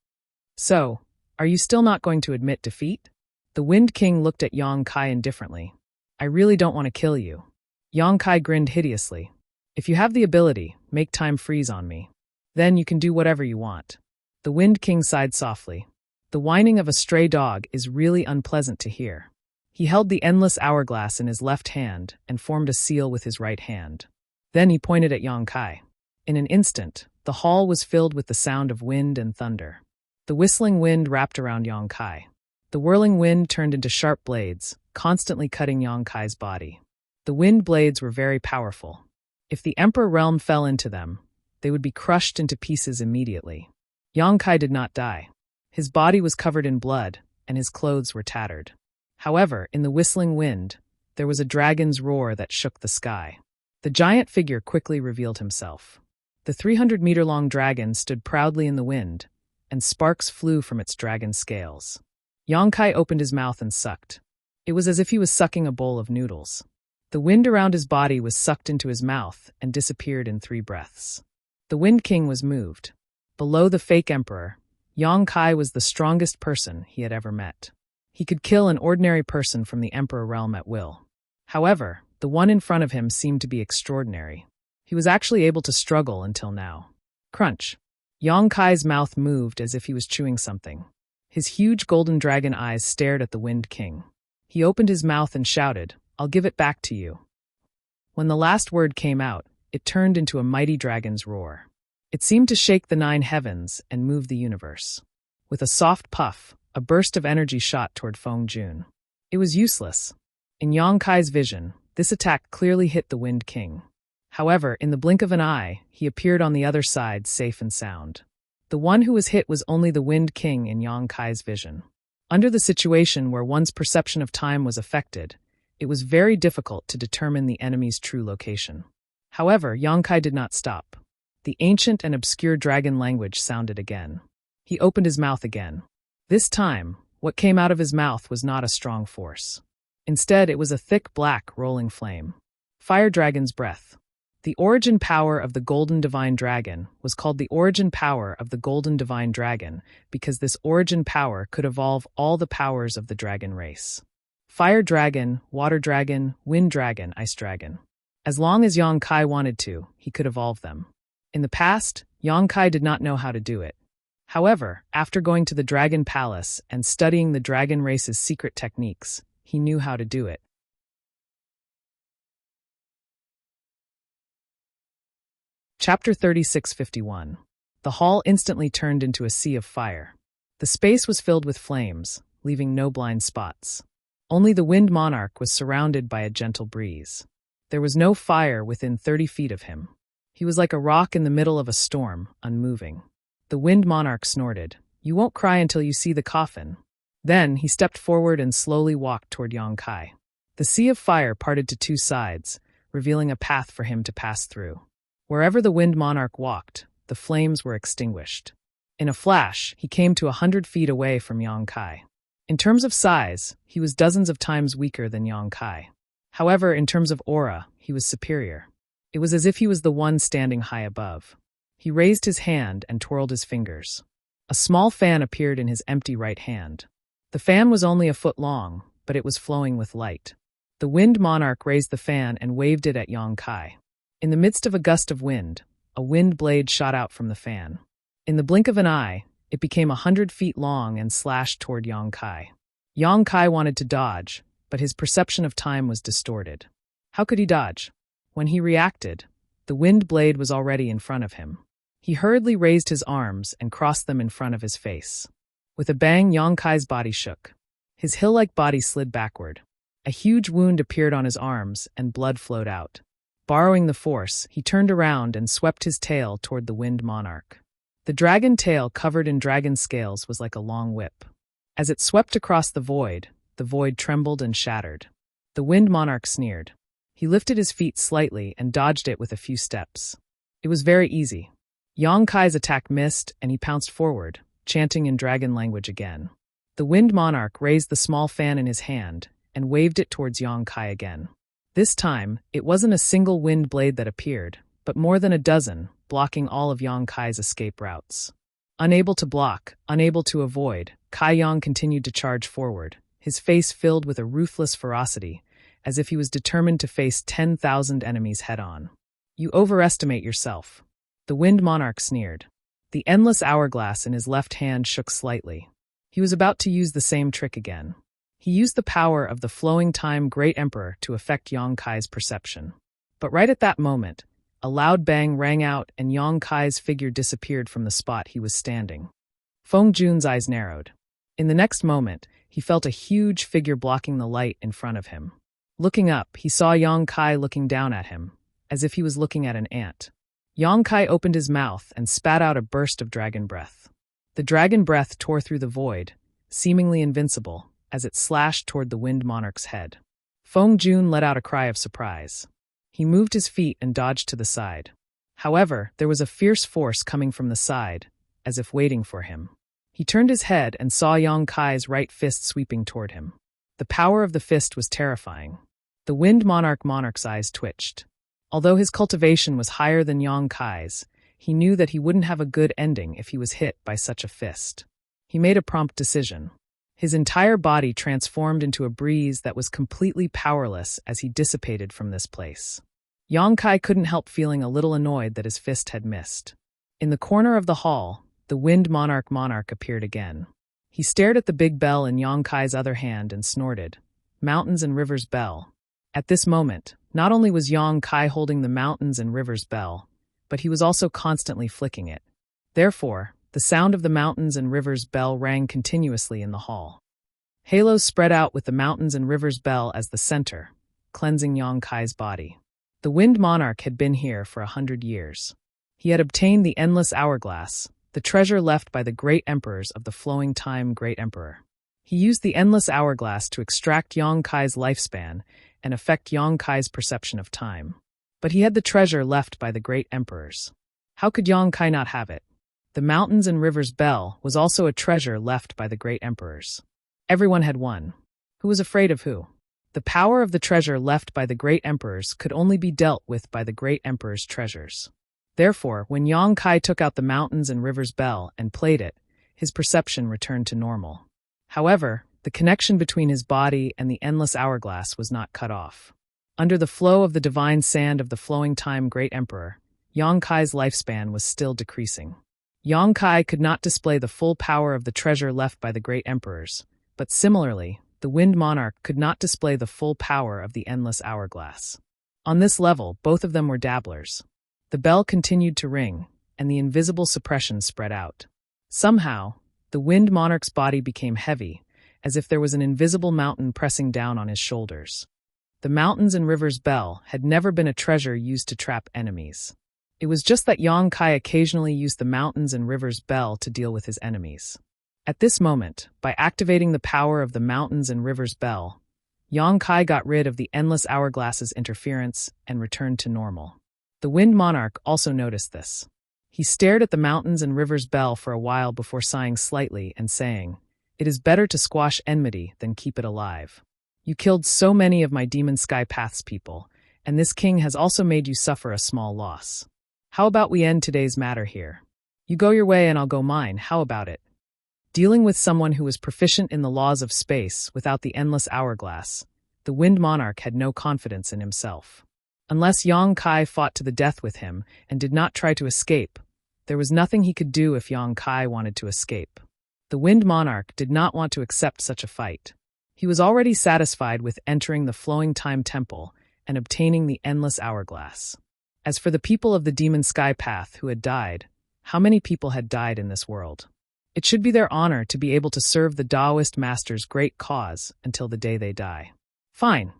S1: So, are you still not going to admit defeat? The Wind King looked at Yang Kai indifferently. I really don't want to kill you. Yang Kai grinned hideously. If you have the ability, make time freeze on me. Then you can do whatever you want. The Wind King sighed softly. The whining of a stray dog is really unpleasant to hear. He held the endless hourglass in his left hand and formed a seal with his right hand. Then he pointed at Yang Kai. In an instant, the hall was filled with the sound of wind and thunder. The whistling wind wrapped around Yang Kai. The whirling wind turned into sharp blades, constantly cutting Yang Kai's body. The wind blades were very powerful. If the Emperor realm fell into them, they would be crushed into pieces immediately. Yang Kai did not die. His body was covered in blood, and his clothes were tattered. However, in the whistling wind, there was a dragon's roar that shook the sky. The giant figure quickly revealed himself. The 300-meter-long dragon stood proudly in the wind, and sparks flew from its dragon scales. Yang Kai opened his mouth and sucked. It was as if he was sucking a bowl of noodles. The wind around his body was sucked into his mouth and disappeared in 3 breaths. The Wind King was moved. Below the fake emperor, Yang Kai was the strongest person he had ever met. He could kill an ordinary person from the emperor realm at will. However, the one in front of him seemed to be extraordinary. He was actually able to struggle until now. Crunch. Yang Kai's mouth moved as if he was chewing something. His huge golden dragon eyes stared at the Wind King. He opened his mouth and shouted, "I'll give it back to you." When the last word came out, it turned into a mighty dragon's roar. It seemed to shake the 9 heavens and move the universe. With a soft puff, a burst of energy shot toward Feng Jun. It was useless. In Yang Kai's vision, this attack clearly hit the Wind King. However, in the blink of an eye, he appeared on the other side safe and sound. The one who was hit was only the Wind King in Yang Kai's vision. Under the situation where one's perception of time was affected, it was very difficult to determine the enemy's true location. However, Yang Kai did not stop. The ancient and obscure dragon language sounded again. He opened his mouth again. This time, what came out of his mouth was not a strong force. Instead, it was a thick black rolling flame. Fire Dragon's breath. The origin power of the Golden Divine Dragon was called the origin power of the Golden Divine Dragon because this origin power could evolve all the powers of the dragon race. Fire Dragon, Water Dragon, Wind Dragon, Ice Dragon. As long as Yang Kai wanted to, he could evolve them. In the past, Yang Kai did not know how to do it. However, after going to the Dragon Palace and studying the dragon race's secret techniques, he knew how to do it. Chapter 3651. The hall instantly turned into a sea of fire. The space was filled with flames, leaving no blind spots. Only the Wind Monarch was surrounded by a gentle breeze. There was no fire within 30 feet of him. He was like a rock in the middle of a storm, unmoving. The Wind Monarch snorted, "You won't cry until you see the coffin." Then he stepped forward and slowly walked toward Yang Kai. The sea of fire parted to 2 sides, revealing a path for him to pass through. Wherever the Wind Monarch walked, the flames were extinguished. In a flash, he came to 100 feet away from Yang Kai. In terms of size, he was dozens of times weaker than Yang Kai. However, in terms of aura, he was superior. It was as if he was the one standing high above. He raised his hand and twirled his fingers. A small fan appeared in his empty right hand. The fan was only a foot long, but it was flowing with light. The Wind Monarch raised the fan and waved it at Yang Kai. In the midst of a gust of wind, a wind blade shot out from the fan. In the blink of an eye, it became 100 feet long and slashed toward Yang Kai. Yang Kai wanted to dodge, but his perception of time was distorted. How could he dodge? When he reacted, the wind blade was already in front of him. He hurriedly raised his arms and crossed them in front of his face. With a bang, Yang Kai's body shook. His hill-like body slid backward. A huge wound appeared on his arms, and blood flowed out. Borrowing the force, he turned around and swept his tail toward the Wind Monarch. The dragon tail covered in dragon scales was like a long whip. As it swept across the void trembled and shattered. The Wind Monarch sneered. He lifted his feet slightly and dodged it with a few steps. It was very easy. Yang Kai's attack missed, and he pounced forward, chanting in dragon language again. The Wind Monarch raised the small fan in his hand and waved it towards Yang Kai again. This time, it wasn't a single wind blade that appeared, but more than a dozen, blocking all of Yang Kai's escape routes. Unable to block, unable to avoid, Kai Yang continued to charge forward, his face filled with a ruthless ferocity, as if he was determined to face 10,000 enemies head-on. You overestimate yourself. The Wind Monarch sneered. The endless hourglass in his left hand shook slightly. He was about to use the same trick again. He used the power of the flowing time Great Emperor to affect Yang Kai's perception. But right at that moment, a loud bang rang out and Yang Kai's figure disappeared from the spot he was standing. Feng Jun's eyes narrowed. In the next moment, he felt a huge figure blocking the light in front of him. Looking up, he saw Yang Kai looking down at him, as if he was looking at an ant. Yang Kai opened his mouth and spat out a burst of dragon breath. The dragon breath tore through the void, seemingly invincible, as it slashed toward the Wind Monarch's head. Feng Jun let out a cry of surprise. He moved his feet and dodged to the side. However, there was a fierce force coming from the side, as if waiting for him. He turned his head and saw Yang Kai's right fist sweeping toward him. The power of the fist was terrifying. The Wind Monarch's eyes twitched. Although his cultivation was higher than Yang Kai's, he knew that he wouldn't have a good ending if he was hit by such a fist. He made a prompt decision. His entire body transformed into a breeze that was completely powerless as he dissipated from this place. Yang Kai couldn't help feeling a little annoyed that his fist had missed. In the corner of the hall, the Wind Monarch appeared again. He stared at the big bell in Yang Kai's other hand and snorted, "Mountains and Rivers Bell." At this moment, not only was Yang Kai holding the Mountains and Rivers Bell, but he was also constantly flicking it. Therefore, the sound of the Mountains and Rivers Bell rang continuously in the hall. Halos spread out with the Mountains and Rivers Bell as the center, cleansing Yang Kai's body. The Wind Monarch had been here for 100 years. He had obtained the Endless Hourglass, the treasure left by the great emperors of the flowing time Great Emperor. He used the Endless Hourglass to extract Yang Kai's lifespan and affect Yang Kai's perception of time. But he had the treasure left by the great emperors. How could Yang Kai not have it? The Mountains and Rivers Bell was also a treasure left by the great emperors. Everyone had one. Who was afraid of who? The power of the treasure left by the great emperors could only be dealt with by the great emperor's treasures. Therefore, when Yang Kai took out the Mountains and Rivers Bell and played it, his perception returned to normal. However, the connection between his body and the endless hourglass was not cut off. Under the flow of the divine sand of the flowing time Great Emperor, Yang Kai's lifespan was still decreasing. Yang Kai could not display the full power of the treasure left by the great emperors, but similarly, the Wind Monarch could not display the full power of the endless hourglass. On this level, both of them were dabblers. The bell continued to ring, and the invisible suppression spread out. Somehow, the Wind Monarch's body became heavy, as if there was an invisible mountain pressing down on his shoulders. The Mountains and Rivers Bell had never been a treasure used to trap enemies. It was just that Yang Kai occasionally used the Mountains and Rivers Bell to deal with his enemies. At this moment, by activating the power of the Mountains and Rivers Bell, Yang Kai got rid of the Endless Hourglass's interference and returned to normal. The Wind Monarch also noticed this. He stared at the Mountains and Rivers Bell for a while before sighing slightly and saying, "It is better to squash enmity than keep it alive. You killed so many of my Demon Sky Path's people, and this king has also made you suffer a small loss. How about we end today's matter here? You go your way and I'll go mine, how about it?" Dealing with someone who was proficient in the laws of space without the endless hourglass, the Wind Monarch had no confidence in himself. Unless Yang Kai fought to the death with him and did not try to escape, there was nothing he could do if Yang Kai wanted to escape. The Wind Monarch did not want to accept such a fight. He was already satisfied with entering the Flowing Time Temple and obtaining the endless hourglass. As for the people of the Demon Sky Path who had died, how many people had died in this world? It should be their honor to be able to serve the Taoist master's great cause until the day they die. Fine.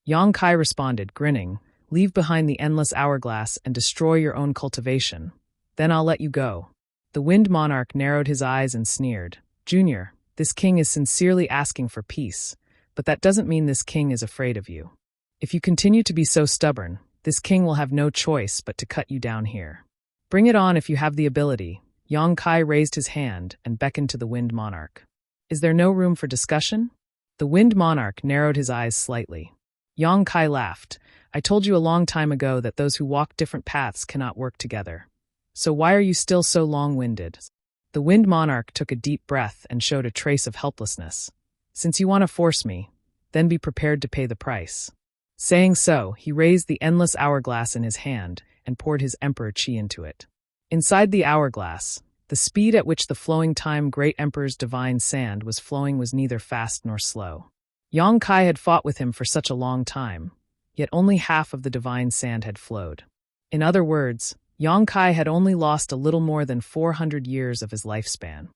S1: Yang Kai responded, grinning. Leave behind the endless hourglass and destroy your own cultivation. Then I'll let you go. The Wind Monarch narrowed his eyes and sneered. Junior, this king is sincerely asking for peace, but that doesn't mean this king is afraid of you. If you continue to be so stubborn, this king will have no choice but to cut you down here. Bring it on if you have the ability. Yang Kai raised his hand and beckoned to the Wind Monarch. Is there no room for discussion? The Wind Monarch narrowed his eyes slightly. Yang Kai laughed. I told you a long time ago that those who walk different paths cannot work together. So why are you still so long-winded? The Wind Monarch took a deep breath and showed a trace of helplessness. Since you want to force me, then be prepared to pay the price. Saying so, he raised the endless hourglass in his hand and poured his emperor chi into it. Inside the hourglass, the speed at which the flowing time Great Emperor's divine sand was flowing was neither fast nor slow. Yang Kai had fought with him for such a long time, yet only half of the divine sand had flowed. In other words, Yang Kai had only lost a little more than 400 years of his lifespan.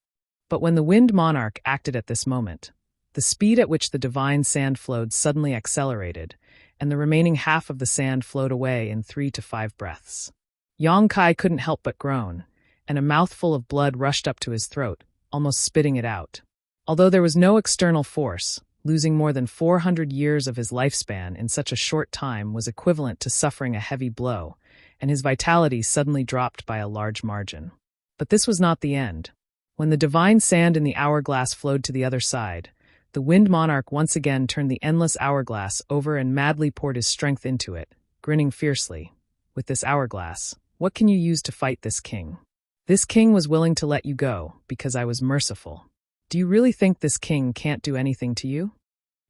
S1: But when the Wind Monarch acted at this moment, the speed at which the divine sand flowed suddenly accelerated, and the remaining half of the sand flowed away in 3 to 5 breaths. Yang Kai couldn't help but groan, and a mouthful of blood rushed up to his throat, almost spitting it out. Although there was no external force, losing more than 400 years of his lifespan in such a short time was equivalent to suffering a heavy blow, and his vitality suddenly dropped by a large margin. But this was not the end. When the divine sand in the hourglass flowed to the other side, the Wind Monarch once again turned the endless hourglass over and madly poured his strength into it, grinning fiercely. With this hourglass, what can you use to fight this king? This king was willing to let you go because I was merciful. Do you really think this king can't do anything to you?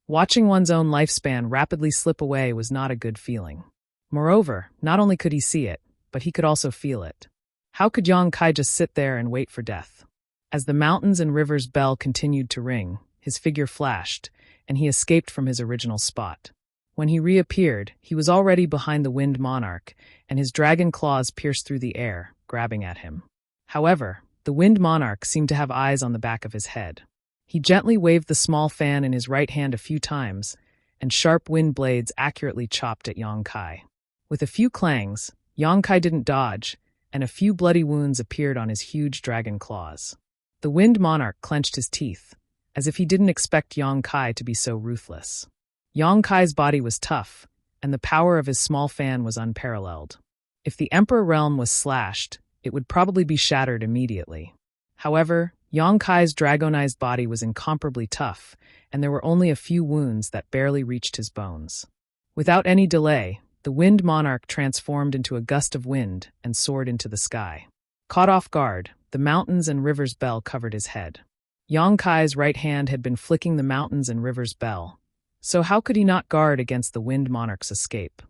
S1: Watching one's own lifespan rapidly slip away was not a good feeling. Moreover, not only could he see it, but he could also feel it. How could Yang Kai just sit there and wait for death? As the mountains and rivers' bell continued to ring, his figure flashed, and he escaped from his original spot. When he reappeared, he was already behind the Wind Monarch, and his dragon claws pierced through the air, grabbing at him. However, the Wind Monarch seemed to have eyes on the back of his head. He gently waved the small fan in his right hand a few times, and sharp wind blades accurately chopped at Yang Kai. With a few clangs, Yang Kai didn't dodge, and a few bloody wounds appeared on his huge dragon claws. The Wind Monarch clenched his teeth, as if he didn't expect Yang Kai to be so ruthless. Yang Kai's body was tough, and the power of his small fan was unparalleled. If the Emperor realm was slashed, it would probably be shattered immediately. However, Yang Kai's dragonized body was incomparably tough, and there were only a few wounds that barely reached his bones. Without any delay, the Wind Monarch transformed into a gust of wind and soared into the sky. Caught off guard, the mountains and rivers' bell covered his head. Yang Kai's right hand had been flicking the mountains and rivers' bell, so how could he not guard against the Wind Monarch's escape?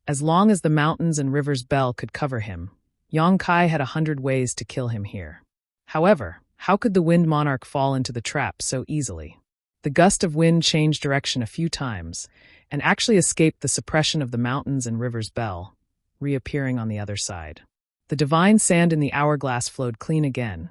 S1: As long as the mountains and rivers' bell could cover him, Yang Kai had 100 ways to kill him here. However, how could the Wind Monarch fall into the trap so easily? The gust of wind changed direction a few times, and actually escaped the suppression of the mountains and rivers' bell, reappearing on the other side. The divine sand in the hourglass flowed clean again,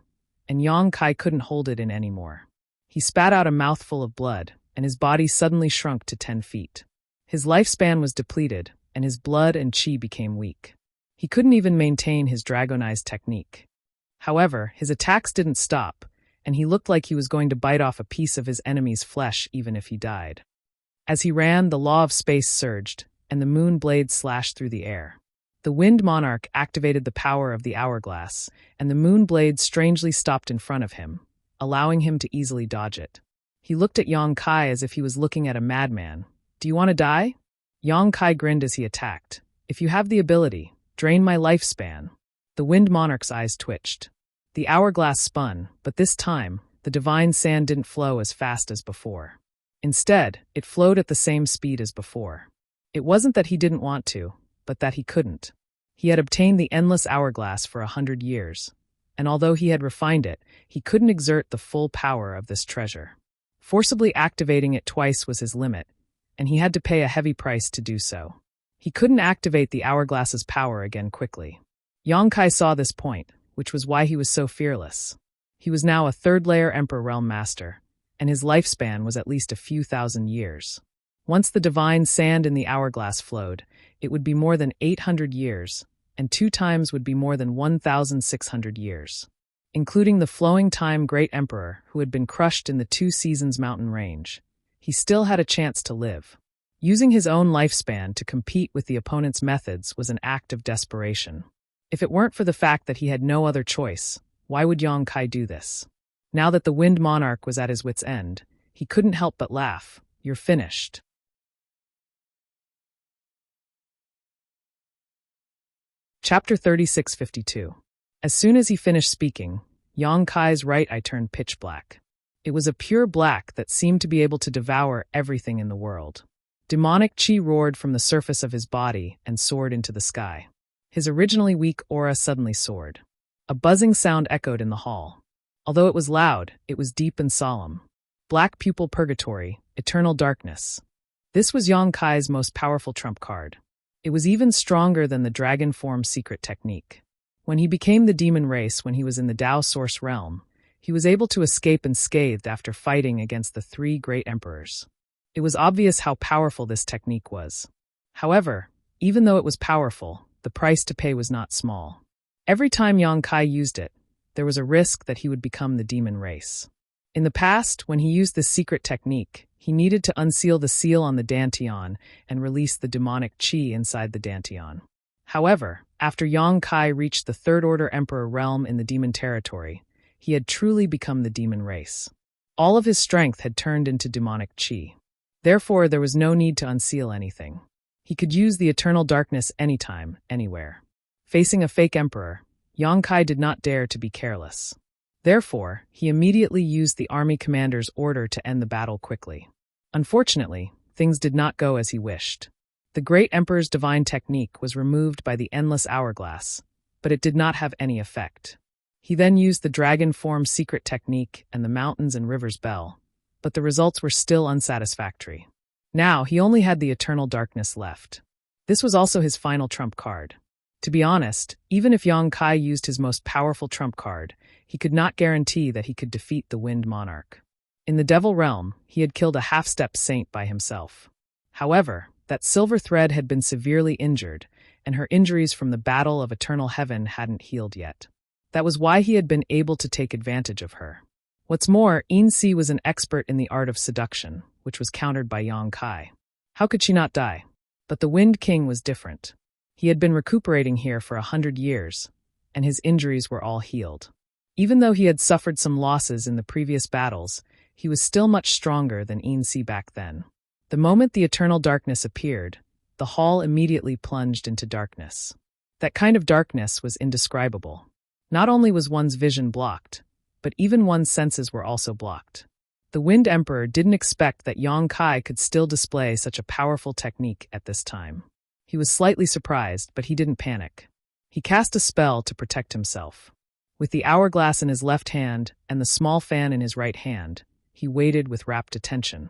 S1: and Yang Kai couldn't hold it in anymore. He spat out a mouthful of blood, and his body suddenly shrunk to 10 feet. His lifespan was depleted, and his blood and chi became weak. He couldn't even maintain his dragonized technique. However, his attacks didn't stop, and he looked like he was going to bite off a piece of his enemy's flesh even if he died. As he ran, the law of space surged, and the moon blades slashed through the air. The Wind Monarch activated the power of the hourglass, and the moon blades strangely stopped in front of him, allowing him to easily dodge it. He looked at Yang Kai as if he was looking at a madman. Do you want to die? Yang Kai grinned as he attacked. If you have the ability, drain my lifespan. The Wind Monarch's eyes twitched. The hourglass spun, but this time, the divine sand didn't flow as fast as before. Instead, it flowed at the same speed as before. It wasn't that he didn't want to, but that he couldn't. He had obtained the endless hourglass for 100 years, and although he had refined it, he couldn't exert the full power of this treasure. Forcibly activating it twice was his limit, and he had to pay a heavy price to do so. He couldn't activate the hourglass's power again quickly. Yongkai saw this point, which was why he was so fearless. He was now a third-layer Emperor Realm Master, and his lifespan was at least a few thousand years. Once the divine sand in the hourglass flowed, it would be more than 800 years, and 2 times would be more than 1,600 years. Including the flowing time Great Emperor who had been crushed in the 2 Seasons mountain range. He still had a chance to live. Using his own lifespan to compete with the opponent's methods was an act of desperation. If it weren't for the fact that he had no other choice, why would Yongkai do this? Now that the Wind Monarch was at his wit's end, he couldn't help but laugh. You're finished. Chapter 3652. As soon as he finished speaking, Yongkai's right eye turned pitch black. It was a pure black that seemed to be able to devour everything in the world. Demonic chi roared from the surface of his body and soared into the sky. His originally weak aura suddenly soared. A buzzing sound echoed in the hall. Although it was loud, it was deep and solemn. Black Pupil Purgatory, Eternal Darkness. This was Yongkai's most powerful trump card. It was even stronger than the Dragon Form secret technique. When he became the demon race when he was in the Tao Source realm, he was able to escape unscathed after fighting against the 3 great emperors. It was obvious how powerful this technique was. However, even though it was powerful, the price to pay was not small. Every time Yongkai used it, there was a risk that he would become the demon race. In the past, when he used this secret technique, he needed to unseal the seal on the Dantian and release the demonic chi inside the Dantian. However, after Yongkai reached the Third Order Emperor realm in the demon territory, he had truly become the demon race. All of his strength had turned into demonic chi. Therefore, there was no need to unseal anything. He could use the eternal darkness anytime, anywhere. Facing a fake emperor, Yongkai did not dare to be careless. Therefore, he immediately used the army commander's order to end the battle quickly. Unfortunately, things did not go as he wished. The great emperor's divine technique was removed by the endless hourglass, but it did not have any effect. He then used the dragon form secret technique and the mountains and rivers bell, but the results were still unsatisfactory. Now he only had the eternal darkness left. This was also his final trump card. To be honest, even if Yongkai used his most powerful trump card, he could not guarantee that he could defeat the Wind Monarch. In the Devil Realm, he had killed a half-step saint by himself. However, that silver thread had been severely injured, and her injuries from the Battle of Eternal Heaven hadn't healed yet. That was why he had been able to take advantage of her. What's more, Yin-Si was an expert in the art of seduction, which was countered by Yongkai. How could she not die? But the Wind King was different. He had been recuperating here for 100 years, and his injuries were all healed. Even though he had suffered some losses in the previous battles, he was still much stronger than Yin-Si back then. The moment the eternal darkness appeared, the hall immediately plunged into darkness. That kind of darkness was indescribable. Not only was one's vision blocked, but even one's senses were also blocked. The Wind Emperor didn't expect that Yongkai could still display such a powerful technique at this time. He was slightly surprised, but he didn't panic. He cast a spell to protect himself. With the hourglass in his left hand and the small fan in his right hand, he waited with rapt attention.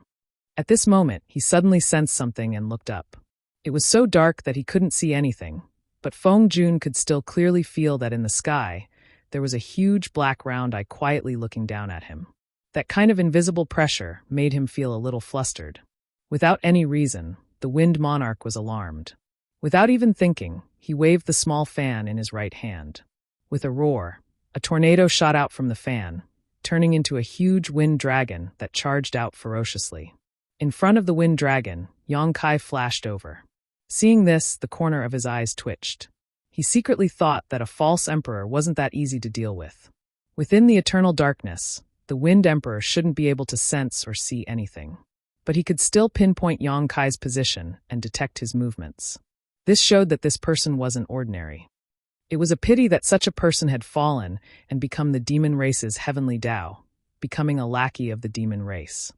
S1: At this moment, he suddenly sensed something and looked up. It was so dark that he couldn't see anything, but Feng Jun could still clearly feel that in the sky, there was a huge black round eye quietly looking down at him. That kind of invisible pressure made him feel a little flustered. Without any reason, the Wind Monarch was alarmed. Without even thinking, he waved the small fan in his right hand. With a roar, a tornado shot out from the fan, turning into a huge wind dragon that charged out ferociously. In front of the wind dragon, Yongkai flashed over. Seeing this, the corner of his eyes twitched. He secretly thought that a false emperor wasn't that easy to deal with. Within the eternal darkness, the Wind Emperor shouldn't be able to sense or see anything. But he could still pinpoint Yongkai's position and detect his movements. This showed that this person wasn't ordinary. It was a pity that such a person had fallen and become the demon race's heavenly Tao, becoming a lackey of the demon race.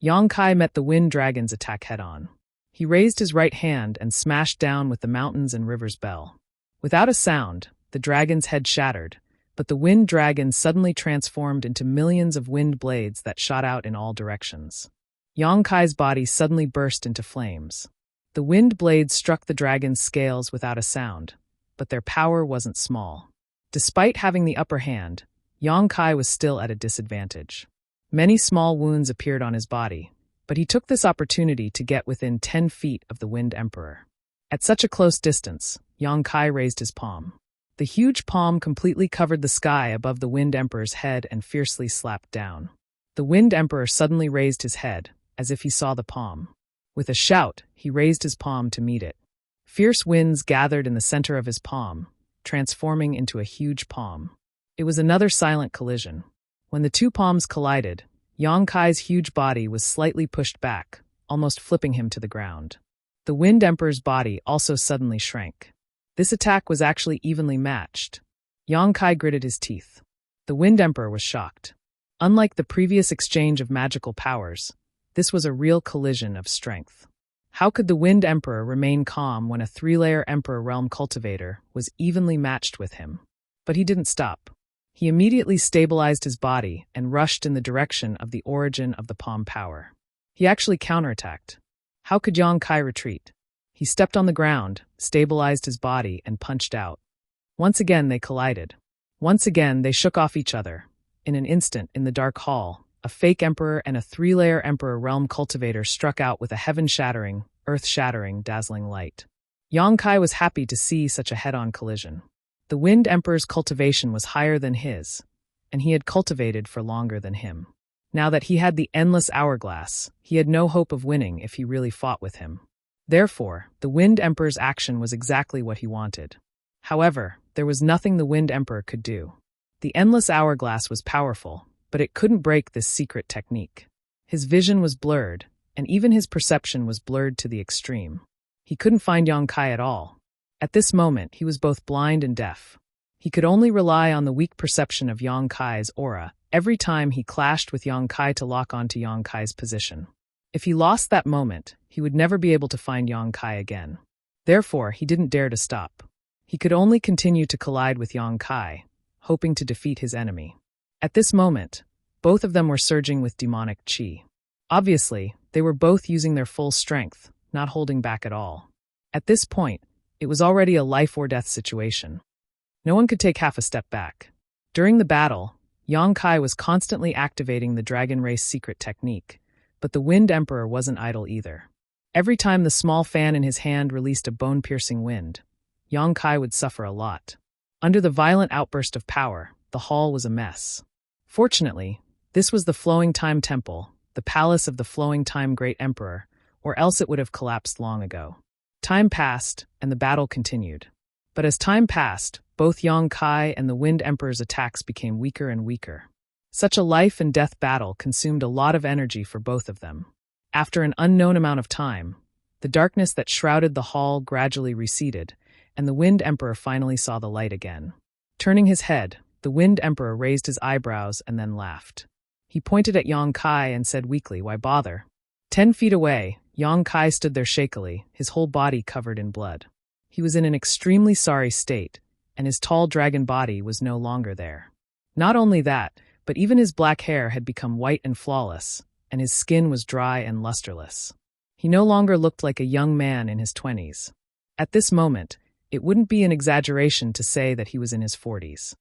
S1: Yongkai met the wind dragon's attack head-on. He raised his right hand and smashed down with the mountains and rivers bell. Without a sound, the dragon's head shattered, but the wind dragon suddenly transformed into millions of wind blades that shot out in all directions. Yongkai's body suddenly burst into flames. The wind blades struck the dragon's scales without a sound, but their power wasn't small. Despite having the upper hand, Yong-kai was still at a disadvantage. Many small wounds appeared on his body, but he took this opportunity to get within 10 feet of the Wind Emperor. At such a close distance, Yong-kai raised his palm. The huge palm completely covered the sky above the Wind Emperor's head and fiercely slapped down. The Wind Emperor suddenly raised his head, as if he saw the palm. With a shout, he raised his palm to meet it. Fierce winds gathered in the center of his palm, transforming into a huge palm. It was another silent collision. When the two palms collided, Yong-kai's huge body was slightly pushed back, almost flipping him to the ground. The Wind Emperor's body also suddenly shrank. This attack was actually evenly matched. Yong-kai gritted his teeth. The Wind Emperor was shocked. Unlike the previous exchange of magical powers, this was a real collision of strength. How could the Wind Emperor remain calm when a 3-layer Emperor Realm Cultivator was evenly matched with him? But he didn't stop. He immediately stabilized his body and rushed in the direction of the origin of the palm power. He actually counterattacked. How could Yong-kai retreat? He stepped on the ground, stabilized his body, and punched out. Once again they collided. Once again they shook off each other. In an instant, in the dark hall, a fake emperor and a 3-layer Emperor Realm Cultivator struck out with a heaven-shattering, earth-shattering, dazzling light. Yong-kai was happy to see such a head-on collision. The Wind Emperor's cultivation was higher than his, and he had cultivated for longer than him. Now that he had the endless hourglass, he had no hope of winning if he really fought with him. Therefore, the Wind Emperor's action was exactly what he wanted. However, there was nothing the Wind Emperor could do. The endless hourglass was powerful, but it couldn't break this secret technique. His vision was blurred, and even his perception was blurred to the extreme. He couldn't find Yong-kai at all. At this moment, he was both blind and deaf. He could only rely on the weak perception of Yong-kai's aura every time he clashed with Yong-kai to lock onto Yong-kai's position. If he lost that moment, he would never be able to find Yong-kai again. Therefore, he didn't dare to stop. He could only continue to collide with Yong-kai, hoping to defeat his enemy. At this moment, both of them were surging with demonic chi. Obviously, they were both using their full strength, not holding back at all. At this point, it was already a life-or-death situation. No one could take half a step back. During the battle, Yong-kai was constantly activating the Dragon Race secret technique, but the Wind Emperor wasn't idle either. Every time the small fan in his hand released a bone-piercing wind, Yong-kai would suffer a lot. Under the violent outburst of power, the hall was a mess. Fortunately, this was the Flowing Time Temple, the palace of the Flowing Time Great Emperor, or else it would have collapsed long ago. Time passed, and the battle continued. But as time passed, both Yong-kai and the Wind Emperor's attacks became weaker and weaker. Such a life-and-death battle consumed a lot of energy for both of them. After an unknown amount of time, the darkness that shrouded the hall gradually receded, and the Wind Emperor finally saw the light again. Turning his head, the Wind Emperor raised his eyebrows and then laughed. He pointed at Yong-kai and said weakly, "Why bother?" 10 feet away, Yong-kai stood there shakily, his whole body covered in blood. He was in an extremely sorry state, and his tall dragon body was no longer there. Not only that, but even his black hair had become white and flawless, and his skin was dry and lusterless. He no longer looked like a young man in his 20s. At this moment, it wouldn't be an exaggeration to say that he was in his 40s.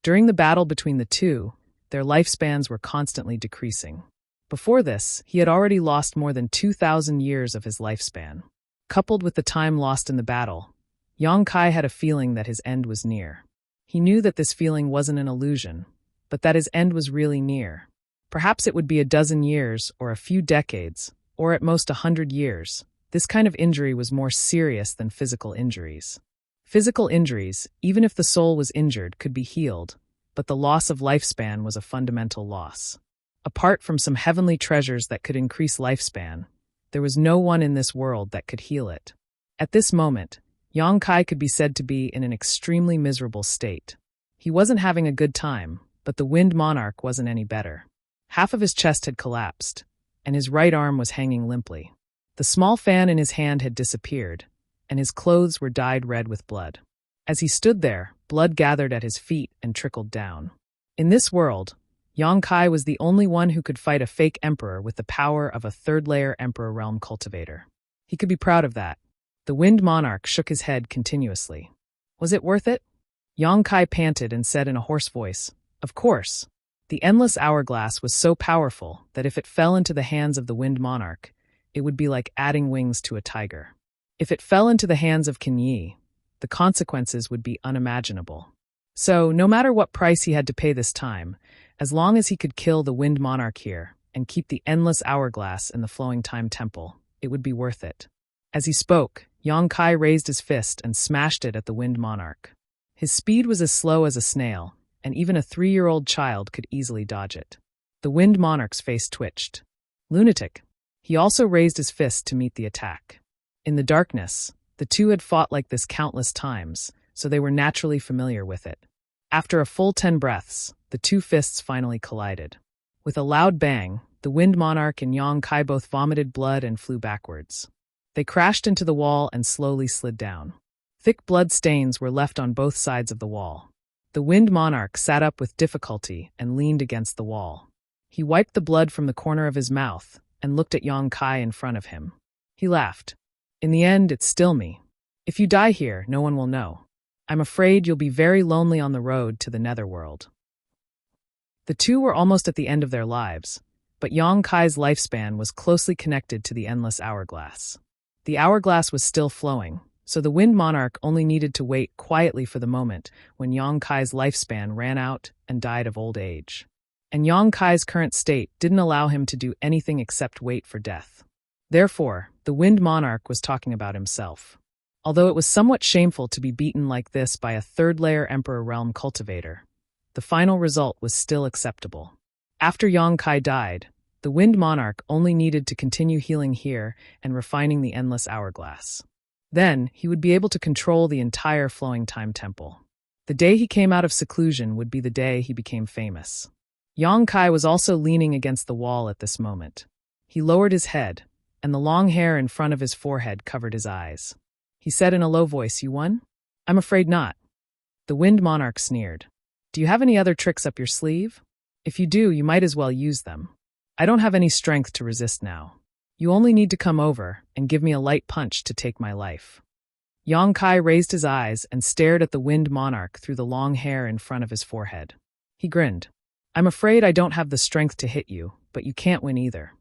S1: During the battle between the two, their lifespans were constantly decreasing. Before this, he had already lost more than 2,000 years of his lifespan. Coupled with the time lost in the battle, Yong-kai had a feeling that his end was near. He knew that this feeling wasn't an illusion, but that his end was really near. Perhaps it would be a dozen years, or a few decades, or at most 100 years. This kind of injury was more serious than physical injuries. Physical injuries, even if the soul was injured, could be healed, but the loss of lifespan was a fundamental loss. Apart from some heavenly treasures that could increase lifespan, there was no one in this world that could heal it. At this moment, Yong-kai could be said to be in an extremely miserable state. He wasn't having a good time, but the Wind Monarch wasn't any better. Half of his chest had collapsed, and his right arm was hanging limply. The small fan in his hand had disappeared, and his clothes were dyed red with blood. As he stood there, blood gathered at his feet and trickled down. In this world, Yong-kai was the only one who could fight a fake emperor with the power of a 3rd-layer Emperor Realm Cultivator. He could be proud of that. The Wind Monarch shook his head continuously. Was it worth it? Yong-kai panted and said in a hoarse voice, "Of course." The endless hourglass was so powerful that if it fell into the hands of the Wind Monarch, it would be like adding wings to a tiger. If it fell into the hands of Qin Yi, the consequences would be unimaginable. So, no matter what price he had to pay this time, as long as he could kill the Wind Monarch here and keep the endless hourglass in the Flowing Time Temple, it would be worth it. As he spoke, Yong-kai raised his fist and smashed it at the Wind Monarch. His speed was as slow as a snail, and even a 3-year-old child could easily dodge it. The Wind Monarch's face twitched. Lunatic! He also raised his fist to meet the attack. In the darkness, the two had fought like this countless times, so they were naturally familiar with it. After a full 10 breaths, the two fists finally collided. With a loud bang, the Wind Monarch and Yong-kai both vomited blood and flew backwards. They crashed into the wall and slowly slid down. Thick blood stains were left on both sides of the wall. The Wind Monarch sat up with difficulty and leaned against the wall. He wiped the blood from the corner of his mouth and looked at Yong-kai in front of him. He laughed. "In the end, it's still me. If you die here, no one will know. I'm afraid you'll be very lonely on the road to the netherworld." The two were almost at the end of their lives, but Yong-kai's lifespan was closely connected to the endless hourglass. The hourglass was still flowing, so the Wind Monarch only needed to wait quietly for the moment when Yong-kai's lifespan ran out and died of old age. And Yong-kai's current state didn't allow him to do anything except wait for death. Therefore, the Wind Monarch was talking about himself. Although it was somewhat shameful to be beaten like this by a third-layer Emperor Realm cultivator, the final result was still acceptable. After Yong-kai died, the Wind Monarch only needed to continue healing here and refining the endless hourglass. Then, he would be able to control the entire Flowing Time Temple. The day he came out of seclusion would be the day he became famous. Yong-kai was also leaning against the wall at this moment. He lowered his head, and the long hair in front of his forehead covered his eyes. He said in a low voice, "You won?" "I'm afraid not." The Wind Monarch sneered. "Do you have any other tricks up your sleeve? If you do, you might as well use them. I don't have any strength to resist now. You only need to come over and give me a light punch to take my life." Yong-kai raised his eyes and stared at the Wind Monarch through the long hair in front of his forehead. He grinned. "I'm afraid I don't have the strength to hit you, but you can't win either."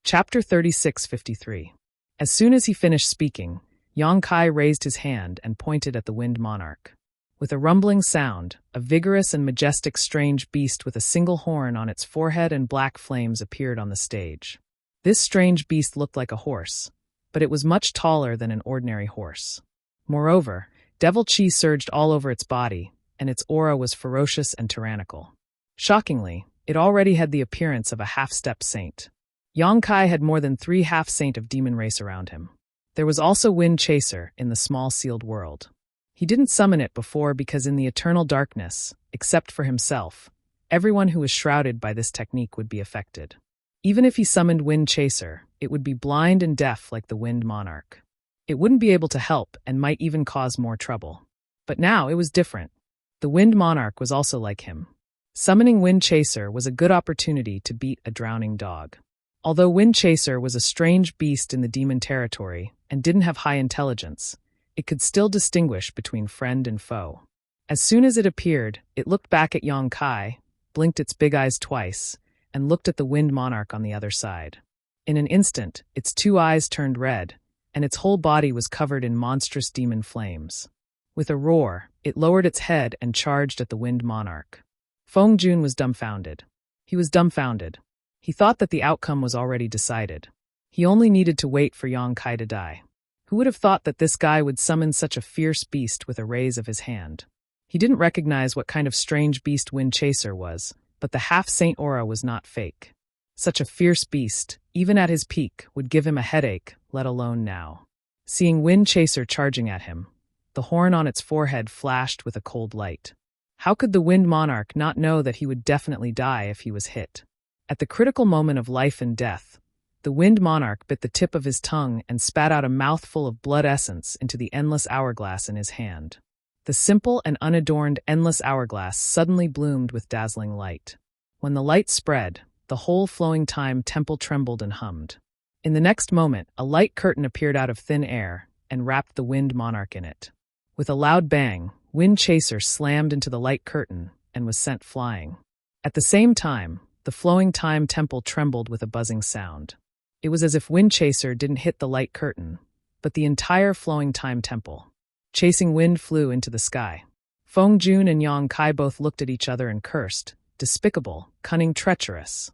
S1: Chapter 3653. As soon as he finished speaking, Yong-kai raised his hand and pointed at the Wind Monarch. With a rumbling sound, a vigorous and majestic strange beast with a single horn on its forehead and black flames appeared on the stage. This strange beast looked like a horse, but it was much taller than an ordinary horse. Moreover, devil chi surged all over its body, and its aura was ferocious and tyrannical. Shockingly, it already had the appearance of a half-step saint. Yong-kai had more than 3 half-saint of demon race around him. There was also Wind Chaser in the small sealed world. He didn't summon it before because in the eternal darkness, except for himself, everyone who was shrouded by this technique would be affected. Even if he summoned Wind Chaser, it would be blind and deaf like the Wind Monarch. It wouldn't be able to help and might even cause more trouble. But now it was different. The Wind Monarch was also like him. Summoning Wind Chaser was a good opportunity to beat a drowning dog. Although Wind Chaser was a strange beast in the demon territory and didn't have high intelligence, it could still distinguish between friend and foe. As soon as it appeared, it looked back at Yong-kai, blinked its big eyes twice, and looked at the Wind Monarch on the other side. In an instant, its 2 eyes turned red, and its whole body was covered in monstrous demon flames. With a roar, it lowered its head and charged at the Wind Monarch. Feng Jun was dumbfounded. He was dumbfounded. He thought that the outcome was already decided. He only needed to wait for Yong-kai to die. Who would have thought that this guy would summon such a fierce beast with a raise of his hand? He didn't recognize what kind of strange beast Wind Chaser was, but the half-saint aura was not fake. Such a fierce beast, even at his peak, would give him a headache, let alone now. Seeing Wind Chaser charging at him, the horn on its forehead flashed with a cold light. How could the Wind Monarch not know that he would definitely die if he was hit? At the critical moment of life and death, the Wind Monarch bit the tip of his tongue and spat out a mouthful of blood essence into the endless hourglass in his hand. The simple and unadorned endless hourglass suddenly bloomed with dazzling light. When the light spread, the whole flowing time temple trembled and hummed. In the next moment, a light curtain appeared out of thin air and wrapped the Wind Monarch in it. With a loud bang, Wind Chaser slammed into the light curtain and was sent flying. At the same time, the flowing time temple trembled with a buzzing sound. It was as if Wind Chaser didn't hit the light curtain, but the entire flowing time temple. Chasing Wind flew into the sky. Feng Jun and Yang Kai both looked at each other and cursed, despicable, cunning, treacherous.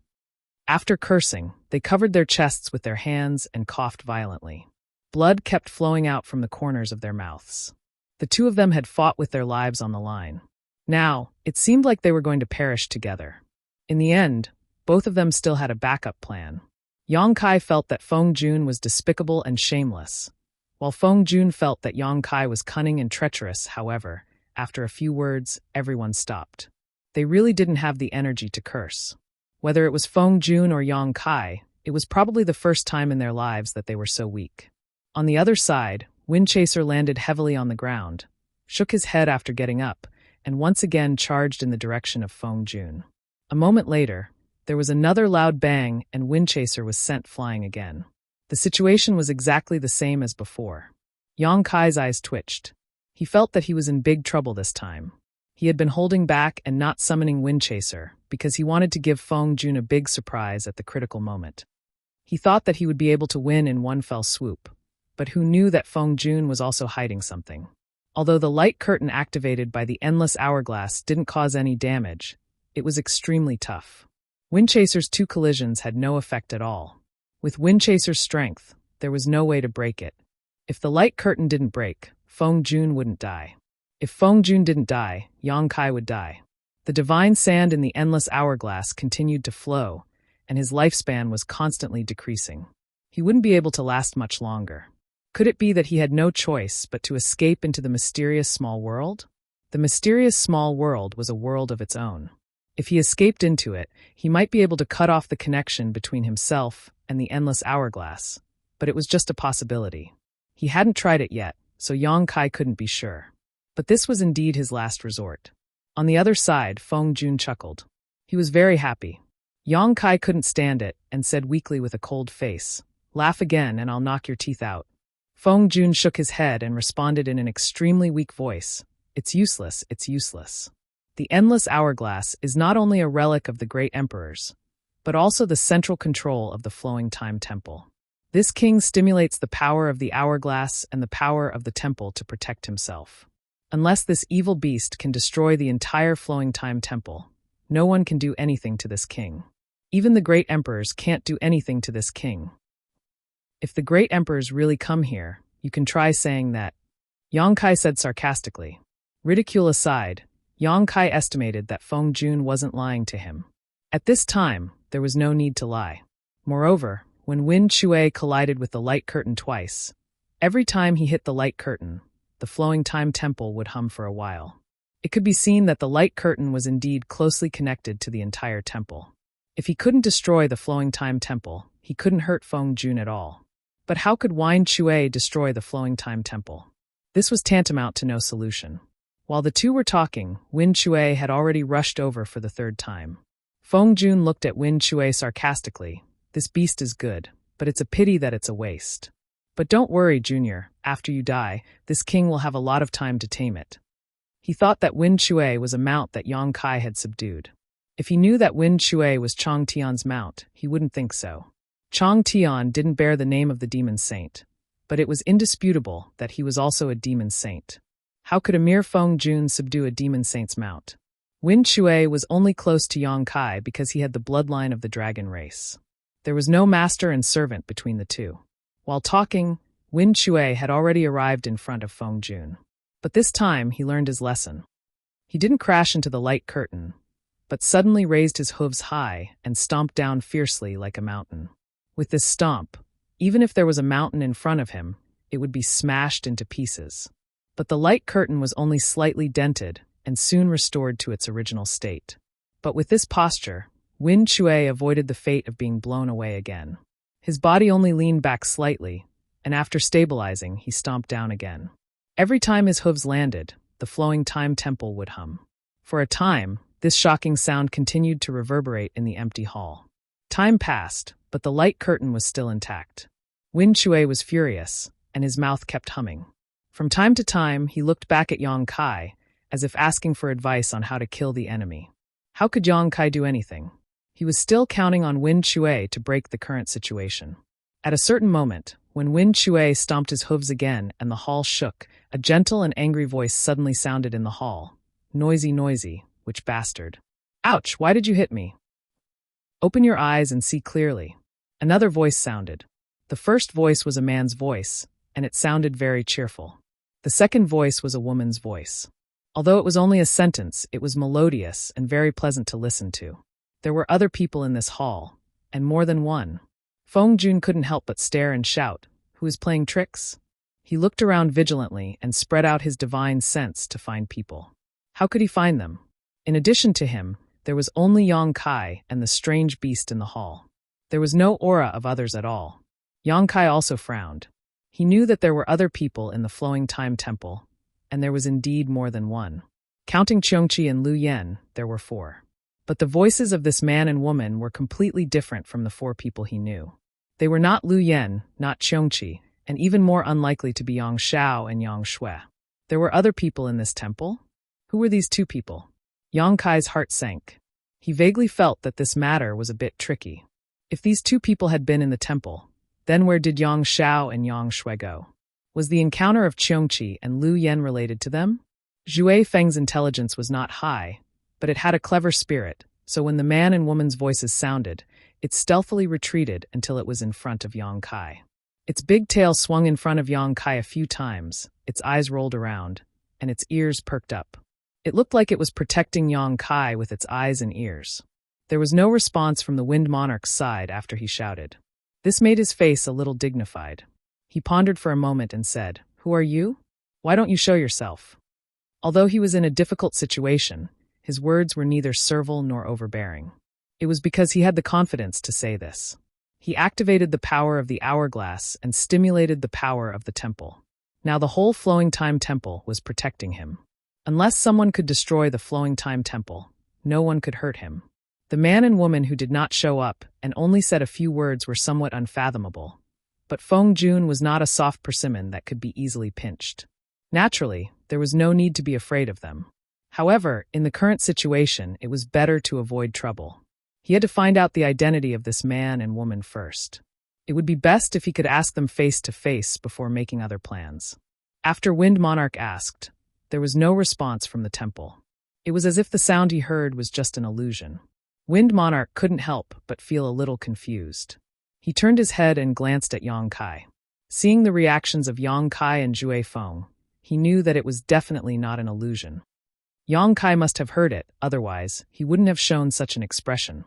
S1: After cursing, they covered their chests with their hands and coughed violently. Blood kept flowing out from the corners of their mouths. The two of them had fought with their lives on the line. Now, it seemed like they were going to perish together. In the end, both of them still had a backup plan. Yang Kai felt that Feng Jun was despicable and shameless, while Feng Jun felt that Yang Kai was cunning and treacherous. However, after a few words, everyone stopped. They really didn't have the energy to curse. Whether it was Feng Jun or Yang Kai, it was probably the first time in their lives that they were so weak. On the other side, Wind Chaser landed heavily on the ground, shook his head after getting up, and once again charged in the direction of Feng Jun. A moment later, there was another loud bang and Wind Chaser was sent flying again. The situation was exactly the same as before. Yang Kai's eyes twitched. He felt that he was in big trouble this time. He had been holding back and not summoning Wind Chaser because he wanted to give Feng Jun a big surprise at the critical moment. He thought that he would be able to win in one fell swoop, but who knew that Feng Jun was also hiding something? Although the light curtain activated by the endless hourglass didn't cause any damage, it was extremely tough. Wind Chaser's two collisions had no effect at all. With Wind Chaser's strength, there was no way to break it. If the light curtain didn't break, Feng Jun wouldn't die. If Feng Jun didn't die, Yang Kai would die. The divine sand in the endless hourglass continued to flow, and his lifespan was constantly decreasing. He wouldn't be able to last much longer. Could it be that he had no choice but to escape into the mysterious small world? The mysterious small world was a world of its own. If he escaped into it, he might be able to cut off the connection between himself and the endless hourglass, but it was just a possibility. He hadn't tried it yet, so Yang Kai couldn't be sure. But this was indeed his last resort. On the other side, Feng Jun chuckled. He was very happy. Yang Kai couldn't stand it and said weakly with a cold face, "Laugh again and I'll knock your teeth out." Feng Jun shook his head and responded in an extremely weak voice, "It's useless, it's useless." The endless hourglass is not only a relic of the great emperors, but also the central control of the flowing time temple. This king stimulates the power of the hourglass and the power of the temple to protect himself. Unless this evil beast can destroy the entire flowing time temple, no one can do anything to this king. Even the great emperors can't do anything to this king. If the great emperors really come here, you can try saying that, Yang Kai said sarcastically. Ridicule aside, Yang Kai estimated that Feng Jun wasn't lying to him. At this time, there was no need to lie. Moreover, when Wind Chue collided with the light curtain twice, every time he hit the light curtain, the flowing time temple would hum for a while. It could be seen that the light curtain was indeed closely connected to the entire temple. If he couldn't destroy the flowing time temple, he couldn't hurt Feng Jun at all. But how could Wind Chue destroy the flowing time temple? This was tantamount to no solution. While the two were talking, Wind Chue had already rushed over for the third time. Feng Jun looked at Wind Chue sarcastically. This beast is good, but it's a pity that it's a waste. But don't worry, Junior, after you die, this king will have a lot of time to tame it. He thought that Wind Chue was a mount that Yang Kai had subdued. If he knew that Wind Chue was Chong Tian's mount, he wouldn't think so. Chong Tian didn't bear the name of the demon saint, but it was indisputable that he was also a demon saint. How could a mere Feng Jun subdue a demon saint's mount? Wind Chue was only close to Yang Kai because he had the bloodline of the dragon race. There was no master and servant between the two. While talking, Wind Chue had already arrived in front of Feng Jun. But this time he learned his lesson. He didn't crash into the light curtain, but suddenly raised his hooves high and stomped down fiercely like a mountain. With this stomp, even if there was a mountain in front of him, it would be smashed into pieces. But the light curtain was only slightly dented and soon restored to its original state. But with this posture, Wind Chue avoided the fate of being blown away again. His body only leaned back slightly, and after stabilizing, he stomped down again. Every time his hooves landed, the flowing time temple would hum. For a time, this shocking sound continued to reverberate in the empty hall. Time passed, but the light curtain was still intact. Win Chue was furious, and his mouth kept humming. From time to time, he looked back at Yang Kai, as if asking for advice on how to kill the enemy. How could Yang Kai do anything? He was still counting on Win Chue to break the current situation. At a certain moment, when Win Chue stomped his hooves again and the hall shook, a gentle and angry voice suddenly sounded in the hall. Noisy, noisy, which bastard. Ouch, why did you hit me? Open your eyes and see clearly. Another voice sounded. The first voice was a man's voice, and it sounded very cheerful. The second voice was a woman's voice. Although it was only a sentence, it was melodious and very pleasant to listen to. There were other people in this hall, and more than one. Feng Jun couldn't help but stare and shout, "Who is playing tricks?" He looked around vigilantly and spread out his divine sense to find people. How could he find them? In addition to him, there was only Yang Kai and the strange beast in the hall. There was no aura of others at all. Yang Kai also frowned. He knew that there were other people in the Flowing Time Temple, and there was indeed more than one. Counting Cheongqi and Lu Yen, there were 4. But the voices of this man and woman were completely different from the 4 people he knew. They were not Lu Yen, not Cheongqi, and even more unlikely to be Yang Shao and Yang Shui. There were other people in this temple? Who were these 2 people? Yang Kai's heart sank. He vaguely felt that this matter was a bit tricky. If these 2 people had been in the temple, then where did Yang Shao and Yang Shui go? Was the encounter of Cheongqi and Lu Yen related to them? Zhui Feng's intelligence was not high, but it had a clever spirit, so when the man and woman's voices sounded, it stealthily retreated until it was in front of Yang Kai. Its big tail swung in front of Yang Kai a few times, its eyes rolled around, and its ears perked up. It looked like it was protecting Yang Kai with its eyes and ears. There was no response from the Wind Monarch's side after he shouted. This made his face a little dignified. He pondered for a moment and said, "Who are you? Why don't you show yourself?" Although he was in a difficult situation, his words were neither servile nor overbearing. It was because he had the confidence to say this. He activated the power of the hourglass and stimulated the power of the temple. Now the whole Flowing Time Temple was protecting him. Unless someone could destroy the Flowing Time Temple, no one could hurt him. The man and woman who did not show up and only said a few words were somewhat unfathomable. But Feng Jun was not a soft persimmon that could be easily pinched. Naturally, there was no need to be afraid of them. However, in the current situation, it was better to avoid trouble. He had to find out the identity of this man and woman first. It would be best if he could ask them face to face before making other plans. After Wind Monarch asked, there was no response from the temple. It was as if the sound he heard was just an illusion. Wind Monarch couldn't help but feel a little confused. He turned his head and glanced at Yang Kai. Seeing the reactions of Yang Kai and Zhui Feng, he knew that it was definitely not an illusion. Yang Kai must have heard it, otherwise, he wouldn't have shown such an expression.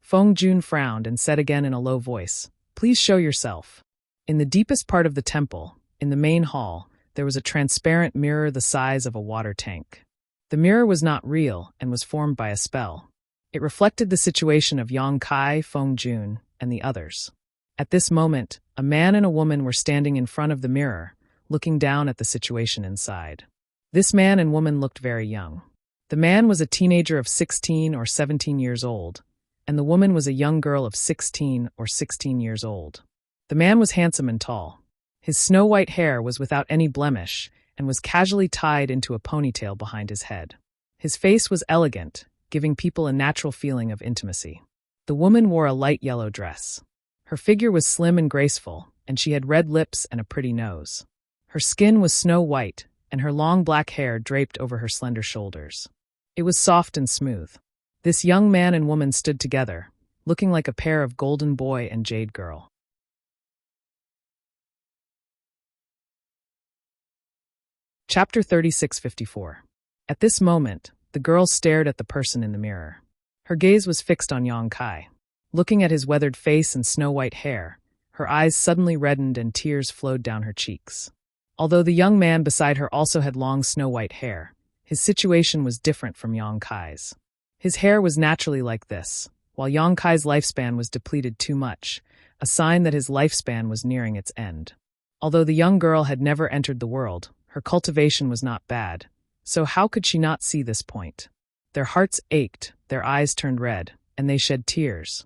S1: Feng Jun frowned and said again in a low voice, "Please show yourself." In the deepest part of the temple, in the main hall, there was a transparent mirror the size of a water tank. The mirror was not real and was formed by a spell. It reflected the situation of Yang Kai, Feng Jun, and the others. At this moment, a man and a woman were standing in front of the mirror, looking down at the situation inside. This man and woman looked very young. The man was a teenager of 16 or 17 years old, and the woman was a young girl of 16 or 16 years old. The man was handsome and tall. His snow-white hair was without any blemish and was casually tied into a ponytail behind his head. His face was elegant, giving people a natural feeling of intimacy. The woman wore a light yellow dress. Her figure was slim and graceful, and she had red lips and a pretty nose. Her skin was snow-white, and her long black hair draped over her slender shoulders. It was soft and smooth. This young man and woman stood together, looking like a pair of golden boy and jade girl. Chapter 3654. At this moment, the girl stared at the person in the mirror. Her gaze was fixed on Yang Kai. Looking at his weathered face and snow-white hair, her eyes suddenly reddened and tears flowed down her cheeks. Although the young man beside her also had long snow-white hair, his situation was different from Yang Kai's. His hair was naturally like this, while Yang Kai's lifespan was depleted too much, a sign that his lifespan was nearing its end. Although the young girl had never entered the world, her cultivation was not bad, so how could she not see this point? Their hearts ached, their eyes turned red, and they shed tears.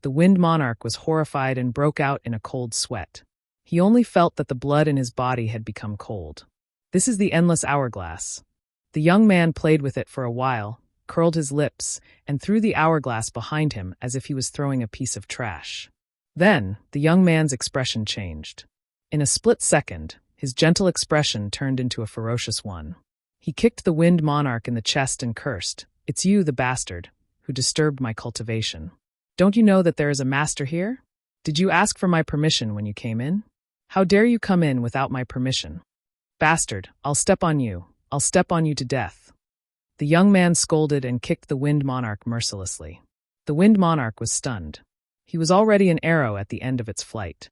S1: The Wind Monarch was horrified and broke out in a cold sweat. He only felt that the blood in his body had become cold. This is the endless hourglass. The young man played with it for a while, curled his lips, and threw the hourglass behind him as if he was throwing a piece of trash. Then, the young man's expression changed. In a split second, his gentle expression turned into a ferocious one. He kicked the Wind Monarch in the chest and cursed, "It's you, the bastard, who disturbed my cultivation. Don't you know that there is a master here? Did you ask for my permission when you came in? How dare you come in without my permission? Bastard, I'll step on you. I'll step on you to death." The young man scolded and kicked the Wind Monarch mercilessly. The Wind Monarch was stunned. He was already an arrow at the end of its flight.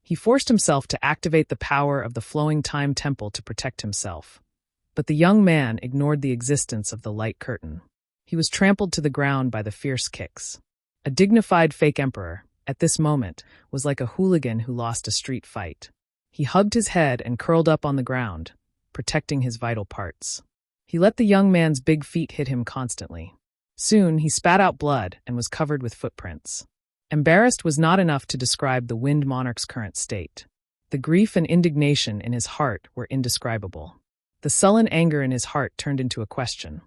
S1: He forced himself to activate the power of the Flowing Time Temple to protect himself. But the young man ignored the existence of the light curtain. He was trampled to the ground by the fierce kicks. A dignified fake emperor, at this moment, was like a hooligan who lost a street fight. He hugged his head and curled up on the ground, protecting his vital parts. He let the young man's big feet hit him constantly. Soon, he spat out blood and was covered with footprints. Embarrassed was not enough to describe the Wind Monarch's current state. The grief and indignation in his heart were indescribable. The sullen anger in his heart turned into a question.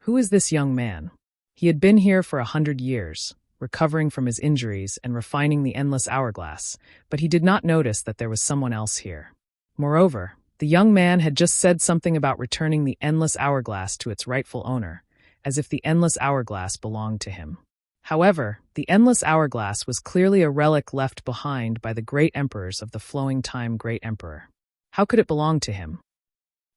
S1: Who is this young man? He had been here for 100 years, recovering from his injuries and refining the endless hourglass, but he did not notice that there was someone else here. Moreover, the young man had just said something about returning the endless hourglass to its rightful owner, as if the endless hourglass belonged to him. However, the endless hourglass was clearly a relic left behind by the great emperors of the Flowing Time Great Emperor. How could it belong to him?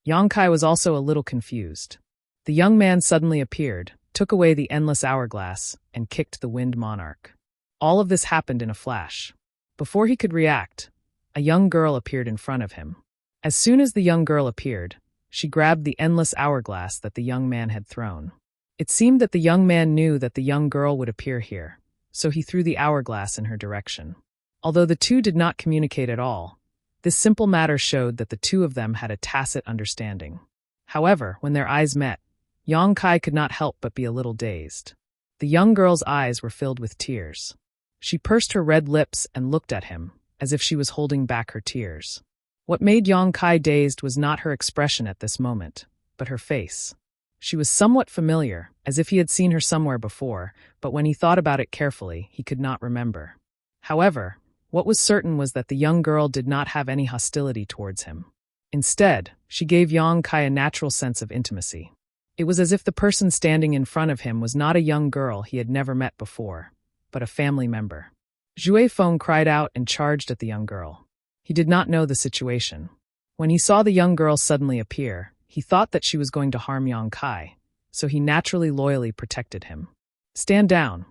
S1: Yang Kai was also a little confused. The young man suddenly appeared, took away the endless hourglass, and kicked the Wind Monarch. All of this happened in a flash. Before he could react, a young girl appeared in front of him. As soon as the young girl appeared, she grabbed the endless hourglass that the young man had thrown. It seemed that the young man knew that the young girl would appear here, so he threw the hourglass in her direction. Although the two did not communicate at all, this simple matter showed that the two of them had a tacit understanding. However, when their eyes met, Yang Kai could not help but be a little dazed. The young girl's eyes were filled with tears. She pursed her red lips and looked at him, as if she was holding back her tears. What made Yang Kai dazed was not her expression at this moment, but her face. She was somewhat familiar, as if he had seen her somewhere before, but when he thought about it carefully, he could not remember. However, what was certain was that the young girl did not have any hostility towards him. Instead, she gave Yang Kai a natural sense of intimacy. It was as if the person standing in front of him was not a young girl he had never met before, but a family member. Zhui Feng cried out and charged at the young girl. He did not know the situation. When he saw the young girl suddenly appear, he thought that she was going to harm Yang Kai, so he naturally loyally protected him. "Stand down."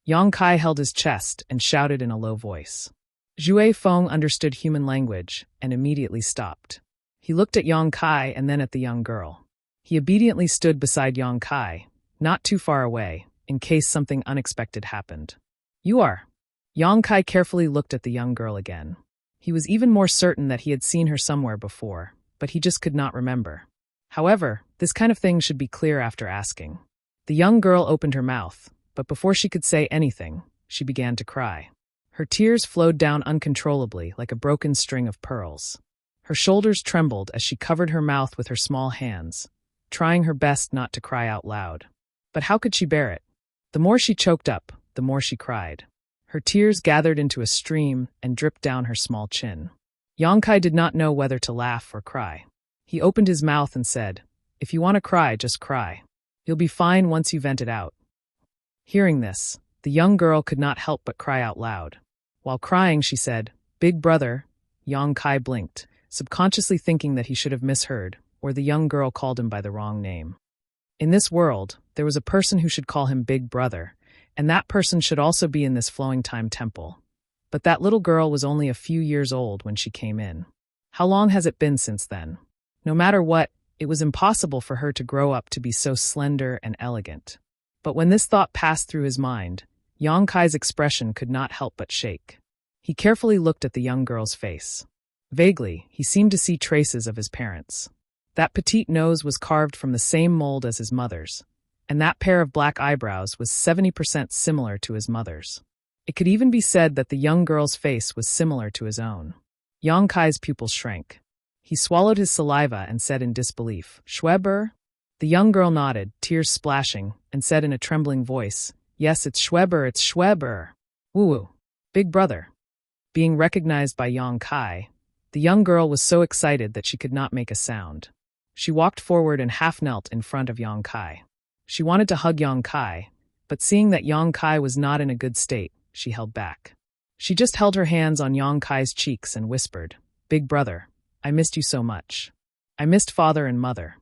S1: Yang Kai held his chest and shouted in a low voice. Zhui Feng understood human language and immediately stopped. He looked at Yang Kai and then at the young girl. He obediently stood beside Yang Kai, not too far away, in case something unexpected happened. "You are." Yang Kai carefully looked at the young girl again. He was even more certain that he had seen her somewhere before, but he just could not remember. However, this kind of thing should be clear after asking. The young girl opened her mouth, but before she could say anything, she began to cry. Her tears flowed down uncontrollably like a broken string of pearls. Her shoulders trembled as she covered her mouth with her small hands, trying her best not to cry out loud. But how could she bear it? The more she choked up, the more she cried. Her tears gathered into a stream and dripped down her small chin. Yang Kai did not know whether to laugh or cry. He opened his mouth and said, "If you want to cry, just cry. You'll be fine once you vent it out." Hearing this, the young girl could not help but cry out loud. While crying, she said, "Big brother." Yang Kai blinked, subconsciously thinking that he should have misheard, or the young girl called him by the wrong name. In this world, there was a person who should call him Big Brother, and that person should also be in this Flowing Time Temple. But that little girl was only a few years old when she came in. How long has it been since then? No matter what, it was impossible for her to grow up to be so slender and elegant. But when this thought passed through his mind, Yang Kai's expression could not help but shake. He carefully looked at the young girl's face. Vaguely, he seemed to see traces of his parents. That petite nose was carved from the same mold as his mother's, and that pair of black eyebrows was 70% similar to his mother's. It could even be said that the young girl's face was similar to his own. Yang Kai's pupils shrank. He swallowed his saliva and said in disbelief, "Schweber?" The young girl nodded, tears splashing, and said in a trembling voice, "Yes, it's Schweber, it's Schweber." Woo-woo. Big brother. Being recognized by Yang Kai, the young girl was so excited that she could not make a sound. She walked forward and half-knelt in front of Yang Kai. She wanted to hug Yang Kai, but seeing that Yang Kai was not in a good state, she held back. She just held her hands on Yang Kai's cheeks and whispered, "Big brother, I missed you so much. I missed father and mother."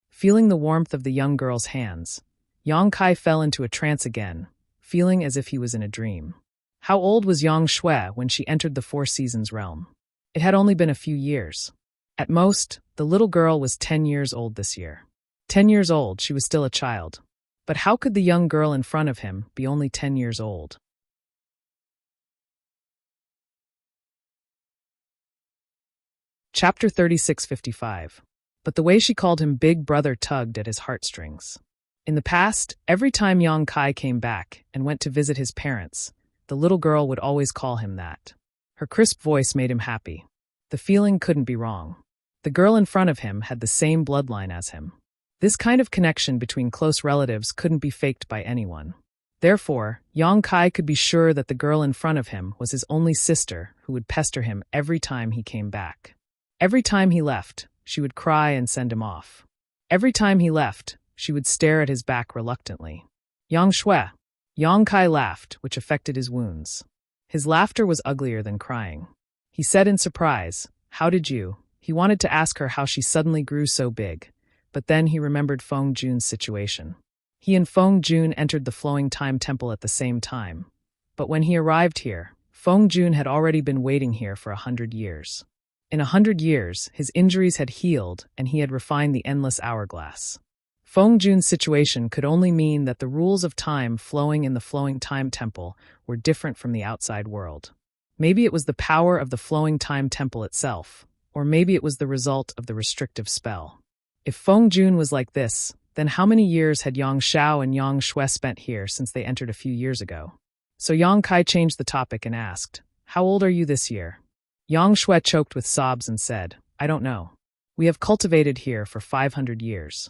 S1: Feeling the warmth of the young girl's hands, Yang Kai fell into a trance again, feeling as if he was in a dream. How old was Yang Shui when she entered the Four Seasons realm? It had only been a few years. At most, the little girl was 10 years old this year. 10 years old, she was still a child. But how could the young girl in front of him be only 10 years old? Chapter 3655. But the way she called him Big Brother tugged at his heartstrings. In the past, every time Yang Kai came back and went to visit his parents, the little girl would always call him that. Her crisp voice made him happy. The feeling couldn't be wrong. The girl in front of him had the same bloodline as him. This kind of connection between close relatives couldn't be faked by anyone. Therefore, Yang Kai could be sure that the girl in front of him was his only sister who would pester him every time he came back. Every time he left, she would cry and send him off. Every time he left, she would stare at his back reluctantly. "Yang Shui." Yang Kai laughed, which affected his wounds. His laughter was uglier than crying. He said in surprise, "How did you?" He wanted to ask her how she suddenly grew so big, but then he remembered Feng Jun's situation. He and Feng Jun entered the Flowing Time Temple at the same time. But when he arrived here, Feng Jun had already been waiting here for 100 years. In 100 years, his injuries had healed and he had refined the endless hourglass. Feng Jun's situation could only mean that the rules of time flowing in the Flowing Time Temple were different from the outside world. Maybe it was the power of the Flowing Time Temple itself, or maybe it was the result of the restrictive spell. If Feng Jun was like this, then how many years had Yang Xiao and Yang Shui spent here since they entered a few years ago? So Yang Kai changed the topic and asked, "How old are you this year?" Yang Shui choked with sobs and said, "I don't know. We have cultivated here for 500 years.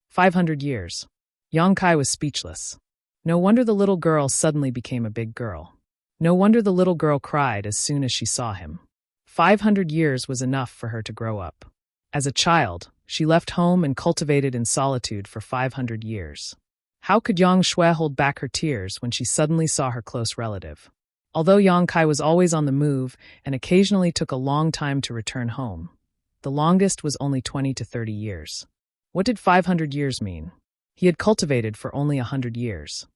S1: 500 years. Yang Kai was speechless. No wonder the little girl suddenly became a big girl. No wonder the little girl cried as soon as she saw him. 500 years was enough for her to grow up. As a child, she left home and cultivated in solitude for 500 years. How could Yang Shui hold back her tears when she suddenly saw her close relative? Although Yang Kai was always on the move and occasionally took a long time to return home, the longest was only 20 to 30 years. What did 500 years mean? He had cultivated for only 100 years.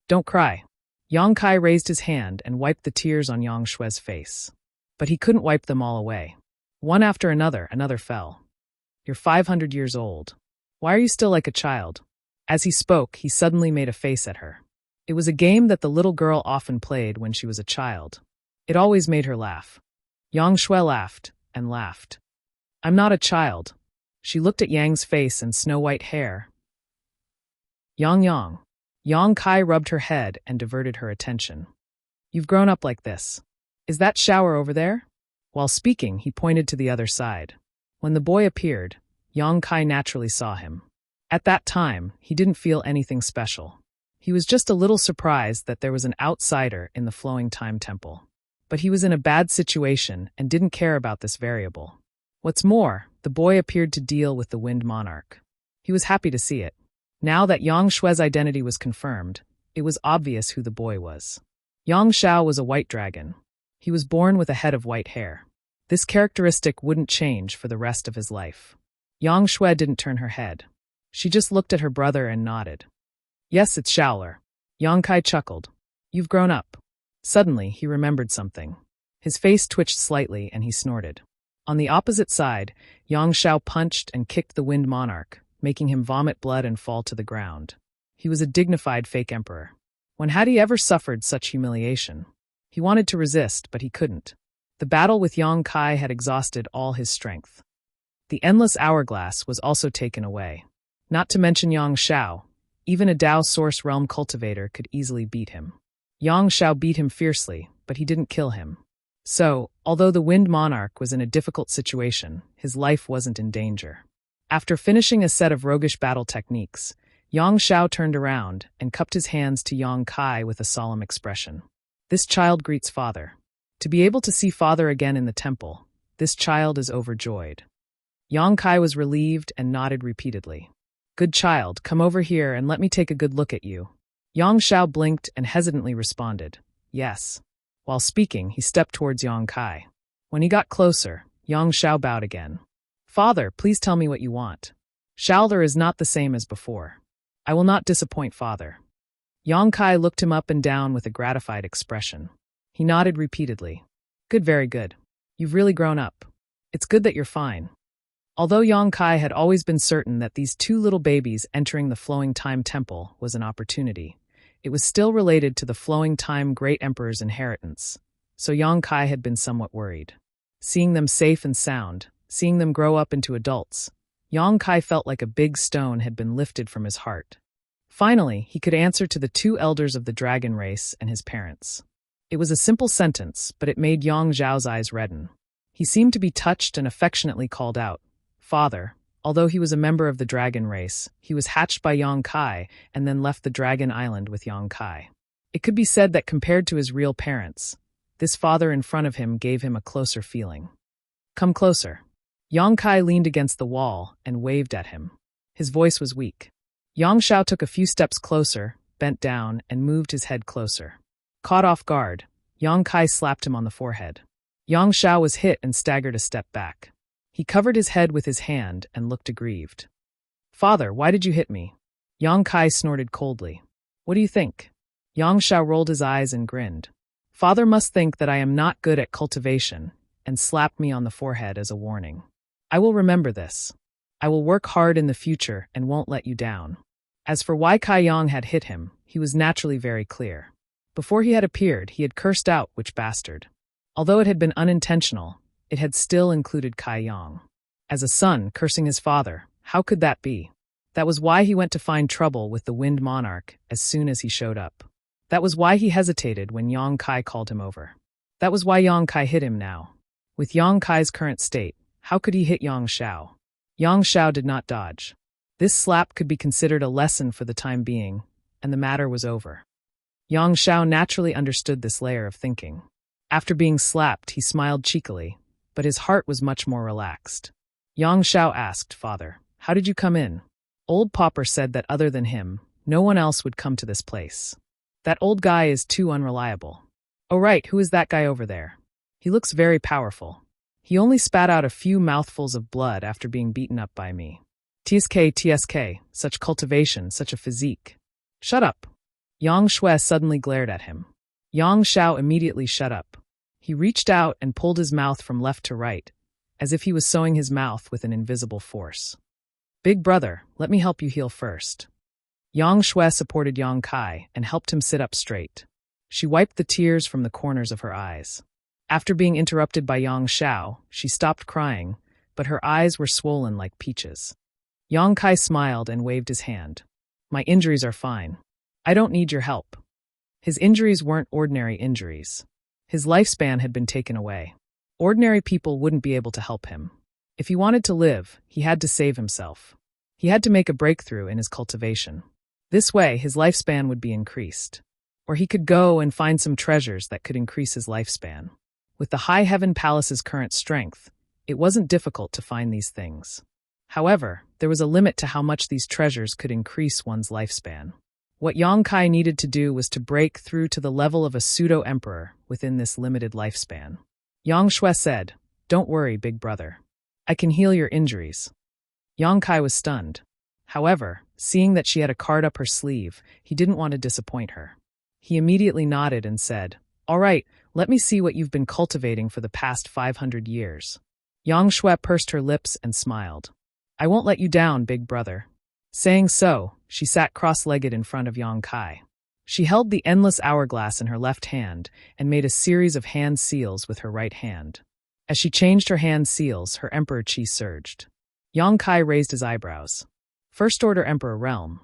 S1: "Don't cry." Yang Kai raised his hand and wiped the tears on Yang Shui's face. But he couldn't wipe them all away. One after another fell. "You're 500 years old. Why are you still like a child?" As he spoke, he suddenly made a face at her. It was a game that the little girl often played when she was a child. It always made her laugh. Yang Shui laughed and laughed. "I'm not a child." She looked at Yang's face and snow-white hair. Yang. Yang Kai rubbed her head and diverted her attention. "You've grown up like this. Is that shower over there?" While speaking, he pointed to the other side. When the boy appeared, Yang Kai naturally saw him. At that time, he didn't feel anything special. He was just a little surprised that there was an outsider in the Flowing Time Temple. But he was in a bad situation and didn't care about this variable. What's more, the boy appeared to deal with the Wind Monarch. He was happy to see it. Now that Yang Shui's identity was confirmed, it was obvious who the boy was. Yang Xiao was a white dragon. He was born with a head of white hair. This characteristic wouldn't change for the rest of his life. Yang Shui didn't turn her head. She just looked at her brother and nodded. "Yes, it's Shaoler." Yang Kai chuckled. "You've grown up." Suddenly, he remembered something. His face twitched slightly and he snorted. On the opposite side, Yang Xiao punched and kicked the Wind Monarch, making him vomit blood and fall to the ground. He was a dignified fake emperor. When had he ever suffered such humiliation? He wanted to resist, but he couldn't. The battle with Yang Kai had exhausted all his strength. The endless hourglass was also taken away. Not to mention Yang Xiao, even a Dao Source Realm cultivator could easily beat him. Yang Shao beat him fiercely, but he didn't kill him. So, although the Wind Monarch was in a difficult situation, his life wasn't in danger. After finishing a set of roguish battle techniques, Yang Shao turned around and cupped his hands to Yang Kai with a solemn expression. This child greets father. To be able to see father again in the temple, this child is overjoyed. Yang Kai was relieved and nodded repeatedly. Good child, come over here and let me take a good look at you. Yang Shao blinked and hesitantly responded, yes. While speaking, he stepped towards Yang Kai. When he got closer, Yang Shao bowed again. Father, please tell me what you want. Shaolder is not the same as before. I will not disappoint father. Yang Kai looked him up and down with a gratified expression. He nodded repeatedly. Good, very good. You've really grown up. It's good that you're fine. Although Yang Kai had always been certain that these two little babies entering the Flowing Time Temple was an opportunity, it was still related to the Flowing Time Great Emperor's inheritance, so Yang Kai had been somewhat worried. Seeing them safe and sound, seeing them grow up into adults, Yang Kai felt like a big stone had been lifted from his heart. Finally, he could answer to the two elders of the dragon race and his parents. It was a simple sentence, but it made Yang Zhao's eyes redden. He seemed to be touched and affectionately called out, Father. Although he was a member of the dragon race, he was hatched by Yang Kai and then left the dragon island with Yang Kai. It could be said that compared to his real parents, this father in front of him gave him a closer feeling. Come closer. Yang Kai leaned against the wall and waved at him. His voice was weak. Yang Shao took a few steps closer, bent down, and moved his head closer. Caught off guard, Yang Kai slapped him on the forehead. Yang Shao was hit and staggered a step back. He covered his head with his hand and looked aggrieved. Father, why did you hit me? Yang Kai snorted coldly. What do you think? Yang Shao rolled his eyes and grinned. Father must think that I am not good at cultivation, and slapped me on the forehead as a warning. I will remember this. I will work hard in the future and won't let you down. As for why Kai Yang had hit him, he was naturally very clear. Before he had appeared, he had cursed out which bastard. Although it had been unintentional, it had still included Kai Yang. As a son cursing his father, how could that be? That was why he went to find trouble with the Wind Monarch as soon as he showed up. That was why he hesitated when Yang Kai called him over. That was why Yang Kai hit him now. With Yang Kai's current state, how could he hit Yang Shao? Yang Shao did not dodge. This slap could be considered a lesson for the time being, and the matter was over. Yang Shao naturally understood this layer of thinking. After being slapped, he smiled cheekily, but his heart was much more relaxed. Yang Shao asked, Father, how did you come in? Old Popper said that other than him, no one else would come to this place. That old guy is too unreliable. Oh right, who is that guy over there? He looks very powerful. He only spat out a few mouthfuls of blood after being beaten up by me. TSK, such cultivation, such a physique. Shut up. Yang Shui suddenly glared at him. Yang Shao immediately shut up. He reached out and pulled his mouth from left to right, as if he was sewing his mouth with an invisible force. Big brother, let me help you heal first. Yang Shui supported Yang Kai and helped him sit up straight. She wiped the tears from the corners of her eyes. After being interrupted by Yang Shao, she stopped crying, but her eyes were swollen like peaches. Yang Kai smiled and waved his hand. My injuries are fine. I don't need your help. His injuries weren't ordinary injuries. His lifespan had been taken away. Ordinary people wouldn't be able to help him. If he wanted to live, he had to save himself. He had to make a breakthrough in his cultivation. This way, his lifespan would be increased. Or he could go and find some treasures that could increase his lifespan. With the High Heaven Palace's current strength, it wasn't difficult to find these things. However, there was a limit to how much these treasures could increase one's lifespan. What Yang Kai needed to do was to break through to the level of a pseudo-emperor within this limited lifespan. Yang Shui said, Don't worry, big brother. I can heal your injuries. Yang Kai was stunned. However, seeing that she had a card up her sleeve, he didn't want to disappoint her. He immediately nodded and said, All right, let me see what you've been cultivating for the past 500 years. Yang Shui pursed her lips and smiled. I won't let you down, big brother. Saying so, she sat cross-legged in front of Yang Kai. She held the endless hourglass in her left hand and made a series of hand seals with her right hand. As she changed her hand seals, her emperor chi surged. Yang Kai raised his eyebrows. First Order Emperor Realm.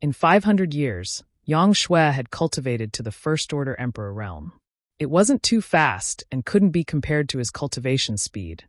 S1: In 500 years, Yang Shui had cultivated to the First-Order Emperor realm. It wasn't too fast and couldn't be compared to his cultivation speed,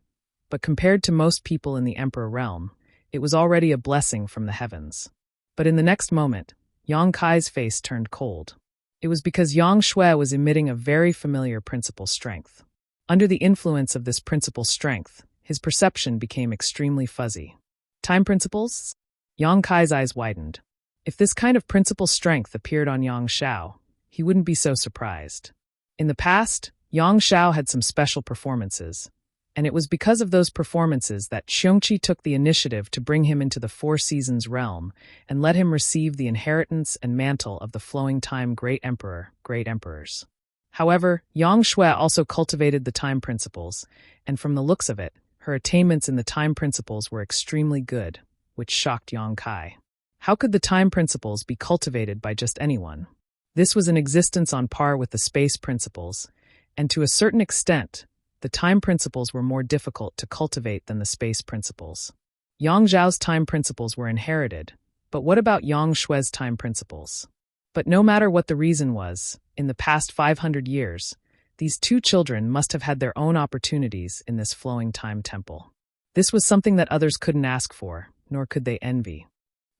S1: but compared to most people in the Emperor realm, it was already a blessing from the heavens. But in the next moment, Yang Kai's face turned cold. It was because Yang Shui was emitting a very familiar principal strength. Under the influence of this principal strength, his perception became extremely fuzzy. Time principles? Yang Kai's eyes widened. If this kind of principal strength appeared on Yang Xiao, he wouldn't be so surprised. In the past, Yang Xiao had some special performances, and it was because of those performances that Xiongqi took the initiative to bring him into the Four Seasons realm and let him receive the inheritance and mantle of the flowing time Great Emperor, Great Emperors. However, Yang Shui also cultivated the time principles, and from the looks of it, her attainments in the time principles were extremely good, which shocked Yang Kai. How could the time principles be cultivated by just anyone? This was an existence on par with the space principles, and to a certain extent, the time principles were more difficult to cultivate than the space principles. Yang Zhao's time principles were inherited, but what about Yang Shui's time principles? But no matter what the reason was, in the past 500 years, these two children must have had their own opportunities in this flowing time temple. This was something that others couldn't ask for, nor could they envy.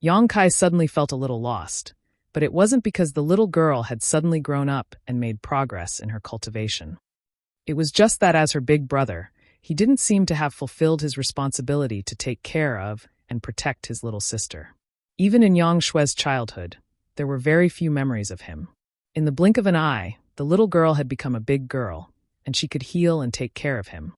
S1: Yang Kai suddenly felt a little lost, but it wasn't because the little girl had suddenly grown up and made progress in her cultivation. It was just that as her big brother, he didn't seem to have fulfilled his responsibility to take care of and protect his little sister. Even in Yang Shui's childhood, there were very few memories of him. In the blink of an eye, the little girl had become a big girl, and she could heal and take care of him.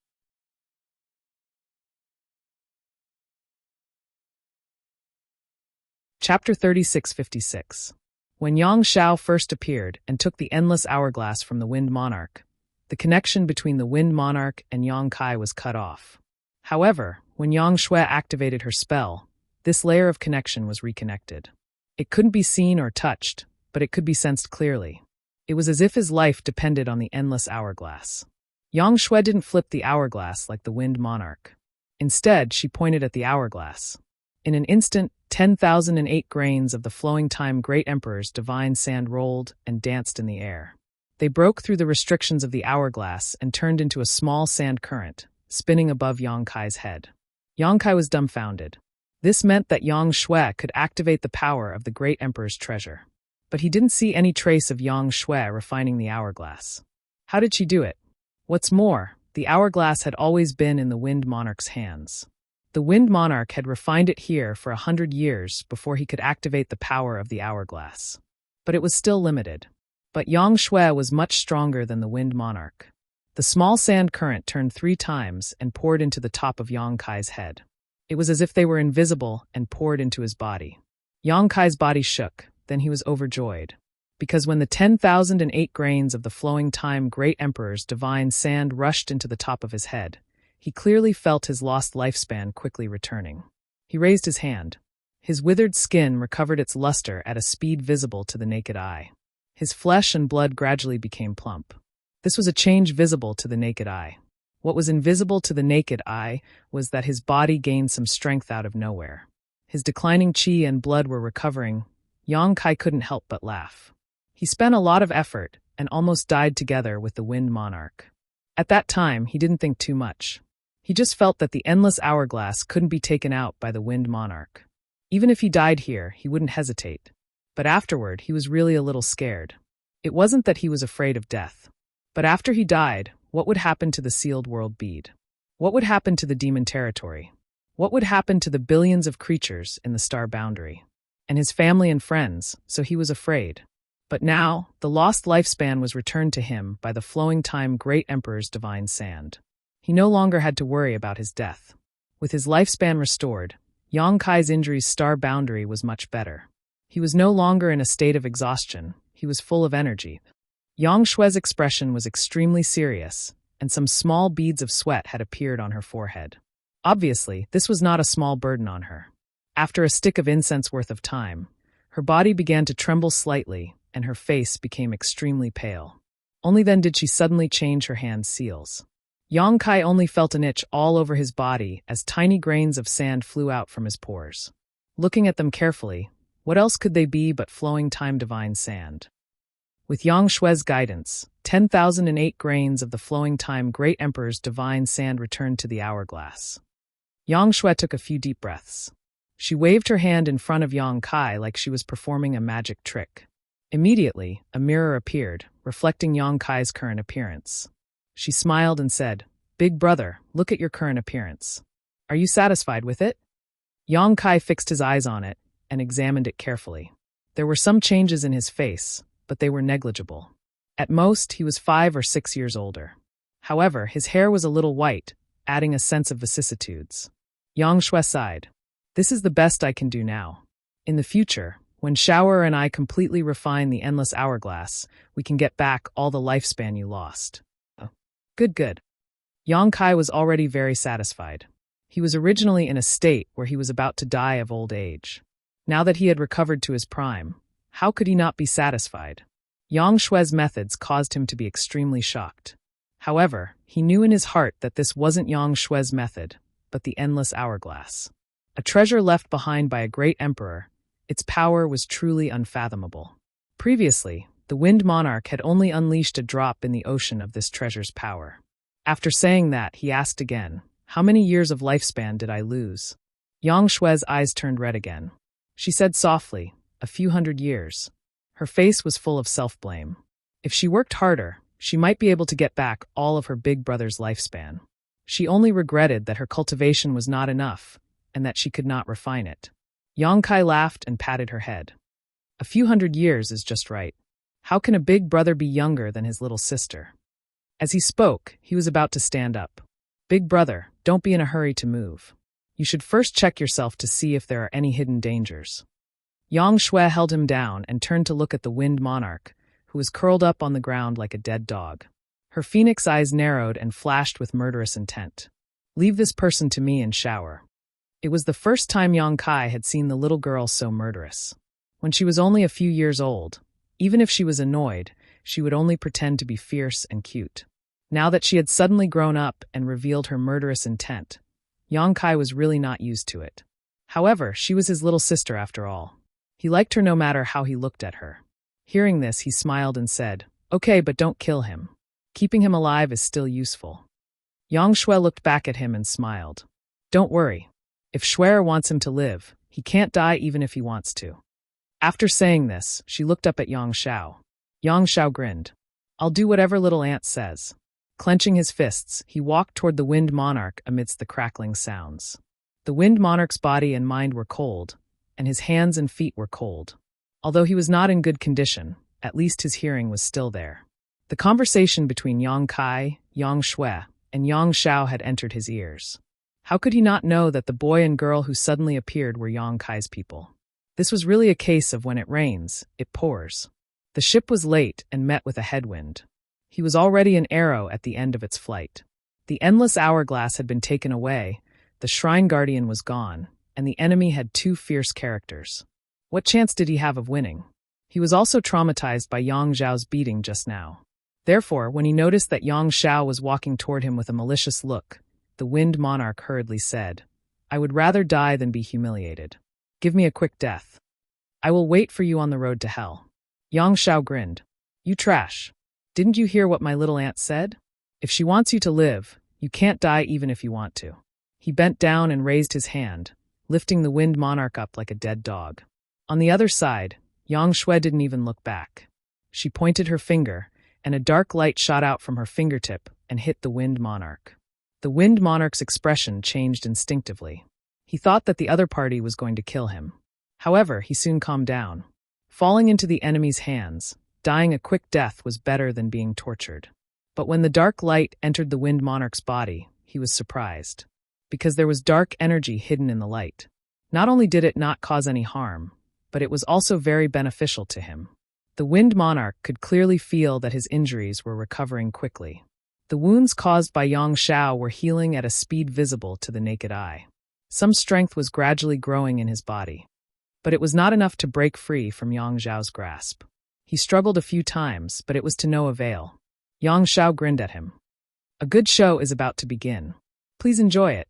S1: Chapter 3656. When Yang Xiao first appeared and took the endless hourglass from the Wind Monarch, the connection between the Wind Monarch and Yang Kai was cut off. However, when Yang Shui activated her spell, this layer of connection was reconnected. It couldn't be seen or touched, but it could be sensed clearly. It was as if his life depended on the endless hourglass. Yang Shui didn't flip the hourglass like the Wind Monarch. Instead, she pointed at the hourglass. In an instant, 10,008 grains of the flowing time Great Emperor's divine sand rolled and danced in the air. They broke through the restrictions of the hourglass and turned into a small sand current, spinning above Yang Kai's head. Yang Kai was dumbfounded. This meant that Yang Shui could activate the power of the Great Emperor's treasure. But he didn't see any trace of Yang Shui refining the hourglass. How did she do it? What's more, the hourglass had always been in the Wind Monarch's hands. The Wind Monarch had refined it here for 100 years before he could activate the power of the hourglass. But it was still limited. But Yang Shui was much stronger than the Wind Monarch. The small sand current turned 3 times and poured into the top of Yang Kai's head. It was as if they were invisible and poured into his body. Yang Kai's body shook, then he was overjoyed. Because when the 10,008 grains of the flowing time Great Emperor's divine sand rushed into the top of his head, he clearly felt his lost lifespan quickly returning. He raised his hand. His withered skin recovered its luster at a speed visible to the naked eye. His flesh and blood gradually became plump. This was a change visible to the naked eye. What was invisible to the naked eye was that his body gained some strength out of nowhere. His declining qi and blood were recovering. Yang Kai couldn't help but laugh. He spent a lot of effort and almost died together with the Wind Monarch. At that time, he didn't think too much. He just felt that the endless hourglass couldn't be taken out by the Wind Monarch. Even if he died here, he wouldn't hesitate. But afterward, he was really a little scared. It wasn't that he was afraid of death. But after he died, what would happen to the sealed world bead? What would happen to the demon territory? What would happen to the billions of creatures in the star boundary? And his family and friends, so he was afraid. But now, the lost lifespan was returned to him by the flowing time Great Emperor's divine sand. He no longer had to worry about his death. With his lifespan restored, Yang Kai's injury's star boundary was much better. He was no longer in a state of exhaustion, he was full of energy. Yang Shui's expression was extremely serious, and some small beads of sweat had appeared on her forehead. Obviously, this was not a small burden on her. After a stick of incense worth of time, her body began to tremble slightly, and her face became extremely pale. Only then did she suddenly change her hand's seals. Yang Kai only felt an itch all over his body as tiny grains of sand flew out from his pores. Looking at them carefully, What else could they be but flowing time divine sand? With Yang Shui's guidance, 10,008 grains of the flowing time Great Emperor's divine sand returned to the hourglass. Yang Shui took a few deep breaths. She waved her hand in front of Yang Kai like she was performing a magic trick. Immediately, a mirror appeared, reflecting Yang Kai's current appearance. She smiled and said, "Big brother, look at your current appearance. Are you satisfied with it?" Yang Kai fixed his eyes on it and examined it carefully. There were some changes in his face, but they were negligible. At most, he was 5 or 6 years older. However, his hair was a little white, adding a sense of vicissitudes. Yang Shui sighed. "This is the best I can do now. In the future, when Shower and I completely refine the endless hourglass, we can get back all the lifespan you lost." Oh, good. Yang Kai was already very satisfied. He was originally in a state where he was about to die of old age. Now that he had recovered to his prime, how could he not be satisfied? Yang Shui's methods caused him to be extremely shocked. However, he knew in his heart that this wasn't Yang Shui's method, but the endless hourglass. A treasure left behind by a great emperor, its power was truly unfathomable. Previously, the Wind Monarch had only unleashed a drop in the ocean of this treasure's power. After saying that, he asked again, "How many years of lifespan did I lose?" Yang Shui's eyes turned red again. She said softly, "A few hundred years." Her face was full of self-blame. If she worked harder, she might be able to get back all of her big brother's lifespan. She only regretted that her cultivation was not enough, and that she could not refine it. Yang Kai laughed and patted her head. "A few hundred years is just right. How can a big brother be younger than his little sister?" As he spoke, he was about to stand up. "Big brother, don't be in a hurry to move. You should first check yourself to see if there are any hidden dangers." Yang Shui held him down and turned to look at the Wind Monarch, who was curled up on the ground like a dead dog. Her phoenix eyes narrowed and flashed with murderous intent. "Leave this person to me and shower." It was the first time Yang Kai had seen the little girl so murderous. When she was only a few years old, even if she was annoyed, she would only pretend to be fierce and cute. Now that she had suddenly grown up and revealed her murderous intent, Yang Kai was really not used to it. However, she was his little sister after all. He liked her no matter how he looked at her. Hearing this, he smiled and said, "Okay, but don't kill him. Keeping him alive is still useful." Yang Shui looked back at him and smiled. "Don't worry. If Schwer wants him to live, he can't die even if he wants to." After saying this, she looked up at Yang Shao. Yang Shao grinned. "I'll do whatever little aunt says." Clenching his fists, he walked toward the Wind Monarch amidst the crackling sounds. The Wind Monarch's body and mind were cold, and his hands and feet were cold. Although he was not in good condition, at least his hearing was still there. The conversation between Yang Kai, Yang Shui, and Yang Shao had entered his ears. How could he not know that the boy and girl who suddenly appeared were Yang Kai's people? This was really a case of when it rains, it pours. The ship was late and met with a headwind. He was already an arrow at the end of its flight. The endless hourglass had been taken away, the shrine guardian was gone, and the enemy had 2 fierce characters. What chance did he have of winning? He was also traumatized by Yang Zhao's beating just now. Therefore, when he noticed that Yang Shao was walking toward him with a malicious look, the Wind Monarch hurriedly said, "I would rather die than be humiliated. Give me a quick death. I will wait for you on the road to hell." Yang Shao grinned. "You trash. Didn't you hear what my little aunt said? If she wants you to live, you can't die even if you want to." He bent down and raised his hand, lifting the Wind Monarch up like a dead dog. On the other side, Yang Shui didn't even look back. She pointed her finger, and a dark light shot out from her fingertip and hit the Wind Monarch. The Wind Monarch's expression changed instinctively. He thought that the other party was going to kill him. However, he soon calmed down. Falling into the enemy's hands, dying a quick death was better than being tortured. But when the dark light entered the Wind Monarch's body, he was surprised. Because there was dark energy hidden in the light. Not only did it not cause any harm, but it was also very beneficial to him. The Wind Monarch could clearly feel that his injuries were recovering quickly. The wounds caused by Yang Shao were healing at a speed visible to the naked eye. Some strength was gradually growing in his body. But it was not enough to break free from Yang Zhao's grasp. He struggled a few times, but it was to no avail. Yang Shao grinned at him. "A good show is about to begin. Please enjoy it."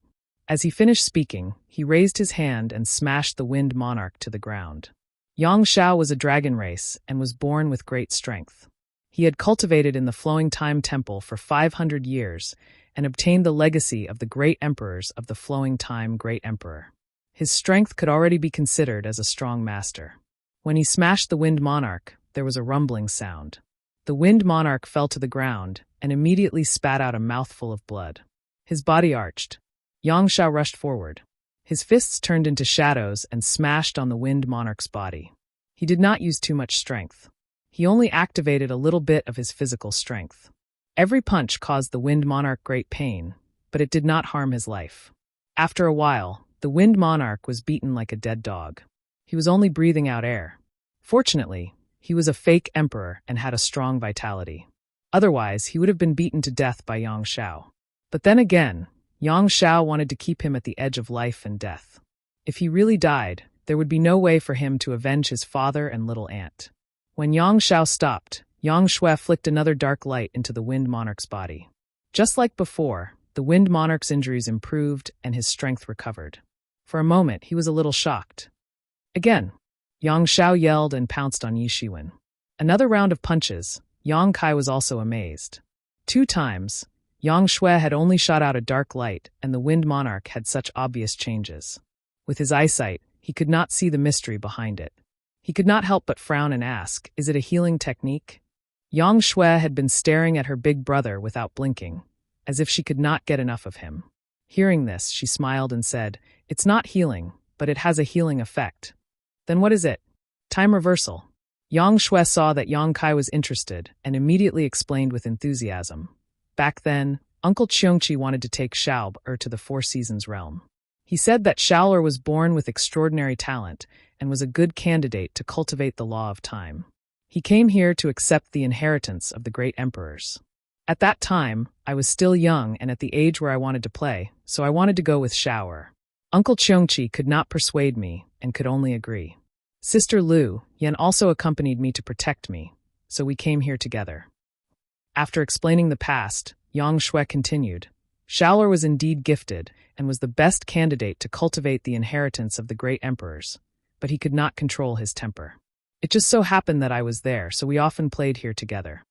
S1: As he finished speaking, he raised his hand and smashed the Wind Monarch to the ground. Yang Shao was a dragon race and was born with great strength. He had cultivated in the Flowing Time Temple for 500 years and obtained the legacy of the great emperors of the Flowing Time Great Emperor. His strength could already be considered as a strong master. When he smashed the Wind Monarch, there was a rumbling sound. The Wind Monarch fell to the ground and immediately spat out a mouthful of blood. His body arched. Yang Shao rushed forward. His fists turned into shadows and smashed on the Wind Monarch's body. He did not use too much strength. He only activated a little bit of his physical strength. Every punch caused the Wind Monarch great pain, but it did not harm his life. After a while, the Wind Monarch was beaten like a dead dog. He was only breathing out air. Fortunately, he was a fake emperor and had a strong vitality. Otherwise, he would have been beaten to death by Yang Shao. But then again, Yang Shao wanted to keep him at the edge of life and death. If he really died, there would be no way for him to avenge his father and little aunt. When Yang Shao stopped, Yang Shui flicked another dark light into the Wind Monarch's body. Just like before, the Wind Monarch's injuries improved and his strength recovered. For a moment, he was a little shocked. Again, Yang Shao yelled and pounced on Yi Shiwen. Another round of punches. Yang Kai was also amazed. 2 times, Yang Shui had only shot out a dark light, and the Wind Monarch had such obvious changes. With his eyesight, he could not see the mystery behind it. He could not help but frown and ask, "Is it a healing technique?" Yang Shui had been staring at her big brother without blinking, as if she could not get enough of him. Hearing this, she smiled and said, "It's not healing, but it has a healing effect." "Then what is it?" "Time reversal." Yang Shui saw that Yang Kai was interested and immediately explained with enthusiasm. Back then, Uncle Cheongqi wanted to take Shao-Er to the Four Seasons realm. He said that Shao-Er was born with extraordinary talent and was a good candidate to cultivate the law of time. He came here to accept the inheritance of the great emperors. At that time, I was still young and at the age where I wanted to play, so I wanted to go with Shao-Er. Uncle Cheongqi could not persuade me and could only agree. Sister Lu Yan also accompanied me to protect me, so we came here together. After explaining the past, Yang Shui continued, Shao-Er was indeed gifted and was the best candidate to cultivate the inheritance of the great emperors, but he could not control his temper. It just so happened that I was there, so we often played here together.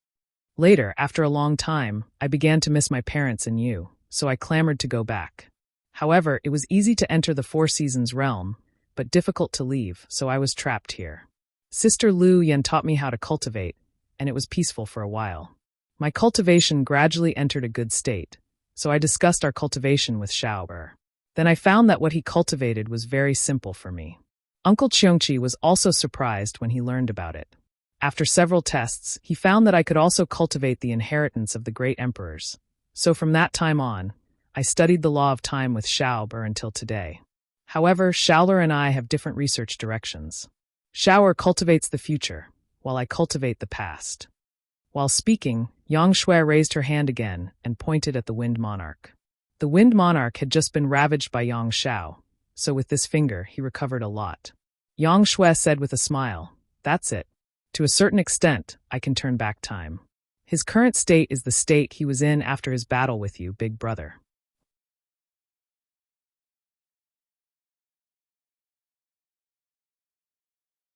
S1: Later, after a long time, I began to miss my parents and you, so I clamored to go back. However, it was easy to enter the Four Seasons realm, but difficult to leave, so I was trapped here. Sister Lu Yan taught me how to cultivate, and it was peaceful for a while. My cultivation gradually entered a good state, so I discussed our cultivation with Shao-Er. Then I found that what he cultivated was very simple for me. Uncle Cheongqi was also surprised when he learned about it. After several tests, he found that I could also cultivate the inheritance of the great emperors. So from that time on, I studied the law of time with Shao-Er until today. However, Shao-Er and I have different research directions. Shao-Er cultivates the future, while I cultivate the past. While speaking, Yang Shui raised her hand again and pointed at the Wind Monarch. The Wind Monarch had just been ravaged by Yang Shao, so with this finger he recovered a lot. Yang Shui said with a smile, "That's it. To a certain extent, I can turn back time. His current state is the state he was in after his battle with you, big brother."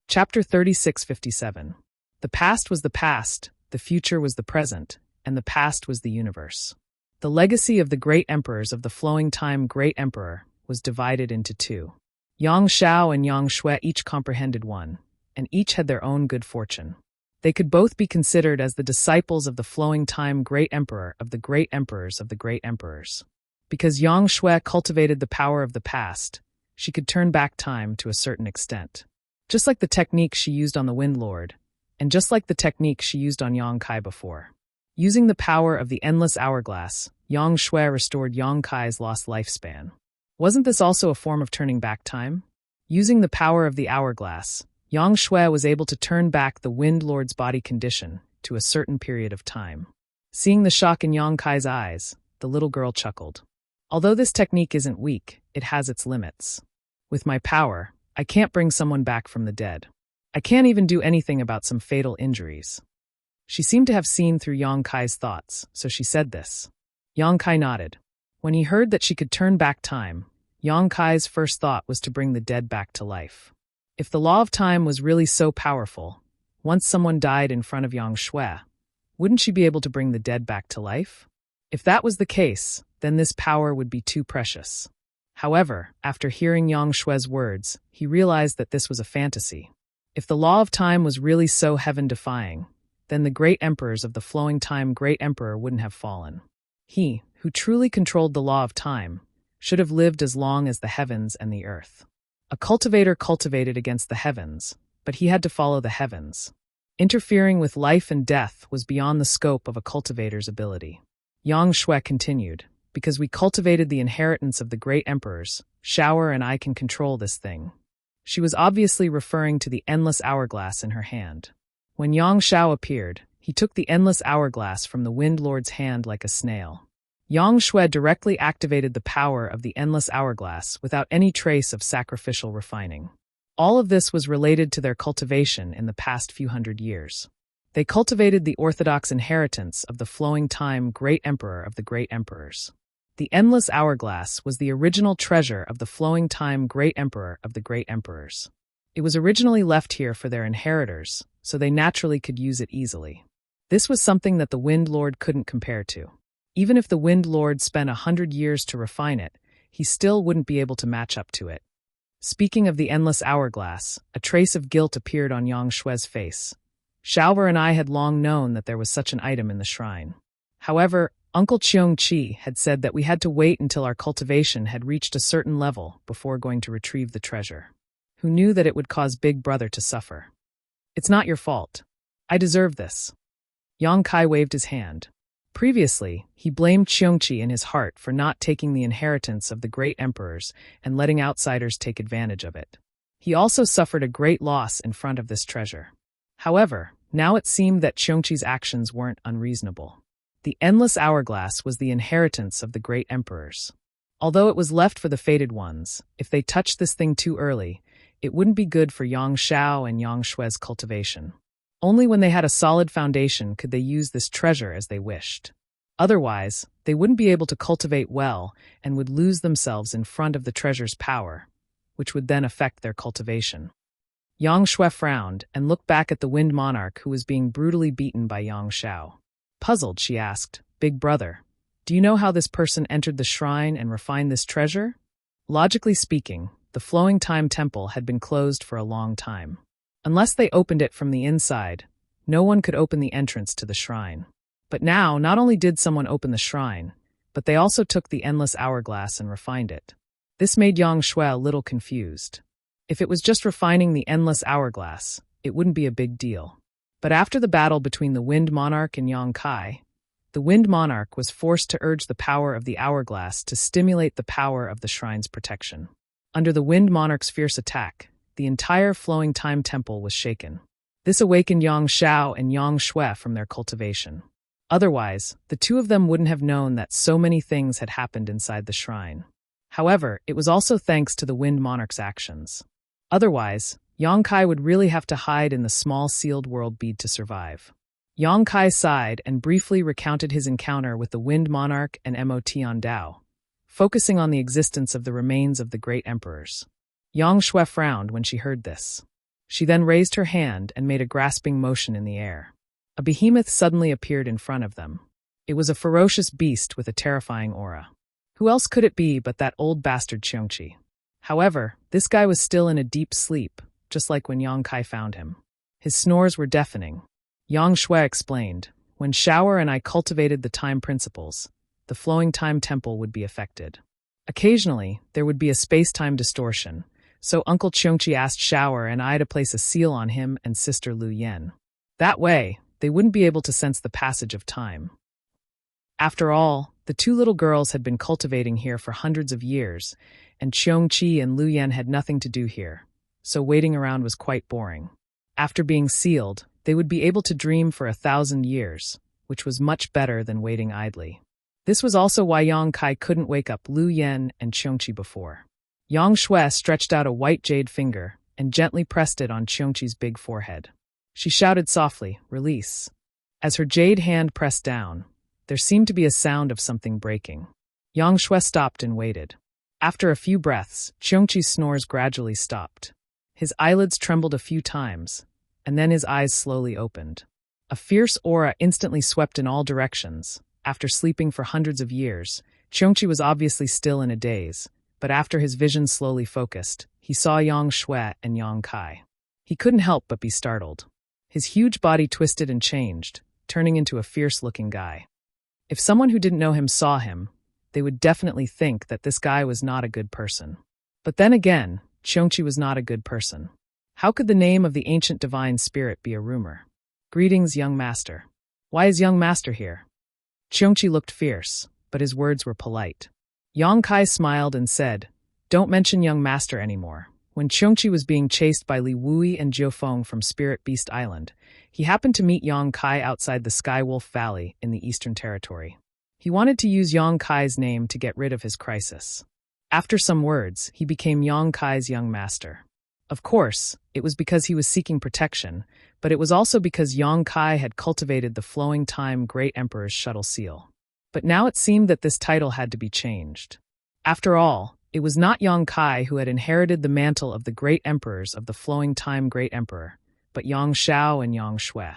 S1: Chapter 3657. The past was the past, the future was the present, and the past was the universe. The legacy of the great emperors of the Flowing Time Great Emperor was divided into 2. Yang Shao and Yang Shui each comprehended one, and each had their own good fortune. They could both be considered as the disciples of the Flowing Time Great Emperor of the great emperors of the great emperors. Because Yang Shui cultivated the power of the past, she could turn back time to a certain extent. Just like the technique she used on the Wind Lord, and just like the technique she used on Yang Kai before. Using the power of the endless hourglass, Yang Shui restored Yang Kai's lost lifespan. Wasn't this also a form of turning back time? Using the power of the hourglass, Yang Shui was able to turn back the Wind Lord's body condition to a certain period of time. Seeing the shock in Yang Kai's eyes, the little girl chuckled. Although this technique isn't weak, it has its limits. With my power, I can't bring someone back from the dead. I can't even do anything about some fatal injuries. She seemed to have seen through Yang Kai's thoughts, so she said this. Yang Kai nodded. When he heard that she could turn back time, Yang Kai's first thought was to bring the dead back to life. If the law of time was really so powerful, once someone died in front of Yang Shui, wouldn't she be able to bring the dead back to life? If that was the case, then this power would be too precious. However, after hearing Yang Shui's words, he realized that this was a fantasy. If the law of time was really so heaven-defying, then the great emperors of the flowing time great emperor wouldn't have fallen. He, who truly controlled the law of time, should have lived as long as the heavens and the earth. A cultivator cultivated against the heavens, but he had to follow the heavens. Interfering with life and death was beyond the scope of a cultivator's ability. Yang Shui continued, because we cultivated the inheritance of the great emperors, Shower and I can control this thing. She was obviously referring to the endless hourglass in her hand. When Yang Shao appeared, he took the endless hourglass from the Wind Lord's hand like a snail. Yang Shui directly activated the power of the endless hourglass without any trace of sacrificial refining. All of this was related to their cultivation in the past few hundred years. They cultivated the orthodox inheritance of the flowing time great emperor of the great emperors. The endless hourglass was the original treasure of the flowing time great emperor of the great emperors. It was originally left here for their inheritors, so they naturally could use it easily. This was something that the Wind Lord couldn't compare to. Even if the Wind Lord spent 100 years to refine it, he still wouldn't be able to match up to it. Speaking of the endless hourglass, a trace of guilt appeared on Yang Shui's face. Shower and I had long known that there was such an item in the shrine. However, Uncle Cheong Chi had said that we had to wait until our cultivation had reached a certain level before going to retrieve the treasure. Who knew that it would cause Big Brother to suffer? It's not your fault. I deserve this. Yang Kai waved his hand. Previously, he blamed Cheong Chi in his heart for not taking the inheritance of the great emperors and letting outsiders take advantage of it. He also suffered a great loss in front of this treasure. However, now it seemed that Cheong Chi's actions weren't unreasonable. The endless hourglass was the inheritance of the great emperors. Although it was left for the fated ones, if they touched this thing too early, it wouldn't be good for Yang Shao and Yang Shui's cultivation. Only when they had a solid foundation could they use this treasure as they wished. Otherwise, they wouldn't be able to cultivate well and would lose themselves in front of the treasure's power, which would then affect their cultivation. Yang Shui frowned and looked back at the Wind Monarch who was being brutally beaten by Yang Shao. Puzzled, she asked, "Big brother, do you know how this person entered the shrine and refined this treasure?" Logically speaking, the flowing time temple had been closed for a long time. Unless they opened it from the inside, no one could open the entrance to the shrine. But now, not only did someone open the shrine, but they also took the endless hourglass and refined it. This made Yang Shui a little confused. If it was just refining the endless hourglass, it wouldn't be a big deal. But after the battle between the Wind Monarch and Yang Kai, the Wind Monarch was forced to urge the power of the hourglass to stimulate the power of the shrine's protection. Under the Wind Monarch's fierce attack, the entire flowing time temple was shaken. This awakened Yang Shao and Yang Shui from their cultivation. Otherwise, the two of them wouldn't have known that so many things had happened inside the shrine. However, it was also thanks to the Wind Monarch's actions. Otherwise, Yang Kai would really have to hide in the small sealed world bead to survive. Yang Kai sighed and briefly recounted his encounter with the Wind Monarch and Mo Tian Dao, focusing on the existence of the remains of the great emperors. Yang Shui frowned when she heard this. She then raised her hand and made a grasping motion in the air. A behemoth suddenly appeared in front of them. It was a ferocious beast with a terrifying aura. Who else could it be but that old bastard Cheong Chi? However, this guy was still in a deep sleep, just like when Yang Kai found him. His snores were deafening. Yang Shui explained, "When Shower and I cultivated the time principles, the flowing time temple would be affected. Occasionally, there would be a space-time distortion, so Uncle Cheong Chi asked Shower and I to place a seal on him and Sister Lu Yen. That way, they wouldn't be able to sense the passage of time." After all, the two little girls had been cultivating here for hundreds of years, and Cheong Chi and Lu Yen had nothing to do here, so waiting around was quite boring. After being sealed, they would be able to dream for 1,000 years, which was much better than waiting idly. This was also why Yang Kai couldn't wake up Lu Yen and Cheong Chi before. Yang Shui stretched out a white jade finger and gently pressed it on Cheong Chi's big forehead. She shouted softly, "Release." As her jade hand pressed down, there seemed to be a sound of something breaking. Yang Shui stopped and waited. After a few breaths, Cheong Chi's snores gradually stopped. His eyelids trembled a few times, and then his eyes slowly opened. A fierce aura instantly swept in all directions. After sleeping for hundreds of years, Qiongqi was obviously still in a daze, but after his vision slowly focused, he saw Yang Shui and Yang Kai. He couldn't help but be startled. His huge body twisted and changed, turning into a fierce-looking guy. If someone who didn't know him saw him, they would definitely think that this guy was not a good person. But then again, Qiongqi was not a good person. How could the name of the ancient divine spirit be a rumor? Greetings, young master. Why is young master here? Qiongqi looked fierce, but his words were polite. Yang Kai smiled and said, "Don't mention young master anymore." When Qiongqi was being chased by Li Wui and Jiufeng from Spirit Beast Island, he happened to meet Yang Kai outside the Skywolf Valley in the Eastern Territory. He wanted to use Yang Kai's name to get rid of his crisis. After some words, he became Yang Kai's young master. Of course, it was because he was seeking protection, but it was also because Yang Kai had cultivated the Flowing Time Great Emperor's shuttle seal. But now it seemed that this title had to be changed. After all, it was not Yang Kai who had inherited the mantle of the Great Emperors of the Flowing Time Great Emperor, but Yang Shao and Yang Shui.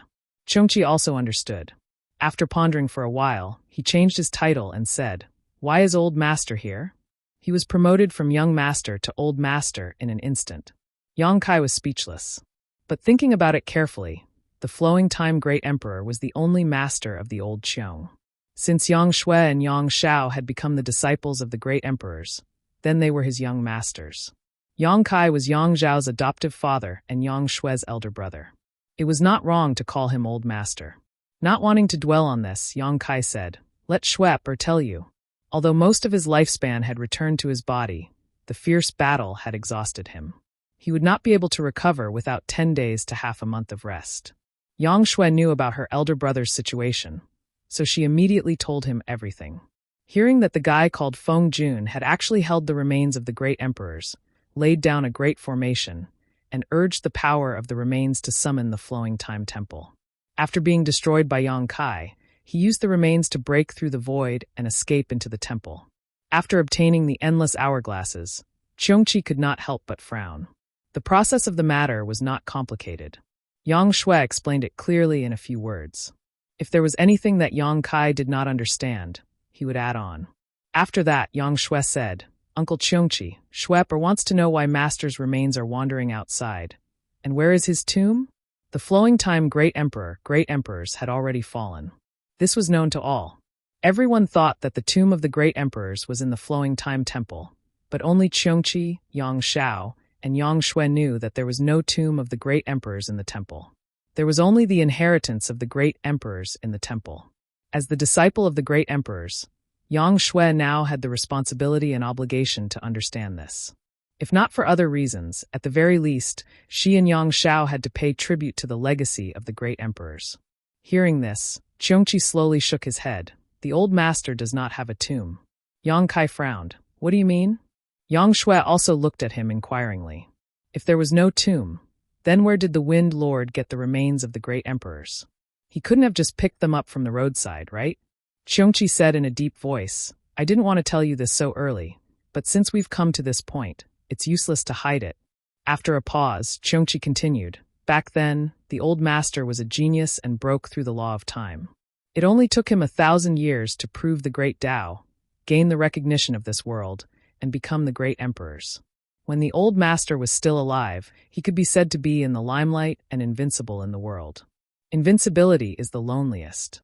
S1: Qiongqi also understood. After pondering for a while, he changed his title and said, "Why is Old Master here?" He was promoted from Young Master to Old Master in an instant. Yang Kai was speechless. But thinking about it carefully, the Flowing Time Great Emperor was the only master of the old Qiong. Since Yang Shui and Yang Shao had become the disciples of the Great Emperors, then they were his young masters. Yang Kai was Yang Zhao's adoptive father and Yang Shui's elder brother. It was not wrong to call him Old Master. Not wanting to dwell on this, Yang Kai said, "Let Shueper tell you." Although most of his lifespan had returned to his body, the fierce battle had exhausted him. He would not be able to recover without 10 days to half a month of rest. Yang Shui knew about her elder brother's situation, so she immediately told him everything. Hearing that the guy called Feng Jun had actually held the remains of the great emperors, laid down a great formation, and urged the power of the remains to summon the Flowing Time Temple. After being destroyed by Yang Kai, he used the remains to break through the void and escape into the temple. After obtaining the endless hourglasses, Qiongqi could not help but frown. The process of the matter was not complicated. Yang Shui explained it clearly in a few words. If there was anything that Yang Kai did not understand, he would add on. After that, Yang Shui said, "Uncle Qiongqi, Shueper wants to know why Master's remains are wandering outside. And where is his tomb?" The Flowing Time Great Emperors had already fallen. This was known to all. Everyone thought that the tomb of the Great Emperors was in the Flowing Time Temple, but only Qiongqi, Yang Shao, and Yang Shui knew that there was no tomb of the Great Emperors in the temple. There was only the inheritance of the Great Emperors in the temple. As the disciple of the Great Emperors, Yang Shui now had the responsibility and obligation to understand this. If not for other reasons, at the very least, she and Yang Shao had to pay tribute to the legacy of the Great Emperors. Hearing this, Qiongqi slowly shook his head. "The old master does not have a tomb." Yang Kai frowned. "What do you mean?" Yang Shui also looked at him inquiringly. If there was no tomb, then where did the Wind Lord get the remains of the Great Emperors? He couldn't have just picked them up from the roadside, right? Qiongqi said in a deep voice, "I didn't want to tell you this so early, but since we've come to this point, it's useless to hide it." After a pause, Qiongqi continued, "Back then, the old master was a genius and broke through the law of time. It only took him 1,000 years to prove the great Tao, gain the recognition of this world, and become the great emperors. When the old master was still alive, he could be said to be in the limelight and invincible in the world. Invincibility is the loneliest.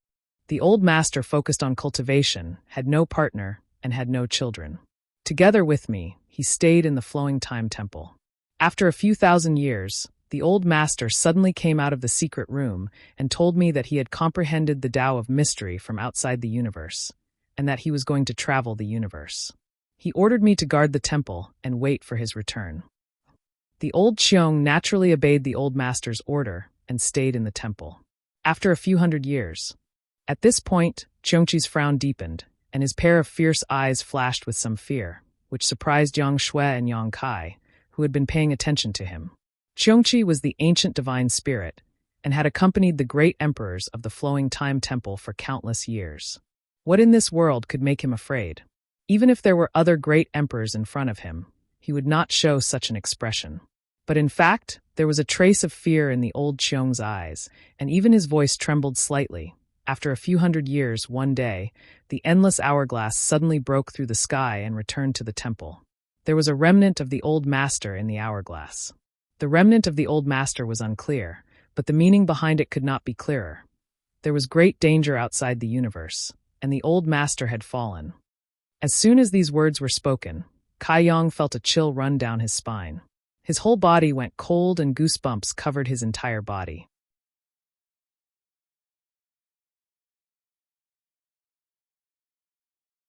S1: The old master focused on cultivation, had no partner, and had no children. Together with me, he stayed in the Flowing Time Temple. After a few thousand years, the old master suddenly came out of the secret room and told me that he had comprehended the Tao of mystery from outside the universe, and that he was going to travel the universe. He ordered me to guard the temple and wait for his return." The old Qiong naturally obeyed the old master's order and stayed in the temple. After a few hundred years. At this point, Qiongqi's frown deepened, and his pair of fierce eyes flashed with some fear, which surprised Yang Shui and Yang Kai, who had been paying attention to him. Qiongqi was the ancient divine spirit, and had accompanied the great emperors of the Flowing Time Temple for countless years. What in this world could make him afraid? Even if there were other great emperors in front of him, he would not show such an expression. But in fact, there was a trace of fear in the old Cheong's eyes, and even his voice trembled slightly. After a few hundred years, one day, the endless hourglass suddenly broke through the sky and returned to the temple. There was a remnant of the old master in the hourglass. The remnant of the old master was unclear, but the meaning behind it could not be clearer. There was great danger outside the universe, and the old master had fallen. As soon as these words were spoken, Kai Yong felt a chill run down his spine. His whole body went cold and goosebumps covered his entire body.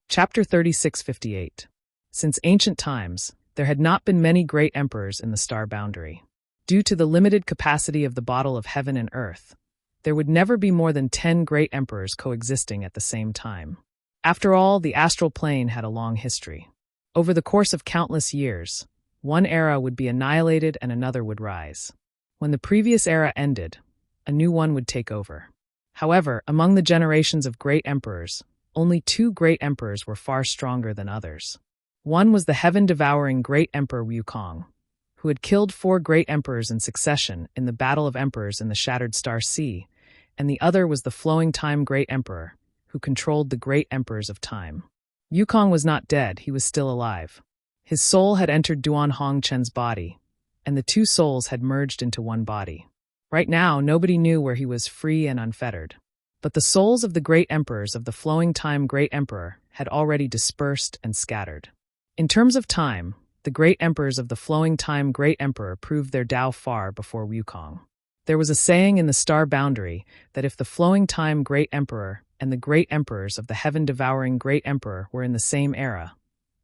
S1: Chapter 3658. Since ancient times, there had not been many great emperors in the star boundary. Due to the limited capacity of the bottle of heaven and earth, there would never be more than 10 great emperors coexisting at the same time. After all, the astral plane had a long history. Over the course of countless years, one era would be annihilated and another would rise. When the previous era ended, a new one would take over. However, among the generations of great emperors, only 2 great emperors were far stronger than others. One was the heaven-devouring great emperor Wukong, who had killed 4 great emperors in succession in the Battle of Emperors in the Shattered Star Sea, and the other was the flowing time great emperor, who controlled the great emperors of time. Wukong was not dead, he was still alive. His soul had entered Duan Hongchen's body, and the 2 souls had merged into one body. Right now, nobody knew where he was, free and unfettered. But the souls of the great emperors of the flowing time great emperor had already dispersed and scattered. In terms of time, the great emperors of the flowing time great emperor proved their Tao far before Wukong. There was a saying in the star boundary that if the flowing time great emperor and the great emperors of the heaven-devouring great emperor were in the same era,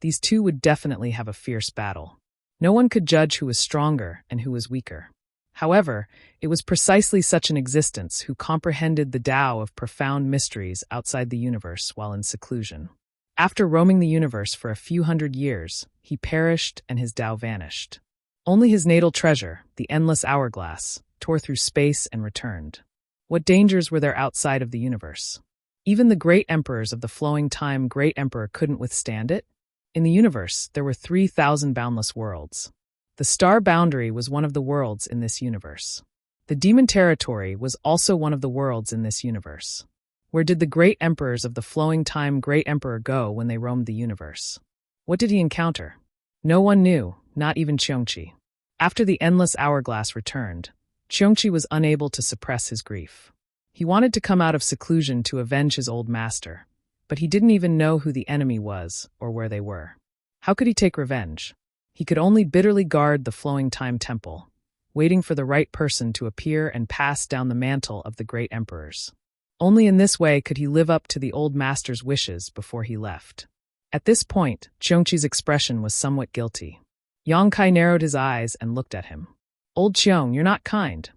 S1: these 2 would definitely have a fierce battle. No one could judge who was stronger and who was weaker. However, it was precisely such an existence who comprehended the Tao of profound mysteries outside the universe while in seclusion. After roaming the universe for a few hundred years, he perished and his Tao vanished. Only his natal treasure, the endless hourglass, tore through space and returned. What dangers were there outside of the universe? Even the great emperors of the flowing time great emperor couldn't withstand it? In the universe, there were 3,000 boundless worlds. The star boundary was one of the worlds in this universe. The demon territory was also one of the worlds in this universe. Where did the great emperors of the flowing time great emperor go when they roamed the universe? What did he encounter? No one knew, not even Cheongqi. After the endless hourglass returned, Cheongqi was unable to suppress his grief. He wanted to come out of seclusion to avenge his old master, but he didn't even know who the enemy was or where they were. How could he take revenge? He could only bitterly guard the flowing time temple, waiting for the right person to appear and pass down the mantle of the great emperors. Only in this way could he live up to the old master's wishes before he left. At this point, Cheongqi's expression was somewhat guilty. Yang Kai narrowed his eyes and looked at him. "Old Cheong, you're not kind."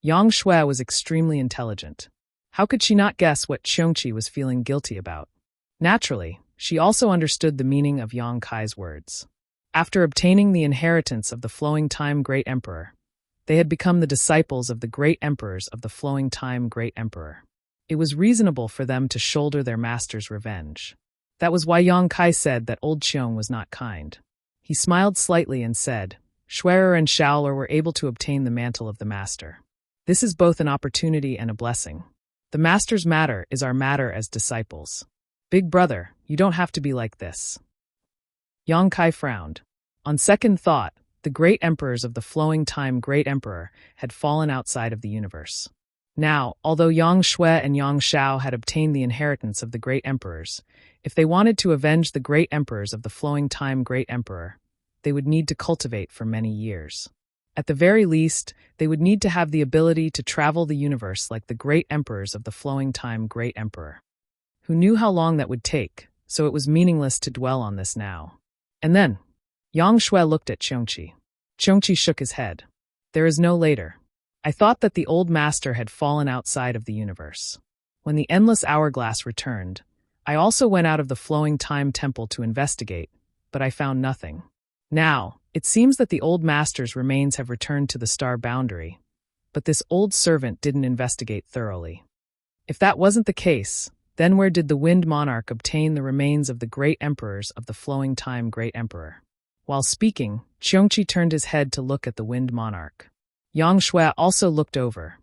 S1: Yang Shui was extremely intelligent. How could she not guess what Cheongqi was feeling guilty about? Naturally, she also understood the meaning of Yang Kai's words. After obtaining the inheritance of the flowing time great emperor, they had become the disciples of the great emperors of the flowing time great emperor. It was reasonable for them to shoulder their master's revenge. That was why Yang Kai said that old Cheong was not kind. He smiled slightly and said, "Shui'er and Shaoler were able to obtain the mantle of the master. This is both an opportunity and a blessing. The master's matter is our matter as disciples. Big brother, you don't have to be like this." Yang Kai frowned. On second thought, the great emperors of the flowing time great emperor had fallen outside of the universe. Now, although Yang Shui and Yang Shao had obtained the inheritance of the great emperors, if they wanted to avenge the great emperors of the flowing time great emperor, they would need to cultivate for many years. At the very least, they would need to have the ability to travel the universe like the great emperors of the flowing time great emperor. Who knew how long that would take, so it was meaningless to dwell on this now. And then, Yang Shui looked at Cheongqi. Cheongqi shook his head. "There is no later. I thought that the old master had fallen outside of the universe. When the endless hourglass returned, I also went out of the flowing time temple to investigate, but I found nothing. Now, it seems that the old master's remains have returned to the star boundary, but this old servant didn't investigate thoroughly. If that wasn't the case, then where did the Wind Monarch obtain the remains of the great emperors of the flowing time great emperor? While speaking, Qiongqi turned his head to look at the Wind Monarch. Yang Shui also looked over.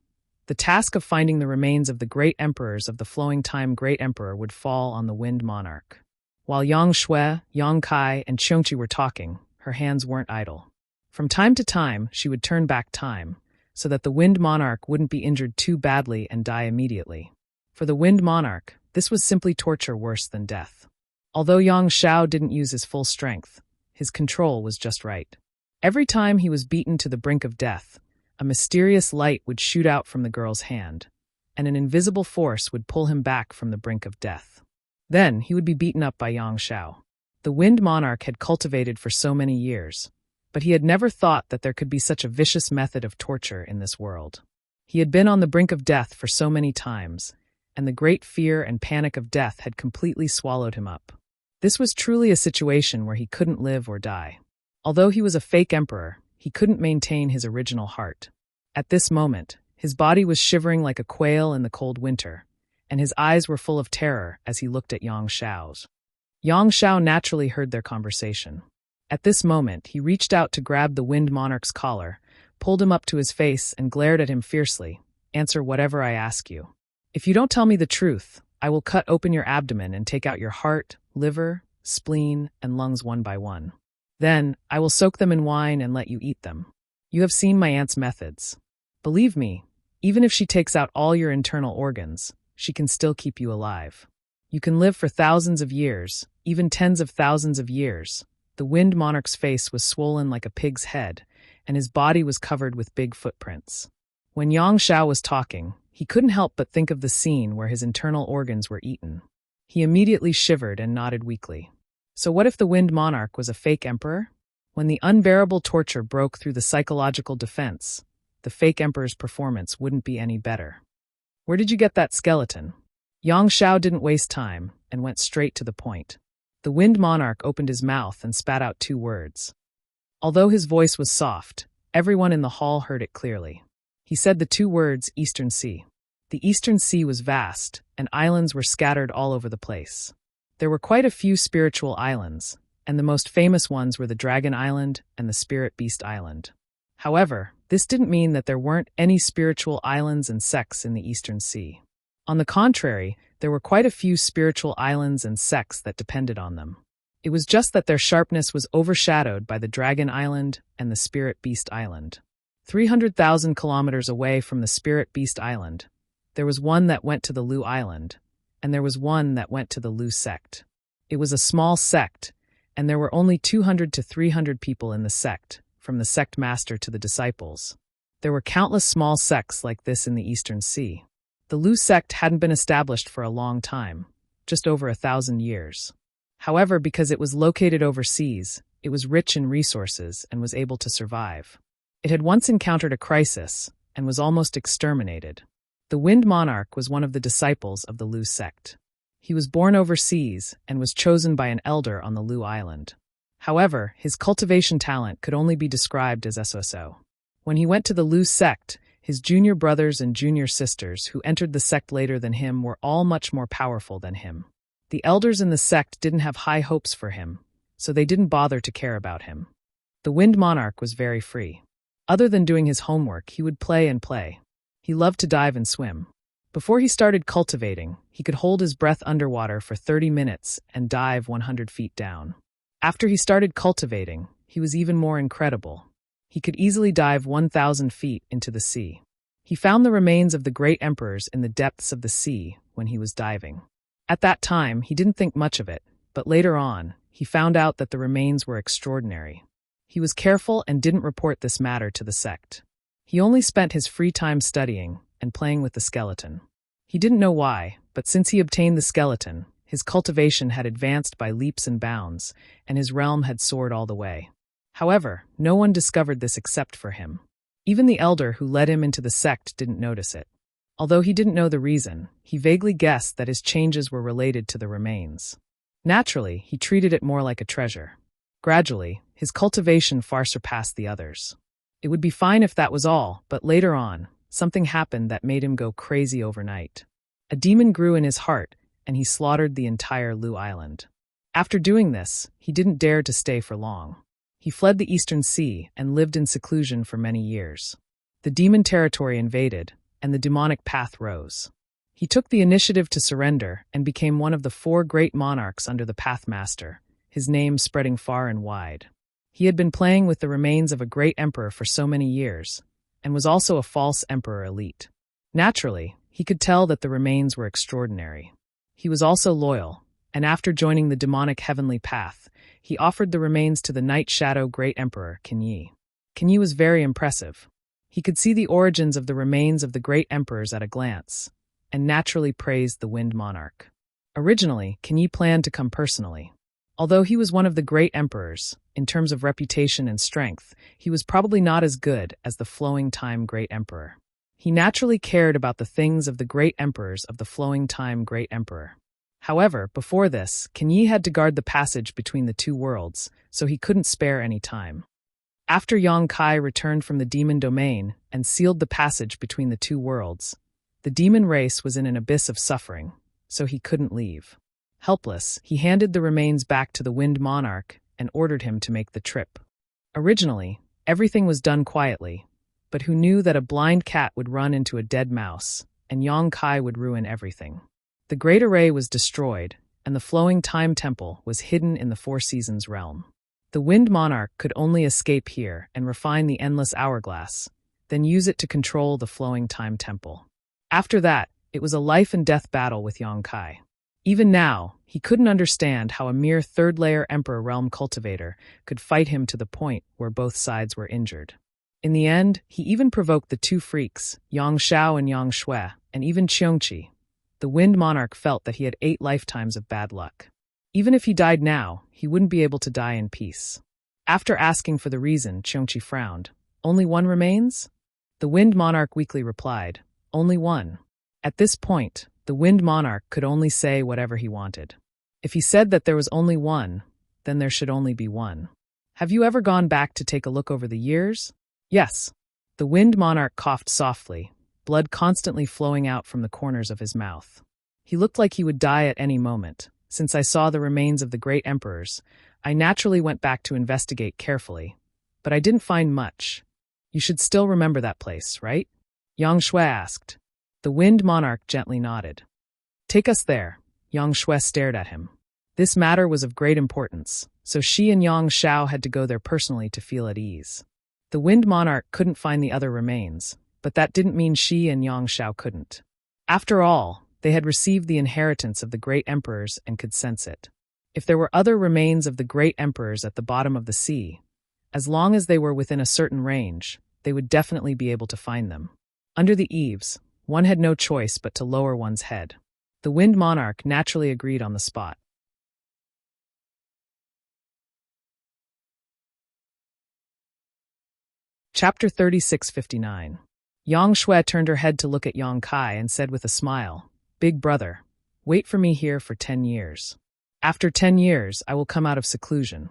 S1: The task of finding the remains of the great emperors of the flowing time Great Emperor would fall on the Wind Monarch. While Yang Shui, Yang Kai, and Qiongqi were talking, her hands weren't idle. From time to time, she would turn back time, so that the Wind Monarch wouldn't be injured too badly and die immediately. For the Wind Monarch, this was simply torture worse than death. Although Yang Shao didn't use his full strength, his control was just right. Every time he was beaten to the brink of death, a mysterious light would shoot out from the girl's hand, and an invisible force would pull him back from the brink of death. Then he would be beaten up by Yang Shao. The Wind Monarch had cultivated for so many years, but he had never thought that there could be such a vicious method of torture in this world. He had been on the brink of death for so many times, and the great fear and panic of death had completely swallowed him up. This was truly a situation where he couldn't live or die. Although he was a fake emperor, he couldn't maintain his original heart. At this moment, his body was shivering like a quail in the cold winter, and his eyes were full of terror as he looked at Yang Shao's. Yang Shao naturally heard their conversation. At this moment, he reached out to grab the Wind Monarch's collar, pulled him up to his face, and glared at him fiercely. "Answer whatever I ask you. If you don't tell me the truth, I will cut open your abdomen and take out your heart, liver, spleen, and lungs one by one. Then, I will soak them in wine and let you eat them. You have seen my aunt's methods. Believe me, even if she takes out all your internal organs, she can still keep you alive. You can live for thousands of years, even tens of thousands of years." The Wind Monarch's face was swollen like a pig's head, and his body was covered with big footprints. When Yang Shao was talking, he couldn't help but think of the scene where his internal organs were eaten. He immediately shivered and nodded weakly. So what if the Wind Monarch was a fake emperor? When the unbearable torture broke through the psychological defense, the fake emperor's performance wouldn't be any better. "Where did you get that skeleton?" Yang Shao didn't waste time and went straight to the point. The Wind Monarch opened his mouth and spat out 2 words. Although his voice was soft, everyone in the hall heard it clearly. He said the 2 words, Eastern Sea. The Eastern Sea was vast, and islands were scattered all over the place. There were quite a few spiritual islands, and the most famous ones were the Dragon Island and the Spirit Beast Island. However, this didn't mean that there weren't any spiritual islands and sects in the Eastern Sea. On the contrary, there were quite a few spiritual islands and sects that depended on them. It was just that their sharpness was overshadowed by the Dragon Island and the Spirit Beast Island. 300,000 kilometers away from the Spirit Beast Island, there was one that went to the Lu Island, and there was one that went to the Lu sect. It was a small sect, and there were only 200 to 300 people in the sect, from the sect master to the disciples. There were countless small sects like this in the Eastern Sea. The Lu sect hadn't been established for a long time, just over 1,000 years. However, because it was located overseas, it was rich in resources and was able to survive. It had once encountered a crisis and was almost exterminated. The Wind Monarch was one of the disciples of the Lu sect. He was born overseas and was chosen by an elder on the Lu Island. However, his cultivation talent could only be described as so-so. When he went to the Lu sect, his junior brothers and junior sisters who entered the sect later than him were all much more powerful than him. The elders in the sect didn't have high hopes for him, so they didn't bother to care about him. The Wind Monarch was very free. Other than doing his homework, he would play and play. He loved to dive and swim. Before he started cultivating, he could hold his breath underwater for 30 minutes and dive 100 feet down. After he started cultivating, he was even more incredible. He could easily dive 1,000 feet into the sea. He found the remains of the great emperors in the depths of the sea when he was diving. At that time, he didn't think much of it, but later on, he found out that the remains were extraordinary. He was careful and didn't report this matter to the sect. He only spent his free time studying and playing with the skeleton. He didn't know why, but since he obtained the skeleton, his cultivation had advanced by leaps and bounds, and his realm had soared all the way. However, no one discovered this except for him. Even the elder who led him into the sect didn't notice it. Although he didn't know the reason, he vaguely guessed that his changes were related to the remains. Naturally, he treated it more like a treasure. Gradually, his cultivation far surpassed the others. It would be fine if that was all, but later on, something happened that made him go crazy overnight. A demon grew in his heart, and he slaughtered the entire Lu Island. After doing this, he didn't dare to stay for long. He fled the Eastern Sea and lived in seclusion for many years. The demon territory invaded, and the demonic path rose. He took the initiative to surrender and became one of the 4 great monarchs under the Pathmaster, his name spreading far and wide. He had been playing with the remains of a great emperor for so many years, and was also a false emperor elite. Naturally, he could tell that the remains were extraordinary. He was also loyal, and after joining the demonic heavenly path, he offered the remains to the Night Shadow Great Emperor, Kenyi. Kenyi was very impressive. He could see the origins of the remains of the great emperors at a glance, and naturally praised the Wind Monarch. Originally, Kenyi planned to come personally. Although he was one of the great emperors, in terms of reputation and strength, he was probably not as good as the Flowing Time Great Emperor. He naturally cared about the things of the great emperors of the Flowing Time Great Emperor. However, before this, Kenyi had to guard the passage between the 2 worlds, so he couldn't spare any time. After Yang Kai returned from the demon domain and sealed the passage between the 2 worlds, the demon race was in an abyss of suffering, so he couldn't leave. Helpless, he handed the remains back to the Wind Monarch and ordered him to make the trip. Originally, everything was done quietly, but who knew that a blind cat would run into a dead mouse, and Yang Kai would ruin everything. The Great Array was destroyed, and the Flowing Time Temple was hidden in the 4 Seasons realm. The Wind Monarch could only escape here and refine the Endless Hourglass, then use it to control the Flowing Time Temple. After that, it was a life-and-death battle with Yang Kai. Even now, he couldn't understand how a mere 3rd-layer Emperor Realm cultivator could fight him to the point where both sides were injured. In the end, he even provoked the 2 freaks, Yang Shao and Yang Shui, and even Qiongqi. The Wind Monarch felt that he had 8 lifetimes of bad luck. Even if he died now, he wouldn't be able to die in peace. After asking for the reason, Qiongqi frowned. "Only 1 remains?" The Wind Monarch weakly replied, "Only 1." At this point, the Wind Monarch could only say whatever he wanted. If he said that there was only 1, then there should only be 1. Have you ever gone back to take a look over the years? Yes. The Wind Monarch coughed softly, blood constantly flowing out from the corners of his mouth. He looked like he would die at any moment. Since I saw the remains of the great emperors, I naturally went back to investigate carefully, but I didn't find much. You should still remember that place, right? Yang Shui asked. The Wind Monarch gently nodded. Take us there. Yang Shui stared at him. This matter was of great importance, so she and Yang Shao had to go there personally to feel at ease. The Wind Monarch couldn't find the other remains, but that didn't mean she and Yang Shao couldn't. After all, they had received the inheritance of the great emperors and could sense it. If there were other remains of the great emperors at the bottom of the sea, as long as they were within a certain range, they would definitely be able to find them. Under the eaves, one had no choice but to lower one's head. The Wind Monarch naturally agreed on the spot. Chapter 3659. Yang Shui turned her head to look at Yang Kai and said with a smile, Big brother, wait for me here for 10 years. After 10 years, I will come out of seclusion.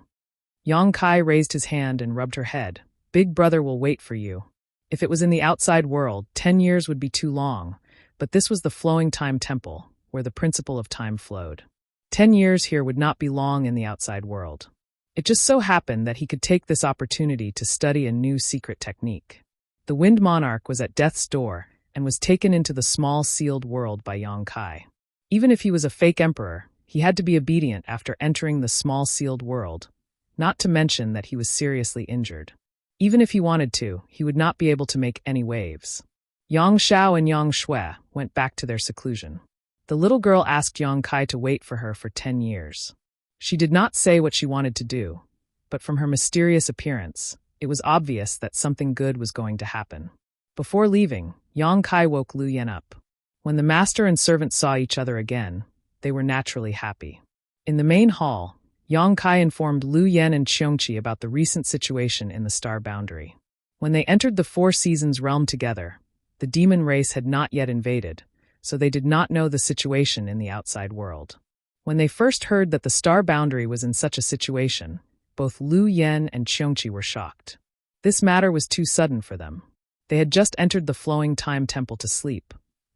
S1: Yang Kai raised his hand and rubbed her head. Big brother will wait for you. If it was in the outside world, 10 years would be too long, but this was the Flowing Time Temple, where the principle of time flowed. 10 years here would not be long in the outside world. It just so happened that he could take this opportunity to study a new secret technique. The Wind Monarch was at death's door and was taken into the small sealed world by Yang Kai. Even if he was a fake emperor, he had to be obedient after entering the small sealed world, not to mention that he was seriously injured. Even if he wanted to, he would not be able to make any waves. Yang Shao and Yang Shui went back to their seclusion. The little girl asked Yang Kai to wait for her for 10 years. She did not say what she wanted to do, but from her mysterious appearance, it was obvious that something good was going to happen. Before leaving, Yang Kai woke Lu Yan up. When the master and servant saw each other again, they were naturally happy. In the main hall, Yang Kai informed Lu Yan and Qiongqi about the recent situation in the star boundary. When they entered the Four Seasons realm together, the demon race had not yet invaded, so they did not know the situation in the outside world. When they first heard that the star boundary was in such a situation, both Lu Yan and Qiongqi were shocked. This matter was too sudden for them. They had just entered the Flowing Time Temple to sleep,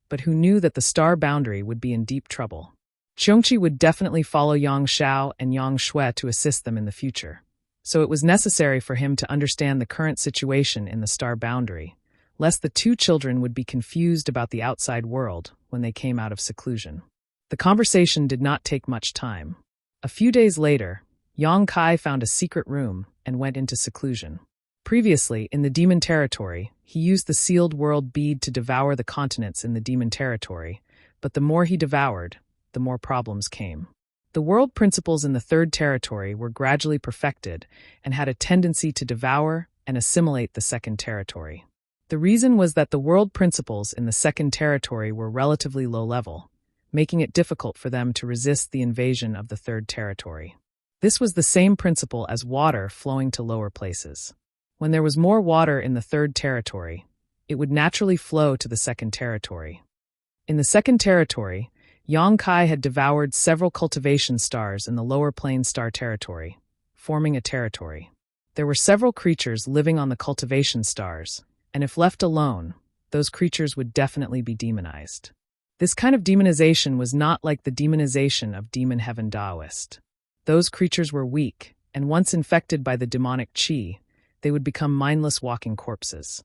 S1: but who knew that the star boundary would be in deep trouble? Qiongqi would definitely follow Yang Shao and Yang Shui to assist them in the future, So it was necessary for him to understand the current situation in the star boundary, lest the two children would be confused about the outside world when they came out of seclusion. The conversation did not take much time. A few days later, Yang Kai found a secret room and went into seclusion. Previously, in the demon territory, he used the sealed world bead to devour the continents in the demon territory, but the more he devoured, the more problems came. The world principles in the third territory were gradually perfected and had a tendency to devour and assimilate the second territory. The reason was that the world principles in the second territory were relatively low level, making it difficult for them to resist the invasion of the third territory. This was the same principle as water flowing to lower places. When there was more water in the third territory, it would naturally flow to the second territory. In the second territory, Yang Kai had devoured several cultivation stars in the lower plane star territory, forming a territory. There were several creatures living on the cultivation stars, and if left alone, those creatures would definitely be demonized. This kind of demonization was not like the demonization of demon heaven Taoist. Those creatures were weak, and once infected by the demonic qi, they would become mindless walking corpses.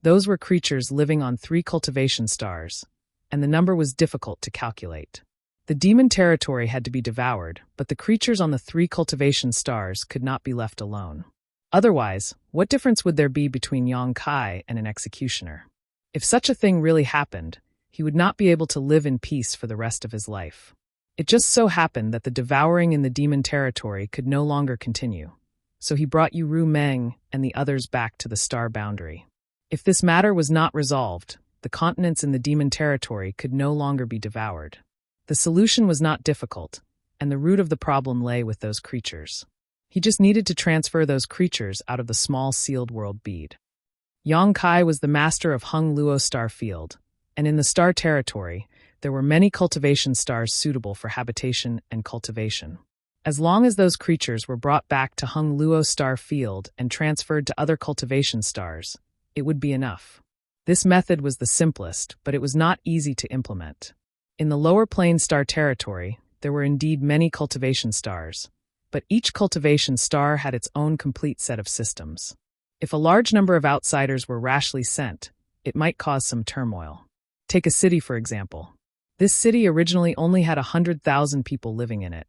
S1: Those were creatures living on 3 cultivation stars, and the number was difficult to calculate. The demon territory had to be devoured, but the creatures on the 3 cultivation stars could not be left alone. Otherwise, what difference would there be between Yang Kai and an executioner? If such a thing really happened, he would not be able to live in peace for the rest of his life. It just so happened that the devouring in the demon territory could no longer continue, so he brought Yu Meng and the others back to the star boundary. If this matter was not resolved, the continents in the demon territory could no longer be devoured. The solution was not difficult, and the root of the problem lay with those creatures. He just needed to transfer those creatures out of the small sealed world bead. Yang Kai was the master of Hung Luo star field, and in the star territory, there were many cultivation stars suitable for habitation and cultivation. As long as those creatures were brought back to Hung Luo star field and transferred to other cultivation stars, it would be enough. This method was the simplest, but it was not easy to implement. In the lower plane star territory, there were indeed many cultivation stars, but each cultivation star had its own complete set of systems. If a large number of outsiders were rashly sent, it might cause some turmoil. Take a city, for example. This city originally only had 100,000 people living in it,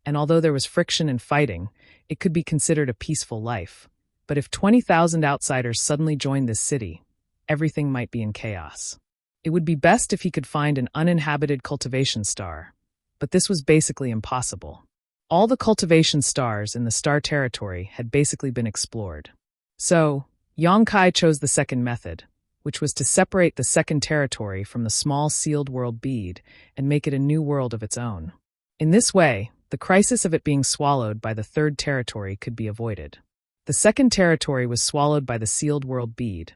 S1: and although there was friction and fighting, it could be considered a peaceful life. But if 20,000 outsiders suddenly joined this city, everything might be in chaos. It would be best if he could find an uninhabited cultivation star, but this was basically impossible. All the cultivation stars in the star territory had basically been explored. So, Yang Kai chose the second method, which was to separate the second territory from the small sealed world bead and make it a new world of its own. In this way, the crisis of it being swallowed by the third territory could be avoided. The second territory was swallowed by the sealed world bead,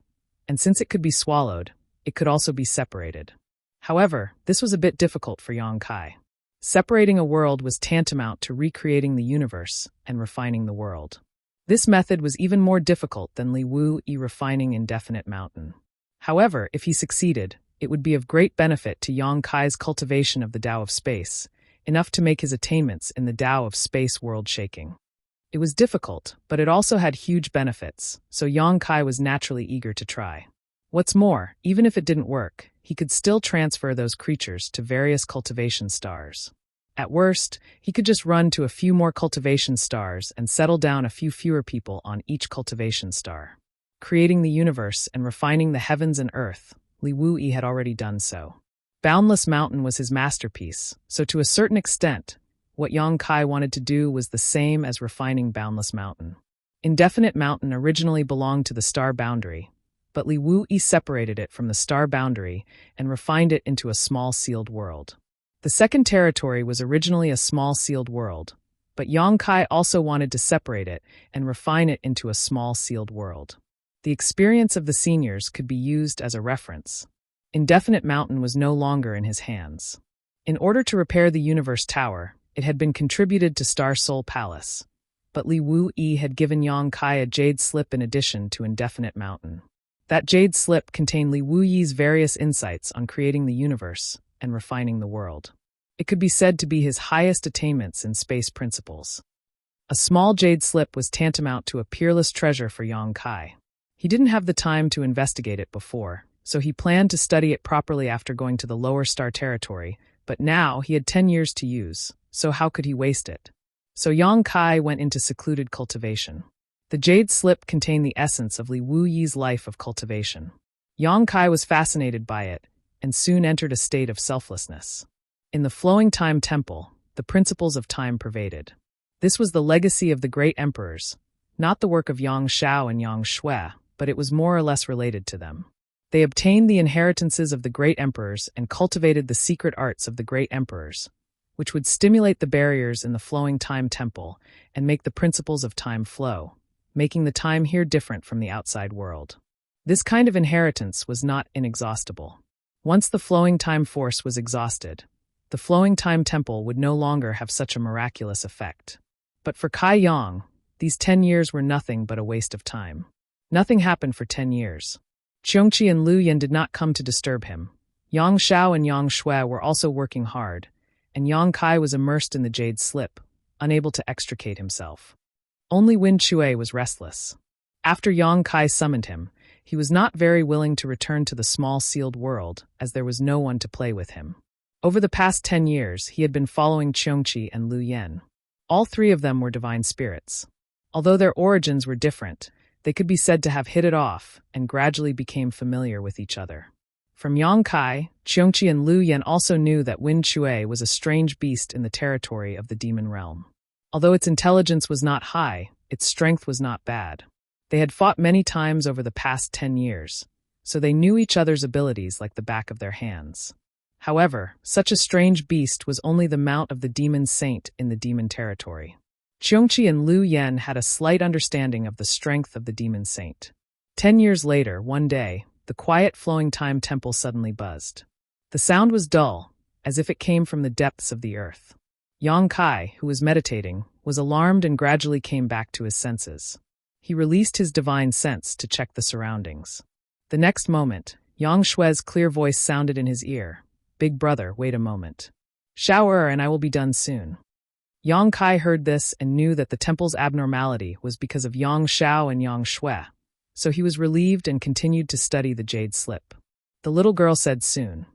S1: and since it could be swallowed, it could also be separated. However, this was a bit difficult for Yang Kai. Separating a world was tantamount to recreating the universe and refining the world. This method was even more difficult than Li Wu-yi refining indefinite mountain. However, if he succeeded, it would be of great benefit to Yang Kai's cultivation of the Tao of space, enough to make his attainments in the Tao of space world shaking. It was difficult, but it also had huge benefits, so Yang Kai was naturally eager to try. What's more, even if it didn't work, he could still transfer those creatures to various cultivation stars. At worst, he could just run to a few more cultivation stars and settle down a few fewer people on each cultivation star. Creating the universe and refining the heavens and earth, Li Wu-yi had already done so. Boundless Mountain was his masterpiece, so to a certain extent, what Yang Kai wanted to do was the same as refining Boundless Mountain. Indefinite Mountain originally belonged to the star boundary, but Li Wu-yi separated it from the star boundary and refined it into a small sealed world. The second territory was originally a small sealed world, but Yang Kai also wanted to separate it and refine it into a small sealed world. The experience of the seniors could be used as a reference. Indefinite Mountain was no longer in his hands. In order to repair the Universe Tower, it had been contributed to Star Soul Palace, but Li Wu-yi had given Yang Kai a jade slip in addition to Indefinite Mountain. That jade slip contained Li Wu-yi's various insights on creating the universe and refining the world. It could be said to be his highest attainments in space principles. A small jade slip was tantamount to a peerless treasure for Yang Kai. He didn't have the time to investigate it before, so he planned to study it properly after going to the lower star territory, but now he had 10 years to use, so how could he waste it? So Yang Kai went into secluded cultivation. The jade slip contained the essence of Li Wuyi's life of cultivation. Yang Kai was fascinated by it, and soon entered a state of selflessness. In the flowing time temple, the principles of time pervaded. This was the legacy of the great emperors, not the work of Yang Shao and Yang Shui, but it was more or less related to them. They obtained the inheritances of the great emperors and cultivated the secret arts of the great emperors, which would stimulate the barriers in the flowing time temple and make the principles of time flow, making the time here different from the outside world. This kind of inheritance was not inexhaustible. Once the flowing time force was exhausted, the flowing time temple would no longer have such a miraculous effect. But for Kai Yang, these 10 years were nothing but a waste of time. Nothing happened for 10 years. Qiongqi and Lu Yan did not come to disturb him. Yang Shao and Yang Shui were also working hard, and Yang Kai was immersed in the jade slip, unable to extricate himself. Only Wen Chue was restless. After Yang Kai summoned him, he was not very willing to return to the small sealed world, as there was no one to play with him. Over the past 10 years, he had been following Qiongqi and Lu Yan. All three of them were divine spirits. Although their origins were different, they could be said to have hit it off and gradually became familiar with each other. From Yang Kai, Qiongqi and Lu Yan also knew that Wen Chue was a strange beast in the territory of the demon realm. Although its intelligence was not high, its strength was not bad. They had fought many times over the past 10 years, so they knew each other's abilities like the back of their hands. However, such a strange beast was only the mount of the demon saint in the demon territory. Qiongqi and Lu Yan had a slight understanding of the strength of the demon saint. 10 years later, one day, the quiet flowing time temple suddenly buzzed. The sound was dull, as if it came from the depths of the earth. Yang Kai, who was meditating, was alarmed and gradually came back to his senses. He released his divine sense to check the surroundings. The next moment, Yang Shui's clear voice sounded in his ear. "Big brother, wait a moment. Shower and I will be done soon." Yang Kai heard this and knew that the temple's abnormality was because of Yang Shao and Yang Shui, so he was relieved and continued to study the jade slip. The little girl said soon,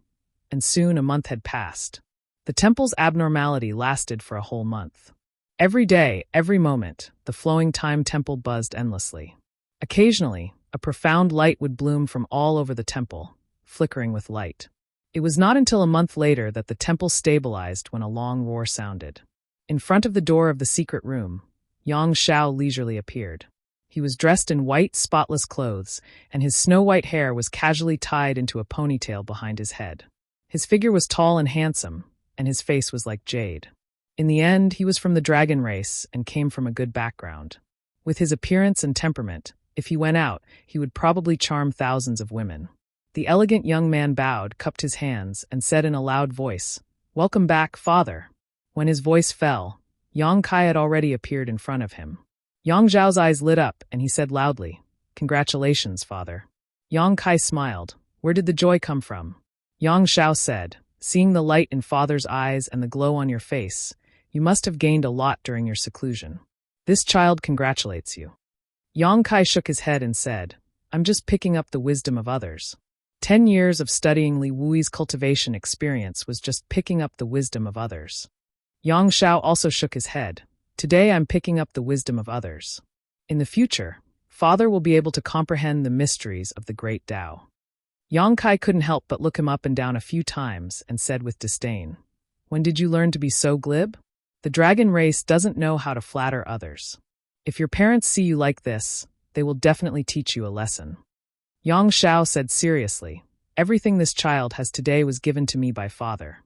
S1: and soon a month had passed. The temple's abnormality lasted for a whole month. Every day, every moment, the flowing time temple buzzed endlessly. Occasionally, a profound light would bloom from all over the temple, flickering with light. It was not until a month later that the temple stabilized when a long roar sounded. In front of the door of the secret room, Yang Shao leisurely appeared. He was dressed in white, spotless clothes, and his snow-white hair was casually tied into a ponytail behind his head. His figure was tall and handsome, and his face was like jade. In the end, he was from the dragon race and came from a good background. With his appearance and temperament, if he went out, he would probably charm thousands of women. The elegant young man bowed, cupped his hands, and said in a loud voice, "Welcome back, father." When his voice fell, Yang Kai had already appeared in front of him. Yang Zhao's eyes lit up, and he said loudly, "Congratulations, father." Yang Kai smiled. "Where did the joy come from?" Yang Zhao said, "Seeing the light in father's eyes and the glow on your face, you must have gained a lot during your seclusion. This child congratulates you." Yang Kai shook his head and said, "I'm just picking up the wisdom of others." 10 years of studying Li Wuyi's cultivation experience was just picking up the wisdom of others. Yang Shao also shook his head. "Today I'm picking up the wisdom of others. In the future, father will be able to comprehend the mysteries of the great Tao." Yang Kai couldn't help but look him up and down a few times and said with disdain, "When did you learn to be so glib? The dragon race doesn't know how to flatter others. If your parents see you like this, they will definitely teach you a lesson." Yang Shao said seriously, "Everything this child has today was given to me by father.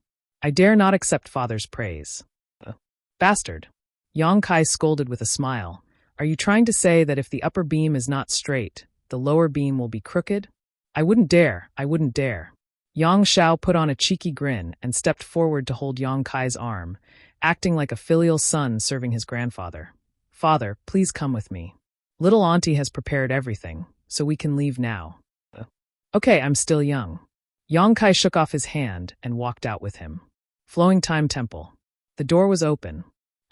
S1: I dare not accept father's praise." "Bastard." Yang Kai scolded with a smile. "Are you trying to say that if the upper beam is not straight, the lower beam will be crooked? I wouldn't dare, I wouldn't dare." Yang Shao put on a cheeky grin and stepped forward to hold Yang Kai's arm, acting like a filial son serving his grandfather. "Father, please come with me. Little auntie has prepared everything, so we can leave now." "Okay, I'm still young." Yang Kai shook off his hand and walked out with him. Flowing Time Temple. The door was open.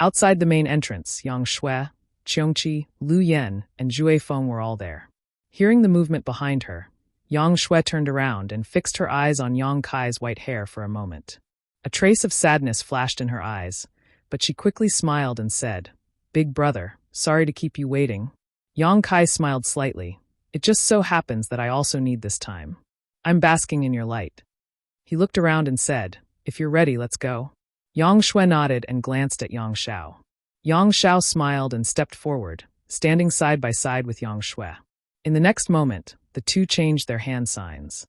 S1: Outside the main entrance, Yang Shui, Qiongqi, Lu Yan, and Zhui Feng were all there. Hearing the movement behind her, Yang Shui turned around and fixed her eyes on Yang Kai's white hair for a moment. A trace of sadness flashed in her eyes, but she quickly smiled and said, "Big brother, sorry to keep you waiting." Yang Kai smiled slightly. "It just so happens that I also need this time. I'm basking in your light." He looked around and said, "If you're ready, let's go." Yang Shui nodded and glanced at Yang Xiao. Yang Xiao smiled and stepped forward, standing side by side with Yang Shui. In the next moment, the two changed their hand signs.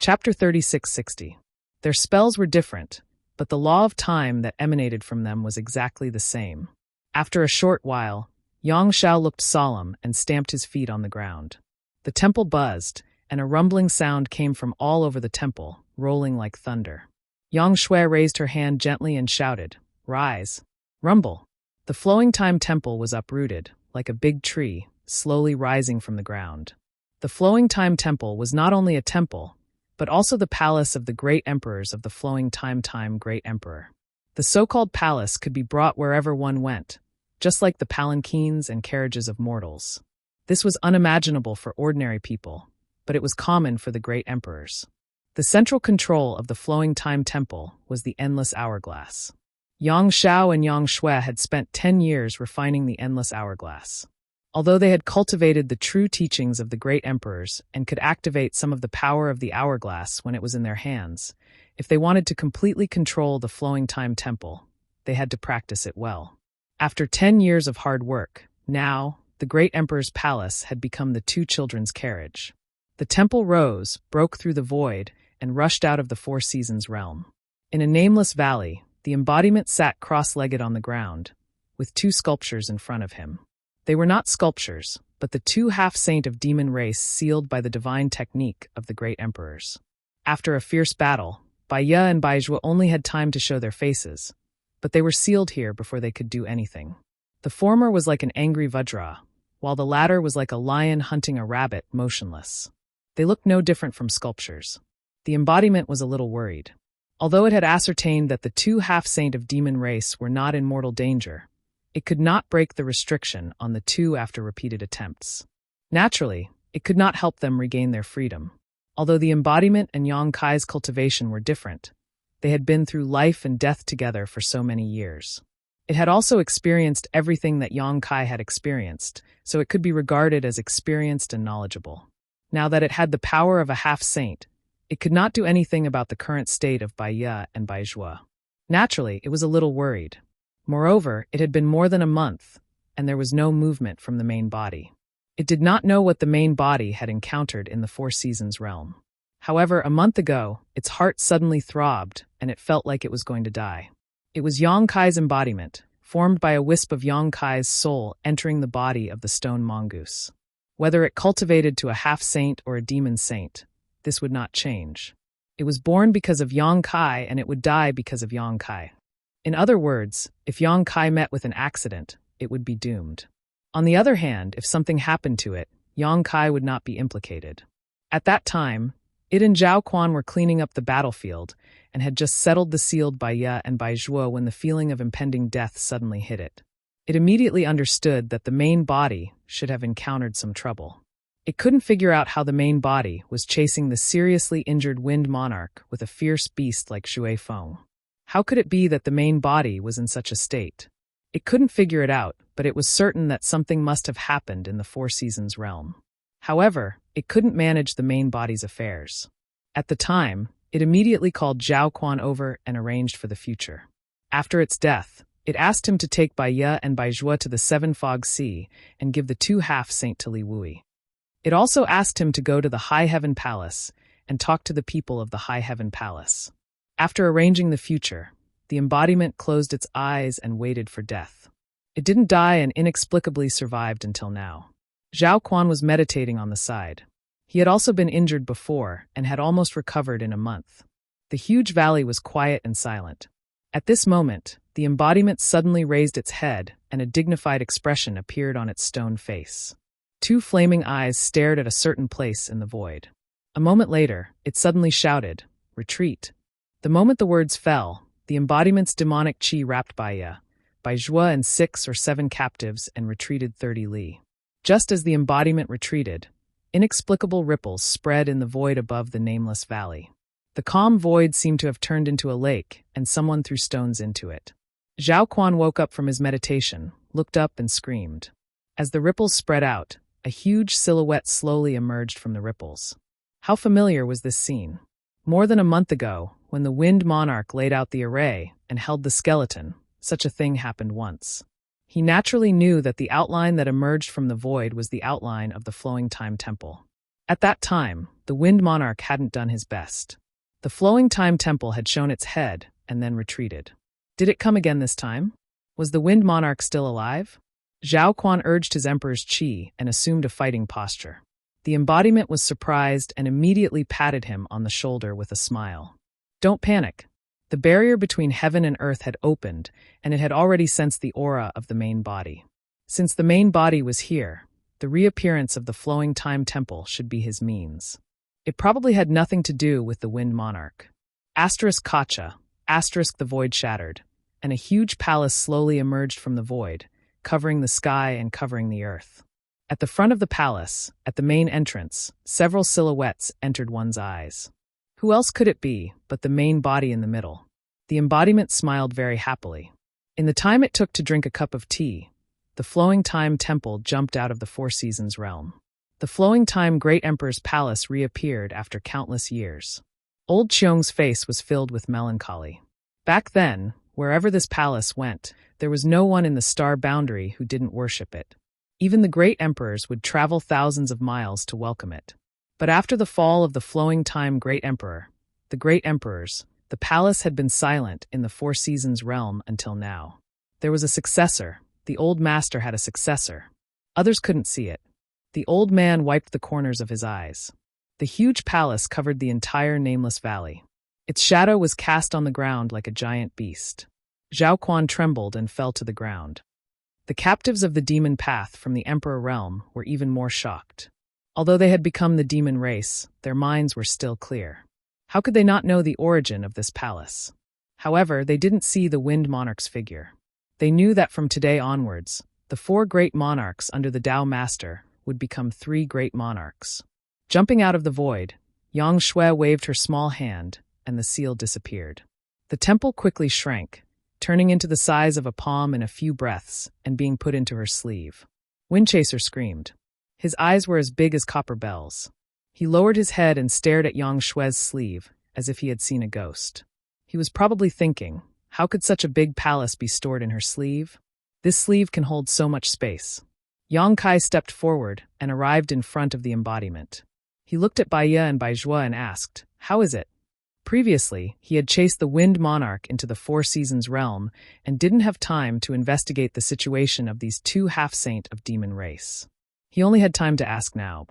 S1: Chapter 3660. Their spells were different, but the law of time that emanated from them was exactly the same. After a short while, Yang Xiao looked solemn and stamped his feet on the ground. The temple buzzed, and a rumbling sound came from all over the temple, rolling like thunder. Yang Shui raised her hand gently and shouted, "Rise! Rumble!" The flowing time temple was uprooted, like a big tree, slowly rising from the ground. The flowing time temple was not only a temple, but also the palace of the great emperors of the flowing time great emperor. The so-called palace could be brought wherever one went, just like the palanquins and carriages of mortals. This was unimaginable for ordinary people, but it was common for the great emperors. The central control of the flowing time temple was the endless hourglass. Yang Xiao and Yang Shui had spent 10 years refining the endless hourglass. Although they had cultivated the true teachings of the great emperors and could activate some of the power of the hourglass when it was in their hands, if they wanted to completely control the flowing time temple, they had to practice it well. After 10 years of hard work, now, the great emperor's palace had become the two children's carriage. The temple rose, broke through the void, and rushed out of the Four Seasons realm. In a nameless valley, the embodiment sat cross-legged on the ground, with two sculptures in front of him. They were not sculptures, but the two half-saint of demon race sealed by the divine technique of the great emperors. After a fierce battle, Bai Ye and Bai Zhuo only had time to show their faces, but they were sealed here before they could do anything. The former was like an angry Vajra, while the latter was like a lion hunting a rabbit, motionless. They looked no different from sculptures. The embodiment was a little worried. Although it had ascertained that the two half-saint of demon race were not in mortal danger, it could not break the restriction on the two after repeated attempts. Naturally, it could not help them regain their freedom. Although the embodiment and Yang Kai's cultivation were different, they had been through life and death together for so many years. It had also experienced everything that Yang Kai had experienced, so it could be regarded as experienced and knowledgeable. Now that it had the power of a half-saint, it could not do anything about the current state of Bai Ye and Bai Zhuo. Naturally, it was a little worried. Moreover, it had been more than a month, and there was no movement from the main body. It did not know what the main body had encountered in the Four Seasons realm. However, a month ago, its heart suddenly throbbed, and it felt like it was going to die. It was Yang Kai's embodiment, formed by a wisp of Yang Kai's soul entering the body of the stone mongoose. Whether it cultivated to a half-saint or a demon saint, this would not change. It was born because of Yang Kai, and it would die because of Yang Kai. In other words, if Yang Kai met with an accident, it would be doomed. On the other hand, if something happened to it, Yang Kai would not be implicated. At that time, it and Zhao Quan were cleaning up the battlefield and had just settled the sealed Bai Ye and Bai Zhuo when the feeling of impending death suddenly hit it. It immediately understood that the main body should have encountered some trouble. It couldn't figure out how the main body was chasing the seriously injured Wind Monarch with a fierce beast like Zhui Feng. How could it be that the main body was in such a state? It couldn't figure it out, but it was certain that something must have happened in the Four Seasons realm. However, it couldn't manage the main body's affairs. At the time, it immediately called Zhao Quan over and arranged for the future. After its death, it asked him to take Bai Ye and Bai Zhuo to the Seven Fog Sea and give the two half-saint to Li Wui. It also asked him to go to the High Heaven Palace and talk to the people of the High Heaven Palace. After arranging the future, the embodiment closed its eyes and waited for death. It didn't die and inexplicably survived until now. Zhao Quan was meditating on the side. He had also been injured before and had almost recovered in a month. The huge valley was quiet and silent. At this moment, the embodiment suddenly raised its head and a dignified expression appeared on its stone face. Two flaming eyes stared at a certain place in the void. A moment later, it suddenly shouted, "Retreat." The moment the words fell, the embodiment's demonic chi wrapped by Jua and 6 or 7 captives and retreated 30 li. Just as the embodiment retreated, inexplicable ripples spread in the void above the nameless valley. The calm void seemed to have turned into a lake, and someone threw stones into it. Zhao Quan woke up from his meditation, looked up and screamed. As the ripples spread out, a huge silhouette slowly emerged from the ripples. How familiar was this scene? More than a month ago, when the Wind Monarch laid out the array and held the skeleton, such a thing happened once. He naturally knew that the outline that emerged from the void was the outline of the Flowing Time Temple. At that time, the Wind Monarch hadn't done his best. The Flowing Time Temple had shown its head and then retreated. Did it come again this time? Was the Wind Monarch still alive? Zhao Quan urged his emperor's qi and assumed a fighting posture. The embodiment was surprised and immediately patted him on the shoulder with a smile. Don't panic. The barrier between heaven and earth had opened, and it had already sensed the aura of the main body. Since the main body was here, the reappearance of the Flowing Time Temple should be his means. It probably had nothing to do with the Wind Monarch. Asterisk Kacha, asterisk the void shattered, and a huge palace slowly emerged from the void, covering the sky and covering the earth. At the front of the palace, at the main entrance, several silhouettes entered one's eyes. Who else could it be but the main body in the middle? The embodiment smiled very happily. In the time it took to drink a cup of tea, the Flowing Time Temple jumped out of the Four Seasons realm. The Flowing Time Great Emperor's palace reappeared after countless years. Old Cheong's face was filled with melancholy. Back then, wherever this palace went, there was no one in the star boundary who didn't worship it. Even the great emperors would travel thousands of miles to welcome it. But after the fall of the Flowing Time Great Emperor, the great emperors, the palace had been silent in the Four Seasons realm until now. There was a successor. The old master had a successor. Others couldn't see it. The old man wiped the corners of his eyes. The huge palace covered the entire nameless valley. Its shadow was cast on the ground like a giant beast. Zhao Quan trembled and fell to the ground. The captives of the demon path from the emperor realm were even more shocked. Although they had become the demon race, their minds were still clear. How could they not know the origin of this palace? However, they didn't see the Wind Monarch's figure. They knew that from today onwards, the 4 great monarchs under the Tao Master would become 3 great monarchs. Jumping out of the void, Yang Shui waved her small hand, and the seal disappeared. The temple quickly shrank, turning into the size of a palm in a few breaths and being put into her sleeve. Windchaser screamed. His eyes were as big as copper bells. He lowered his head and stared at Yang Shui's sleeve, as if he had seen a ghost. He was probably thinking, how could such a big palace be stored in her sleeve? This sleeve can hold so much space. Yang Kai stepped forward and arrived in front of the embodiment. He looked at Baiya and Baizhua and asked, "How is it?" Previously, he had chased the Wind Monarch into the Four Seasons realm and didn't have time to investigate the situation of these 2 half-saint of demon race. He only had time to ask now.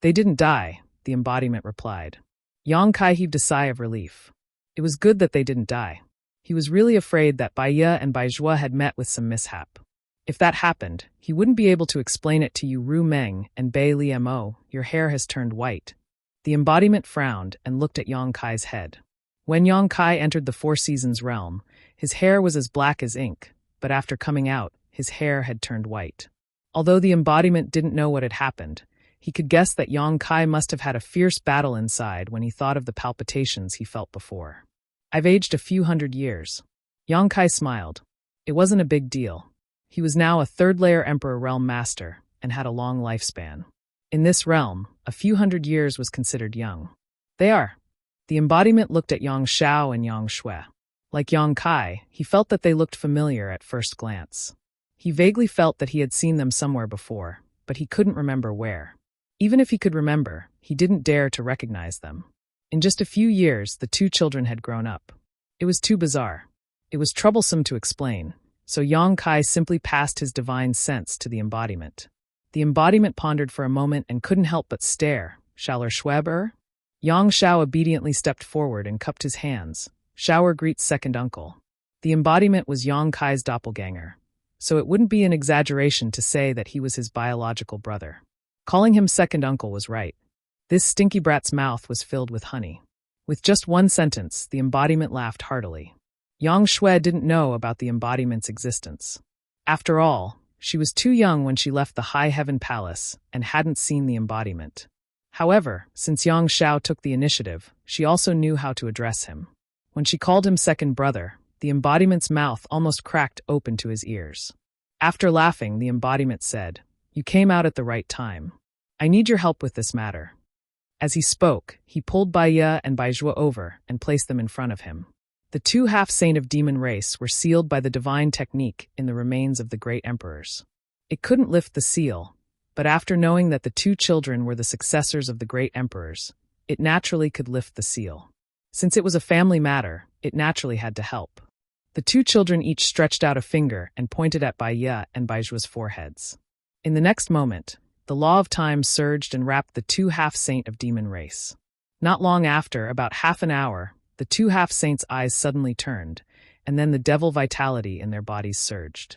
S1: "They didn't die," the embodiment replied. Yang Kai heaved a sigh of relief. It was good that they didn't die. He was really afraid that Baiya and Baizhua had met with some mishap. If that happened, he wouldn't be able to explain it to you. Ru Meng and Bei Liemo, your hair has turned white. The embodiment frowned and looked at Yang Kai's head. When Yang Kai entered the Four Seasons realm, his hair was as black as ink, but after coming out, his hair had turned white. Although the embodiment didn't know what had happened, he could guess that Yang Kai must have had a fierce battle inside when he thought of the palpitations he felt before. "I've aged a few hundred years." Yang Kai smiled. It wasn't a big deal. He was now a 3rd-layer Emperor Realm Master and had a long lifespan. In this realm, a few hundred years was considered young. "They are." The embodiment looked at Yang Shao and Yang Shui. Like Yang Kai, he felt that they looked familiar at first glance. He vaguely felt that he had seen them somewhere before, but he couldn't remember where. Even if he could remember, he didn't dare to recognize them. In just a few years, the 2 children had grown up. It was too bizarre. It was troublesome to explain, so Yang Kai simply passed his divine sense to the embodiment. The embodiment pondered for a moment and couldn't help but stare. "Shall er Schweber?" Yang Shao obediently stepped forward and cupped his hands. "Shower greets second uncle." The embodiment was Yang Kai's doppelganger, so it wouldn't be an exaggeration to say that he was his biological brother. Calling him second uncle was right. This stinky brat's mouth was filled with honey. With just one sentence, the embodiment laughed heartily. Yang Shui didn't know about the embodiment's existence. After all, she was too young when she left the High Heaven Palace and hadn't seen the embodiment. However, since Yang Shao took the initiative, she also knew how to address him. When she called him second brother, the embodiment's mouth almost cracked open to his ears. After laughing, the embodiment said, "You came out at the right time. I need your help with this matter." As he spoke, he pulled Bai Ye and Bai Zhuo over and placed them in front of him. The two half-saint of demon race were sealed by the divine technique in the remains of the great emperors. It couldn't lift the seal, but after knowing that the two children were the successors of the great emperors, it naturally could lift the seal. Since it was a family matter, it naturally had to help. The two children each stretched out a finger and pointed at Bai Ye and Bai Zhuo's foreheads. In the next moment, the law of time surged and wrapped the two half-saint of demon race. Not long after, about half an hour, the two half-saints' eyes suddenly turned, and then the devil vitality in their bodies surged.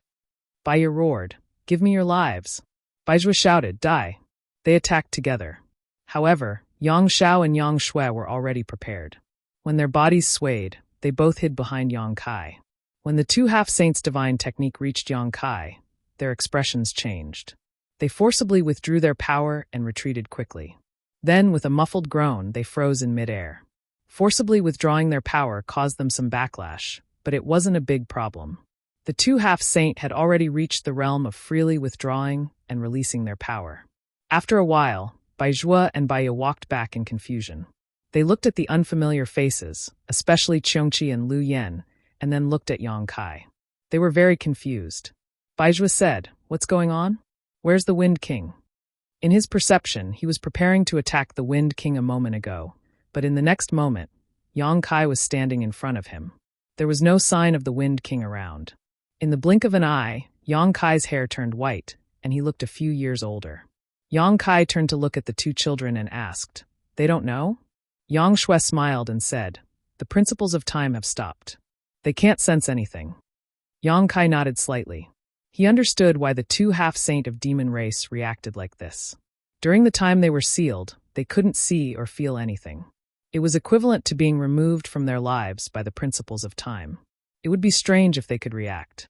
S1: Bai Ye roared, "Give me your lives!" Bai Zhuo shouted, "Die!" They attacked together. However, Yang Shao and Yang Shui were already prepared. When their bodies swayed, they both hid behind Yang Kai. When the two half-saints' divine technique reached Yang Kai, their expressions changed. They forcibly withdrew their power and retreated quickly. Then, with a muffled groan, they froze in midair. Forcibly withdrawing their power caused them some backlash, but it wasn't a big problem. The two half-saint had already reached the realm of freely withdrawing and releasing their power. After a while, Bai Zhuo and Bai Ye walked back in confusion. They looked at the unfamiliar faces, especially Qiongqi and Lu Yan, and then looked at Yang Kai. They were very confused. Bai Zhuo said, "What's going on? Where's the Wind King?" In his perception, he was preparing to attack the Wind King a moment ago, but in the next moment, Yang Kai was standing in front of him. There was no sign of the Wind King around. In the blink of an eye, Yang Kai's hair turned white, and he looked a few years older. Yang Kai turned to look at the two children and asked, "They don't know?" Yang Shui smiled and said, "The principles of time have stopped. They can't sense anything." Yang Kai nodded slightly. He understood why the two half-saint of demon race reacted like this. During the time they were sealed, they couldn't see or feel anything. It was equivalent to being removed from their lives by the principles of time. It would be strange if they could react.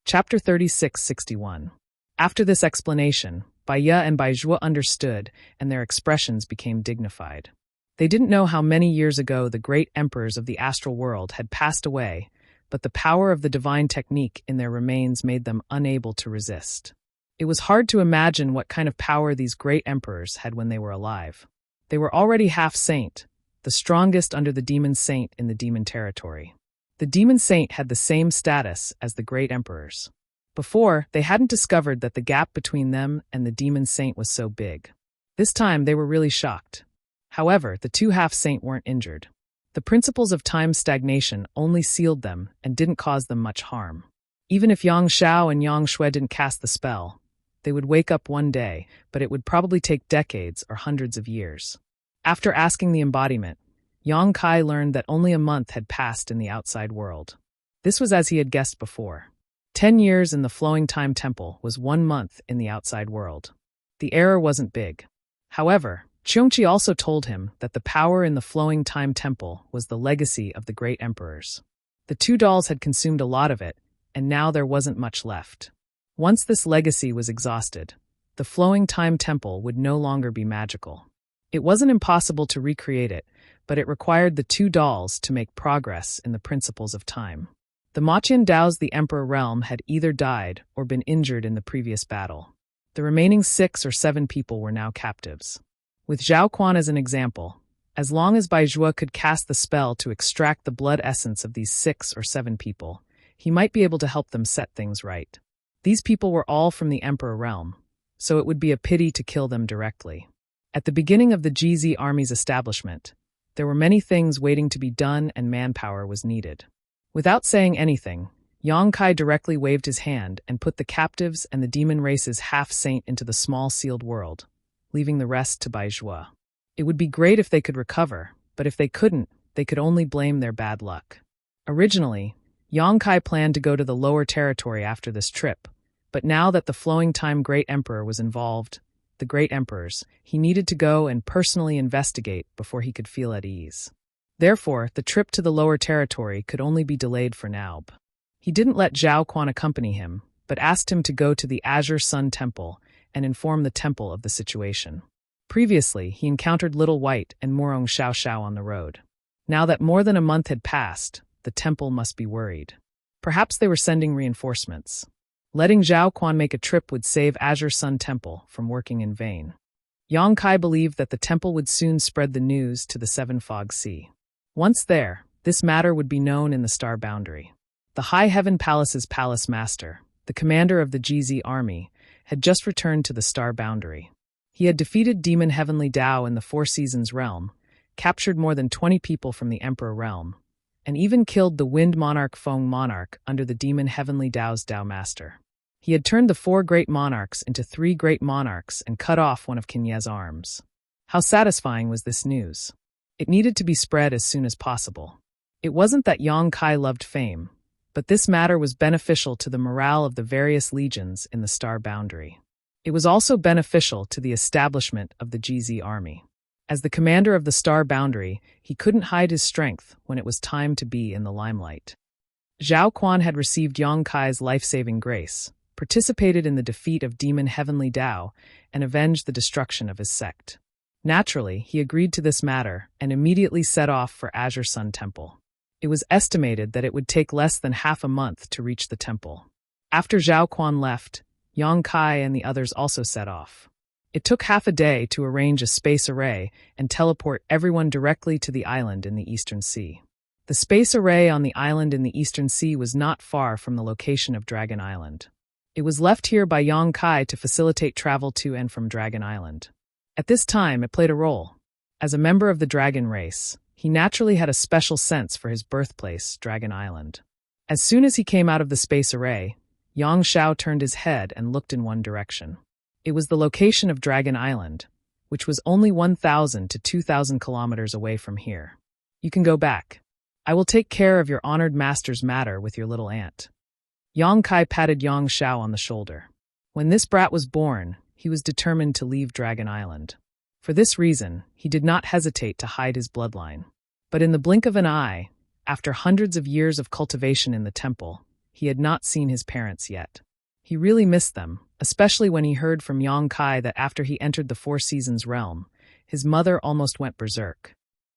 S1: Chapter 36-61. After this explanation, Bai Ye and Bai Zhuo understood, and their expressions became dignified. They didn't know how many years ago the great emperors of the astral world had passed away, but the power of the divine technique in their remains made them unable to resist. It was hard to imagine what kind of power these great emperors had when they were alive. They were already half-saint, the strongest under the demon saint in the demon territory. The demon saint had the same status as the great emperors. Before, they hadn't discovered that the gap between them and the demon saint was so big. This time, they were really shocked. However, the two half-saint weren't injured. The principles of time stagnation only sealed them and didn't cause them much harm. Even if Yang Shao and Yang Shui didn't cast the spell, they would wake up one day, but it would probably take decades or hundreds of years. After asking the embodiment, Yang Kai learned that only a month had passed in the outside world. This was as he had guessed before. 10 years in the Flowing Time Temple was 1 month in the outside world. The error wasn't big. However, Qiongqi also told him that the power in the Flowing Time Temple was the legacy of the great emperors. The two dolls had consumed a lot of it, and now there wasn't much left. Once this legacy was exhausted, the Flowing Time Temple would no longer be magical. It wasn't impossible to recreate it, but it required the two dolls to make progress in the principles of time. The Maqian Dao's the Emperor realm had either died or been injured in the previous battle. The remaining 6 or 7 people were now captives. With Zhao Quan as an example, as long as Bai Zhuo could cast the spell to extract the blood essence of these 6 or 7 people, he might be able to help them set things right. These people were all from the Emperor realm, so it would be a pity to kill them directly. At the beginning of the GZ army's establishment, there were many things waiting to be done and manpower was needed. Without saying anything, Yang Kai directly waved his hand and put the captives and the demon race's half-saint into the small sealed world, leaving the rest to Bai Zhuo. It would be great if they could recover, but if they couldn't, they could only blame their bad luck. Originally, Yongkai planned to go to the lower territory after this trip, but now that the flowing time Great Emperor was involved, the Great Emperors, he needed to go and personally investigate before he could feel at ease. Therefore, the trip to the lower territory could only be delayed for now. He didn't let Zhao Quan accompany him, but asked him to go to the Azure Sun Temple and inform the temple of the situation. Previously, he encountered Little White and Morong Xiao Xiao on the road. Now that more than a month had passed, the temple must be worried. Perhaps they were sending reinforcements. Letting Zhao Quan make a trip would save Azure Sun Temple from working in vain. Yongkai believed that the temple would soon spread the news to the Seven Fog Sea. Once there, this matter would be known in the Star Boundary. The High Heaven Palace's palace master, the commander of the GZ army, had just returned to the Star Boundary. He had defeated Demon Heavenly Dao in the Four Seasons realm, captured more than 20 people from the Emperor realm, and even killed the Wind Monarch Feng Monarch under the Demon Heavenly Dao's Dao Master. He had turned the 4 great monarchs into 3 great monarchs and cut off one of Qin arms. How satisfying was this news? It needed to be spread as soon as possible. It wasn't that Yongkai loved fame, but this matter was beneficial to the morale of the various legions in the Star Boundary. It was also beneficial to the establishment of the GZ army. As the commander of the Star Boundary, he couldn't hide his strength when it was time to be in the limelight. Zhao Quan had received Yongkai's life-saving grace, participated in the defeat of Demon Heavenly Dao, and avenged the destruction of his sect. Naturally, he agreed to this matter and immediately set off for Azure Sun Temple. It was estimated that it would take less than half a month to reach the temple. After Zhao Quan left, Yongkai and the others also set off. It took half a day to arrange a space array and teleport everyone directly to the island in the Eastern Sea. The space array on the island in the Eastern Sea was not far from the location of Dragon Island. It was left here by Yongkai to facilitate travel to and from Dragon Island. At this time, it played a role. As a member of the dragon race, he naturally had a special sense for his birthplace, Dragon Island. As soon as he came out of the space array, Yang Xiao turned his head and looked in one direction. It was the location of Dragon Island, which was only 1,000 to 2,000 kilometers away from here. You can go back. I will take care of your honored master's matter with your little aunt. Yongkai patted Yang Xiao on the shoulder. When this brat was born, he was determined to leave Dragon Island. For this reason, he did not hesitate to hide his bloodline. But in the blink of an eye, after hundreds of years of cultivation in the temple, he had not seen his parents yet. He really missed them, especially when he heard from Yongkai that after he entered the Four Seasons realm, his mother almost went berserk.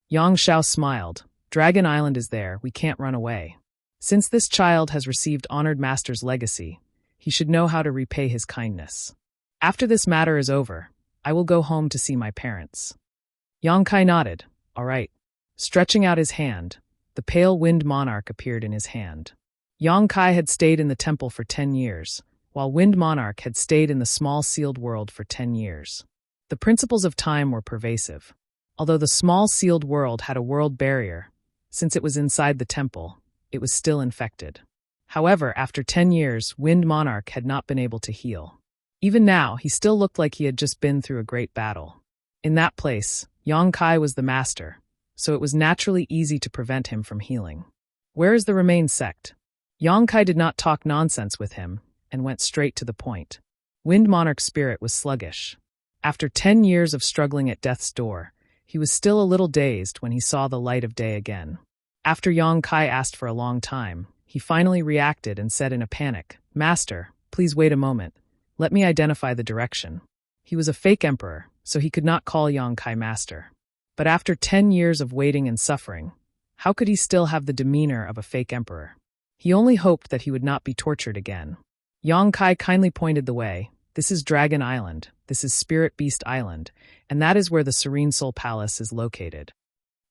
S1: Yang Xiao smiled. Dragon Island is there, we can't run away. Since this child has received Honored Master's legacy, he should know how to repay his kindness. After this matter is over, I will go home to see my parents. Yongkai nodded. All right. Stretching out his hand, the pale Wind Monarch appeared in his hand. Yongkai had stayed in the temple for 10 years, while Wind Monarch had stayed in the small sealed world for 10 years. The principles of time were pervasive. Although the small sealed world had a world barrier, since it was inside the temple, it was still infected. However, after 10 years, Wind Monarch had not been able to heal. Even now, he still looked like he had just been through a great battle. In that place, Yongkai was the master, so it was naturally easy to prevent him from healing. Where is the Remain sect? Yongkai did not talk nonsense with him, and went straight to the point. Wind Monarch's spirit was sluggish. After 10 years of struggling at death's door, he was still a little dazed when he saw the light of day again. After Yongkai asked for a long time, he finally reacted and said in a panic, Master, please wait a moment. Let me identify the direction. He was a fake emperor, so he could not call Yongkai master. But after 10 years of waiting and suffering, how could he still have the demeanor of a fake emperor? He only hoped that he would not be tortured again. Yongkai kindly pointed the way. This is Dragon Island, this is Spirit Beast Island, and that is where the Serene Soul Palace is located.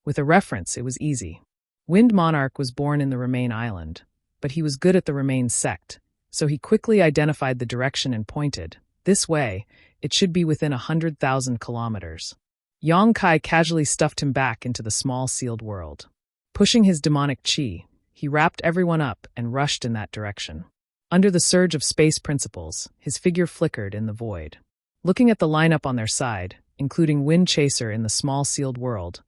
S1: With a reference, it was easy. Wind Monarch was born in the Remain Island, but he was good at the Remain sect, so he quickly identified the direction and pointed. This way, it should be within 100,000 kilometers. Yongkai casually stuffed him back into the small sealed world. Pushing his demonic chi, he wrapped everyone up and rushed in that direction. Under the surge of space principles, his figure flickered in the void. Looking at the lineup on their side, including Wind Chaser in the small sealed world,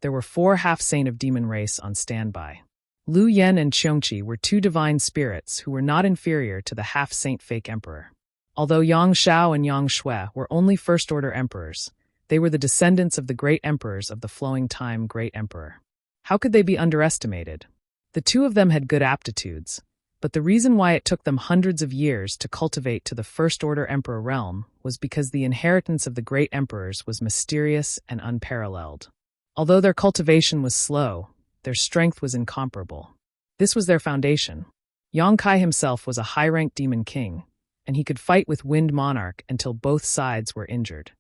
S1: there were 4 half-saint of demon race on standby. Lu Yen and Qiongqi were two divine spirits who were not inferior to the half-saint fake emperor. Although Yang Shao and Yang Shui were only first-order emperors, they were the descendants of the great emperors of the flowing time great emperor. How could they be underestimated? The two of them had good aptitudes, but the reason why it took them hundreds of years to cultivate to the first-order emperor realm was because the inheritance of the great emperors was mysterious and unparalleled. Although their cultivation was slow, their strength was incomparable. This was their foundation. Yang Kai himself was a high-ranked demon king, and he could fight with Wind Monarch until both sides were injured.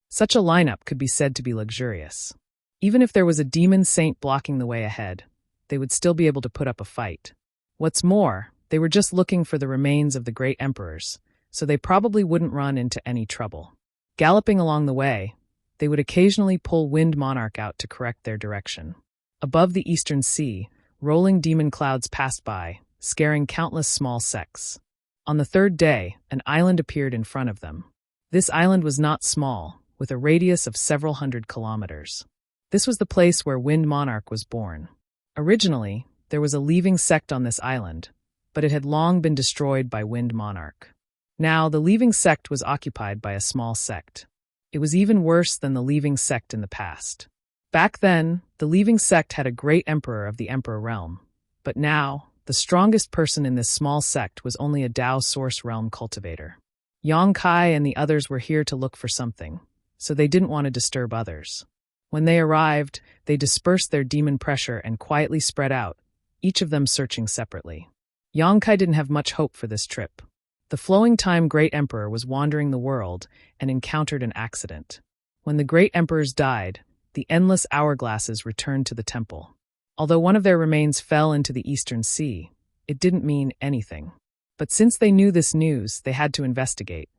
S1: Such a lineup could be said to be luxurious. Even if there was a demon saint blocking the way ahead, they would still be able to put up a fight. What's more, they were just looking for the remains of the great emperors, so they probably wouldn't run into any trouble. Galloping along the way, they would occasionally pull Wind Monarch out to correct their direction. Above the eastern sea, rolling demon clouds passed by, scaring countless small sects. On the third day, an island appeared in front of them. This island was not small, with a radius of several hundred kilometers. This was the place where Wind Monarch was born. Originally, there was a leaving sect on this island, but it had long been destroyed by Wind Monarch. Now, the leaving sect was occupied by a small sect. It was even worse than the leaving sect in the past. Back then, the leaving sect had a great emperor of the emperor realm, but now, the strongest person in this small sect was only a Dao source realm cultivator. Yang Kai and the others were here to look for something, so they didn't want to disturb others. When they arrived, they dispersed their demon pressure and quietly spread out, each of them searching separately. Yang Kai didn't have much hope for this trip. The flowing time great emperor was wandering the world and encountered an accident. When the great emperors died, the endless hourglasses returned to the temple. Although one of their remains fell into the eastern sea, it didn't mean anything. But since they knew this news, they had to investigate.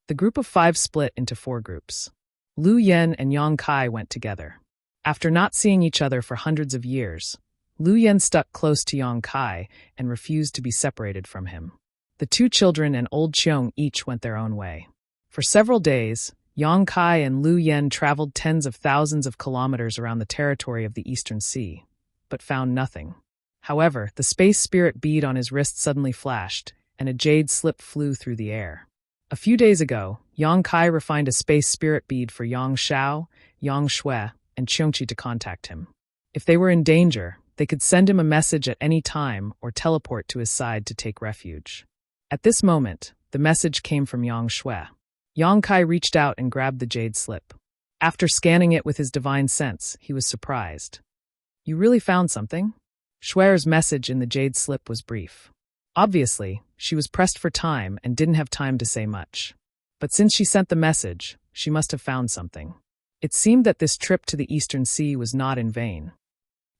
S1: The group of 5 split into 4 groups. Lu Yen and Yang Kai went together. After not seeing each other for hundreds of years, Lu Yen stuck close to Yang Kai and refused to be separated from him. The 2 children and old Qiong each went their own way. For several days, Yang Kai and Lu Yen traveled tens of thousands of kilometers around the territory of the Eastern Sea, but found nothing. However, the space spirit bead on his wrist suddenly flashed, and a jade slip flew through the air. A few days ago, Yang Kai refined a space spirit bead for Yang Shao, Yang Shui, and Qiongqi to contact him. If they were in danger, they could send him a message at any time or teleport to his side to take refuge. At this moment, the message came from Yang Shui. Yang Kai reached out and grabbed the jade slip. After scanning it with his divine sense, he was surprised. "You really found something?" Shui's message in the jade slip was brief. Obviously, she was pressed for time and didn't have time to say much. But since she sent the message, she must have found something. It seemed that this trip to the Eastern Sea was not in vain.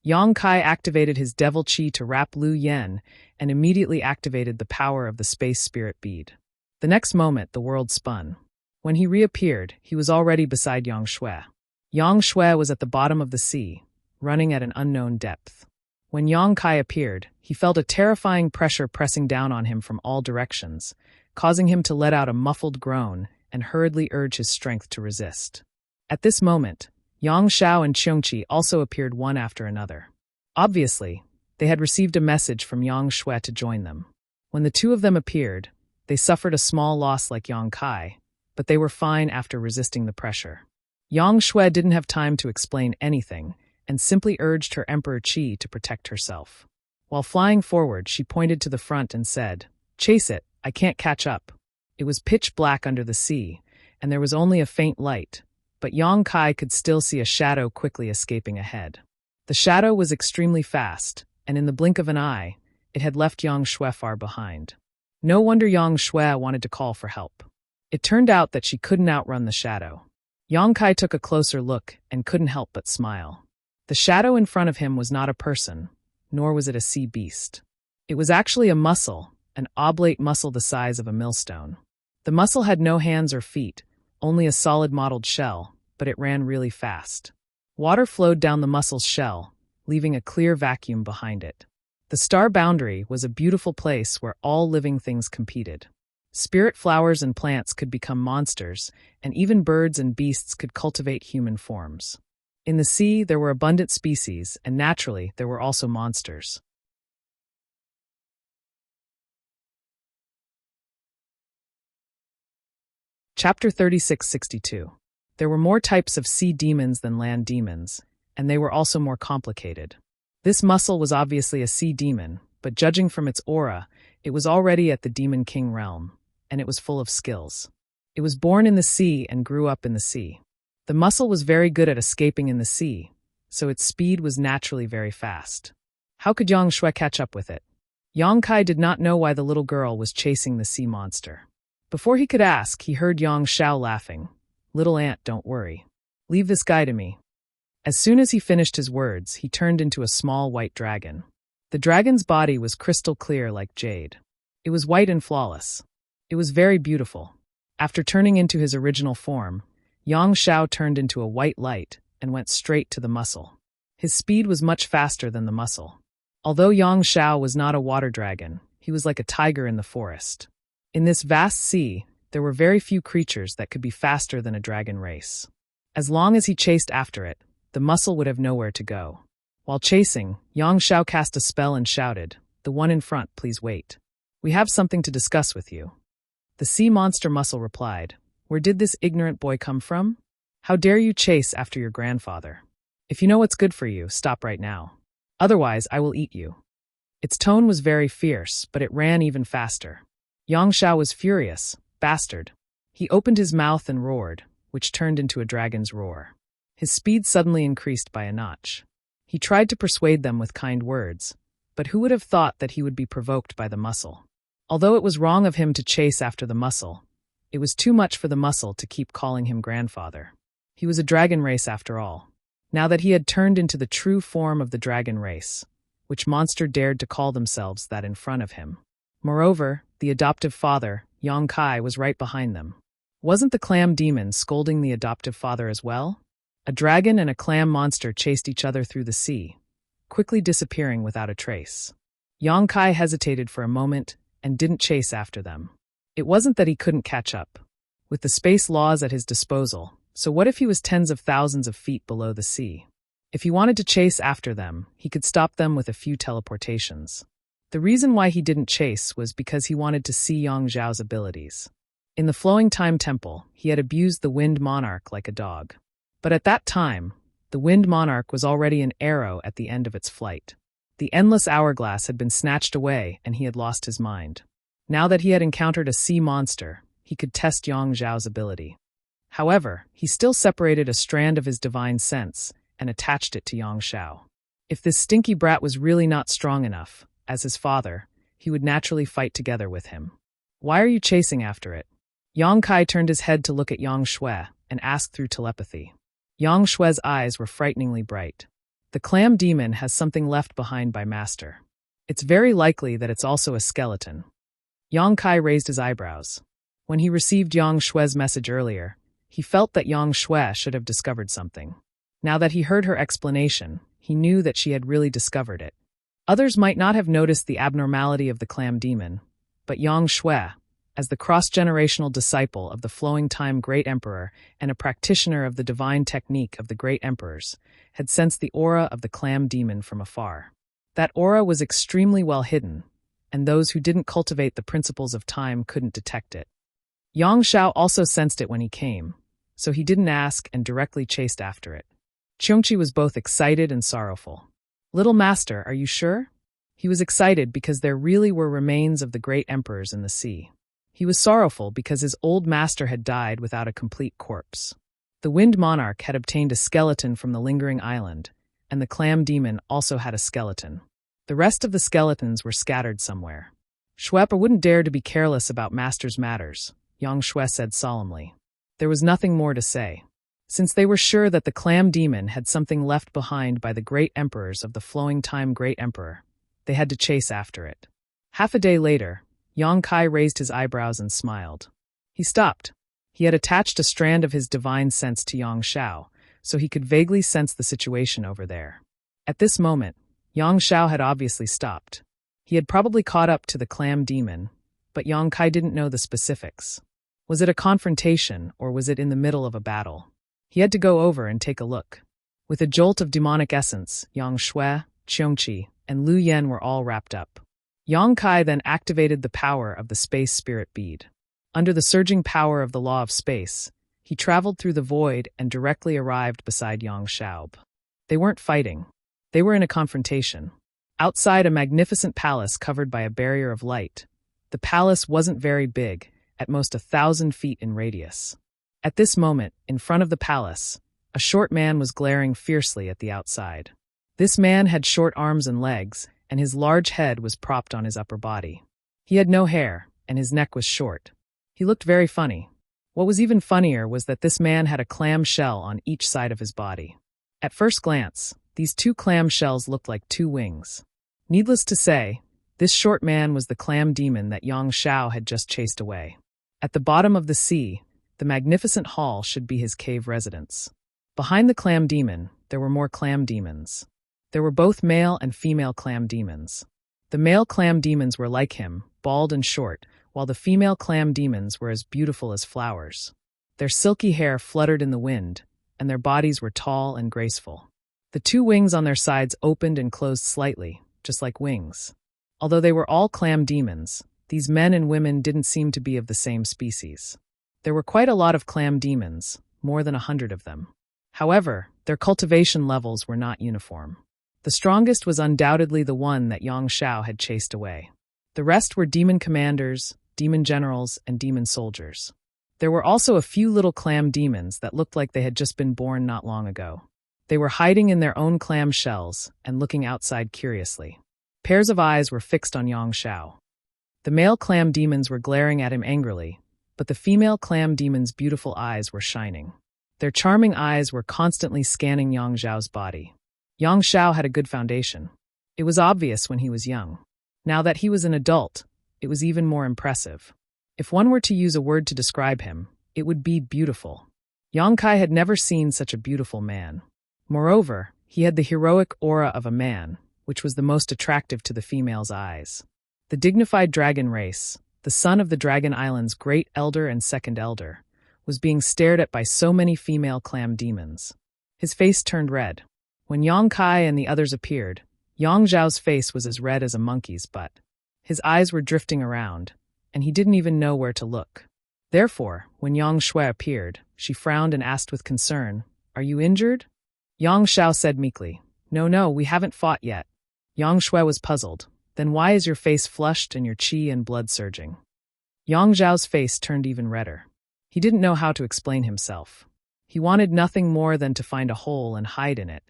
S1: Yang Kai activated his devil chi to wrap Lu Yen and immediately activated the power of the space spirit bead. The next moment, the world spun. When he reappeared, he was already beside Yang Shui. Yang Shui was at the bottom of the sea, running at an unknown depth. When Yang Kai appeared, he felt a terrifying pressure pressing down on him from all directions, causing him to let out a muffled groan and hurriedly urge his strength to resist. At this moment, Yang Shao and Qiongqi also appeared one after another. Obviously, they had received a message from Yang Shui to join them. When the 2 of them appeared, they suffered a small loss like Yang Kai, but they were fine after resisting the pressure. Yang Shui didn't have time to explain anything, and simply urged her Emperor Qi to protect herself. While flying forward, she pointed to the front and said, "Chase it, I can't catch up." It was pitch black under the sea, and there was only a faint light, but Yang Kai could still see a shadow quickly escaping ahead. The shadow was extremely fast, and in the blink of an eye, it had left Yang Shui far behind. No wonder Yang Shui wanted to call for help. It turned out that she couldn't outrun the shadow. Yang Kai took a closer look and couldn't help but smile. The shadow in front of him was not a person, nor was it a sea beast. It was actually a mussel, an oblate mussel the size of a millstone. The mussel had no hands or feet, only a solid mottled shell, but it ran really fast. Water flowed down the mussel's shell, leaving a clear vacuum behind it. The star boundary was a beautiful place where all living things competed. Spirit flowers and plants could become monsters, and even birds and beasts could cultivate human forms. In the sea, there were abundant species, and naturally, there were also monsters. Chapter 3662. There were more types of sea demons than land demons, and they were also more complicated. This mussel was obviously a sea demon, but judging from its aura, it was already at the Demon King realm, and it was full of skills. It was born in the sea and grew up in the sea. The mussel was very good at escaping in the sea, so its speed was naturally very fast. How could Yang Shui catch up with it? Yang Kai did not know why the little girl was chasing the sea monster. Before he could ask, he heard Yang Shao laughing. "Little ant, don't worry. Leave this guy to me." As soon as he finished his words, he turned into a small white dragon. The dragon's body was crystal clear like jade. It was white and flawless. It was very beautiful. After turning into his original form, Yang Shao turned into a white light and went straight to the mussel. His speed was much faster than the mussel. Although Yang Shao was not a water dragon, he was like a tiger in the forest. In this vast sea, there were very few creatures that could be faster than a dragon race. As long as he chased after it, the mussel would have nowhere to go. While chasing, Yang Shao cast a spell and shouted, "The one in front, please wait. We have something to discuss with you." The sea monster mussel replied, "Where did this ignorant boy come from? How dare you chase after your grandfather? If you know what's good for you, stop right now. Otherwise, I will eat you." Its tone was very fierce, but it ran even faster. Yang Shao was furious. Bastard. He opened his mouth and roared, which turned into a dragon's roar. His speed suddenly increased by a notch. He tried to persuade them with kind words, but who would have thought that he would be provoked by the mussel? Although it was wrong of him to chase after the mussel, it was too much for the mussel to keep calling him grandfather. He was a dragon race after all. Now that he had turned into the true form of the dragon race, which monster dared to call themselves that in front of him? Moreover, the adoptive father, Yang Kai, was right behind them. Wasn't the clam demon scolding the adoptive father as well? A dragon and a clam monster chased each other through the sea, quickly disappearing without a trace. Yang Kai hesitated for a moment and didn't chase after them. It wasn't that he couldn't catch up. With the space laws at his disposal, so what if he was tens of thousands of feet below the sea? If he wanted to chase after them, he could stop them with a few teleportations. The reason why he didn't chase was because he wanted to see Yang Zhao's abilities. In the Flowing Time Temple, he had abused the Wind Monarch like a dog. But at that time, the Wind Monarch was already an arrow at the end of its flight. The endless hourglass had been snatched away and he had lost his mind. Now that he had encountered a sea monster, he could test Yang Zhao's ability. However, he still separated a strand of his divine sense and attached it to Yang Shao. If this stinky brat was really not strong enough, as his father, he would naturally fight together with him. "Why are you chasing after it?" Yang Kai turned his head to look at Yang Shui and asked through telepathy. Yang Shui's eyes were frighteningly bright. The clam demon has something left behind by Master. It's very likely that it's also a skeleton. Yang Kai raised his eyebrows. When he received Yang Shui's message earlier, he felt that Yang Shui should have discovered something. Now that he heard her explanation, he knew that she had really discovered it. Others might not have noticed the abnormality of the clam demon, but Yang Shui, as the cross-generational disciple of the Flowing Time Great Emperor and a practitioner of the divine technique of the Great Emperors, had sensed the aura of the clam demon from afar. That aura was extremely well hidden, and those who didn't cultivate the principles of time couldn't detect it. Yang Shao also sensed it when he came, so he didn't ask and directly chased after it. Qiongqi was both excited and sorrowful. "Little master, are you sure?" He was excited because there really were remains of the great emperors in the sea. He was sorrowful because his old master had died without a complete corpse. The Wind Monarch had obtained a skeleton from the lingering island, and the clam demon also had a skeleton. The rest of the skeletons were scattered somewhere. "Shuepa wouldn't dare to be careless about master's matters," Yang Shui said solemnly. There was nothing more to say. Since they were sure that the clam demon had something left behind by the great emperors of the Flowing Time Great Emperor, they had to chase after it. Half a day later, Yang Kai raised his eyebrows and smiled. He stopped. He had attached a strand of his divine sense to Yang Shao, so he could vaguely sense the situation over there. At this moment, Yang Shao had obviously stopped. He had probably caught up to the clam demon, but Yang Kai didn't know the specifics. Was it a confrontation, or was it in the middle of a battle? He had to go over and take a look. With a jolt of demonic essence, Yang Shui, Qiongqi, and Lu Yan were all wrapped up. Yang Kai then activated the power of the space spirit bead. Under the surging power of the law of space, he traveled through the void and directly arrived beside Yang Xiao. They weren't fighting. They were in a confrontation. Outside a magnificent palace covered by a barrier of light, the palace wasn't very big, at most 1,000 feet in radius. At this moment, in front of the palace, a short man was glaring fiercely at the outside. This man had short arms and legs, and his large head was propped on his upper body. He had no hair, and his neck was short. He looked very funny. What was even funnier was that this man had a clam shell on each side of his body. At first glance, these two clam shells looked like two wings. Needless to say, this short man was the clam demon that Yang Xiao had just chased away. At the bottom of the sea, the magnificent hall should be his cave residence. Behind the clam demon, there were more clam demons. There were both male and female clam demons. The male clam demons were like him, bald and short, while the female clam demons were as beautiful as flowers. Their silky hair fluttered in the wind, and their bodies were tall and graceful. The two wings on their sides opened and closed slightly, just like wings. Although they were all clam demons, these men and women didn't seem to be of the same species. There were quite a lot of clam demons, more than 100 of them. However, their cultivation levels were not uniform. The strongest was undoubtedly the one that Yang Xiao had chased away. The rest were demon commanders, demon generals, and demon soldiers. There were also a few little clam demons that looked like they had just been born not long ago. They were hiding in their own clam shells and looking outside curiously. Pairs of eyes were fixed on Yang Xiao. The male clam demons were glaring at him angrily, but the female clam demon's beautiful eyes were shining. Their charming eyes were constantly scanning Yang Xiao's body. Yang Xiao had a good foundation. It was obvious when he was young. Now that he was an adult, it was even more impressive. If one were to use a word to describe him, it would be beautiful. Yang Kai had never seen such a beautiful man. Moreover, he had the heroic aura of a man, which was the most attractive to the female's eyes. The dignified dragon race, the son of the Dragon Island's great elder and second elder, was being stared at by so many female clam demons. His face turned red. When Yang Kai and the others appeared, Yang Zhao's face was as red as a monkey's butt. His eyes were drifting around, and he didn't even know where to look. Therefore, when Yang Shui appeared, she frowned and asked with concern, "Are you injured?" Yang Xiao said meekly, No, we haven't fought yet." Yang Shui was puzzled. "Then why is your face flushed and your qi and blood surging?" Yang Zhao's face turned even redder. He didn't know how to explain himself. He wanted nothing more than to find a hole and hide in it.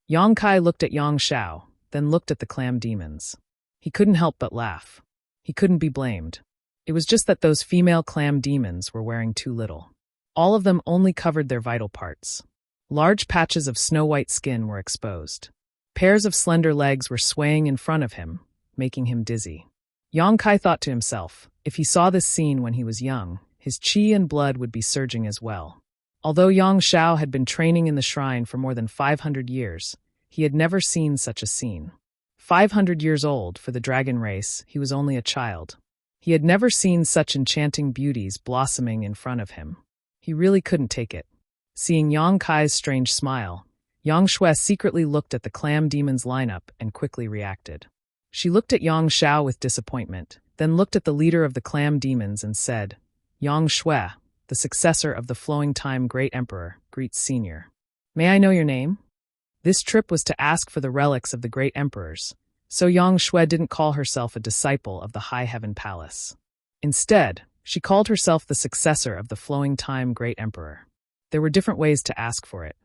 S1: Yang Kai looked at Yang Xiao, then looked at the clam demons. He couldn't help but laugh. He couldn't be blamed. It was just that those female clam demons were wearing too little. All of them only covered their vital parts. Large patches of snow-white skin were exposed. Pairs of slender legs were swaying in front of him, making him dizzy. Yang Kai thought to himself, if he saw this scene when he was young, his qi and blood would be surging as well. Although Yang Xiao had been training in the shrine for more than 500 years, he had never seen such a scene. 500 years old, for the dragon race, he was only a child. He had never seen such enchanting beauties blossoming in front of him. He really couldn't take it. Seeing Yang Kai's strange smile, Yang Shui secretly looked at the clam demon's lineup and quickly reacted. She looked at Yang Xiao with disappointment, then looked at the leader of the clam demons and said, "Yang Shui, the successor of the Flowing Time Great Emperor, greets Senior. May I know your name?" This trip was to ask for the relics of the great emperors, so Yang Shui didn't call herself a disciple of the High Heaven Palace. Instead, she called herself the successor of the Flowing Time Great Emperor. There were different ways to ask for it.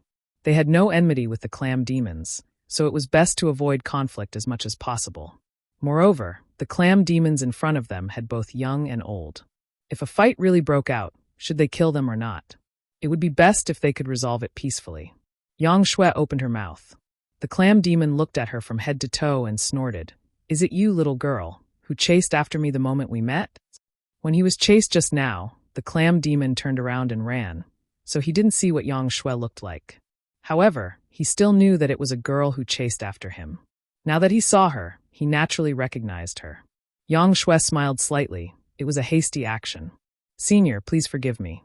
S1: They had no enmity with the clam demons, so it was best to avoid conflict as much as possible. Moreover, the clam demons in front of them had both young and old. If a fight really broke out, should they kill them or not? It would be best if they could resolve it peacefully. Yang Shui opened her mouth. The clam demon looked at her from head to toe and snorted. "Is it you, little girl, who chased after me the moment we met?" When he was chased just now, the clam demon turned around and ran, so he didn't see what Yang Shui looked like. However, he still knew that it was a girl who chased after him. Now that he saw her, he naturally recognized her. Yang Shui smiled slightly. It was a hasty action. "Senior, please forgive me."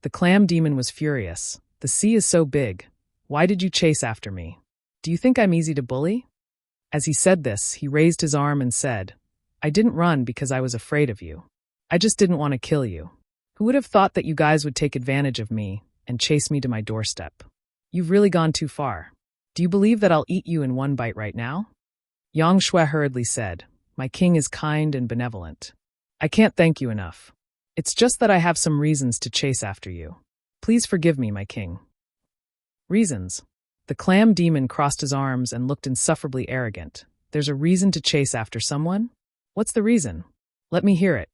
S1: The clam demon was furious. "The sea is so big. Why did you chase after me? Do you think I'm easy to bully?" As he said this, he raised his arm and said, "I didn't run because I was afraid of you. I just didn't want to kill you. Who would have thought that you guys would take advantage of me and chase me to my doorstep? You've really gone too far. Do you believe that I'll eat you in one bite right now? Yang Shui hurriedly said, "My king is kind and benevolent. I can't thank you enough. It's just that I have some reasons to chase after you. Please forgive me, my king." Reasons? The clam demon crossed his arms and looked insufferably arrogant. There's a reason to chase after someone? What's the reason? Let me hear it.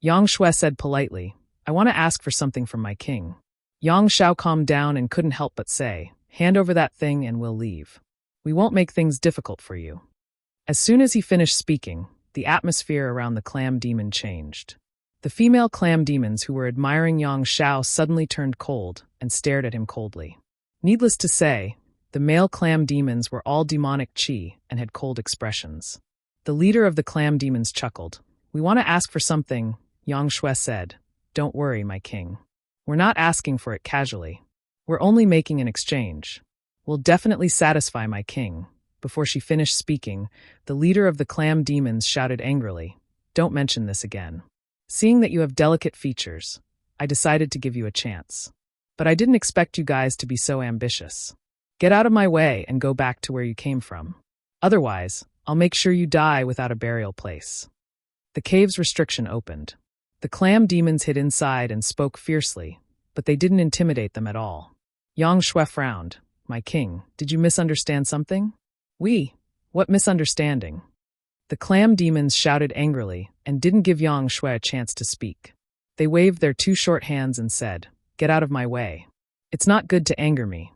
S1: Yang Shui said politely, "I want to ask for something from my king." Yang Shao calmed down and couldn't help but say, "Hand over that thing and we'll leave. We won't make things difficult for you." As soon as he finished speaking, the atmosphere around the clam demon changed. The female clam demons who were admiring Yang Shao suddenly turned cold and stared at him coldly. Needless to say, the male clam demons were all demonic chi and had cold expressions. The leader of the clam demons chuckled. "We want to ask for something," Yang Shui said. "Don't worry, my king. We're not asking for it casually. We're only making an exchange. We'll definitely satisfy my king." Before she finished speaking, the leader of the clam demons shouted angrily, "Don't mention this again. Seeing that you have delicate features, I decided to give you a chance. But I didn't expect you guys to be so ambitious. Get out of my way and go back to where you came from. Otherwise, I'll make sure you die without a burial place." The cave's restriction opened. The clam demons hid inside and spoke fiercely, but they didn't intimidate them at all. Yang Shui frowned. "My king, did you misunderstand something?" What misunderstanding?" The clam demons shouted angrily and didn't give Yang Shui a chance to speak. They waved their two short hands and said, "Get out of my way. It's not good to anger me."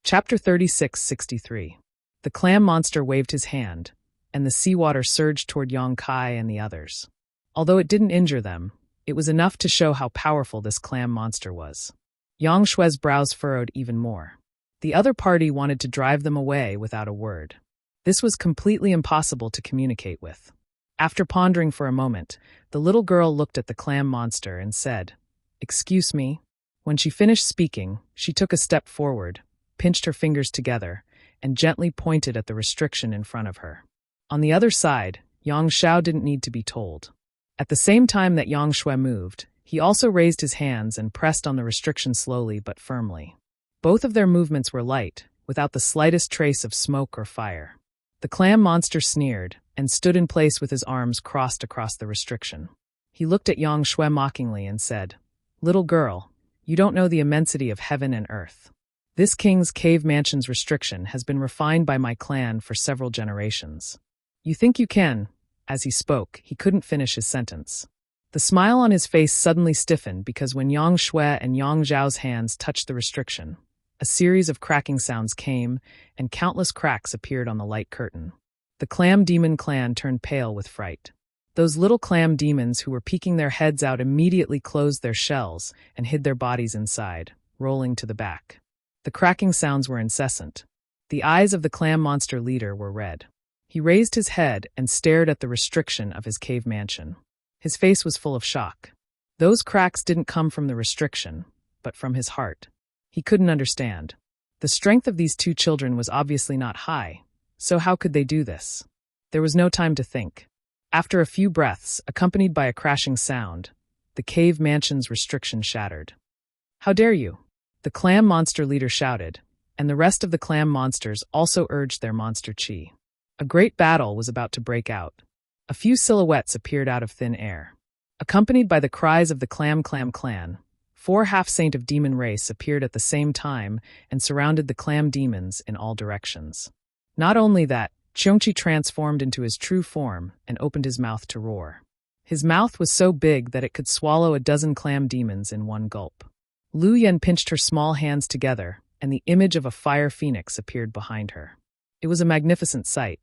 S1: Chapter 36-63. The clam monster waved his hand, and the seawater surged toward Yang Kai and the others. Although it didn't injure them, it was enough to show how powerful this clam monster was. Yang Shui's brows furrowed even more. The other party wanted to drive them away without a word. This was completely impossible to communicate with. After pondering for a moment, the little girl looked at the clam monster and said, "Excuse me." When she finished speaking, she took a step forward, pinched her fingers together, and gently pointed at the restriction in front of her. On the other side, Yang Shao didn't need to be told. At the same time that Yang Shui moved, he also raised his hands and pressed on the restriction slowly but firmly. Both of their movements were light, without the slightest trace of smoke or fire. The clam monster sneered and stood in place with his arms crossed across the restriction. He looked at Yang Shui mockingly and said, "Little girl, you don't know the immensity of heaven and earth. This king's cave mansion's restriction has been refined by my clan for several generations. You think you can?" As he spoke, he couldn't finish his sentence. The smile on his face suddenly stiffened because when Yang Shui and Yang Zhao's hands touched the restriction, a series of cracking sounds came, and countless cracks appeared on the light curtain. The clam demon clan turned pale with fright. Those little clam demons who were peeking their heads out immediately closed their shells and hid their bodies inside, rolling to the back. The cracking sounds were incessant. The eyes of the clam monster leader were red. He raised his head and stared at the restriction of his cave mansion. His face was full of shock. Those cracks didn't come from the restriction, but from his heart. He couldn't understand. The strength of these two children was obviously not high, so how could they do this? There was no time to think. After a few breaths, accompanied by a crashing sound, the cave mansion's restriction shattered. "How dare you?" The clam monster leader shouted, and the rest of the clam monsters also urged their monster chi. A great battle was about to break out. A few silhouettes appeared out of thin air. Accompanied by the cries of the Clam clan, 4 half-saint of demon race appeared at the same time and surrounded the clam demons in all directions. Not only that, Cheongchi transformed into his true form and opened his mouth to roar. His mouth was so big that it could swallow a dozen clam demons in one gulp. Lu Yen pinched her small hands together, and the image of a fire phoenix appeared behind her. It was a magnificent sight.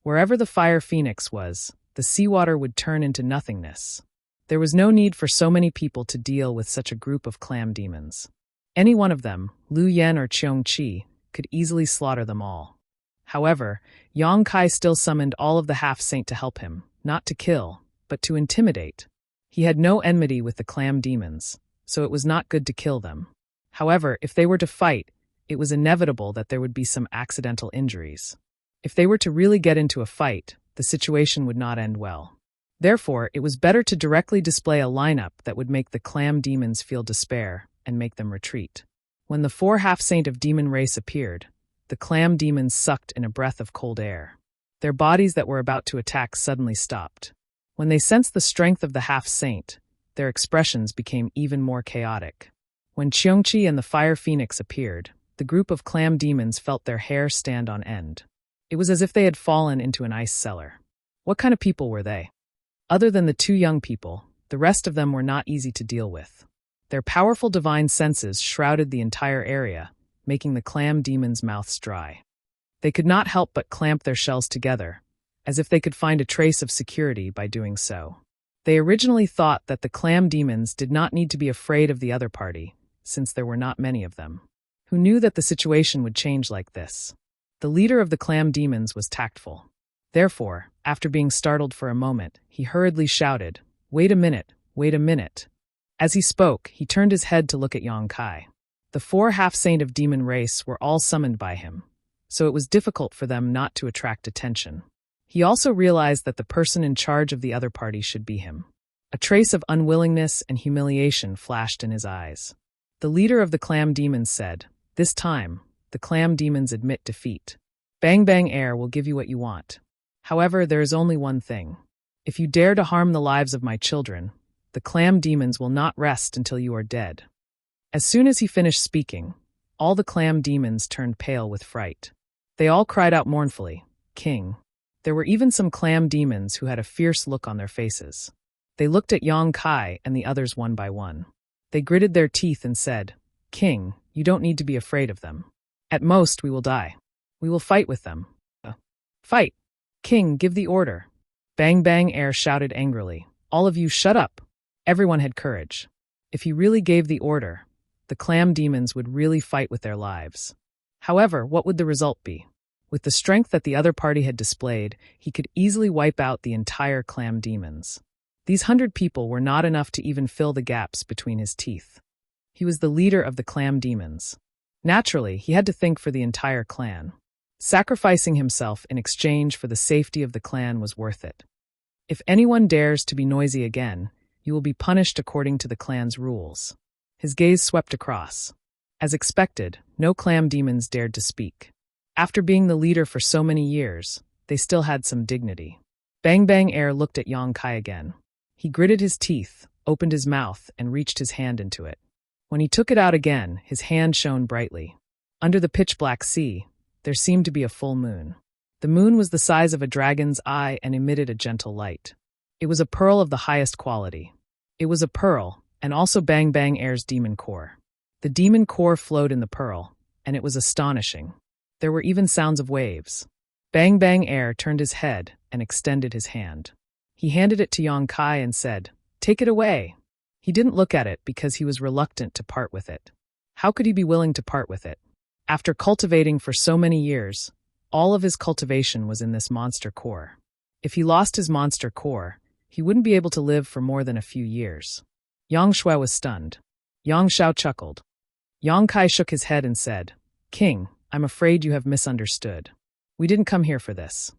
S1: Wherever the fire phoenix was, the seawater would turn into nothingness. There was no need for so many people to deal with such a group of clam demons. Any one of them, Lu Yen or Cheongchi, could easily slaughter them all. However, Yang Kai still summoned all of the half-saint to help him, not to kill, but to intimidate. He had no enmity with the clam demons, so it was not good to kill them. However, if they were to fight, it was inevitable that there would be some accidental injuries. If they were to really get into a fight, the situation would not end well. Therefore, it was better to directly display a lineup that would make the clam demons feel despair and make them retreat. When the 4 half-saint of demon race appeared, the clam demons sucked in a breath of cold air. Their bodies that were about to attack suddenly stopped. When they sensed the strength of the half-saint, their expressions became even more chaotic. When Cheongchi and the fire phoenix appeared, the group of clam demons felt their hair stand on end. It was as if they had fallen into an ice cellar. What kind of people were they? Other than the 2 young people, the rest of them were not easy to deal with. Their powerful divine senses shrouded the entire area, making the clam demons' mouths dry. They could not help but clamp their shells together, as if they could find a trace of security by doing so. They originally thought that the clam demons did not need to be afraid of the other party, since there were not many of them. Who knew that the situation would change like this? The leader of the clam demons was tactful. Therefore, after being startled for a moment, he hurriedly shouted, "Wait a minute, wait a minute." As he spoke, he turned his head to look at Yang Kai. The 4 half-saint of demon race were all summoned by him, so it was difficult for them not to attract attention. He also realized that the person in charge of the other party should be him. A trace of unwillingness and humiliation flashed in his eyes. The leader of the clam demons said, "This time, the clam demons admit defeat. Bang Bang Air will give you what you want. However, there is only one thing. If you dare to harm the lives of my children, the clam demons will not rest until you are dead." As soon as he finished speaking, all the clam demons turned pale with fright. They all cried out mournfully, "King." There were even some clam demons who had a fierce look on their faces. They looked at Yang Kai and the others one by one. They gritted their teeth and said, "King, you don't need to be afraid of them. At most, we will die. We will fight with them." "Fight! King, give the order." Bang Bang Air shouted angrily, "All of you shut up." Everyone had courage. If he really gave the order, the clam demons would really fight with their lives. However, what would the result be? With the strength that the other party had displayed, he could easily wipe out the entire clam demons. These 100 people were not enough to even fill the gaps between his teeth. He was the leader of the clam demons. Naturally, he had to think for the entire clan. Sacrificing himself in exchange for the safety of the clan was worth it. If anyone dares to be noisy again, you will be punished according to the clan's rules. His gaze swept across. As expected, no clam demons dared to speak. After being the leader for so many years, they still had some dignity. Bang Bang Air looked at Yang Kai again. He gritted his teeth, opened his mouth, and reached his hand into it. When he took it out again, his hand shone brightly. Under the pitch-black sea, there seemed to be a full moon. The moon was the size of a dragon's eye and emitted a gentle light. It was a pearl of the highest quality. It was a pearl, and also Bang Bang Air's demon core. The demon core flowed in the pearl, and it was astonishing. There were even sounds of waves. Bang Bang Air turned his head and extended his hand. He handed it to Yang Kai and said, "Take it away." He didn't look at it because he was reluctant to part with it. How could he be willing to part with it? After cultivating for so many years, all of his cultivation was in this monster core. If he lost his monster core, he wouldn't be able to live for more than a few years. Yang Shui was stunned. Yang Shao chuckled. Yang Kai shook his head and said, "King, I'm afraid you have misunderstood. We didn't come here for this."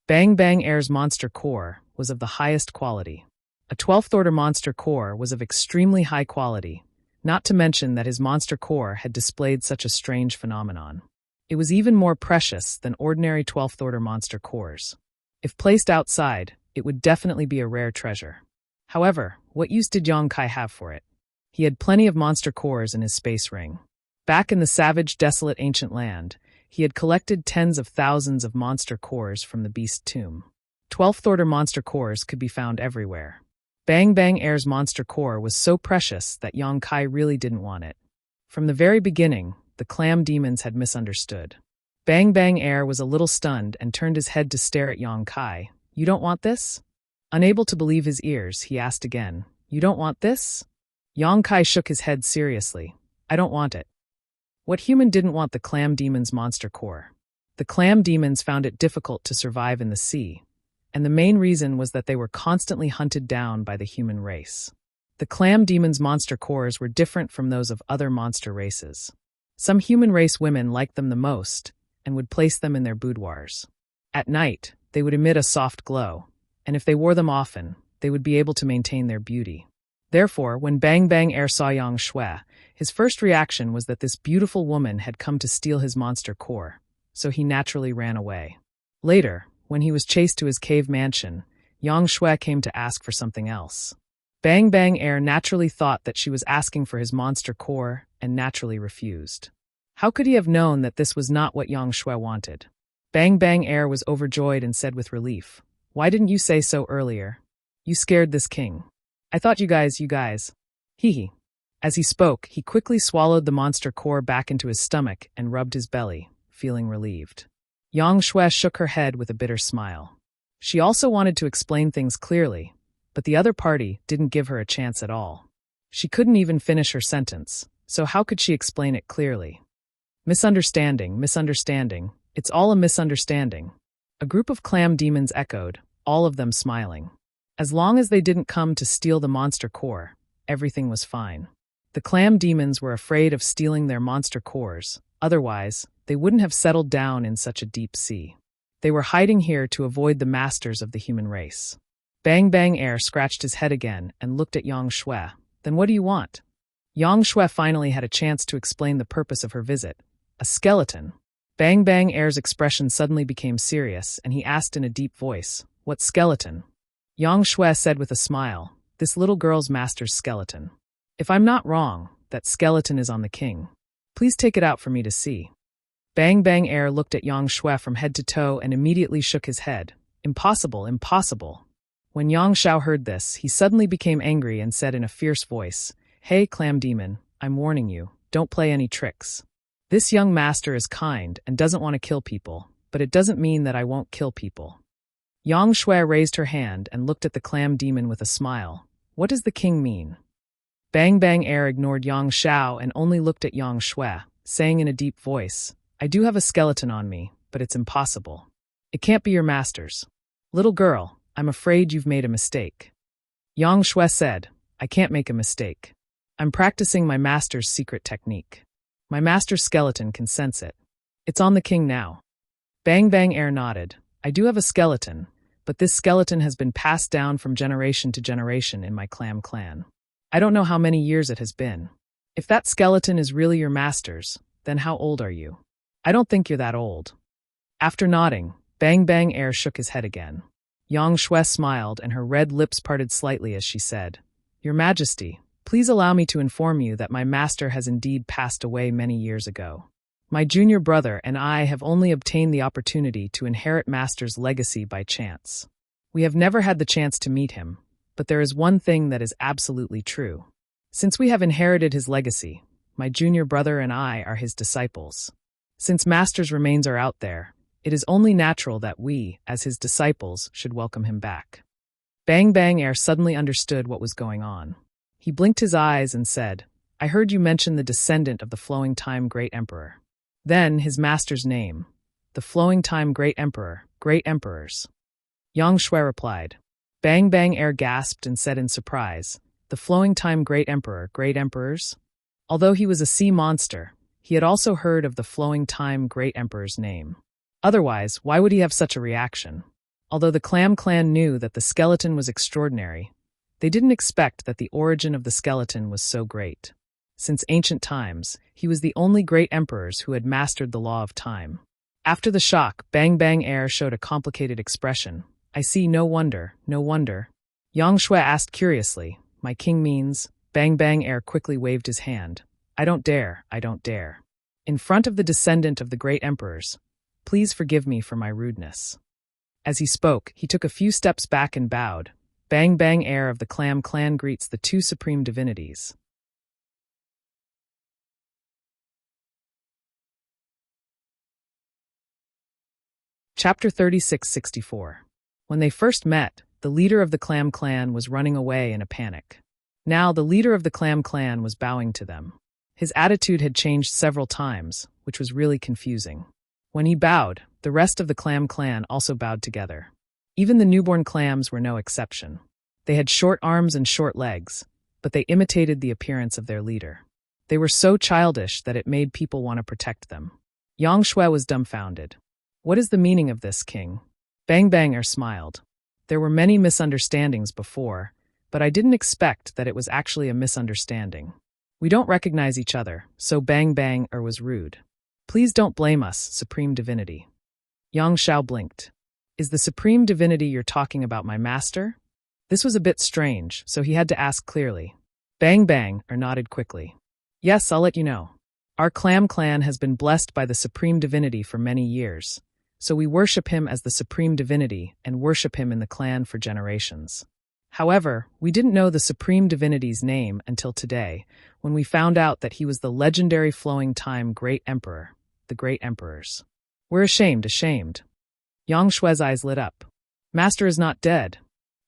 S1: Bang Bang Air's monster core was of the highest quality. A 12th order monster core was of extremely high quality, not to mention that his monster core had displayed such a strange phenomenon. It was even more precious than ordinary 12th order monster cores. If placed outside, it would definitely be a rare treasure. However, what use did Yang Kai have for it? He had plenty of monster cores in his space ring. Back in the savage, desolate ancient land, he had collected tens of thousands of monster cores from the beast tomb. 12th order monster cores could be found everywhere. Bang Bang Air's monster core was so precious that Yang Kai really didn't want it. From the very beginning, the clam demons had misunderstood. Bang Bang Air was a little stunned and turned his head to stare at Yang Kai. "You don't want this?" Unable to believe his ears, he asked again, "You don't want this?" Yang Kai shook his head seriously. "I don't want it." What human didn't want the clam demon's monster core? The clam demons found it difficult to survive in the sea, and the main reason was that they were constantly hunted down by the human race. The clam demon's monster cores were different from those of other monster races. Some human race women liked them the most and would place them in their boudoirs. At night, they would emit a soft glow, and if they wore them often, they would be able to maintain their beauty. Therefore, when Bang Bang Air saw Yang Shui, his first reaction was that this beautiful woman had come to steal his monster core, so he naturally ran away. Later, when he was chased to his cave mansion, Yang Shui came to ask for something else. Bang Bang Air naturally thought that she was asking for his monster core and naturally refused. How could he have known that this was not what Yang Shui wanted? Bang Bang Air was overjoyed and said with relief, "Why didn't you say so earlier? You scared this king. I thought you guys. Hee hee." As he spoke, he quickly swallowed the monster core back into his stomach and rubbed his belly, feeling relieved. Yang Shui shook her head with a bitter smile. She also wanted to explain things clearly, but the other party didn't give her a chance at all. She couldn't even finish her sentence, so how could she explain it clearly? Misunderstanding, it's all a misunderstanding. A group of clam demons echoed, all of them smiling. As long as they didn't come to steal the monster core, everything was fine. The clam demons were afraid of stealing their monster cores, otherwise, they wouldn't have settled down in such a deep sea. They were hiding here to avoid the masters of the human race. Bang Bang Air scratched his head again and looked at Yang Shui. "Then what do you want?" Yang Shui finally had a chance to explain the purpose of her visit. A skeleton. Bang Bang Air's expression suddenly became serious, and he asked in a deep voice, "What skeleton?" Yang Shui said with a smile, "This little girl's master's skeleton. If I'm not wrong, that skeleton is on the king. Please take it out for me to see." Bang Bang Air looked at Yang Shui from head to toe and immediately shook his head. "Impossible, impossible." When Yang Shao heard this, he suddenly became angry and said in a fierce voice, "Hey, clam demon, I'm warning you, don't play any tricks. This young master is kind and doesn't want to kill people, but it doesn't mean that I won't kill people." Yang Shui raised her hand and looked at the clam demon with a smile. "What does the king mean?" Bang Bang Air ignored Yang Shao and only looked at Yang Shui, saying in a deep voice, "I do have a skeleton on me, but it's impossible. It can't be your master's. Little girl, I'm afraid you've made a mistake." Yang Shui said, "I can't make a mistake. I'm practicing my master's secret technique. My master's skeleton can sense it. It's on the king now." Bang Bang Air nodded. "I do have a skeleton, but this skeleton has been passed down from generation to generation in my clam clan. I don't know how many years it has been. If that skeleton is really your master's, then how old are you? I don't think you're that old." After nodding, Bang Bang Air shook his head again. Yang Shui smiled and her red lips parted slightly as she said, "Your Majesty, please allow me to inform you that my master has indeed passed away many years ago. My junior brother and I have only obtained the opportunity to inherit master's legacy by chance. We have never had the chance to meet him, but there is one thing that is absolutely true. Since we have inherited his legacy, my junior brother and I are his disciples. Since master's remains are out there, it is only natural that we, as his disciples, should welcome him back." Bang Bang Air suddenly understood what was going on. He blinked his eyes and said, "I heard you mention the descendant of the Flowing Time Great Emperor. Then his master's name, the Flowing Time Great Emperor, Great Emperors." Yang Shui replied. Bang Bang Air gasped and said in surprise, "The Flowing Time Great Emperor, Great Emperors?" Although he was a sea monster, he had also heard of the Flowing Time Great Emperor's name. Otherwise, why would he have such a reaction? Although the Clam Clan knew that the skeleton was extraordinary, they didn't expect that the origin of the skeleton was so great. Since ancient times, he was the only great emperors who had mastered the law of time. After the shock, Bang Bang Air showed a complicated expression. "I see, no wonder, no wonder." Yang Shui asked curiously, "My king means?" Bang Bang Air quickly waved his hand. I don't dare. In front of the descendant of the great emperors, please forgive me for my rudeness." As he spoke, he took a few steps back and bowed. Bang Bang Air of the Clam Clan greets the two supreme divinities. Chapter 3664. When they first met, the leader of the Clam Clan was running away in a panic. Now the leader of the Clam Clan was bowing to them. His attitude had changed several times, which was really confusing. When he bowed, the rest of the Clam Clan also bowed together. Even the newborn clams were no exception. They had short arms and short legs, but they imitated the appearance of their leader. They were so childish that it made people want to protect them. Yang Shui was dumbfounded. What is the meaning of this, King? Bang Bang smiled. There were many misunderstandings before, but I didn't expect that it was actually a misunderstanding. We don't recognize each other, so Bang Bang was rude. Please don't blame us, Supreme Divinity. Yang Xiao blinked. Is the Supreme Divinity you're talking about my master? This was a bit strange, so he had to ask clearly. Bang Bang nodded quickly. Yes, I'll let you know. Our clan has been blessed by the Supreme Divinity for many years, so we worship him as the Supreme Divinity and worship him in the clan for generations. However, we didn't know the Supreme Divinity's name until today, when we found out that he was the legendary flowing time Great Emperor, the Great Emperors. We're ashamed. Yang Shui's eyes lit up. Master is not dead.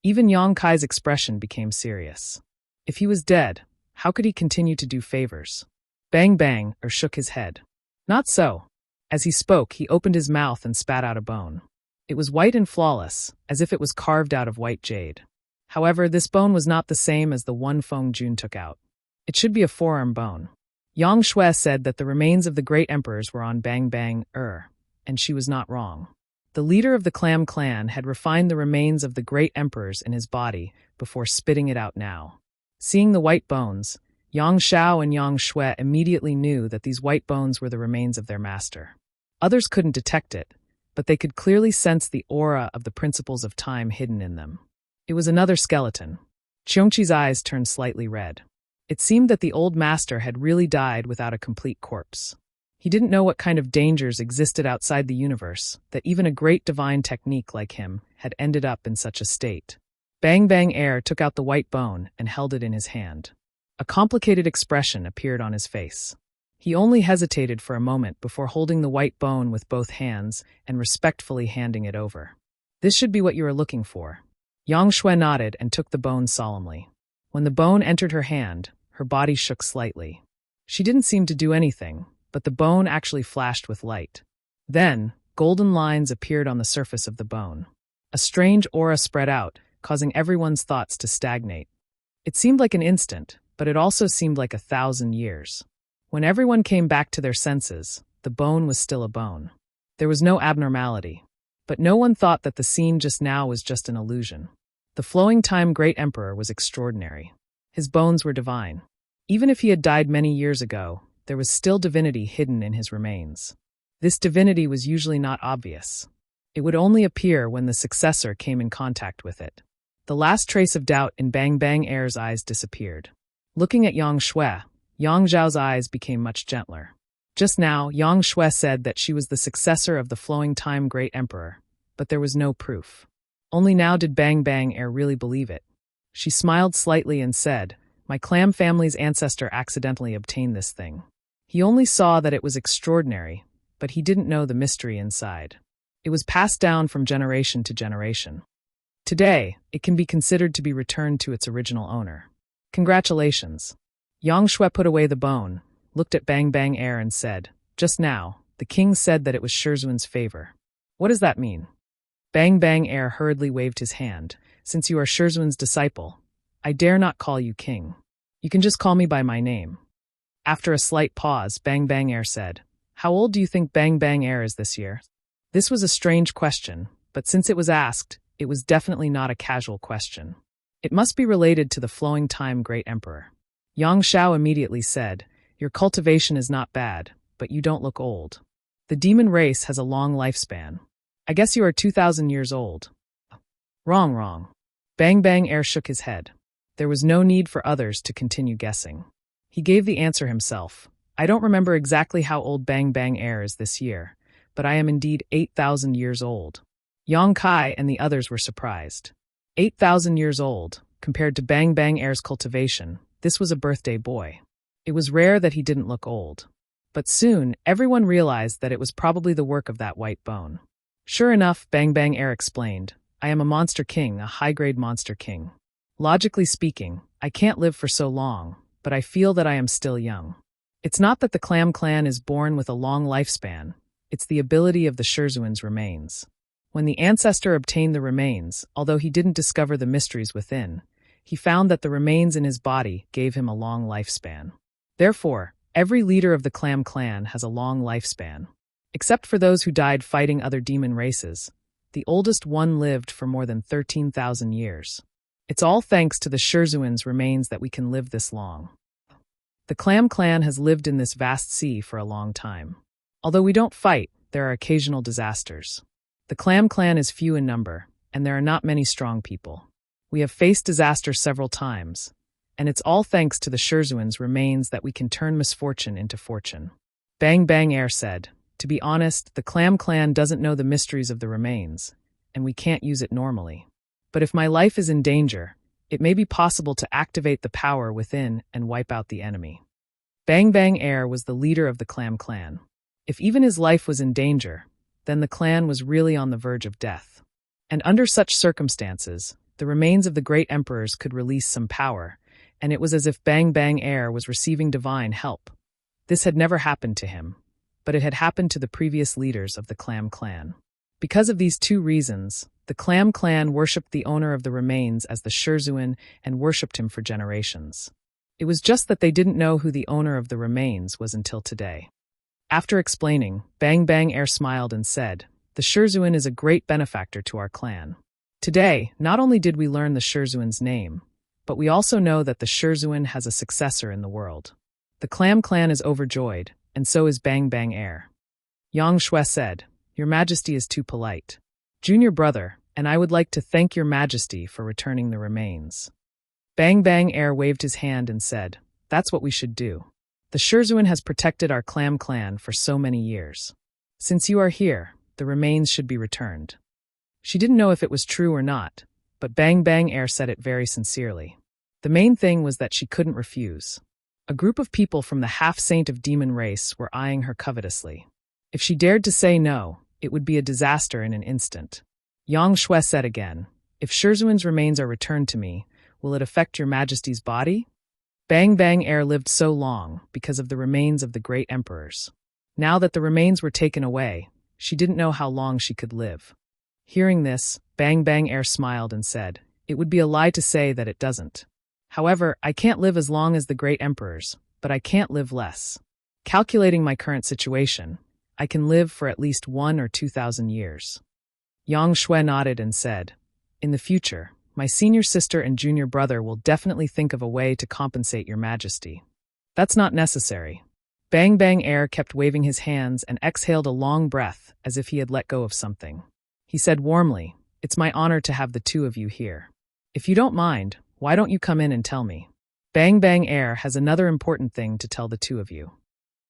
S1: Even Yang Kai's expression became serious. If he was dead, how could he continue to do favors? Bang Bang shook his head. Not so. As he spoke, he opened his mouth and spat out a bone. It was white and flawless, as if it was carved out of white jade. However, this bone was not the same as the one Feng Jun took out. It should be a forearm bone. Yang Shui said that the remains of the great emperors were on Bang Bang and she was not wrong. The leader of the clan had refined the remains of the great emperors in his body before spitting it out now. Seeing the white bones, Yang Xiao and Yang Shui immediately knew that these white bones were the remains of their master. Others couldn't detect it, but they could clearly sense the aura of the principles of time hidden in them. It was another skeleton. Qiongqi's eyes turned slightly red. It seemed that the old master had really died without a complete corpse. He didn't know what kind of dangers existed outside the universe, that even a great divine technique like him had ended up in such a state. Bang Bang took out the white bone and held it in his hand. A complicated expression appeared on his face. He only hesitated for a moment before holding the white bone with both hands and respectfully handing it over. This should be what you are looking for. Yang Shui nodded and took the bone solemnly. When the bone entered her hand, her body shook slightly. She didn't seem to do anything, but the bone actually flashed with light. Then, golden lines appeared on the surface of the bone. A strange aura spread out, causing everyone's thoughts to stagnate. It seemed like an instant, but it also seemed like 1,000 years. When everyone came back to their senses, the bone was still a bone. There was no abnormality. But no one thought that the scene just now was just an illusion. The flowing time Great Emperor was extraordinary. His bones were divine. Even if he had died many years ago, there was still divinity hidden in his remains. This divinity was usually not obvious. It would only appear when the successor came in contact with it. The last trace of doubt in Bang Bang eyes disappeared. Looking at Yang Shui, Yang Zhao's eyes became much gentler. Just now, Yang Shui said that she was the successor of the flowing time Great Emperor, but there was no proof. Only now did Bang Bang really believe it. She smiled slightly and said, "My clan family's ancestor accidentally obtained this thing. He only saw that it was extraordinary, but he didn't know the mystery inside. It was passed down from generation to generation. Today, it can be considered to be returned to its original owner. Congratulations." Yang Shui put away the bone, looked at Bang Bang and said, "Just now, the king said that it was Shizun's favor. What does that mean?" Bang Bang hurriedly waved his hand. "Since you are Shizun's disciple, I dare not call you king. You can just call me by my name." After a slight pause, Bang Bang said, "How old do you think Bang Bang is this year?" This was a strange question, but since it was asked, it was definitely not a casual question. It must be related to the flowing time Great Emperor. Yang Xiao immediately said, "Your cultivation is not bad, but you don't look old. The demon race has a long lifespan. I guess you are 2,000 years old." Wrong. Bang Bang shook his head. There was no need for others to continue guessing. He gave the answer himself. "I don't remember exactly how old Bang Bang is this year, but I am indeed 8,000 years old." Yang Kai and the others were surprised. 8,000 years old, compared to Bang Bang cultivation, this was a birthday boy. It was rare that he didn't look old. But soon, everyone realized that it was probably the work of that white bone. Sure enough, Bang Bang explained, "I am a monster king, a high-grade monster king. Logically speaking, I can't live for so long, but I feel that I am still young. It's not that the clan is born with a long lifespan, it's the ability of the Shizun's remains." When the ancestor obtained the remains, although he didn't discover the mysteries within, he found that the remains in his body gave him a long lifespan. Therefore, every leader of the clan has a long lifespan. Except for those who died fighting other demon races, the oldest one lived for more than 13,000 years. It's all thanks to the Sherzuin's remains that we can live this long. The Clam clan has lived in this vast sea for a long time. Although we don't fight, there are occasional disasters. The Clam clan is few in number, and there are not many strong people. We have faced disaster several times, and it's all thanks to the Sherzuin's remains that we can turn misfortune into fortune. Bang Bang Air said, "To be honest, the Clam clan doesn't know the mysteries of the remains, and we can't use it normally. But if my life is in danger, it may be possible to activate the power within and wipe out the enemy." Bang Bang Air was the leader of the Clam clan. If even his life was in danger, then the clan was really on the verge of death. And under such circumstances, the remains of the great emperors could release some power, and it was as if Bang Bang Air was receiving divine help. This had never happened to him, but it had happened to the previous leaders of the Clam clan. Because of these two reasons, the Clam clan worshipped the owner of the remains as the Sherzuin and worshipped him for generations. It was just that they didn't know who the owner of the remains was until today. After explaining, Bang Bang Air smiled and said, "The Sherzuin is a great benefactor to our clan. Today, not only did we learn the Sherzuin's name, but we also know that the Sherzuin has a successor in the world." The Clam clan is overjoyed, and so is Bang Bang Air. Yang Shui said, "Your Majesty is too polite. Junior brother, and I would like to thank your Majesty for returning the remains." Bang Bang Air waved his hand and said, "That's what we should do. The Sherzuin has protected our Clam clan for so many years. Since you are here, the remains should be returned." She didn't know if it was true or not, but Bang Bang Air said it very sincerely. The main thing was that she couldn't refuse. A group of people from the half-saint of demon race were eyeing her covetously. If she dared to say no, it would be a disaster in an instant. Yang Shui said again, "If Sherzuin's remains are returned to me, will it affect your Majesty's body?" Bang Bang Air lived so long because of the remains of the great emperors. Now that the remains were taken away, she didn't know how long she could live. Hearing this, Bang Bang Air smiled and said, "It would be a lie to say that it doesn't. However, I can't live as long as the great emperors, but I can't live less. Calculating my current situation, I can live for at least 1,000 or 2,000 years." Yang Shui nodded and said, "In the future, my senior sister and junior brother will definitely think of a way to compensate your Majesty." "That's not necessary." Bang Bang Air kept waving his hands and exhaled a long breath as if he had let go of something. He said warmly, "It's my honor to have the two of you here. If you don't mind, why don't you come in and tell me? Bang Bang Air has another important thing to tell the two of you."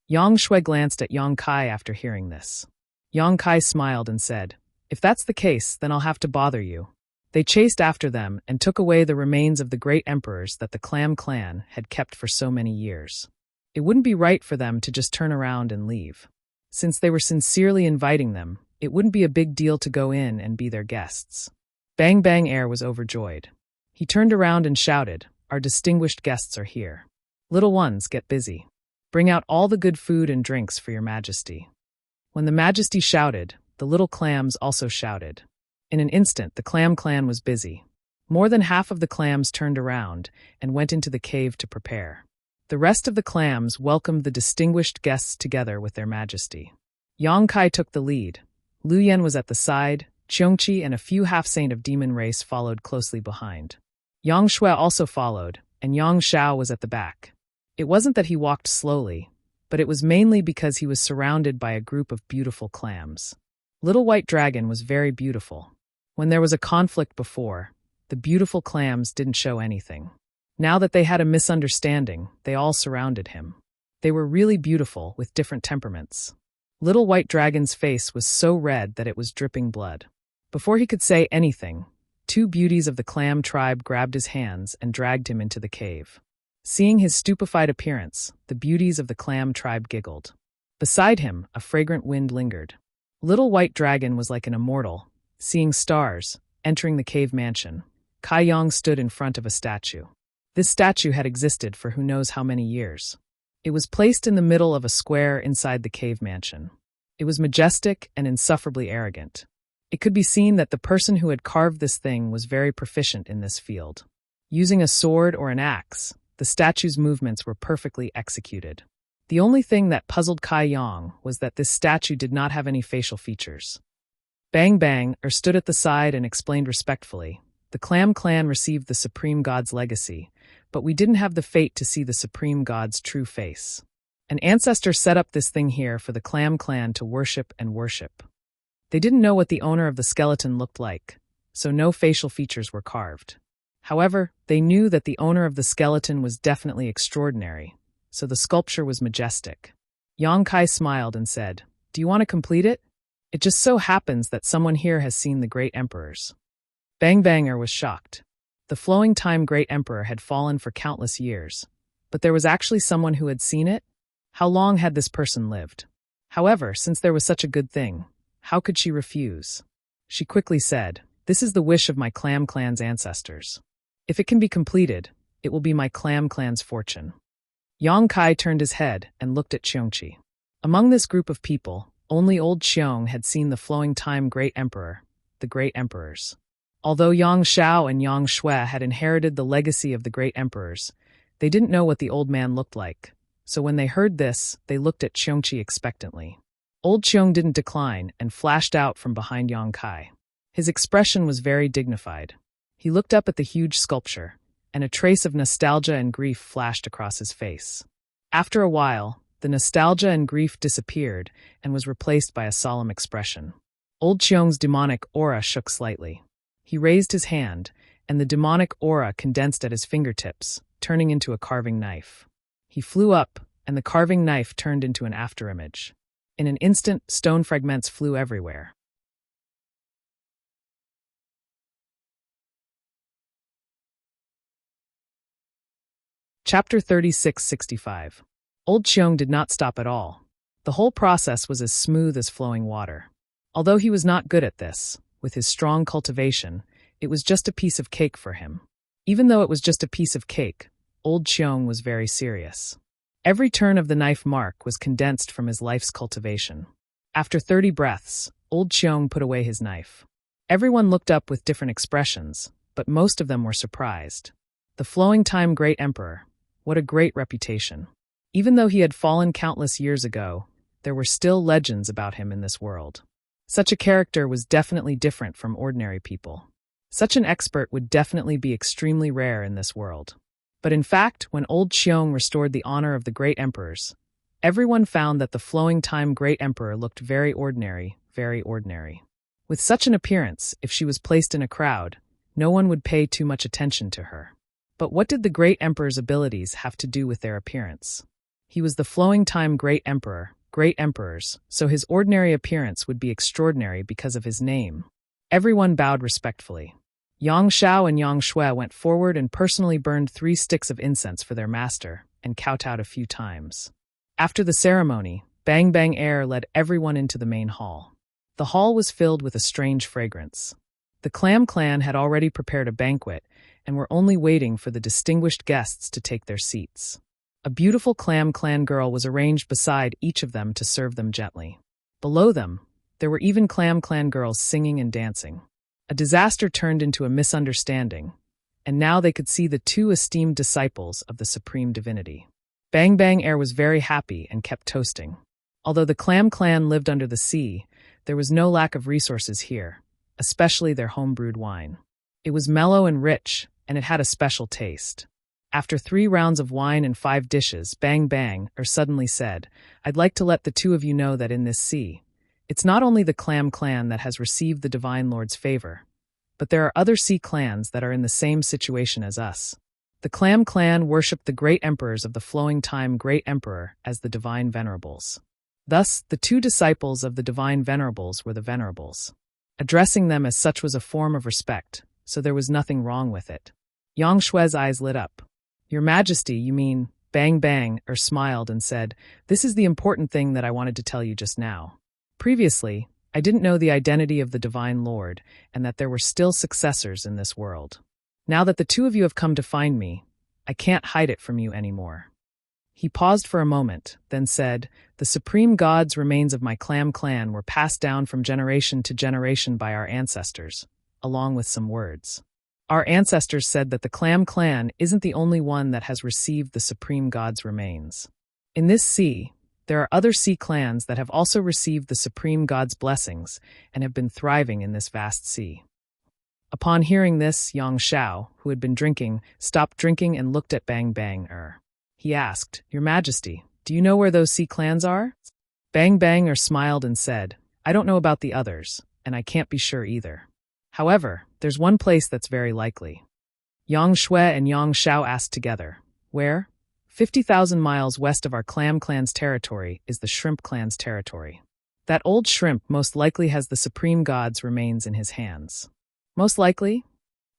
S1: Yang Shui glanced at Yang Kai after hearing this. Yang Kai smiled and said, "If that's the case, then I'll have to bother you." They chased after them and took away the remains of the great emperors that the Clam clan had kept for so many years. It wouldn't be right for them to just turn around and leave. Since they were sincerely inviting them, it wouldn't be a big deal to go in and be their guests. Bang Bang Air was overjoyed. He turned around and shouted, "Our distinguished guests are here. Little ones, get busy. Bring out all the good food and drinks for your Majesty." When the Majesty shouted, the little clams also shouted. In an instant, the Clam clan was busy. More than half of the clams turned around and went into the cave to prepare. The rest of the clams welcomed the distinguished guests together with their Majesty. Yang Kai took the lead. Lu Yen was at the side, Qiongqi and a few half-saint of demon race followed closely behind. Yang Shui also followed, and Yang Xiao was at the back. It wasn't that he walked slowly, but it was mainly because he was surrounded by a group of beautiful clams. Little White Dragon was very beautiful. When there was a conflict before, the beautiful clams didn't show anything. Now that they had a misunderstanding, they all surrounded him. They were really beautiful, with different temperaments. Little White Dragon's face was so red that it was dripping blood. Before he could say anything, two beauties of the clam tribe grabbed his hands and dragged him into the cave. Seeing his stupefied appearance, the beauties of the clam tribe giggled. Beside him, a fragrant wind lingered. Little White Dragon was like an immortal, seeing stars, entering the cave mansion. Kai Yang stood in front of a statue. This statue had existed for who knows how many years. It was placed in the middle of a square inside the cave mansion. It was majestic and insufferably arrogant. It could be seen that the person who had carved this thing was very proficient in this field. Using a sword or an axe, the statue's movements were perfectly executed. The only thing that puzzled Kai Yang was that this statue did not have any facial features. Bang Bang stood at the side and explained respectfully, "The Clam Clan received the Supreme God's legacy, but we didn't have the fate to see the Supreme God's true face. An ancestor set up this thing here for the Clam Clan to worship and worship." They didn't know what the owner of the skeleton looked like, so no facial features were carved. However, they knew that the owner of the skeleton was definitely extraordinary, so the sculpture was majestic. Yang Kai smiled and said, "Do you want to complete it? It just so happens that someone here has seen the Great Emperors." Bang Banger was shocked. The flowing time Great Emperor had fallen for countless years, but there was actually someone who had seen it? How long had this person lived? However, since there was such a good thing, how could she refuse? She quickly said, "This is the wish of my Clam Clan's ancestors. If it can be completed, it will be my Clam Clan's fortune." Yang Kai turned his head and looked at Cheongchi. Among this group of people, only old Cheong had seen the flowing time Great Emperor, the Great Emperors. Although Yang Xiao and Yang Shui had inherited the legacy of the Great Emperors, they didn't know what the old man looked like, so when they heard this, they looked at Cheongchi expectantly. Old Cheong didn't decline and flashed out from behind Yang Kai. His expression was very dignified. He looked up at the huge sculpture, and a trace of nostalgia and grief flashed across his face. After a while, the nostalgia and grief disappeared and was replaced by a solemn expression. Old Cheong's demonic aura shook slightly. He raised his hand, and the demonic aura condensed at his fingertips, turning into a carving knife. He flew up, and the carving knife turned into an afterimage. In an instant, stone fragments flew everywhere. Chapter 3665. Old Cheong did not stop at all. The whole process was as smooth as flowing water. Although he was not good at this, with his strong cultivation, it was just a piece of cake for him. Even though it was just a piece of cake, Old Cheong was very serious. Every turn of the knife mark was condensed from his life's cultivation. After 30 breaths, Old Cheong put away his knife. Everyone looked up with different expressions, but most of them were surprised. The flowing time Great Emperor, what a great reputation. Even though he had fallen countless years ago, there were still legends about him in this world. Such a character was definitely different from ordinary people. Such an expert would definitely be extremely rare in this world. But in fact, when Old Cheong restored the honor of the Great Emperors, everyone found that the flowing time Great Emperor looked very ordinary, very ordinary. With such an appearance, if she was placed in a crowd, no one would pay too much attention to her. But what did the Great Emperor's abilities have to do with their appearance? He was the flowing time Great Emperor, Great Emperors, so his ordinary appearance would be extraordinary because of his name. Everyone bowed respectfully. Yang Xiao and Yang Shui went forward and personally burned 3 sticks of incense for their master, and kowtowed a few times. After the ceremony, Bang Bang Air led everyone into the main hall. The hall was filled with a strange fragrance. The Clam Clan had already prepared a banquet, and were only waiting for the distinguished guests to take their seats. A beautiful Clam Clan girl was arranged beside each of them to serve them gently. Below them, there were even Clam Clan girls singing and dancing. A disaster turned into a misunderstanding, and now they could see the 2 esteemed disciples of the Supreme Divinity. Bang Bang Air was very happy and kept toasting. Although the Clam Clan lived under the sea, there was no lack of resources here, especially their home-brewed wine. It was mellow and rich, and it had a special taste. After 3 rounds of wine and 5 dishes, Bang Bang suddenly said, "I'd like to let the 2 of you know that in this sea, it's not only the Clam Clan that has received the Divine Lord's favor, but there are other sea clans that are in the same situation as us. The Clam Clan worshipped the Great Emperors of the flowing time Great Emperor as the Divine Venerables. Thus, the 2 disciples of the Divine Venerables were the Venerables. Addressing them as such was a form of respect, so there was nothing wrong with it." Yang Shui's eyes lit up. "Your Majesty, you mean?" Bang Bang smiled and said, "This is the important thing that I wanted to tell you just now. Previously, I didn't know the identity of the Divine Lord and that there were still successors in this world. Now that the 2 of you have come to find me, I can't hide it from you anymore." He paused for a moment, then said, "The supreme God's remains of my Clam Clan were passed down from generation to generation by our ancestors, along with some words. Our ancestors said that the Clam Clan isn't the only one that has received the supreme God's remains. In this sea, there are other sea clans that have also received the supreme god's blessings and have been thriving in this vast sea. Upon hearing this, Yang Shao, who had been drinking, stopped drinking and looked at Bang Bang. He asked, "Your Majesty, do you know where those sea clans are?" Bang Bang smiled and said, "I don't know about the others, and I can't be sure either. However, there's one place that's very likely." Yang Shui and Yang Shao asked together, "Where?" 50,000 miles west of our clan's territory is the shrimp clan's territory. That old shrimp most likely has the supreme god's remains in his hands. Most likely?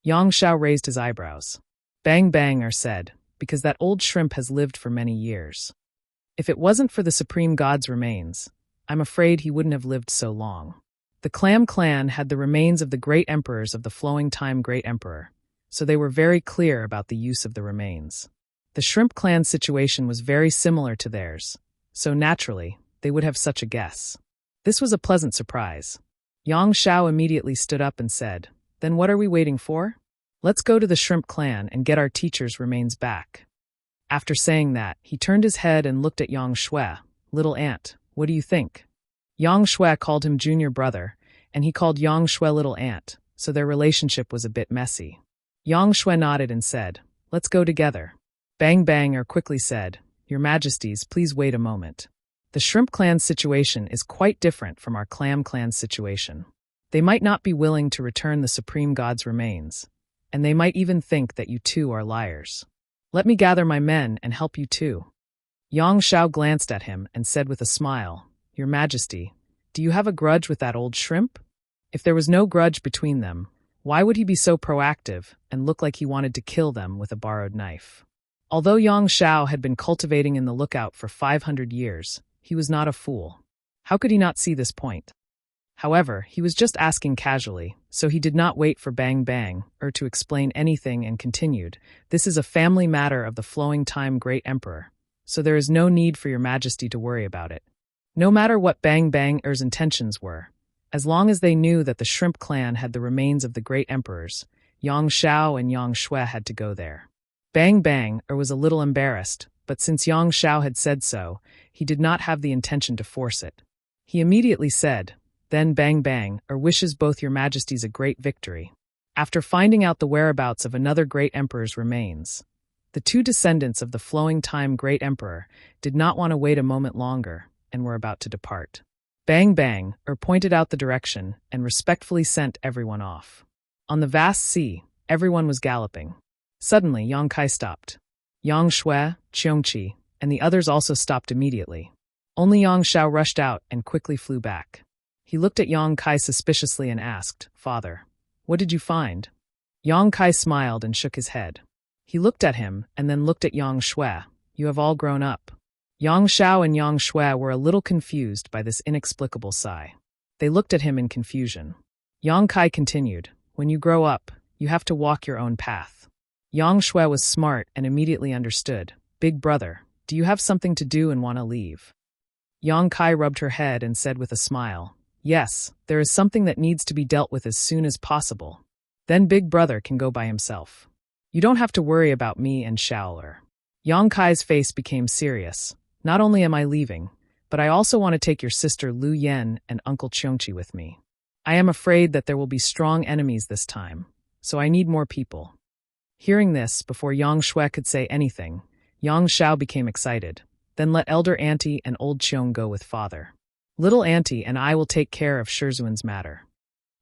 S1: Yang Shao raised his eyebrows. Bang Bang said, "Because that old shrimp has lived for many years. If it wasn't for the supreme god's remains, I'm afraid he wouldn't have lived so long." The clan had the remains of the great emperors of the flowing time great emperor, so they were very clear about the use of the remains. The shrimp clan's situation was very similar to theirs, so naturally, they would have such a guess. This was a pleasant surprise. Yang Shao immediately stood up and said, "Then what are we waiting for? Let's go to the shrimp clan and get our teacher's remains back." After saying that, he turned his head and looked at Yang Shui. "Little Ant, what do you think?" Yang Shui called him junior brother, and he called Yang Shui little Ant, so their relationship was a bit messy. Yang Shui nodded and said, "Let's go together." Bang Bang quickly said, "Your Majesties, please wait a moment. The shrimp clan's situation is quite different from our clan's situation. They might not be willing to return the supreme god's remains, and they might even think that you two are liars. Let me gather my men and help you too." Yang Shao glanced at him and said with a smile, "Your Majesty, do you have a grudge with that old shrimp?" If there was no grudge between them, why would he be so proactive and look like he wanted to kill them with a borrowed knife? Although Yang Shao had been cultivating in the lookout for 500 years, he was not a fool. How could he not see this point? However, he was just asking casually, so he did not wait for Bang Bang to explain anything and continued, "This is a family matter of the flowing time great emperor, so there is no need for your Majesty to worry about it." No matter what Bang Bang's intentions were, as long as they knew that the shrimp clan had the remains of the great emperors, Yang Shao and Yang Shui had to go there. Bang Bang was a little embarrassed, but since Yang Shao had said so, he did not have the intention to force it. He immediately said, "Then Bang Bang wishes both your Majesties a great victory." After finding out the whereabouts of another great emperor's remains, the two descendants of the flowing time great emperor did not want to wait a moment longer and were about to depart. Bang Bang pointed out the direction and respectfully sent everyone off. On the vast sea, everyone was galloping. Suddenly, Yang Kai stopped. Yang Shui, Qiongqi, and the others also stopped immediately. Only Yang Shao rushed out and quickly flew back. He looked at Yang Kai suspiciously and asked, "Father, what did you find?" Yang Kai smiled and shook his head. He looked at him and then looked at Yang Shui. "You have all grown up." Yang Shao and Yang Shui were a little confused by this inexplicable sigh. They looked at him in confusion. Yang Kai continued, "When you grow up, you have to walk your own path." Yang Shui was smart and immediately understood. "Big brother, do you have something to do and want to leave?" Yang Kai rubbed her head and said with a smile, "Yes, there is something that needs to be dealt with as soon as possible. Then Big Brother can go by himself. You don't have to worry about me and Shaoler." Yang Kai's face became serious. "Not only am I leaving, but I also want to take your sister Lu Yen and Uncle Qiongqi with me. I am afraid that there will be strong enemies this time, so I need more people." Hearing this, before Yang Shui could say anything, Yang Shao became excited. "Then let Elder Auntie and Old Qiong go with Father. Little Auntie and I will take care of Shizuan's matter."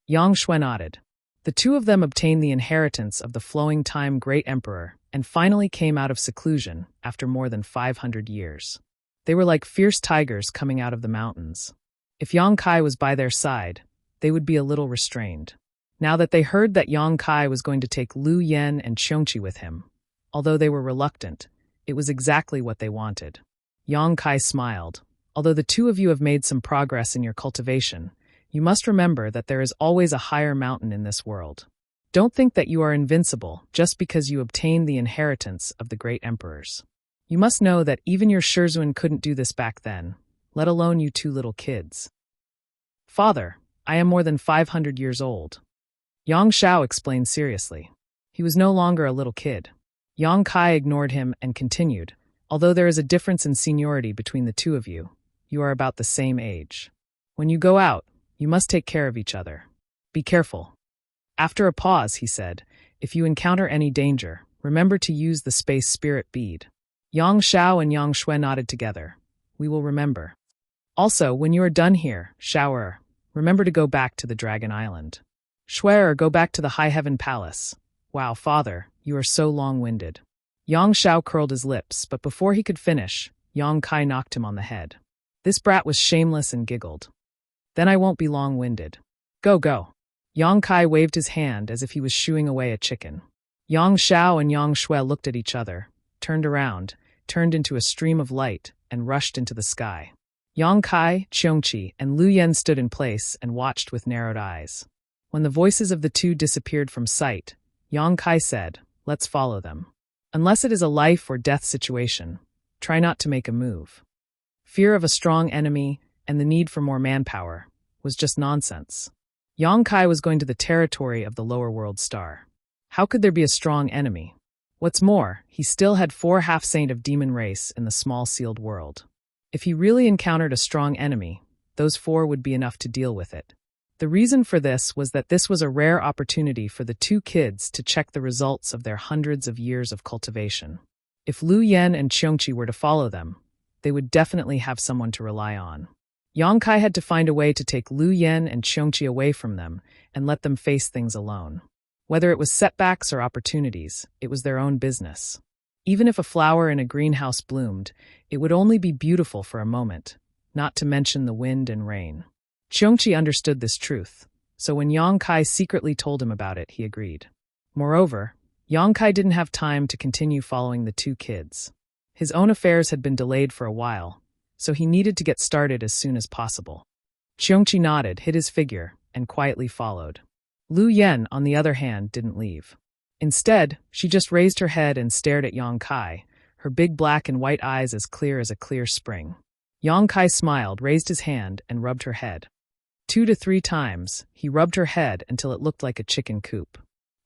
S1: Yang Shui nodded. The two of them obtained the inheritance of the flowing time great emperor and finally came out of seclusion after more than 500 years. They were like fierce tigers coming out of the mountains. If Yang Kai was by their side, they would be a little restrained. Now that they heard that Yang Kai was going to take Lu Yen and Qiongqi with him, although they were reluctant, it was exactly what they wanted. Yang Kai smiled. "Although the two of you have made some progress in your cultivation, you must remember that there is always a higher mountain in this world. Don't think that you are invincible just because you obtained the inheritance of the great emperors. You must know that even your Shizuan couldn't do this back then, let alone you two little kids." "Father, I am more than 500 years old." Yang Shao explained seriously. He was no longer a little kid. Yang Kai ignored him and continued, Although there is a difference in seniority between the two of you, you are about the same age. When you go out, you must take care of each other. Be careful. After a pause, he said, if you encounter any danger, remember to use the space spirit bead. Yang Xiao and Yang Shui nodded together. We will remember. Also, when you are done here, Xiaoer, remember to go back to the Dragon Island. Shuier, go back to the High Heaven Palace. Wow, father, you are so long-winded. Yang Xiao curled his lips, but before he could finish, Yang Kai knocked him on the head. This brat was shameless and giggled. Then I won't be long-winded. Go, go. Yang Kai waved his hand as if he was shooing away a chicken. Yang Xiao and Yang Shui looked at each other, turned around, turned into a stream of light, and rushed into the sky. Yang Kai, Qiongqi, and Lu Yen stood in place and watched with narrowed eyes. When the voices of the two disappeared from sight, Yang Kai said, let's follow them. Unless it is a life or death situation, try not to make a move. Fear of a strong enemy and the need for more manpower was just nonsense. Yang Kai was going to the territory of the lower world star. How could there be a strong enemy? What's more, he still had 4 half-saint of demon race in the small sealed world. If he really encountered a strong enemy, those 4 would be enough to deal with it. The reason for this was that this was a rare opportunity for the 2 kids to check the results of their hundreds of years of cultivation. If Lu Yen and Qiongqi were to follow them, they would definitely have someone to rely on. Yang Kai had to find a way to take Lu Yen and Qiongqi away from them and let them face things alone. Whether it was setbacks or opportunities, it was their own business. Even if a flower in a greenhouse bloomed, it would only be beautiful for a moment, not to mention the wind and rain. Qiongqi understood this truth, so when Yang Kai secretly told him about it, he agreed. Moreover, Yang Kai didn't have time to continue following the 2 kids. His own affairs had been delayed for a while, so he needed to get started as soon as possible. Qiongqi nodded, hid his figure, and quietly followed. Lu Yen, on the other hand, didn't leave. Instead, she just raised her head and stared at Yang Kai, her big black and white eyes as clear as a clear spring. Yang Kai smiled, raised his hand, and rubbed her head. 2 to 3 times, he rubbed her head until it looked like a chicken coop.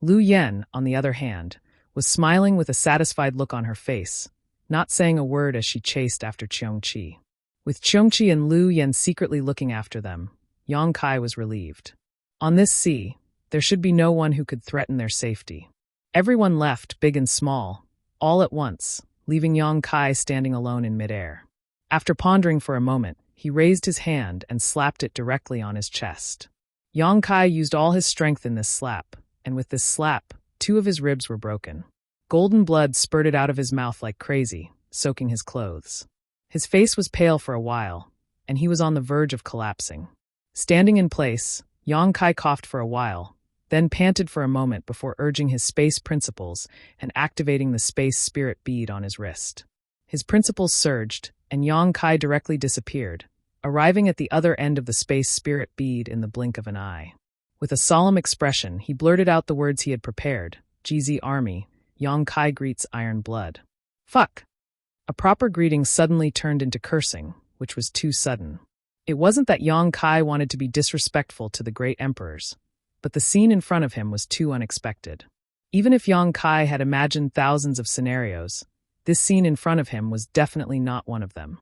S1: Lu Yen, on the other hand, was smiling with a satisfied look on her face, not saying a word as she chased after Qiongqi. With Qiongqi and Lu Yen secretly looking after them, Yang Kai was relieved. On this sea, there should be no one who could threaten their safety. Everyone left, big and small, all at once, leaving Yang Kai standing alone in midair. After pondering for a moment, he raised his hand and slapped it directly on his chest. Yang Kai used all his strength in this slap, and with this slap, 2 of his ribs were broken. Golden blood spurted out of his mouth like crazy, soaking his clothes. His face was pale for a while, and he was on the verge of collapsing. Standing in place, Yang Kai coughed for a while, then panted for a moment before urging his space principles and activating the space spirit bead on his wrist. His principles surged, and Yang Kai directly disappeared, arriving at the other end of the space spirit bead in the blink of an eye. With a solemn expression, he blurted out the words he had prepared. GZ Army, Yang Kai greets Iron Blood. Fuck! A proper greeting suddenly turned into cursing, which was too sudden. It wasn't that Yang Kai wanted to be disrespectful to the great emperors, but the scene in front of him was too unexpected. Even if Yang Kai had imagined thousands of scenarios, this scene in front of him was definitely not one of them.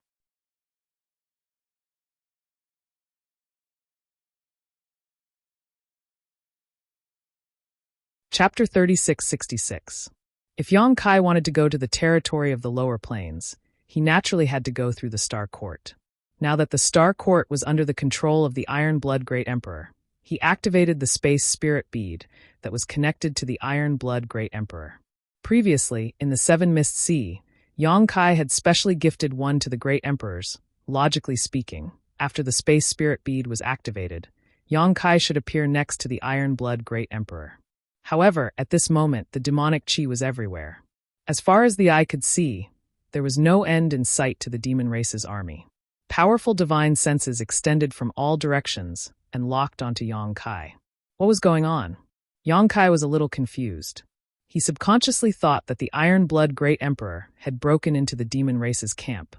S1: Chapter 3666. If Yang Kai wanted to go to the territory of the lower planes, he naturally had to go through the Star Court. Now that the Star Court was under the control of the Iron Blood Great Emperor, he activated the Space Spirit Bead that was connected to the Iron Blood Great Emperor. Previously, in the Seven Mist Sea, Yang Kai had specially gifted one to the Great Emperors. Logically speaking, after the Space Spirit Bead was activated, Yang Kai should appear next to the Iron Blood Great Emperor. However, at this moment, the demonic chi was everywhere. As far as the eye could see, there was no end in sight to the demon race's army. Powerful divine senses extended from all directions and locked onto Yang Kai. What was going on? Yang Kai was a little confused. He subconsciously thought that the Iron Blood Great Emperor had broken into the demon race's camp.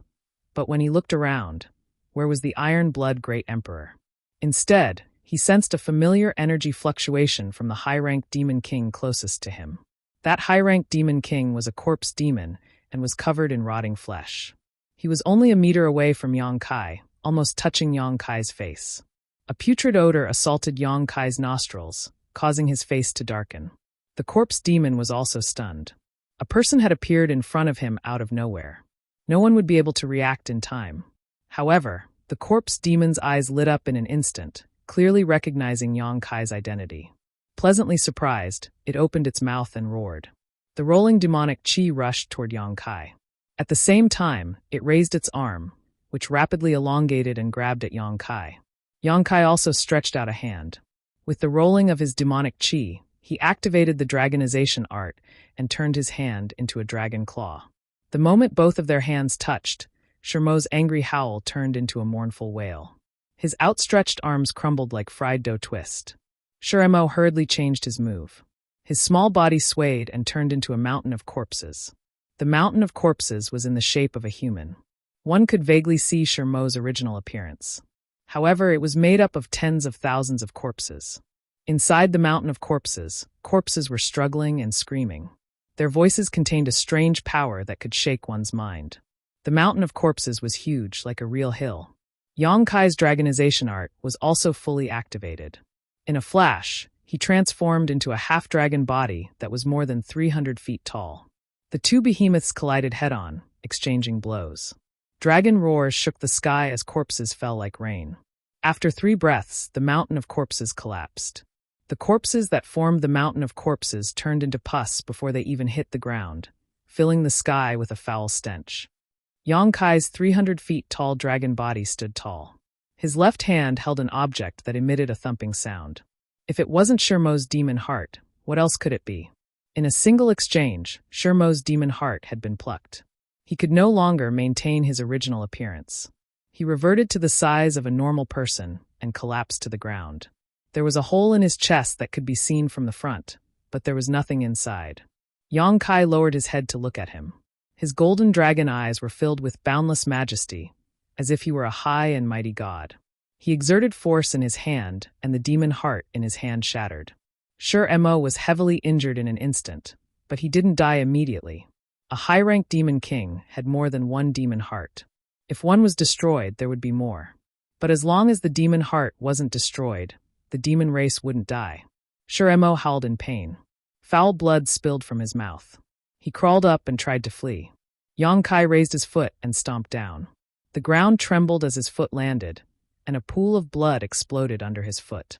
S1: But when he looked around, where was the Iron Blood Great Emperor? Instead, he sensed a familiar energy fluctuation from the high-ranked demon king closest to him. That high-ranked demon king was a corpse demon and was covered in rotting flesh. He was only a meter away from Yang Kai, almost touching Yang Kai's face. A putrid odor assaulted Yang Kai's nostrils, causing his face to darken. The corpse demon was also stunned. A person had appeared in front of him out of nowhere. No one would be able to react in time. However, the corpse demon's eyes lit up in an instant, clearly recognizing Yang Kai's identity. Pleasantly surprised, it opened its mouth and roared. The rolling demonic chi rushed toward Yang Kai. At the same time, it raised its arm, which rapidly elongated and grabbed at Yang Kai. Yang Kai also stretched out a hand. With the rolling of his demonic chi, he activated the dragonization art and turned his hand into a dragon claw. The moment both of their hands touched, Shermo's angry howl turned into a mournful wail. His outstretched arms crumbled like fried dough twist. Shermo hurriedly changed his move. His small body swayed and turned into a mountain of corpses. The mountain of corpses was in the shape of a human. One could vaguely see Shermo's original appearance. However, it was made up of tens of thousands of corpses. Inside the mountain of corpses, corpses were struggling and screaming. Their voices contained a strange power that could shake one's mind. The mountain of corpses was huge, like a real hill. Yang Kai's dragonization art was also fully activated. In a flash, he transformed into a half-dragon body that was more than 300 feet tall. The two behemoths collided head-on, exchanging blows. Dragon roars shook the sky as corpses fell like rain. After 3 breaths, the mountain of corpses collapsed. The corpses that formed the mountain of corpses turned into pus before they even hit the ground, filling the sky with a foul stench. Yang Kai's 300 feet tall dragon body stood tall. His left hand held an object that emitted a thumping sound. If it wasn't Shermo's demon heart, what else could it be? In a single exchange, Shermo's demon heart had been plucked. He could no longer maintain his original appearance. He reverted to the size of a normal person and collapsed to the ground. There was a hole in his chest that could be seen from the front, but there was nothing inside. Yang Kai lowered his head to look at him. His golden dragon eyes were filled with boundless majesty, as if he were a high and mighty god. He exerted force in his hand, and the demon heart in his hand shattered. Shermo was heavily injured in an instant, but he didn't die immediately. A high-ranked demon king had more than one demon heart. If one was destroyed, there would be more. But as long as the demon heart wasn't destroyed, the demon race wouldn't die. Shermo howled in pain. Foul blood spilled from his mouth. He crawled up and tried to flee. Yang Kai raised his foot and stomped down. The ground trembled as his foot landed, and a pool of blood exploded under his foot.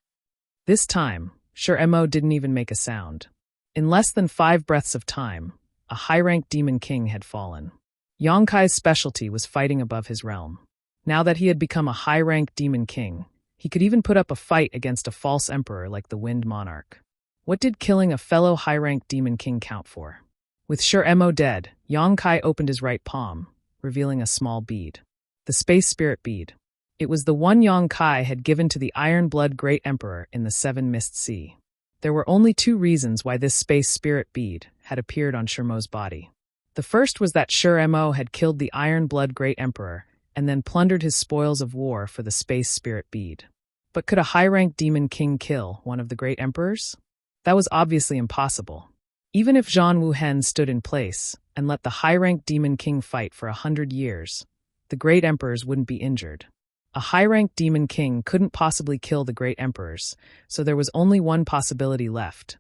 S1: This time, Shermo didn't even make a sound. In less than 5 breaths of time, a high-ranked demon king had fallen. Yang Kai's specialty was fighting above his realm. Now that he had become a high-ranked demon king, he could even put up a fight against a false emperor like the Wind Monarch. What did killing a fellow high-ranked demon king count for? With Shermo dead, Yang Kai opened his right palm, revealing a small bead. The Space Spirit Bead. It was the one Yang Kai had given to the Iron Blood Great Emperor in the Seven Mist Sea. There were only 2 reasons why this Space Spirit Bead had appeared on Shermo's body. The first was that Shermo had killed the Iron Blood Great Emperor and then plundered his spoils of war for the Space Spirit Bead. But could a high-ranked demon king kill one of the great emperors? That was obviously impossible. Even if Zhang Wuhen stood in place and let the high-ranked demon king fight for 100 years, the great emperors wouldn't be injured. A high-ranked demon king couldn't possibly kill the great emperors, so there was only one possibility left.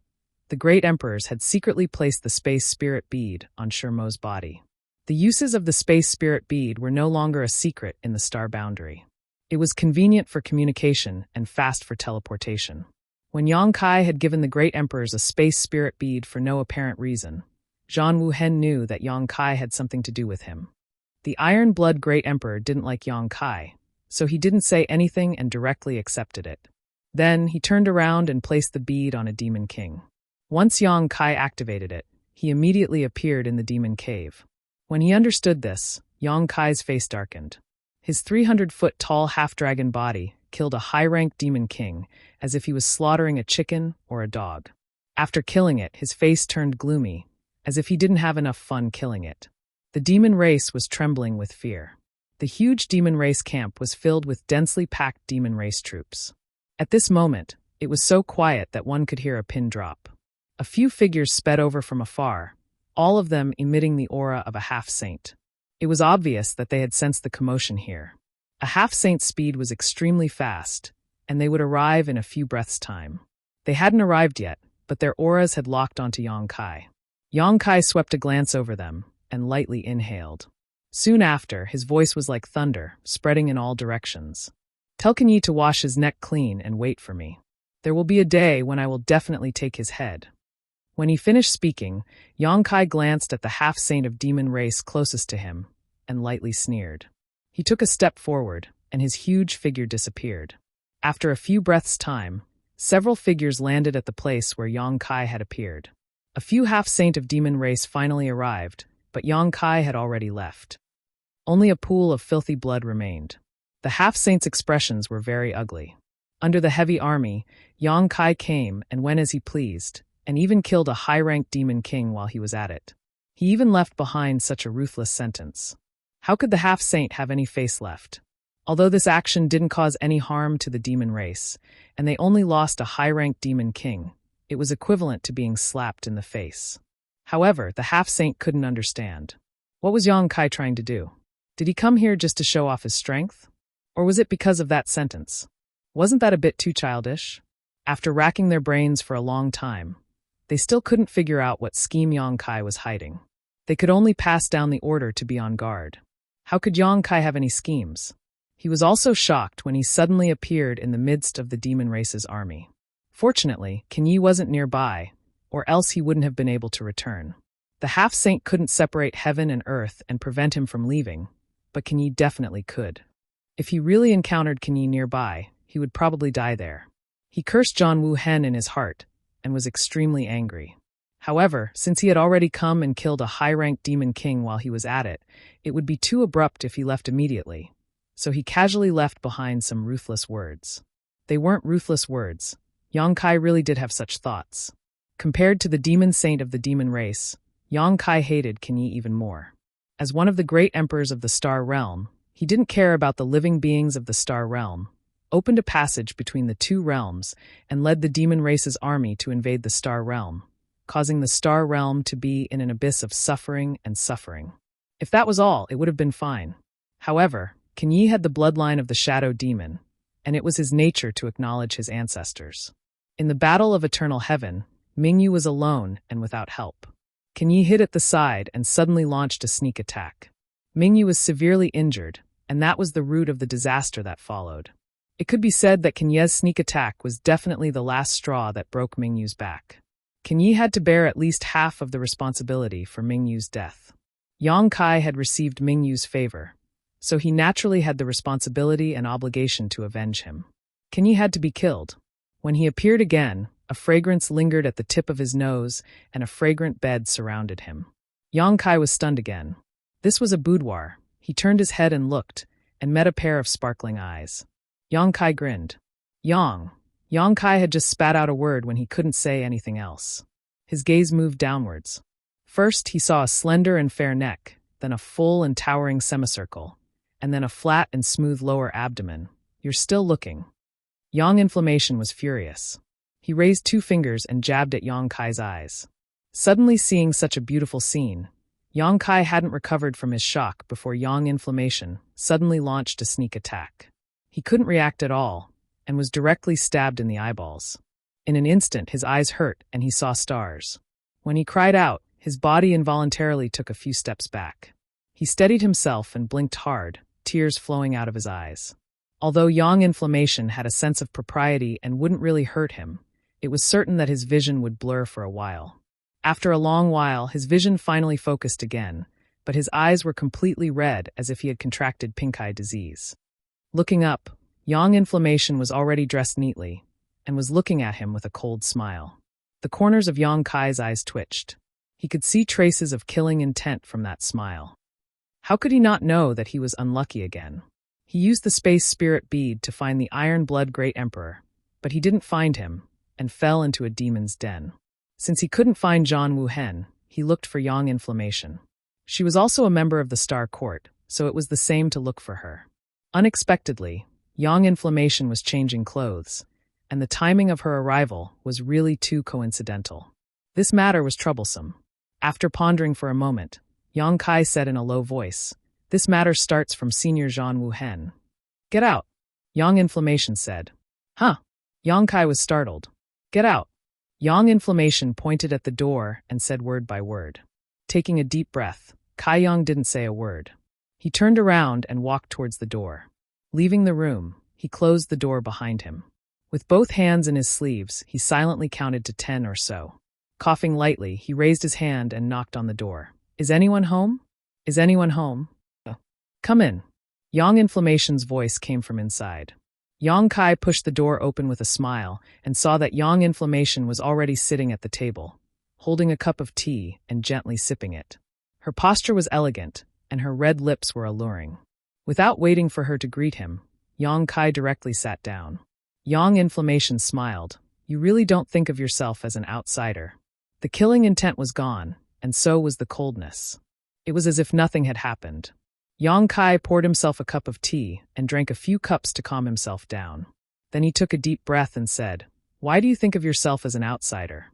S1: The great emperors had secretly placed the Space Spirit Bead on Shermo's body. The uses of the Space Spirit Bead were no longer a secret in the star boundary. It was convenient for communication and fast for teleportation. When Yang Kai had given the great emperors a Space Spirit Bead for no apparent reason, Zhang Wuhen knew that Yang Kai had something to do with him. The Iron Blood Great Emperor didn't like Yang Kai, so he didn't say anything and directly accepted it. Then he turned around and placed the bead on a demon king. Once Yang Kai activated it, he immediately appeared in the demon cave. When he understood this, Yang Kai's face darkened. His 300-foot-tall half-dragon body killed a high-ranked demon king as if he was slaughtering a chicken or a dog. After killing it, his face turned gloomy, as if he didn't have enough fun killing it. The demon race was trembling with fear. The huge demon race camp was filled with densely packed demon race troops. At this moment, it was so quiet that one could hear a pin drop. A few figures sped over from afar, all of them emitting the aura of a half-saint. It was obvious that they had sensed the commotion here. A half-saint's speed was extremely fast, and they would arrive in a few breaths' time. They hadn't arrived yet, but their auras had locked onto Yang Kai. Yang Kai swept a glance over them and lightly inhaled. Soon after, his voice was like thunder, spreading in all directions. Tell Kenyi to wash his neck clean and wait for me. There will be a day when I will definitely take his head. When he finished speaking, Yang Kai glanced at the half-saint of demon race closest to him and lightly sneered. He took a step forward, and his huge figure disappeared. After a few breaths' time, several figures landed at the place where Yang Kai had appeared. A few half-saint of demon race finally arrived, but Yang Kai had already left. Only a pool of filthy blood remained. The half-saints' expressions were very ugly. Under the heavy army, Yang Kai came and went as he pleased, and even killed a high-ranked demon king while he was at it. He even left behind such a ruthless sentence. How could the half-saint have any face left? Although this action didn't cause any harm to the demon race, and they only lost a high-ranked demon king, it was equivalent to being slapped in the face. However, the half-saint couldn't understand. What was Yang Kai trying to do? Did he come here just to show off his strength? Or was it because of that sentence? Wasn't that a bit too childish? After racking their brains for a long time, they still couldn't figure out what scheme Yang Kai was hiding. They could only pass down the order to be on guard. How could Yang Kai have any schemes? He was also shocked when he suddenly appeared in the midst of the demon race's army. Fortunately, Kenyi wasn't nearby, or else he wouldn't have been able to return. The half-saint couldn't separate heaven and earth and prevent him from leaving, but Kenyi definitely could. If he really encountered Kenyi nearby, he would probably die there. He cursed John Wu Hen in his heart and was extremely angry. However, since he had already come and killed a high-ranked demon king while he was at it, it would be too abrupt if he left immediately. So he casually left behind some ruthless words. They weren't ruthless words. Yang Kai really did have such thoughts. Compared to the demon saint of the demon race, Yang Kai hated Kenyi even more. As one of the great emperors of the Star Realm, he didn't care about the living beings of the Star Realm, opened a passage between the two realms, and led the demon race's army to invade the Star Realm, causing the Star Realm to be in an abyss of suffering and suffering. If that was all, it would have been fine. However, Kenyi had the bloodline of the Shadow Demon, and it was his nature to acknowledge his ancestors. In the Battle of Eternal Heaven, Mingyu was alone and without help. Kenyi hid at the side and suddenly launched a sneak attack. Mingyu was severely injured, and that was the root of the disaster that followed. It could be said that Kenyi's sneak attack was definitely the last straw that broke Mingyu's back. Kenyi had to bear at least half of the responsibility for Mingyu's death. Yang Kai had received Mingyu's favor, so he naturally had the responsibility and obligation to avenge him. Kenyi had to be killed. When he appeared again, a fragrance lingered at the tip of his nose, and a fragrant bed surrounded him. Yang Kai was stunned again. This was a boudoir. He turned his head and looked, and met a pair of sparkling eyes. Yang Kai grinned. Yang Kai had just spat out a word when he couldn't say anything else. His gaze moved downwards. First, he saw a slender and fair neck, then a full and towering semicircle, and then a flat and smooth lower abdomen. You're still looking. Yang Inflammation was furious. He raised 2 fingers and jabbed at Yang Kai's eyes. Suddenly seeing such a beautiful scene, Yang Kai hadn't recovered from his shock before Yang Inflammation suddenly launched a sneak attack. He couldn't react at all, and was directly stabbed in the eyeballs. In an instant, his eyes hurt and he saw stars. When he cried out, his body involuntarily took a few steps back. He steadied himself and blinked hard, tears flowing out of his eyes. Although Yang Inflammation had a sense of propriety and wouldn't really hurt him, it was certain that his vision would blur for a while. After a long while, his vision finally focused again, but his eyes were completely red as if he had contracted pink-eye disease. Looking up, Yang Inflammation was already dressed neatly, and was looking at him with a cold smile. The corners of Yang Kai's eyes twitched. He could see traces of killing intent from that smile. How could he not know that he was unlucky again? He used the space spirit bead to find the Iron Blood Great Emperor, but he didn't find him, and fell into a demon's den. Since he couldn't find John Wu Hen, he looked for Yang Inflammation. She was also a member of the Star Court, so it was the same to look for her. Unexpectedly, Yang Inflammation was changing clothes, and the timing of her arrival was really too coincidental. This matter was troublesome. After pondering for a moment, Yang Kai said in a low voice, "This matter starts from Senior Zhan Wuhen." "Get out," Yang Inflammation said. "Huh?" Yang Kai was startled. "Get out." Yang Inflammation pointed at the door and said word by word. Taking a deep breath, Kai Yang didn't say a word. He turned around and walked towards the door. Leaving the room, he closed the door behind him. With both hands in his sleeves, he silently counted to 10 or so. Coughing lightly, he raised his hand and knocked on the door. "Is anyone home? Is anyone home? Come in." Yang Inflammation's voice came from inside. Yang Kai pushed the door open with a smile and saw that Yang Inflammation was already sitting at the table, holding a cup of tea and gently sipping it. Her posture was elegant, and her red lips were alluring. Without waiting for her to greet him, Yang Kai directly sat down. Yang Inflammation smiled. "You really don't think of yourself as an outsider." The killing intent was gone, and so was the coldness. It was as if nothing had happened. Yang Kai poured himself a cup of tea and drank a few cups to calm himself down. Then he took a deep breath and said, "Why do you think of yourself as an outsider?"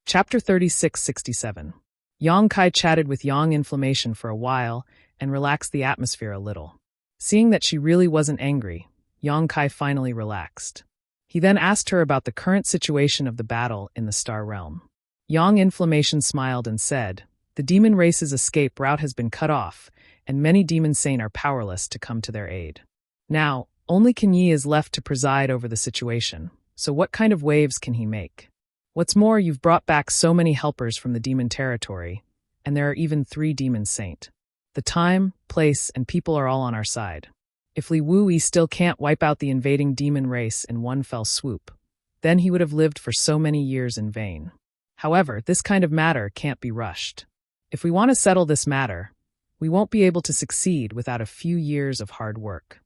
S1: Chapter 3667. Yang Kai chatted with Yang Inflammation for a while and relaxed the atmosphere a little. Seeing that she really wasn't angry, Yang Kai finally relaxed. He then asked her about the current situation of the battle in the Star Realm. Yang Inflammation smiled and said, "The demon race's escape route has been cut off, and many demon saint are powerless to come to their aid. Now, only Kan Yi is left to preside over the situation, so what kind of waves can he make? What's more, you've brought back so many helpers from the demon territory, and there are even 3 demon saint. The time, place, and people are all on our side. If Li Wuyi still can't wipe out the invading demon race in one fell swoop, then he would have lived for so many years in vain. However, this kind of matter can't be rushed. If we want to settle this matter, we won't be able to succeed without a few years of hard work."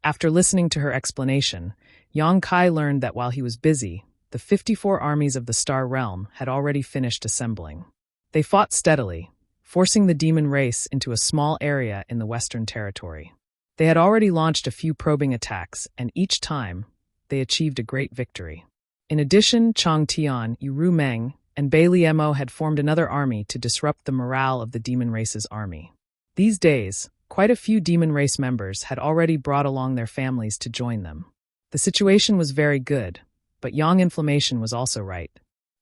S1: After listening to her explanation, Yang Kai learned that while he was busy, the 54 armies of the Star Realm had already finished assembling. They fought steadily, forcing the demon race into a small area in the Western Territory. They had already launched a few probing attacks, and each time, they achieved a great victory. In addition, Chang Tian, Yu Meng, and Bai Liemo had formed another army to disrupt the morale of the demon race's army. These days, quite a few demon race members had already brought along their families to join them. The situation was very good, but Yang Inflammation was also right.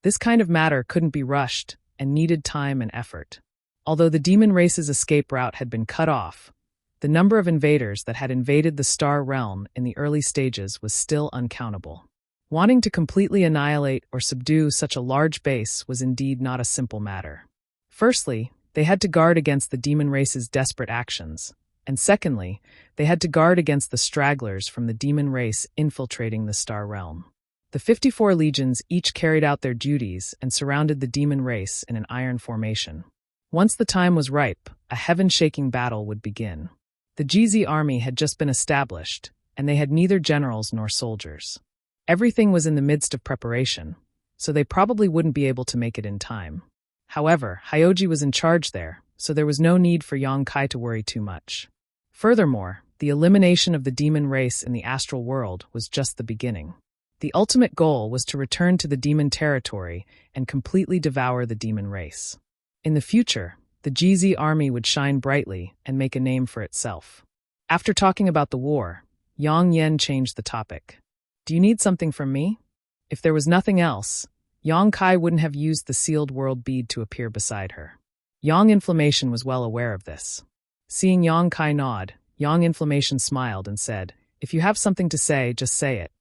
S1: This kind of matter couldn't be rushed and needed time and effort. Although the demon race's escape route had been cut off, the number of invaders that had invaded the Star Realm in the early stages was still uncountable. Wanting to completely annihilate or subdue such a large base was indeed not a simple matter. Firstly, they had to guard against the demon race's desperate actions, and secondly, they had to guard against the stragglers from the demon race infiltrating the Star Realm. The 54 legions each carried out their duties and surrounded the demon race in an iron formation. Once the time was ripe, a heaven-shaking battle would begin. The GZ army had just been established, and they had neither generals nor soldiers. Everything was in the midst of preparation, so they probably wouldn't be able to make it in time. However, Hyoji was in charge there, so there was no need for Yang Kai to worry too much. Furthermore, the elimination of the demon race in the astral world was just the beginning. The ultimate goal was to return to the demon territory and completely devour the demon race. In the future, the GZ army would shine brightly and make a name for itself. After talking about the war, Yang Yen changed the topic. "Do you need something from me?" If there was nothing else, Yang Kai wouldn't have used the sealed world bead to appear beside her. Yang Inflammation was well aware of this. Seeing Yang Kai nod, Yang Inflammation smiled and said, "If you have something to say, just say it."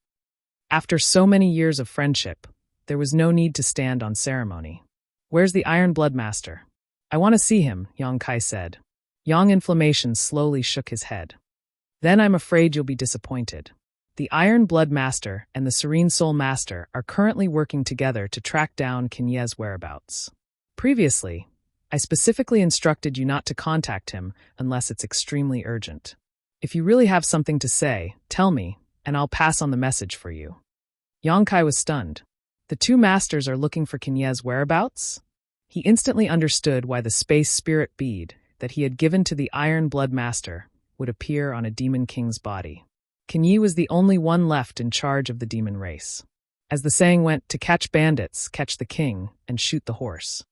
S1: After so many years of friendship, there was no need to stand on ceremony. "Where's the Iron Blood Master?" "I want to see him," Yang Kai said. Yang Inflammation slowly shook his head. "Then I'm afraid you'll be disappointed. The Iron Blood Master and the Serene Soul Master are currently working together to track down Kan Ye's whereabouts. Previously, I specifically instructed you not to contact him unless it's extremely urgent. If you really have something to say, tell me, and I'll pass on the message for you." Yang Kai was stunned. The 2 masters are looking for Kan Ye's whereabouts? He instantly understood why the space spirit bead that he had given to the Iron Blood Master would appear on a demon king's body. Kinyi was the only one left in charge of the demon race. As the saying went, to catch bandits, catch the king, and shoot the horse.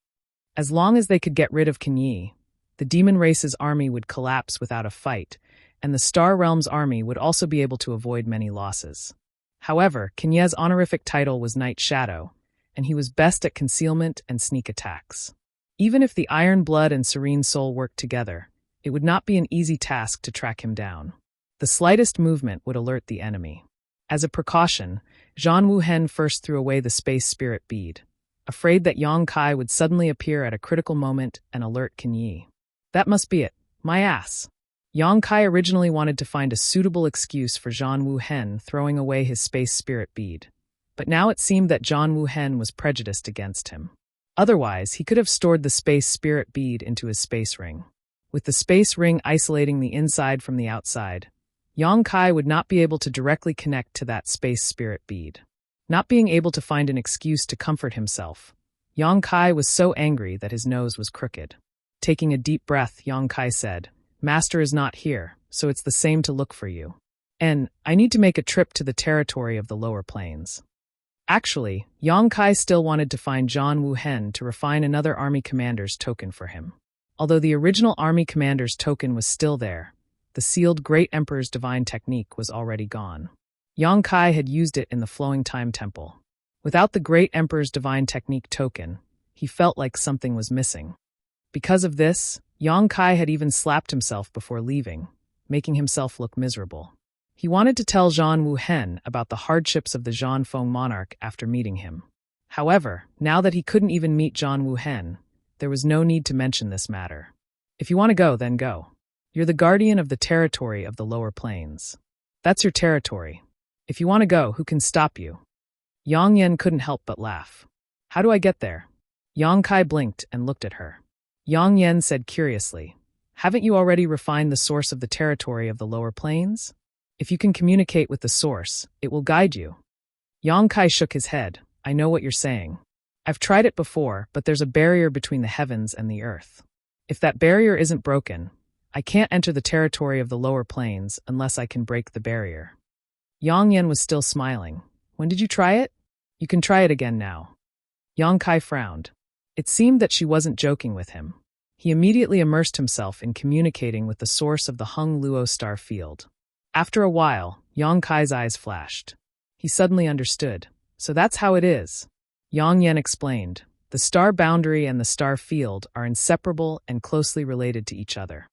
S1: As long as they could get rid of Kinyi, the demon race's army would collapse without a fight, and the Star Realm's army would also be able to avoid many losses. However, Kinyi's honorific title was Night Shadow, and he was best at concealment and sneak attacks. Even if the Iron Blood and Serene Soul worked together, it would not be an easy task to track him down. The slightest movement would alert the enemy. As a precaution, Zhan Wuhen first threw away the Space Spirit Bead, afraid that Yang Kai would suddenly appear at a critical moment and alert Kinyi. That must be it. My ass. Yang Kai originally wanted to find a suitable excuse for Zhan Wuhen throwing away his Space Spirit Bead, but now it seemed that Zhan Wuhen was prejudiced against him. Otherwise, he could have stored the Space Spirit Bead into his space ring. With the space ring isolating the inside from the outside, Yang Kai would not be able to directly connect to that Space Spirit Bead. Not being able to find an excuse to comfort himself, Yang Kai was so angry that his nose was crooked. Taking a deep breath, Yang Kai said, "Master is not here, so it's the same to look for you. And I need to make a trip to the territory of the lower plains." Actually, Yang Kai still wanted to find Zhan Wuhen to refine another army commander's token for him. Although the original army commander's token was still there, the sealed Great Emperor's divine technique was already gone. Yang Kai had used it in the Flowing Time Temple. Without the Great Emperor's divine technique token, he felt like something was missing. Because of this, Yang Kai had even slapped himself before leaving, making himself look miserable. He wanted to tell Zhan Wuhen about the hardships of the Zhanfeng monarch after meeting him. However, now that he couldn't even meet Zhan Wuhen, there was no need to mention this matter. If you want to go, then go. You're the guardian of the territory of the lower plains. That's your territory. If you want to go, who can stop you? Yang Yan couldn't help but laugh. How do I get there? Yang Kai blinked and looked at her. Yang Yan said curiously, haven't you already refined the source of the territory of the lower plains? If you can communicate with the source, it will guide you. Yang Kai shook his head. I know what you're saying. I've tried it before, but there's a barrier between the heavens and the earth. If that barrier isn't broken, I can't enter the territory of the lower plains unless I can break the barrier. Yang Yan was still smiling. When did you try it? You can try it again now. Yang Kai frowned. It seemed that she wasn't joking with him. He immediately immersed himself in communicating with the source of the Hung Luo star field. After a while, Yang Kai's eyes flashed. He suddenly understood. So that's how it is. Yang Yan explained. The star boundary and the star field are inseparable and closely related to each other.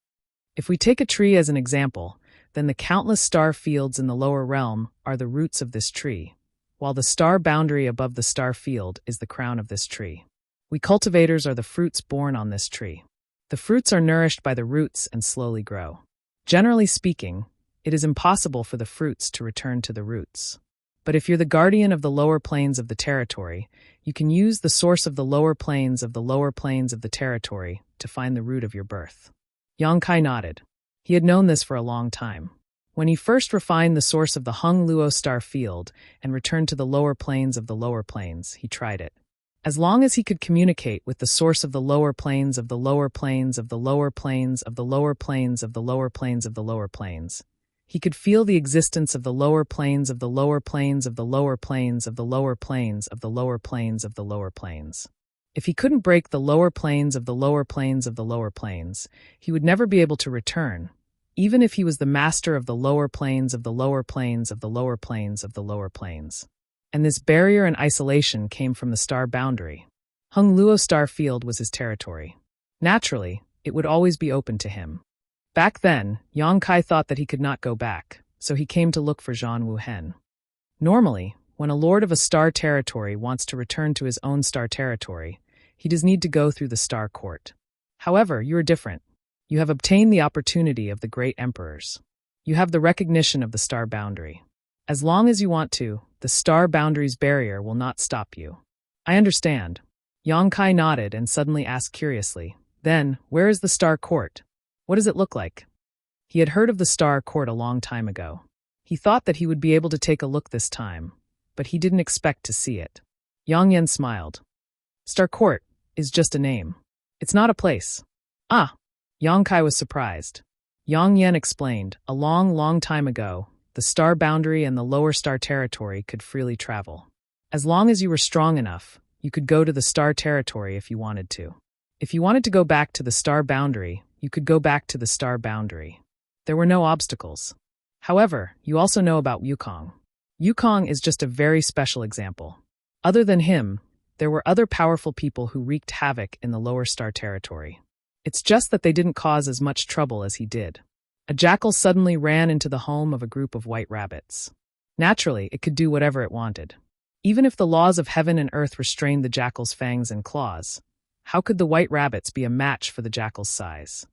S1: If we take a tree as an example, then the countless star fields in the lower realm are the roots of this tree, while the star boundary above the star field is the crown of this tree. We cultivators are the fruits born on this tree. The fruits are nourished by the roots and slowly grow. Generally speaking, it is impossible for the fruits to return to the roots. But if you're the guardian of the lower plains of the territory, you can use the source of the lower plains of the lower plains of the territory to find the root of your birth. Yang Kai nodded. He had known this for a long time. When he first refined the source of the Hung Luo star field and returned to the lower plains of the lower plains, he tried it. As long as he could communicate with the source of the lower plains of the lower plains of the lower plains of the lower plains of the lower plains of the lower plains, he could feel the existence of the lower plains of the lower plains of the lower plains of the lower plains of the lower plains of the lower plains. If he couldn't break the lower plains of the lower plains of the lower plains, he would never be able to return, even if he was the master of the lower plains of the lower plains of the lower plains of the lower plains. And this barrier and isolation came from the star boundary. Hung Luo star field was his territory. Naturally, it would always be open to him. Back then, Yang Kai thought that he could not go back, so he came to look for Zhan Wuhen. Normally, when a lord of a star territory wants to return to his own star territory, he does need to go through the star court. However, you are different. You have obtained the opportunity of the great emperors. You have the recognition of the star boundary. As long as you want to, the star boundary's barrier will not stop you. I understand. Yang Kai nodded and suddenly asked curiously, then, where is the star court? What does it look like? He had heard of the star court a long time ago. He thought that he would be able to take a look this time, but he didn't expect to see it. Yang Yan smiled. Star court is just a name. It's not a place. Ah! Yang Kai was surprised. Yang Yan explained, a long, long time ago, the star boundary and the lower star territory could freely travel. As long as you were strong enough, you could go to the star territory if you wanted to. If you wanted to go back to the star boundary, you could go back to the star boundary. There were no obstacles. However, you also know about Wukong. Wukong is just a very special example. Other than him, there were other powerful people who wreaked havoc in the lower star territory. It's just that they didn't cause as much trouble as he did. A jackal suddenly ran into the home of a group of white rabbits. Naturally, it could do whatever it wanted. Even if the laws of heaven and earth restrained the jackal's fangs and claws, how could the white rabbits be a match for the jackal's size?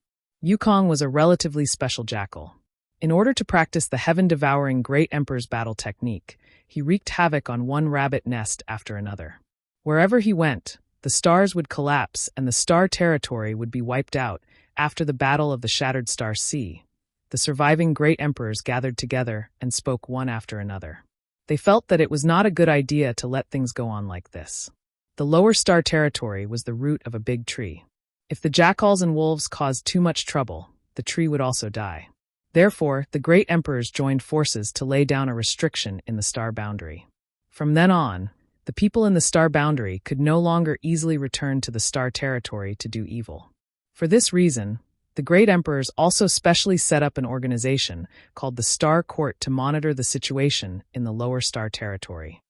S1: Wukong was a relatively special jackal. In order to practice the heaven-devouring Great Emperor's battle technique, he wreaked havoc on one rabbit nest after another. Wherever he went, the stars would collapse and the star territory would be wiped out. After the Battle of the Shattered Star Sea, the surviving Great Emperors gathered together and spoke one after another. They felt that it was not a good idea to let things go on like this. The lower star territory was the root of a big tree. If the jackals and wolves caused too much trouble, the tree would also die. Therefore, the Great Emperors joined forces to lay down a restriction in the star boundary. From then on, the people in the star boundary could no longer easily return to the star territory to do evil. For this reason, the Great Emperors also specially set up an organization called the Star Court to monitor the situation in the lower star territory.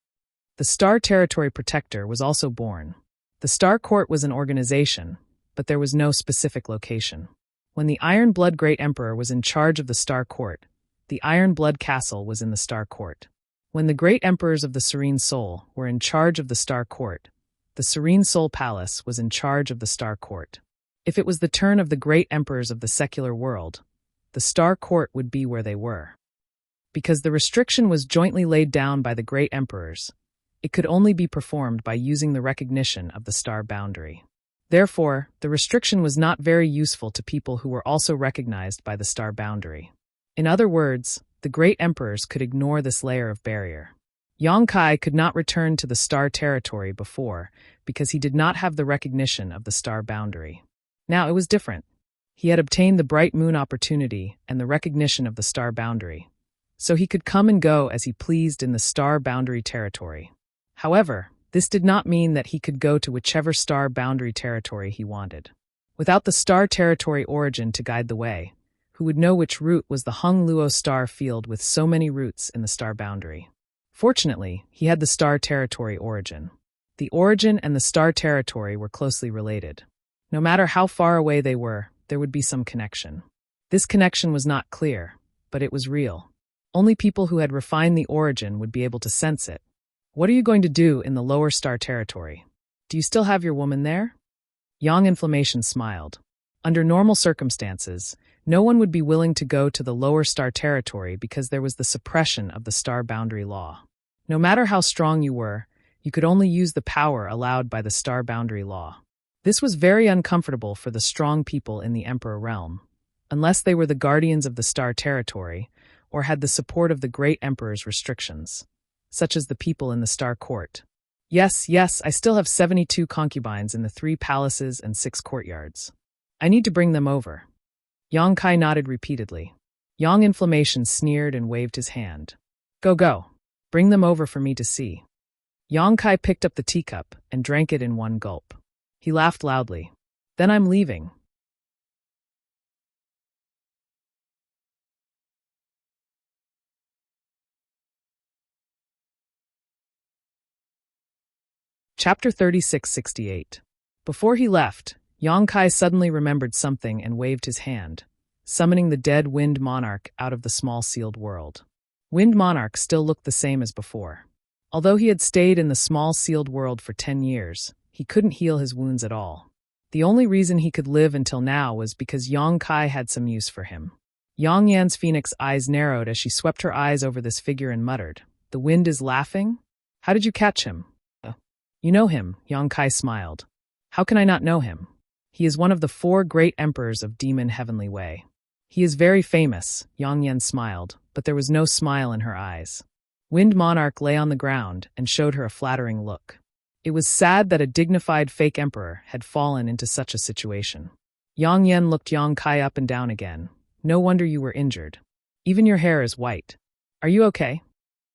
S1: The Star Territory Protector was also born. The Star Court was an organization, but there was no specific location. When the Iron Blood Great Emperor was in charge of the Star Court, the Iron Blood Castle was in the Star Court. When the Great Emperors of the Serene Soul were in charge of the Star Court, the Serene Soul Palace was in charge of the Star Court. If it was the turn of the Great Emperors of the secular world, the Star Court would be where they were. Because the restriction was jointly laid down by the Great Emperors, it could only be performed by using the recognition of the star boundary. Therefore, the restriction was not very useful to people who were also recognized by the star boundary. In other words, the Great Emperors could ignore this layer of barrier. Yang Kai could not return to the star territory before because he did not have the recognition of the star boundary. Now it was different. He had obtained the bright moon opportunity and the recognition of the star boundary, so he could come and go as he pleased in the star boundary territory. However, this did not mean that he could go to whichever star boundary territory he wanted. Without the star territory origin to guide the way, who would know which route was the Hung Luo star field with so many routes in the star boundary? Fortunately, he had the star territory origin. The origin and the star territory were closely related. No matter how far away they were, there would be some connection. This connection was not clear, but it was real. Only people who had refined the origin would be able to sense it. What are you going to do in the lower star territory? Do you still have your woman there? Yang Inflammation smiled. Under normal circumstances, no one would be willing to go to the lower star territory because there was the suppression of the star boundary law. No matter how strong you were, you could only use the power allowed by the star boundary law. This was very uncomfortable for the strong people in the Emperor realm, unless they were the guardians of the star territory or had the support of the Great Emperor's restrictions, such as the people in the Star Court. Yes, I still have 72 concubines in the 3 palaces and 6 courtyards. I need to bring them over. Yang Kai nodded repeatedly. Yang Inflammation sneered and waved his hand. Go. Bring them over for me to see. Yang Kai picked up the teacup and drank it in one gulp. He laughed loudly. Then I'm leaving. Chapter 3668. Before he left, Yang Kai suddenly remembered something and waved his hand, summoning the dead Wind Monarch out of the small sealed world. Wind Monarch still looked the same as before. Although he had stayed in the small sealed world for 10 years, he couldn't heal his wounds at all. The only reason he could live until now was because Yang Kai had some use for him. Yang Yan's phoenix eyes narrowed as she swept her eyes over this figure and muttered, "The wind is laughing? How did you catch him?" You know him, Yang Kai smiled. How can I not know him? He is one of the 4 great emperors of Demon Heavenly Way. He is very famous, Yang Yan smiled, but there was no smile in her eyes. Wind Monarch lay on the ground and showed her a flattering look. It was sad that a dignified fake emperor had fallen into such a situation. Yang Yan looked Yang Kai up and down again. No wonder you were injured. Even your hair is white. Are you okay?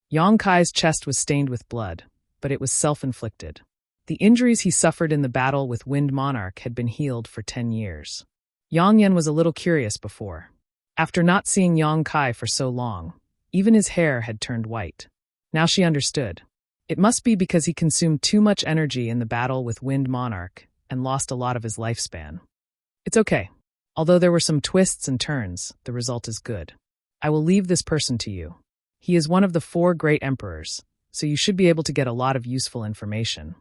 S1: Yang Kai's chest was stained with blood, but it was self-inflicted. The injuries he suffered in the battle with Wind Monarch had been healed for 10 years. Yang Yan was a little curious before. After not seeing Yang Kai for so long, even his hair had turned white. Now she understood. It must be because he consumed too much energy in the battle with Wind Monarch and lost a lot of his lifespan. It's okay. Although there were some twists and turns, the result is good. I will leave this person to you. He is one of the 4 great emperors, so you should be able to get a lot of useful information.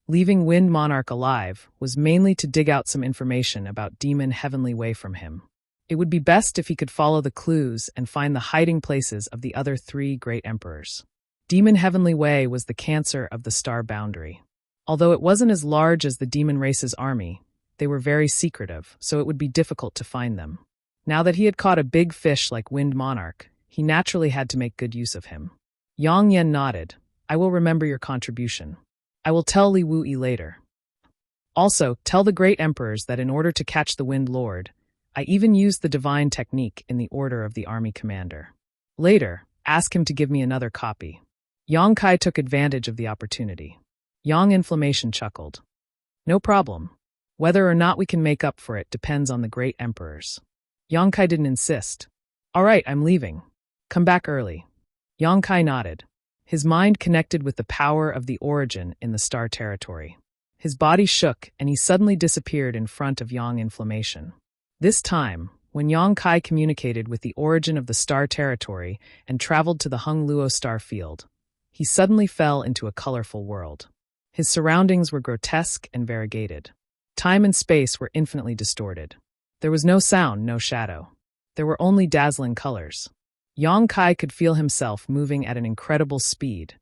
S1: Leaving Wind Monarch alive was mainly to dig out some information about Demon Heavenly Way from him. It would be best if he could follow the clues and find the hiding places of the other 3 great emperors. Demon Heavenly Way was the cancer of the star boundary. Although it wasn't as large as the demon race's army, they were very secretive, so it would be difficult to find them. Now that he had caught a big fish like Wind Monarch, he naturally had to make good use of him. Yang Yan nodded. I will remember your contribution. I will tell Li Wuyi later. Also, tell the great emperors that in order to catch the Wind Lord, I even used the divine technique in the order of the army commander. Later, ask him to give me another copy. Yang Kai took advantage of the opportunity. Yang Inflammation chuckled. No problem. Whether or not we can make up for it depends on the great emperors. Yang Kai didn't insist. All right, I'm leaving. Come back early. Yang Kai nodded. His mind connected with the power of the origin in the star territory. His body shook and he suddenly disappeared in front of Yang Inflammation. This time, when Yang Kai communicated with the origin of the star territory and traveled to the Hung Luo star field, he suddenly fell into a colorful world. His surroundings were grotesque and variegated. Time and space were infinitely distorted. There was no sound, no shadow. There were only dazzling colors. Yang Kai could feel himself moving at an incredible speed,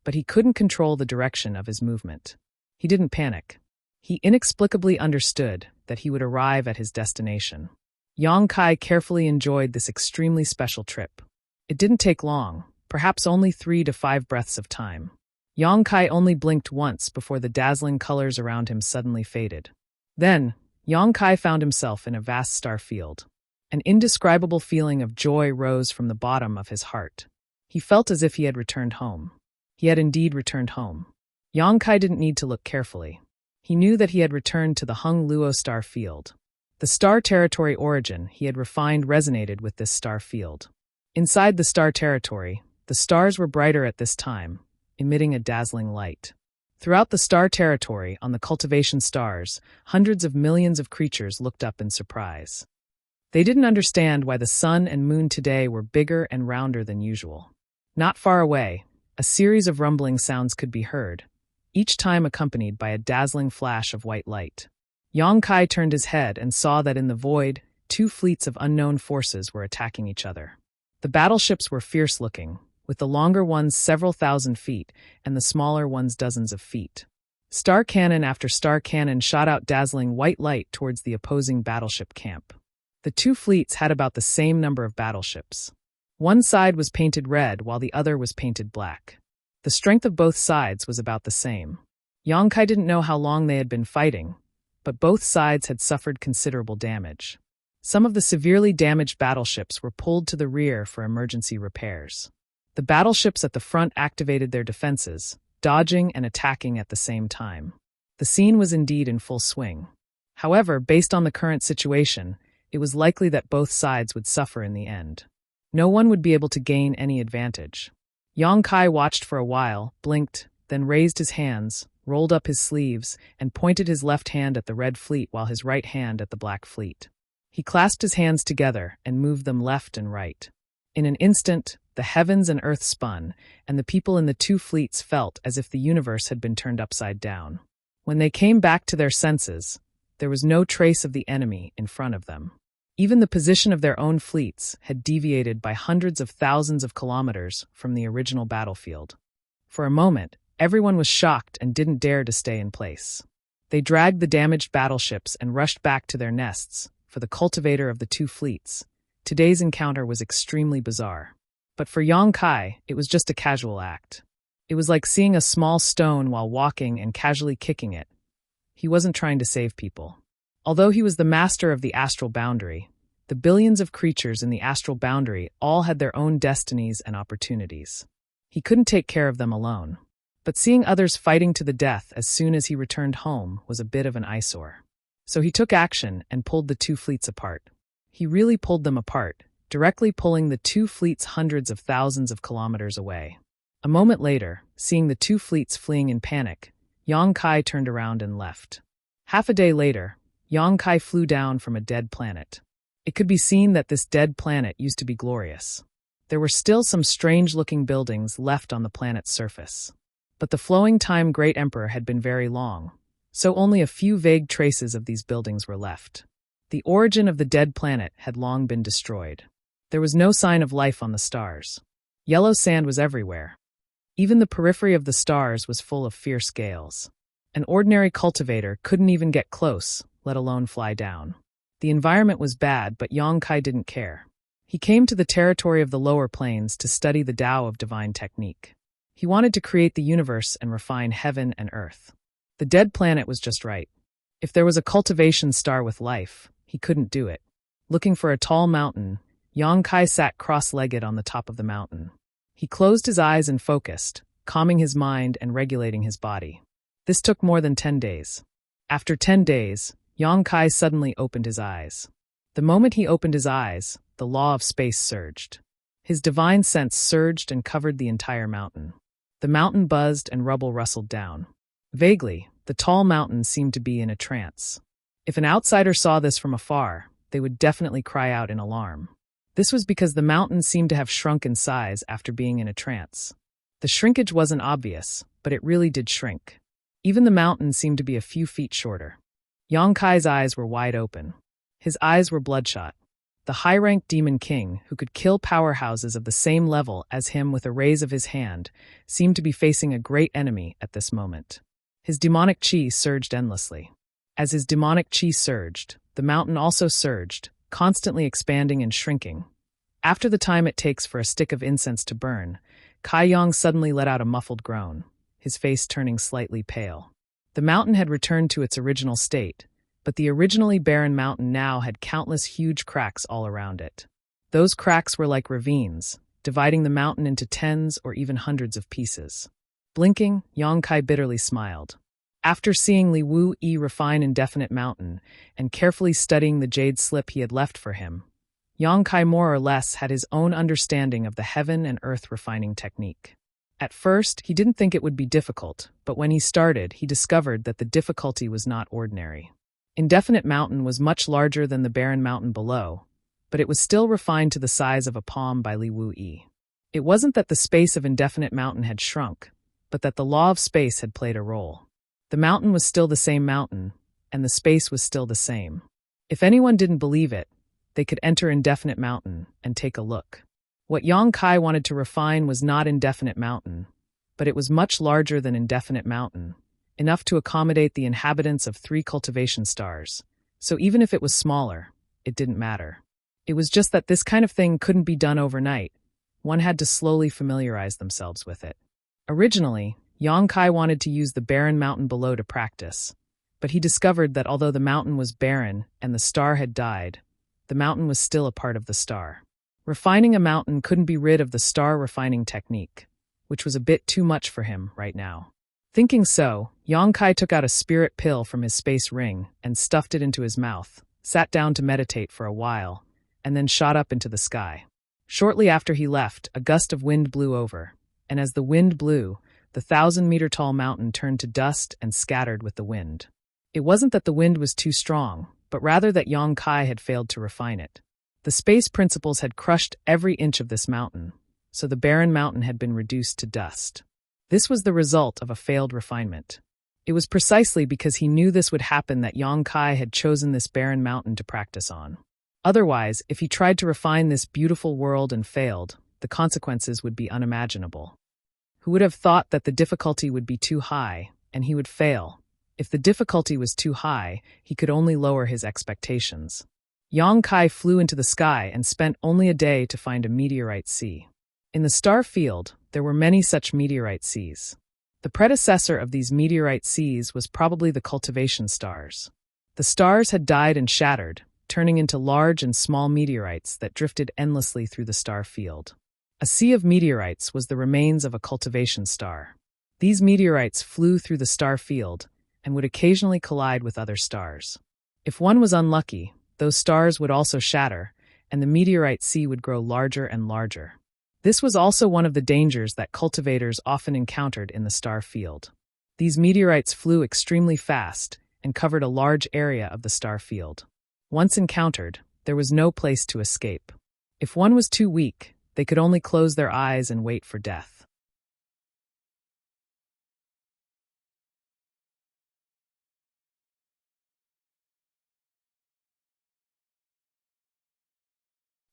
S1: but he couldn't control the direction of his movement. He didn't panic. He inexplicably understood that he would arrive at his destination. Yang Kai carefully enjoyed this extremely special trip. It didn't take long, perhaps only 3 to 5 breaths of time. Yang Kai only blinked once before the dazzling colors around him suddenly faded. Then, Yang Kai found himself in a vast star field. An indescribable feeling of joy rose from the bottom of his heart. He felt as if he had returned home. He had indeed returned home. Yang Kai didn't need to look carefully. He knew that he had returned to the Hung Luo star field. The star territory origin he had refined resonated with this star field. Inside the star territory, the stars were brighter at this time, emitting a dazzling light. Throughout the star territory, on the cultivation stars, hundreds of millions of creatures looked up in surprise. They didn't understand why the sun and moon today were bigger and rounder than usual. Not far away, a series of rumbling sounds could be heard, each time accompanied by a dazzling flash of white light. Yang Kai turned his head and saw that in the void, 2 fleets of unknown forces were attacking each other. The battleships were fierce-looking, with the longer ones several thousand feet and the smaller ones dozens of feet. Star cannon after star cannon shot out dazzling white light towards the opposing battleship camp. The 2 fleets had about the same number of battleships. One side was painted red while the other was painted black. The strength of both sides was about the same. Yang Kai didn't know how long they had been fighting, but both sides had suffered considerable damage. Some of the severely damaged battleships were pulled to the rear for emergency repairs. The battleships at the front activated their defenses, dodging and attacking at the same time. The scene was indeed in full swing. However, based on the current situation, it was likely that both sides would suffer in the end. No one would be able to gain any advantage. Yang Kai watched for a while, blinked, then raised his hands, rolled up his sleeves, and pointed his left hand at the red fleet while his right hand at the black fleet. He clasped his hands together and moved them left and right. In an instant, the heavens and earth spun, and the people in the 2 fleets felt as if the universe had been turned upside down. When they came back to their senses, there was no trace of the enemy in front of them. Even the position of their own fleets had deviated by hundreds of thousands of kilometers from the original battlefield. For a moment, everyone was shocked and didn't dare to stay in place. They dragged the damaged battleships and rushed back to their nests. For the cultivator of the 2 fleets, today's encounter was extremely bizarre. But for Yang Kai, it was just a casual act. It was like seeing a small stone while walking and casually kicking it. He wasn't trying to save people. Although he was the master of the astral boundary, The billions of creatures in the astral boundary all had their own destinies and opportunities. He couldn't take care of them alone. But seeing others fighting to the death as soon as he returned home was a bit of an eyesore. So he took action and pulled the two fleets apart. He really pulled them apart, directly pulling the two fleets hundreds of thousands of kilometers away. A moment later, seeing the two fleets fleeing in panic, Yang Kai turned around and left. Half a day later, Yang Kai flew down from a dead planet. It could be seen that this dead planet used to be glorious. There were still some strange-looking buildings left on the planet's surface. But the flowing time Great Emperor had been very long, so only a few vague traces of these buildings were left. The origin of the dead planet had long been destroyed. There was no sign of life on the stars. Yellow sand was everywhere. Even the periphery of the stars was full of fierce gales. An ordinary cultivator couldn't even get close, let alone fly down. The environment was bad, but Yang Kai didn't care. He came to the territory of the lower planes to study the Tao of divine technique. He wanted to create the universe and refine heaven and earth. The dead planet was just right. If there was a cultivation star with life, he couldn't do it. Looking for a tall mountain, Yang Kai sat cross-legged on the top of the mountain. He closed his eyes and focused, calming his mind and regulating his body. This took more than 10 days. After 10 days, Yang Kai suddenly opened his eyes. The moment he opened his eyes, the law of space surged. His divine sense surged and covered the entire mountain. The mountain buzzed and rubble rustled down. Vaguely, the tall mountain seemed to be in a trance. If an outsider saw this from afar, they would definitely cry out in alarm. This was because the mountain seemed to have shrunk in size after being in a trance. The shrinkage wasn't obvious, but it really did shrink. Even the mountain seemed to be a few feet shorter. Yang Kai's eyes were wide open. His eyes were bloodshot. The high-ranked demon king, who could kill powerhouses of the same level as him with a raise of his hand, seemed to be facing a great enemy at this moment. His demonic chi surged endlessly. As his demonic chi surged, the mountain also surged, constantly expanding and shrinking. After the time it takes for a stick of incense to burn, Kai Yang suddenly let out a muffled groan, his face turning slightly pale. The mountain had returned to its original state, but the originally barren mountain now had countless huge cracks all around it. Those cracks were like ravines, dividing the mountain into tens or even hundreds of pieces. Blinking, Yang Kai bitterly smiled. After seeing Li Wu Yi refine Indefinite Mountain and carefully studying the jade slip he had left for him, Yang Kai more or less had his own understanding of the heaven and earth refining technique. At first, he didn't think it would be difficult, but when he started, he discovered that the difficulty was not ordinary. Indefinite Mountain was much larger than the barren mountain below, but it was still refined to the size of a palm by Li Wu Yi. It wasn't that the space of Indefinite Mountain had shrunk, but that the law of space had played a role. The mountain was still the same mountain, and the space was still the same. If anyone didn't believe it, they could enter Indefinite Mountain and take a look. What Yang Kai wanted to refine was not Indefinite Mountain, but it was much larger than Indefinite Mountain, enough to accommodate the inhabitants of 3 cultivation stars. So even if it was smaller, it didn't matter. It was just that this kind of thing couldn't be done overnight. One had to slowly familiarize themselves with it. Originally, Yang Kai wanted to use the barren mountain below to practice, but he discovered that although the mountain was barren and the star had died, the mountain was still a part of the star. Refining a mountain couldn't be rid of the star refining technique, which was a bit too much for him right now. Thinking so, Yang Kai took out a spirit pill from his space ring and stuffed it into his mouth, sat down to meditate for a while, and then shot up into the sky. Shortly after he left, a gust of wind blew over, and as the wind blew, the 1,000-meter-tall mountain turned to dust and scattered with the wind. It wasn't that the wind was too strong, but rather that Yang Kai had failed to refine it. The space principles had crushed every inch of this mountain, so the barren mountain had been reduced to dust. This was the result of a failed refinement. It was precisely because he knew this would happen that Yang Kai had chosen this barren mountain to practice on. Otherwise, if he tried to refine this beautiful world and failed, the consequences would be unimaginable. Who would have thought that the difficulty would be too high, and he would fail? If the difficulty was too high, he could only lower his expectations. Yang Kai flew into the sky and spent only a day to find a meteorite sea. In the star field, there were many such meteorite seas. The predecessor of these meteorite seas was probably the cultivation stars. The stars had died and shattered, turning into large and small meteorites that drifted endlessly through the star field. A sea of meteorites was the remains of a cultivation star. These meteorites flew through the star field and would occasionally collide with other stars. If one was unlucky, those stars would also shatter, and the meteorite sea would grow larger and larger. This was also one of the dangers that cultivators often encountered in the star field. These meteorites flew extremely fast and covered a large area of the star field. Once encountered, there was no place to escape. If one was too weak, they could only close their eyes and wait for death.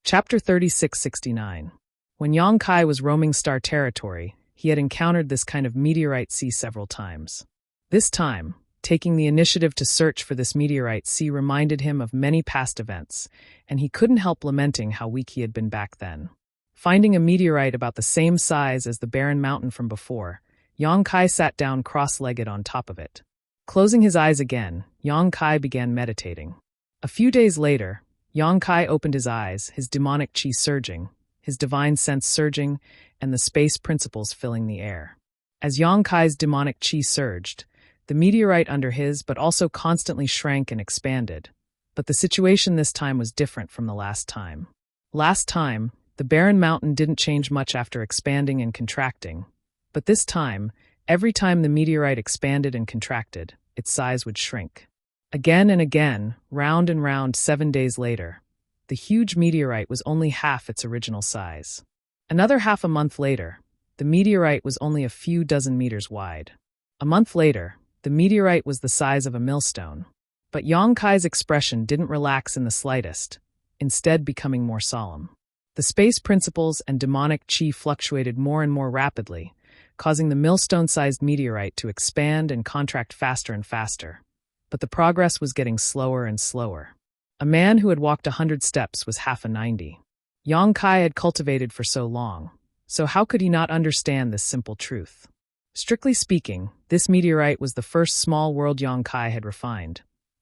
S1: Chapter 3669. When Yang Kai was roaming star territory, he had encountered this kind of meteorite sea several times. This time, taking the initiative to search for this meteorite sea reminded him of many past events, and he couldn't help lamenting how weak he had been back then. Finding a meteorite about the same size as the barren mountain from before, Yang Kai sat down cross-legged on top of it. Closing his eyes again, Yang Kai began meditating. A few days later, Yang Kai opened his eyes, his demonic chi surging, his divine sense surging, and the space principles filling the air. As Yang Kai's demonic chi surged, the meteorite under his but also constantly shrank and expanded. But the situation this time was different from the last time. Last time, the barren mountain didn't change much after expanding and contracting. But this time, every time the meteorite expanded and contracted, its size would shrink. Again and again, round and round 7 days later, the huge meteorite was only half its original size. Another half a month later, the meteorite was only a few dozen meters wide. A month later, the meteorite was the size of a millstone. But Yang Kai's expression didn't relax in the slightest, instead becoming more solemn. The space principles and demonic chi fluctuated more and more rapidly, causing the millstone-sized meteorite to expand and contract faster and faster. But the progress was getting slower and slower. A man who had walked 100 steps was half a 90. Yang Kai had cultivated for so long, so how could he not understand this simple truth? Strictly speaking, this meteorite was the first small world Yang Kai had refined.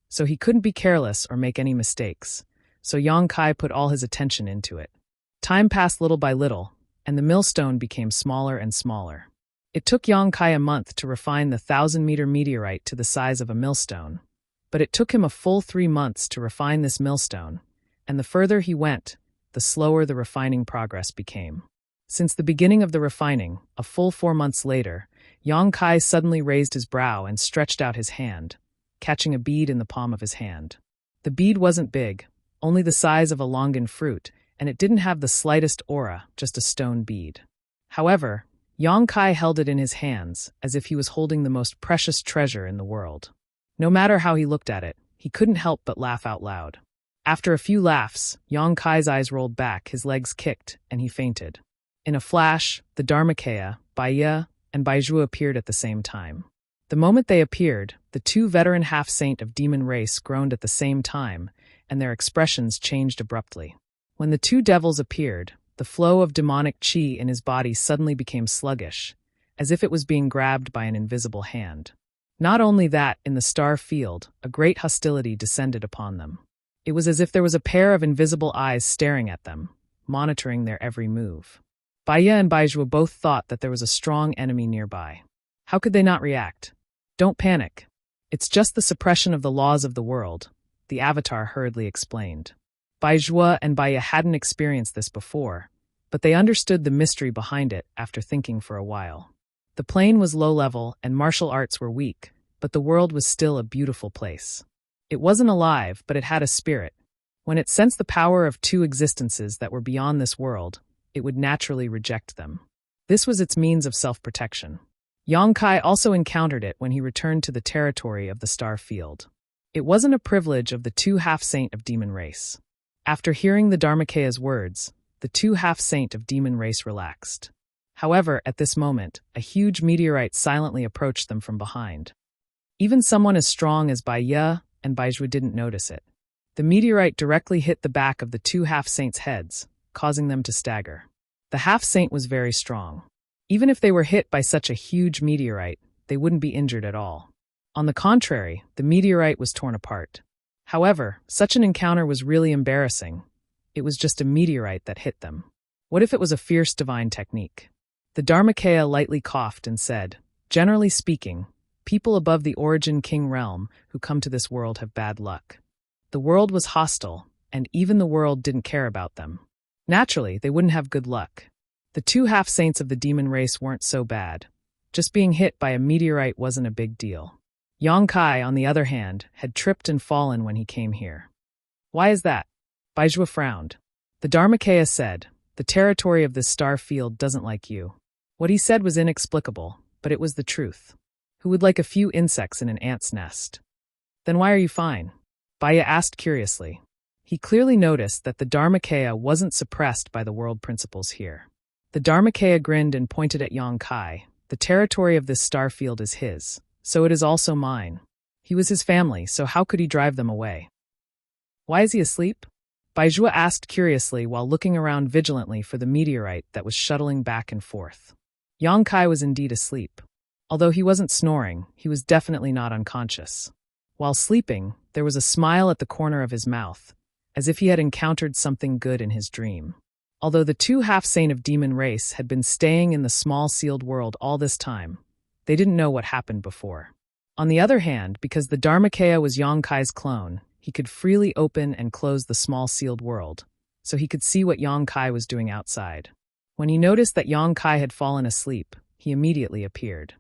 S1: So he couldn't be careless or make any mistakes, so Yang Kai put all his attention into it. Time passed little by little, and the millstone became smaller and smaller. It took Yang Kai a month to refine the 1,000-meter meteorite to the size of a millstone, but it took him a full 3 months to refine this millstone, and the further he went, the slower the refining progress became. Since the beginning of the refining, a full 4 months later, Yang Kai suddenly raised his brow and stretched out his hand, catching a bead in the palm of his hand. The bead wasn't big, only the size of a longan fruit, and it didn't have the slightest aura, just a stone bead. However, Yang Kai held it in his hands as if he was holding the most precious treasure in the world. No matter how he looked at it, he couldn't help but laugh out loud. After a few laughs, Yang Kai's eyes rolled back, his legs kicked, and he fainted. In a flash, the Dharmakaya, Baiya, and Baizhu appeared at the same time. The moment they appeared, the two veteran half-saint of demon race groaned at the same time, and their expressions changed abruptly. When the two devils appeared, the flow of demonic chi in his body suddenly became sluggish, as if it was being grabbed by an invisible hand. Not only that, in the star field, a great hostility descended upon them. It was as if there was a pair of invisible eyes staring at them, monitoring their every move. Baiya and Baizhu both thought that there was a strong enemy nearby. How could they not react? Don't panic. It's just the suppression of the laws of the world, the Avatar hurriedly explained. Baizhu and Baiya hadn't experienced this before, but they understood the mystery behind it after thinking for a while. The plane was low level and martial arts were weak, but the world was still a beautiful place. It wasn't alive, but it had a spirit. When it sensed the power of two existences that were beyond this world, it would naturally reject them. This was its means of self-protection. Yang Kai also encountered it when he returned to the territory of the star field. It wasn't a privilege of the two half-saint of demon race. After hearing the Dharmakaya's words, the two half-saint of demon race relaxed. However, at this moment, a huge meteorite silently approached them from behind. Even someone as strong as Baiya and Baizhu didn't notice it. The meteorite directly hit the back of the two half-saints' heads, causing them to stagger. The half-saint was very strong. Even if they were hit by such a huge meteorite, they wouldn't be injured at all. On the contrary, the meteorite was torn apart. However, such an encounter was really embarrassing. It was just a meteorite that hit them. What if it was a fierce divine technique? The Dharmakaya lightly coughed and said, "Generally speaking, people above the Origin King realm who come to this world have bad luck. The world was hostile, and even the world didn't care about them. Naturally, they wouldn't have good luck. The two half-saints of the demon race weren't so bad. Just being hit by a meteorite wasn't a big deal. Yongkai, on the other hand, had tripped and fallen when he came here." "Why is that?" Baizhua frowned. The Dharmakaya said, "The territory of this star field doesn't like you." What he said was inexplicable, but it was the truth. Who would like a few insects in an ant's nest? "Then why are you fine?" Baya asked curiously. He clearly noticed that the Dharmakaya wasn't suppressed by the world principles here. The Dharmakaya grinned and pointed at Yongkai. "The territory of this star field is his, so it is also mine. He was his family, so how could he drive them away?" "Why is he asleep?" Baizhua asked curiously while looking around vigilantly for the meteorite that was shuttling back and forth. Yongkai was indeed asleep. Although he wasn't snoring, he was definitely not unconscious. While sleeping, there was a smile at the corner of his mouth, as if he had encountered something good in his dream. Although the two half-saint of demon race had been staying in the small sealed world all this time, they didn't know what happened before. On the other hand, because the Dharmakaya was Yongkai's clone, he could freely open and close the small sealed world, so he could see what Yongkai was doing outside. When he noticed that Yongkai had fallen asleep, he immediately appeared.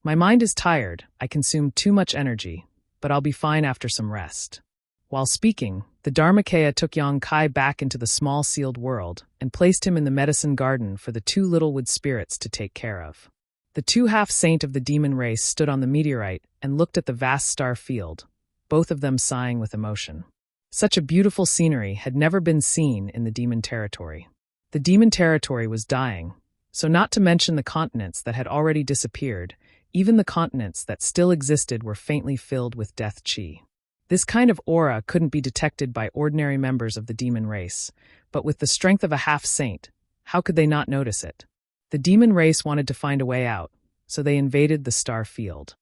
S1: "My mind is tired, I consumed too much energy, but I'll be fine after some rest." While speaking, the Dharmakaya took Yongkai back into the small sealed world and placed him in the medicine garden for the two little wood spirits to take care of. The two half-saint of the demon race stood on the meteorite and looked at the vast star field, both of them sighing with emotion. Such a beautiful scenery had never been seen in the demon territory. The demon territory was dying, so not to mention the continents that had already disappeared, even the continents that still existed were faintly filled with death chi. This kind of aura couldn't be detected by ordinary members of the demon race, but with the strength of a half-saint, how could they not notice it? The demon race wanted to find a way out, so they invaded the star field.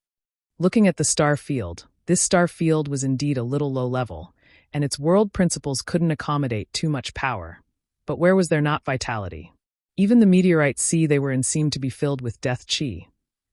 S1: Looking at the star field, this star field was indeed a little low level, and its world principles couldn't accommodate too much power. But where was there not vitality? Even the meteorite sea they were in seemed to be filled with death chi.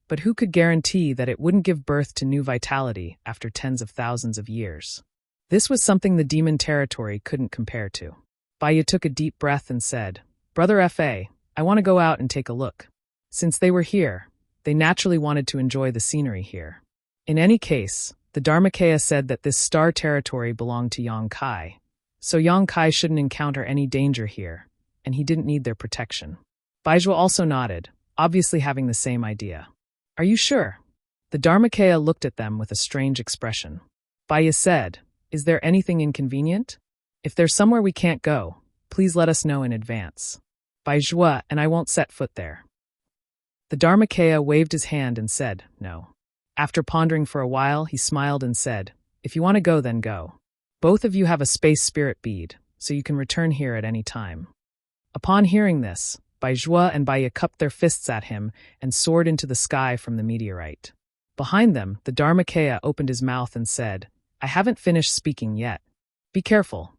S1: But who could guarantee that it wouldn't give birth to new vitality after tens of thousands of years? This was something the demon territory couldn't compare to. Baya took a deep breath and said, "Brother Fa, I want to go out and take a look." Since they were here, they naturally wanted to enjoy the scenery here. In any case, the Dharmakaya said that this star territory belonged to Yongkai, so Yongkai shouldn't encounter any danger here, and he didn't need their protection. Baizhua also nodded, obviously having the same idea. "Are you sure?" The Dharmakaya looked at them with a strange expression. Baya said, "Is there anything inconvenient? If there's somewhere we can't go, please let us know in advance. Baizhua and I won't set foot there." The Dharmakaya waved his hand and said, "No." After pondering for a while, he smiled and said, "If you want to go, then go. Both of you have a space spirit bead, so you can return here at any time." Upon hearing this, Baizhua and Baya cupped their fists at him and soared into the sky from the meteorite. Behind them, the Dharmakaya opened his mouth and said, "I haven't finished speaking yet. Be careful."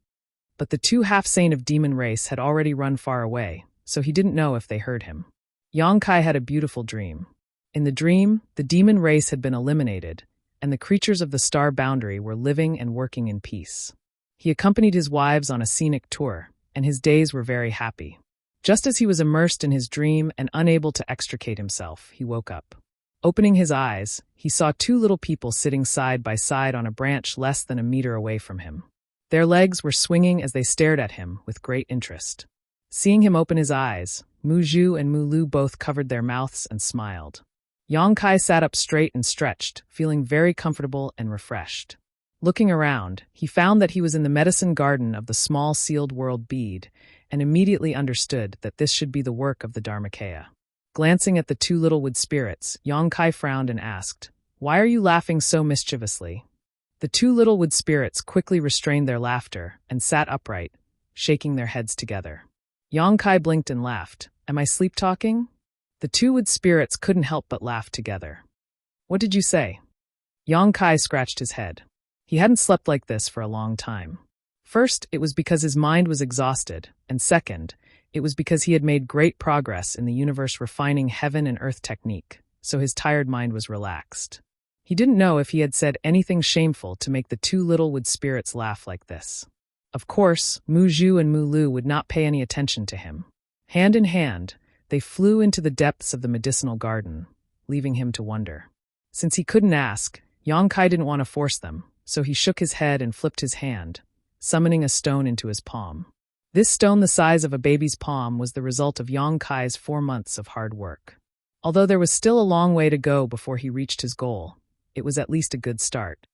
S1: But the two half-saint of demon race had already run far away, so he didn't know if they heard him. Yongkai had a beautiful dream. In the dream, the demon race had been eliminated, and the creatures of the star boundary were living and working in peace. He accompanied his wives on a scenic tour, and his days were very happy. Just as he was immersed in his dream and unable to extricate himself, he woke up. Opening his eyes, he saw two little people sitting side by side on a branch less than a meter away from him. Their legs were swinging as they stared at him with great interest. Seeing him open his eyes, Mu Zhu and Mu Lu both covered their mouths and smiled. Yongkai sat up straight and stretched, feeling very comfortable and refreshed. Looking around, he found that he was in the medicine garden of the small sealed world bead, and immediately understood that this should be the work of the Dharmakaya. Glancing at the two little wood spirits, Yongkai frowned and asked, "Why are you laughing so mischievously?" The two little wood spirits quickly restrained their laughter and sat upright, shaking their heads together. Yongkai blinked and laughed. "Am I sleep-talking?" The two wood spirits couldn't help but laugh together. "What did you say?" Yongkai scratched his head. He hadn't slept like this for a long time. First, it was because his mind was exhausted, and second, it was because he had made great progress in the universe refining heaven and earth technique, so his tired mind was relaxed. He didn't know if he had said anything shameful to make the two Littlewood spirits laugh like this. Of course, Mu Zhu and Mu Lu would not pay any attention to him. Hand in hand, they flew into the depths of the medicinal garden, leaving him to wonder. Since he couldn't ask, Yang Kai didn't want to force them, so he shook his head and flipped his hand, summoning a stone into his palm. This stone the size of a baby's palm was the result of Yang Kai's 4 months of hard work. Although there was still a long way to go before he reached his goal, it was at least a good start.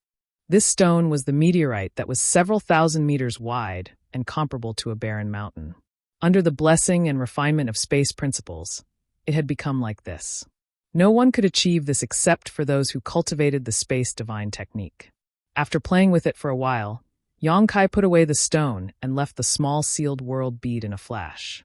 S1: This stone was the meteorite that was several thousand meters wide and comparable to a barren mountain. Under the blessing and refinement of space principles, it had become like this. No one could achieve this except for those who cultivated the space divine technique. After playing with it for a while, Yang Kai put away the stone and left the small sealed world bead in a flash.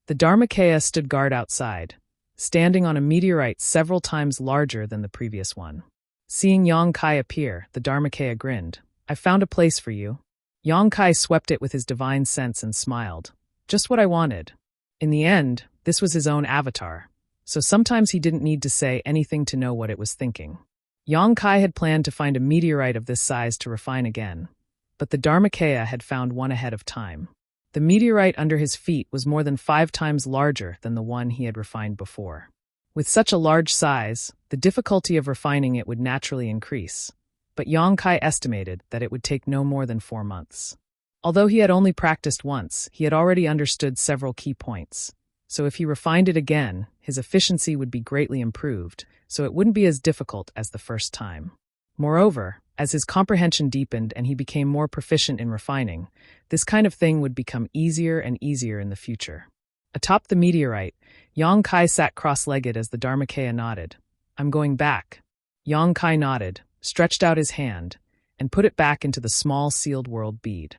S1: The Dharmakaya stood guard outside, standing on a meteorite several times larger than the previous one. Seeing Yang Kai appear, the Dharmakaya grinned. "I found a place for you." Yang Kai swept it with his divine sense and smiled. Just what I wanted. In the end, this was his own avatar, so sometimes he didn't need to say anything to know what it was thinking. Yang Kai had planned to find a meteorite of this size to refine again, but the Dharmakaya had found one ahead of time. The meteorite under his feet was more than 5 times larger than the one he had refined before. With such a large size, the difficulty of refining it would naturally increase, but Yang Kai estimated that it would take no more than 4 months. Although he had only practiced once, he had already understood several key points, so if he refined it again, his efficiency would be greatly improved, so it wouldn't be as difficult as the first time. Moreover, as his comprehension deepened and he became more proficient in refining, this kind of thing would become easier and easier in the future. Atop the meteorite, Yang Kai sat cross-legged as the Dharmakaya nodded. "I'm going back." Yang Kai nodded, stretched out his hand, and put it back into the small sealed world bead.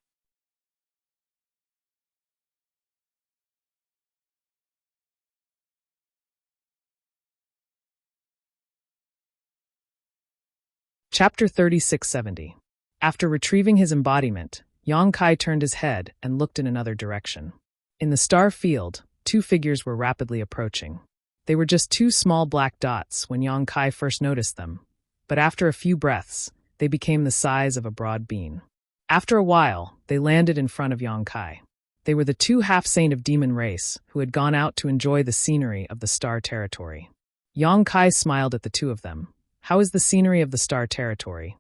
S1: Chapter 3670. After retrieving his embodiment, Yang Kai turned his head and looked in another direction. In the star field, 2 figures were rapidly approaching. They were just 2 small black dots when Yang Kai first noticed them, but after a few breaths, they became the size of a broad bean. After a while, they landed in front of Yang Kai. They were the 2 half-saint of demon race who had gone out to enjoy the scenery of the star territory. Yang Kai smiled at the 2 of them. "How is the scenery of the star territory?"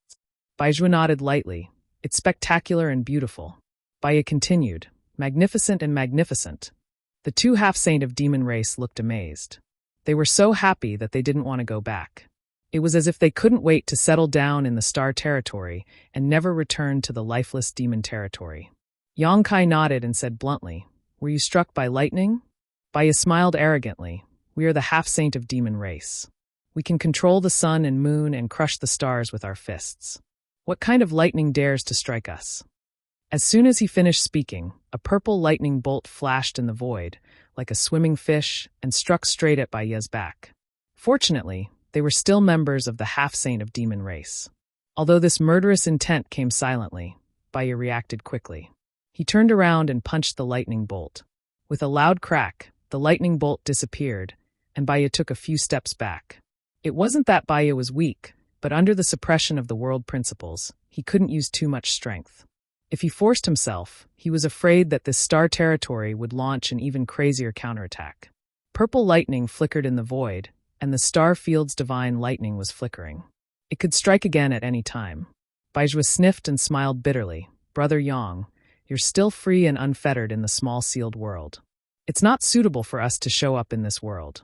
S1: Baizhu nodded lightly. "It's spectacular and beautiful." Baiya continued, "Magnificent and magnificent." The 2 half-saint of demon race looked amazed. They were so happy that they didn't want to go back. It was as if they couldn't wait to settle down in the star territory and never return to the lifeless demon territory. Yang Kai nodded and said bluntly, "Were you struck by lightning?" Baiya smiled arrogantly. "We are the half-saint of demon race. We can control the sun and moon and crush the stars with our fists. What kind of lightning dares to strike us?" As soon as he finished speaking, a purple lightning bolt flashed in the void, like a swimming fish, and struck straight at Baiya's back. Fortunately, they were still members of the half-saint of demon race. Although this murderous intent came silently, Baiya reacted quickly. He turned around and punched the lightning bolt. With a loud crack, the lightning bolt disappeared, and Baiya took a few steps back. It wasn't that Baiya was weak, but under the suppression of the world principles, he couldn't use too much strength. If he forced himself, he was afraid that this star territory would launch an even crazier counterattack. Purple lightning flickered in the void, and the star field's divine lightning was flickering. It could strike again at any time. Baizhu sniffed and smiled bitterly. "Brother Yang, you're still free and unfettered in the small sealed world. It's not suitable for us to show up in this world."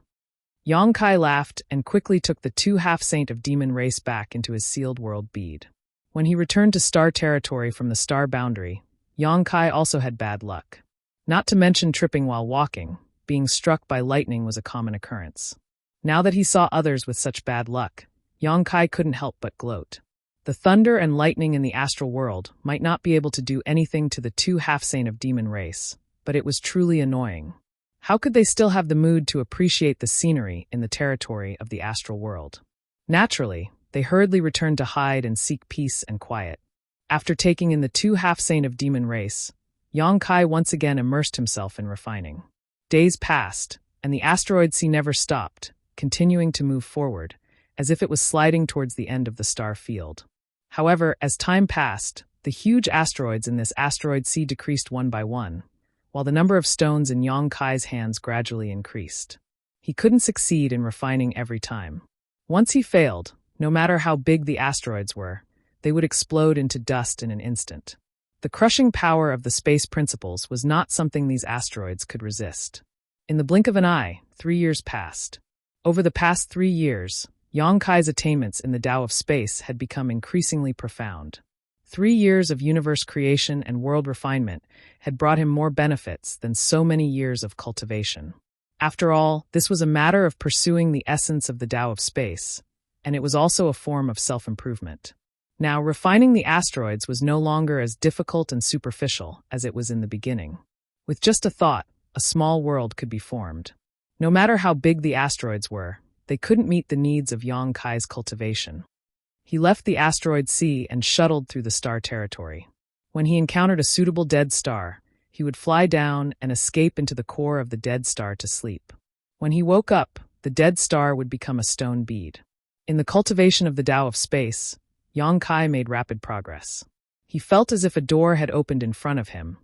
S1: Yang Kai laughed and quickly took the 2 half-saint of demon race back into his sealed world bead. When he returned to star territory from the star boundary, Yang Kai also had bad luck. Not to mention tripping while walking, being struck by lightning was a common occurrence. Now that he saw others with such bad luck, Yang Kai couldn't help but gloat. The thunder and lightning in the astral world might not be able to do anything to the 2 half-saint of demon race, but it was truly annoying. How could they still have the mood to appreciate the scenery in the territory of the astral world? Naturally, they hurriedly returned to hide and seek peace and quiet. After taking in the 2 half-sane of demon race, Yang Kai once again immersed himself in refining. Days passed, and the asteroid sea never stopped, continuing to move forward, as if it was sliding towards the end of the star field. However, as time passed, the huge asteroids in this asteroid sea decreased one by one, while the number of stones in Yang Kai's hands gradually increased. He couldn't succeed in refining every time. Once he failed, no matter how big the asteroids were, they would explode into dust in an instant. The crushing power of the space principles was not something these asteroids could resist. In the blink of an eye, 3 years passed. Over the past 3 years, Yang Kai's attainments in the Tao of space had become increasingly profound. 3 years of universe creation and world refinement had brought him more benefits than so many years of cultivation. After all, this was a matter of pursuing the essence of the Tao of space, and it was also a form of self-improvement. Now, refining the asteroids was no longer as difficult and superficial as it was in the beginning. With just a thought, a small world could be formed. No matter how big the asteroids were, they couldn't meet the needs of Yang Kai's cultivation. He left the asteroid sea and shuttled through the star territory. When he encountered a suitable dead star, he would fly down and escape into the core of the dead star to sleep. When he woke up, the dead star would become a stone bead. In the cultivation of the Tao of space, Yang Kai made rapid progress. He felt as if a door had opened in front of him,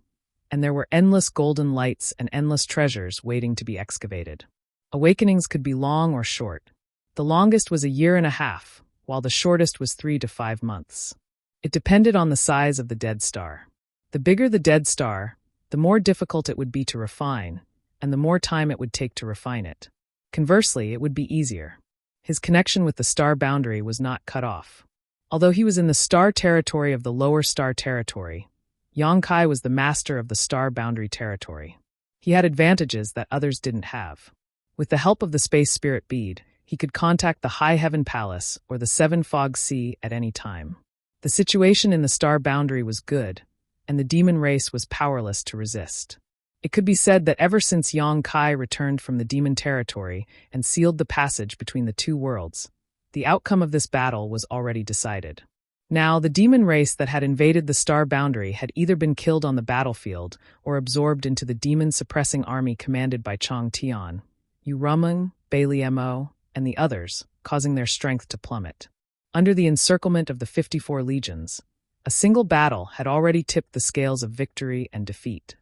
S1: and there were endless golden lights and endless treasures waiting to be excavated. Awakenings could be long or short. The longest was 1.5 years, while the shortest was 3 to 5 months. It depended on the size of the dead star. The bigger the dead star, the more difficult it would be to refine, and the more time it would take to refine it. Conversely, it would be easier. His connection with the star boundary was not cut off. Although he was in the star territory of the lower star territory, Yang Kai was the master of the star boundary territory. He had advantages that others didn't have. With the help of the space spirit bead, he could contact the High Heaven Palace or the Seven Fog Sea at any time. The situation in the star boundary was good, and the demon race was powerless to resist. It could be said that ever since Yang Kai returned from the demon territory and sealed the passage between the two worlds, the outcome of this battle was already decided. Now, the demon race that had invaded the star boundary had either been killed on the battlefield or absorbed into the demon-suppressing army commanded by Chang Tian, Yu Rumeng, Bailey Mo, and the others, causing their strength to plummet. Under the encirclement of the 54 legions, a single battle had already tipped the scales of victory and defeat.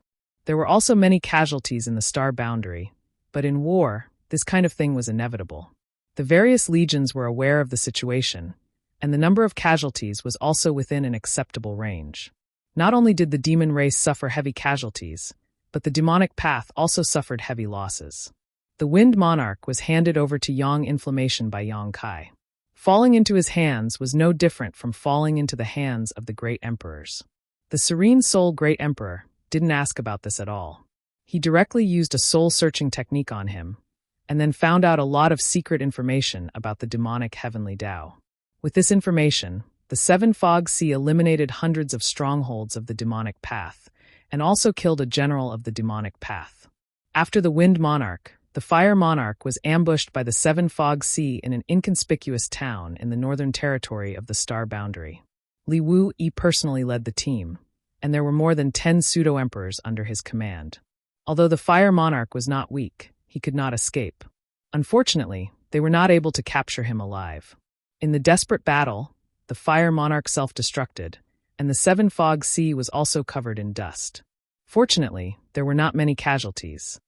S1: There were also many casualties in the star boundary, but in war, this kind of thing was inevitable. The various legions were aware of the situation, and the number of casualties was also within an acceptable range. Not only did the demon race suffer heavy casualties, but the demonic path also suffered heavy losses. The Wind Monarch was handed over to Yang Inflammation by Yang Kai. Falling into his hands was no different from falling into the hands of the great emperors. The Serene Soul Great Emperor didn't ask about this at all. He directly used a soul-searching technique on him, and then found out a lot of secret information about the demonic heavenly Tao. With this information, the Seven Fog Sea eliminated hundreds of strongholds of the demonic path, and also killed a general of the demonic path. After the Wind Monarch, the Fire Monarch was ambushed by the Seven Fog Sea in an inconspicuous town in the northern territory of the star boundary. Li Wu Yi personally led the team, and there were more than 10 pseudo-emperors under his command. Although the Fire Monarch was not weak, he could not escape. Unfortunately, they were not able to capture him alive. In the desperate battle, the Fire Monarch self-destructed, and the Seven Fog Sea was also covered in dust. Fortunately, there were not many casualties.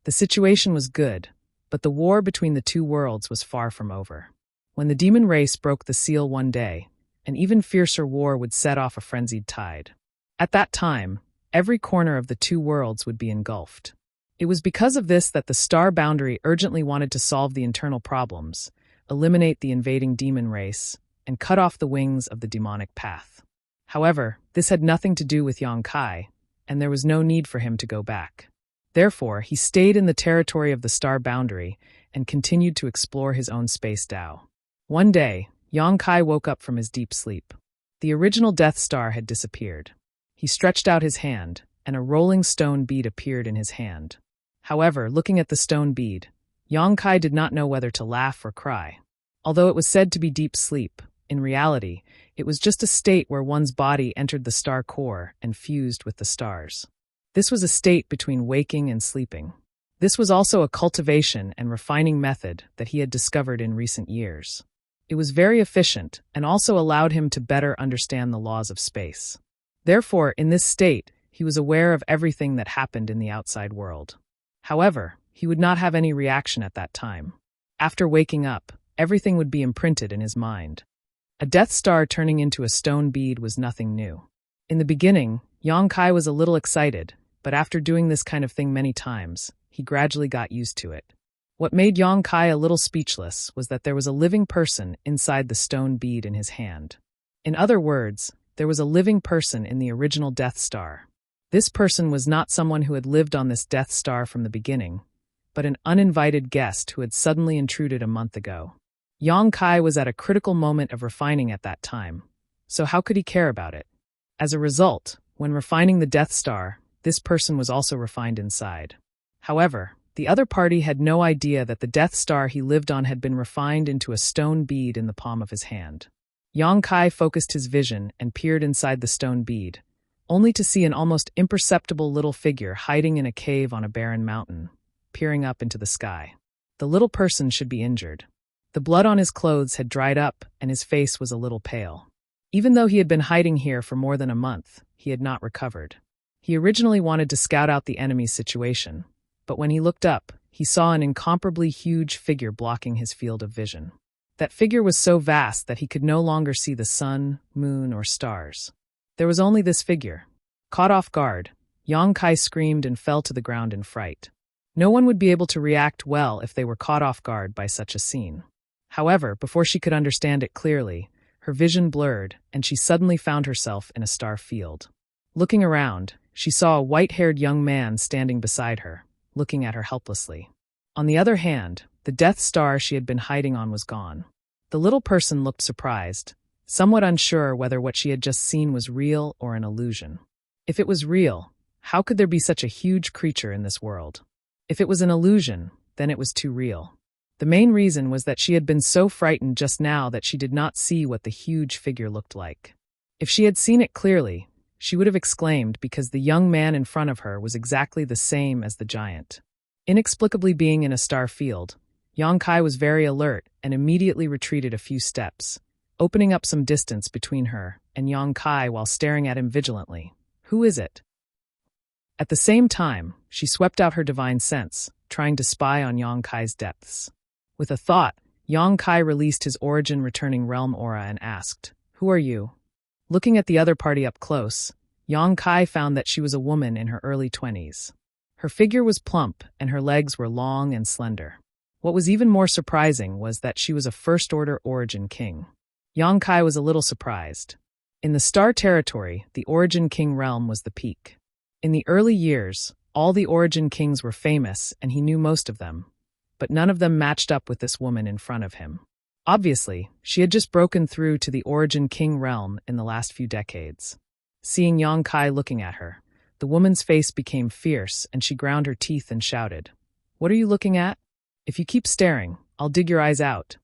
S1: The situation was good, but the war between the two worlds was far from over. When the demon race broke the seal one day, an even fiercer war would set off a frenzied tide. At that time, every corner of the two worlds would be engulfed. It was because of this that the star boundary urgently wanted to solve the internal problems, eliminate the invading demon race, and cut off the wings of the demonic path. However, this had nothing to do with Yang Kai, and there was no need for him to go back. Therefore, he stayed in the territory of the star boundary and continued to explore his own space Tao. One day, Yang Kai woke up from his deep sleep. The original Death Star had disappeared. He stretched out his hand, and a rolling stone bead appeared in his hand. However, looking at the stone bead, Yang Kai did not know whether to laugh or cry. Although it was said to be deep sleep, In reality, it was just a state where one's body entered the star core and fused with the stars. This was a state between waking and sleeping. This was also a cultivation and refining method that he had discovered in recent years. It was very efficient and also allowed him to better understand the laws of space. Therefore, in this state, he was aware of everything that happened in the outside world. However, he would not have any reaction at that time. After waking up, everything would be imprinted in his mind. A Death Star turning into a stone bead was nothing new. In the beginning, Yang Kai was a little excited, but after doing this kind of thing many times, he gradually got used to it. What made Yang Kai a little speechless was that there was a living person inside the stone bead in his hand. In other words, there was a living person in the original Death Star. This person was not someone who had lived on this Death Star from the beginning, but an uninvited guest who had suddenly intruded a month ago. Yang Kai was at a critical moment of refining at that time, so how could he care about it? As a result, when refining the Death Star, this person was also refined inside. However, the other party had no idea that the Death Star he lived on had been refined into a stone bead in the palm of his hand. Yang Kai focused his vision and peered inside the stone bead, only to see an almost imperceptible little figure hiding in a cave on a barren mountain, peering up into the sky. The little person should be injured. The blood on his clothes had dried up and his face was a little pale. Even though he had been hiding here for more than a month, he had not recovered. He originally wanted to scout out the enemy's situation, but when he looked up, he saw an incomparably huge figure blocking his field of vision. That figure was so vast that he could no longer see the sun, moon, or stars. There was only this figure. Caught off guard, Yang Kai screamed and fell to the ground in fright. No one would be able to react well if they were caught off guard by such a scene. However, before she could understand it clearly, her vision blurred and she suddenly found herself in a star field. Looking around, she saw a white-haired young man standing beside her, looking at her helplessly. On the other hand, the Death Star she had been hiding on was gone. The little person looked surprised, somewhat unsure whether what she had just seen was real or an illusion. If it was real, how could there be such a huge creature in this world? If it was an illusion, then it was too real. The main reason was that she had been so frightened just now that she did not see what the huge figure looked like. If she had seen it clearly, she would have exclaimed because the young man in front of her was exactly the same as the giant. Inexplicably being in a star field, Yang Kai was very alert and immediately retreated a few steps, opening up some distance between her and Yang Kai while staring at him vigilantly. Who is it? At the same time, she swept out her divine sense, trying to spy on Yang Kai's depths. With a thought, Yang Kai released his origin-returning realm aura and asked, "Who are you?" Looking at the other party up close, Yang Kai found that she was a woman in her early 20s. Her figure was plump and her legs were long and slender. What was even more surprising was that she was a First-Order Origin King. Yang Kai was a little surprised. In the Star Territory, the Origin King realm was the peak. In the early years, all the Origin Kings were famous and he knew most of them, but none of them matched up with this woman in front of him. Obviously, she had just broken through to the Origin King realm in the last few decades. Seeing Yang Kai looking at her, the woman's face became fierce and she ground her teeth and shouted, "What are you looking at? If you keep staring, I'll dig your eyes out."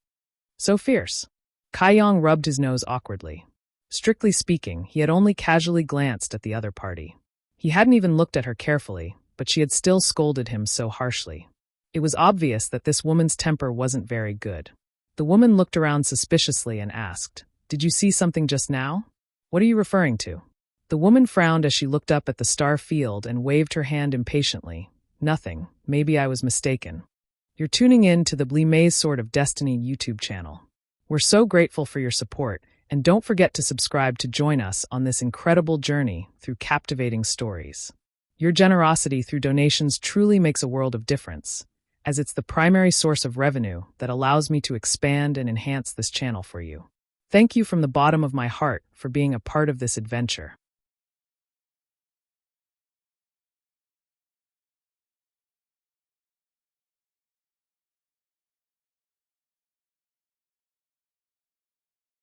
S1: So fierce. Kai Yang rubbed his nose awkwardly. Strictly speaking, he had only casually glanced at the other party. He hadn't even looked at her carefully, but she had still scolded him so harshly. It was obvious that this woman's temper wasn't very good. The woman looked around suspiciously and asked, "Did you see something just now? What are you referring to?" The woman frowned as she looked up at the star field and waved her hand impatiently. "Nothing. Maybe I was mistaken." You're tuning in to the Blimay's Sword of Destiny YouTube channel. We're so grateful for your support, and don't forget to subscribe to join us on this incredible journey through captivating stories. Your generosity through donations truly makes a world of difference, as it's the primary source of revenue that allows me to expand and enhance this channel for you. Thank you from the bottom of my heart for being a part of this adventure.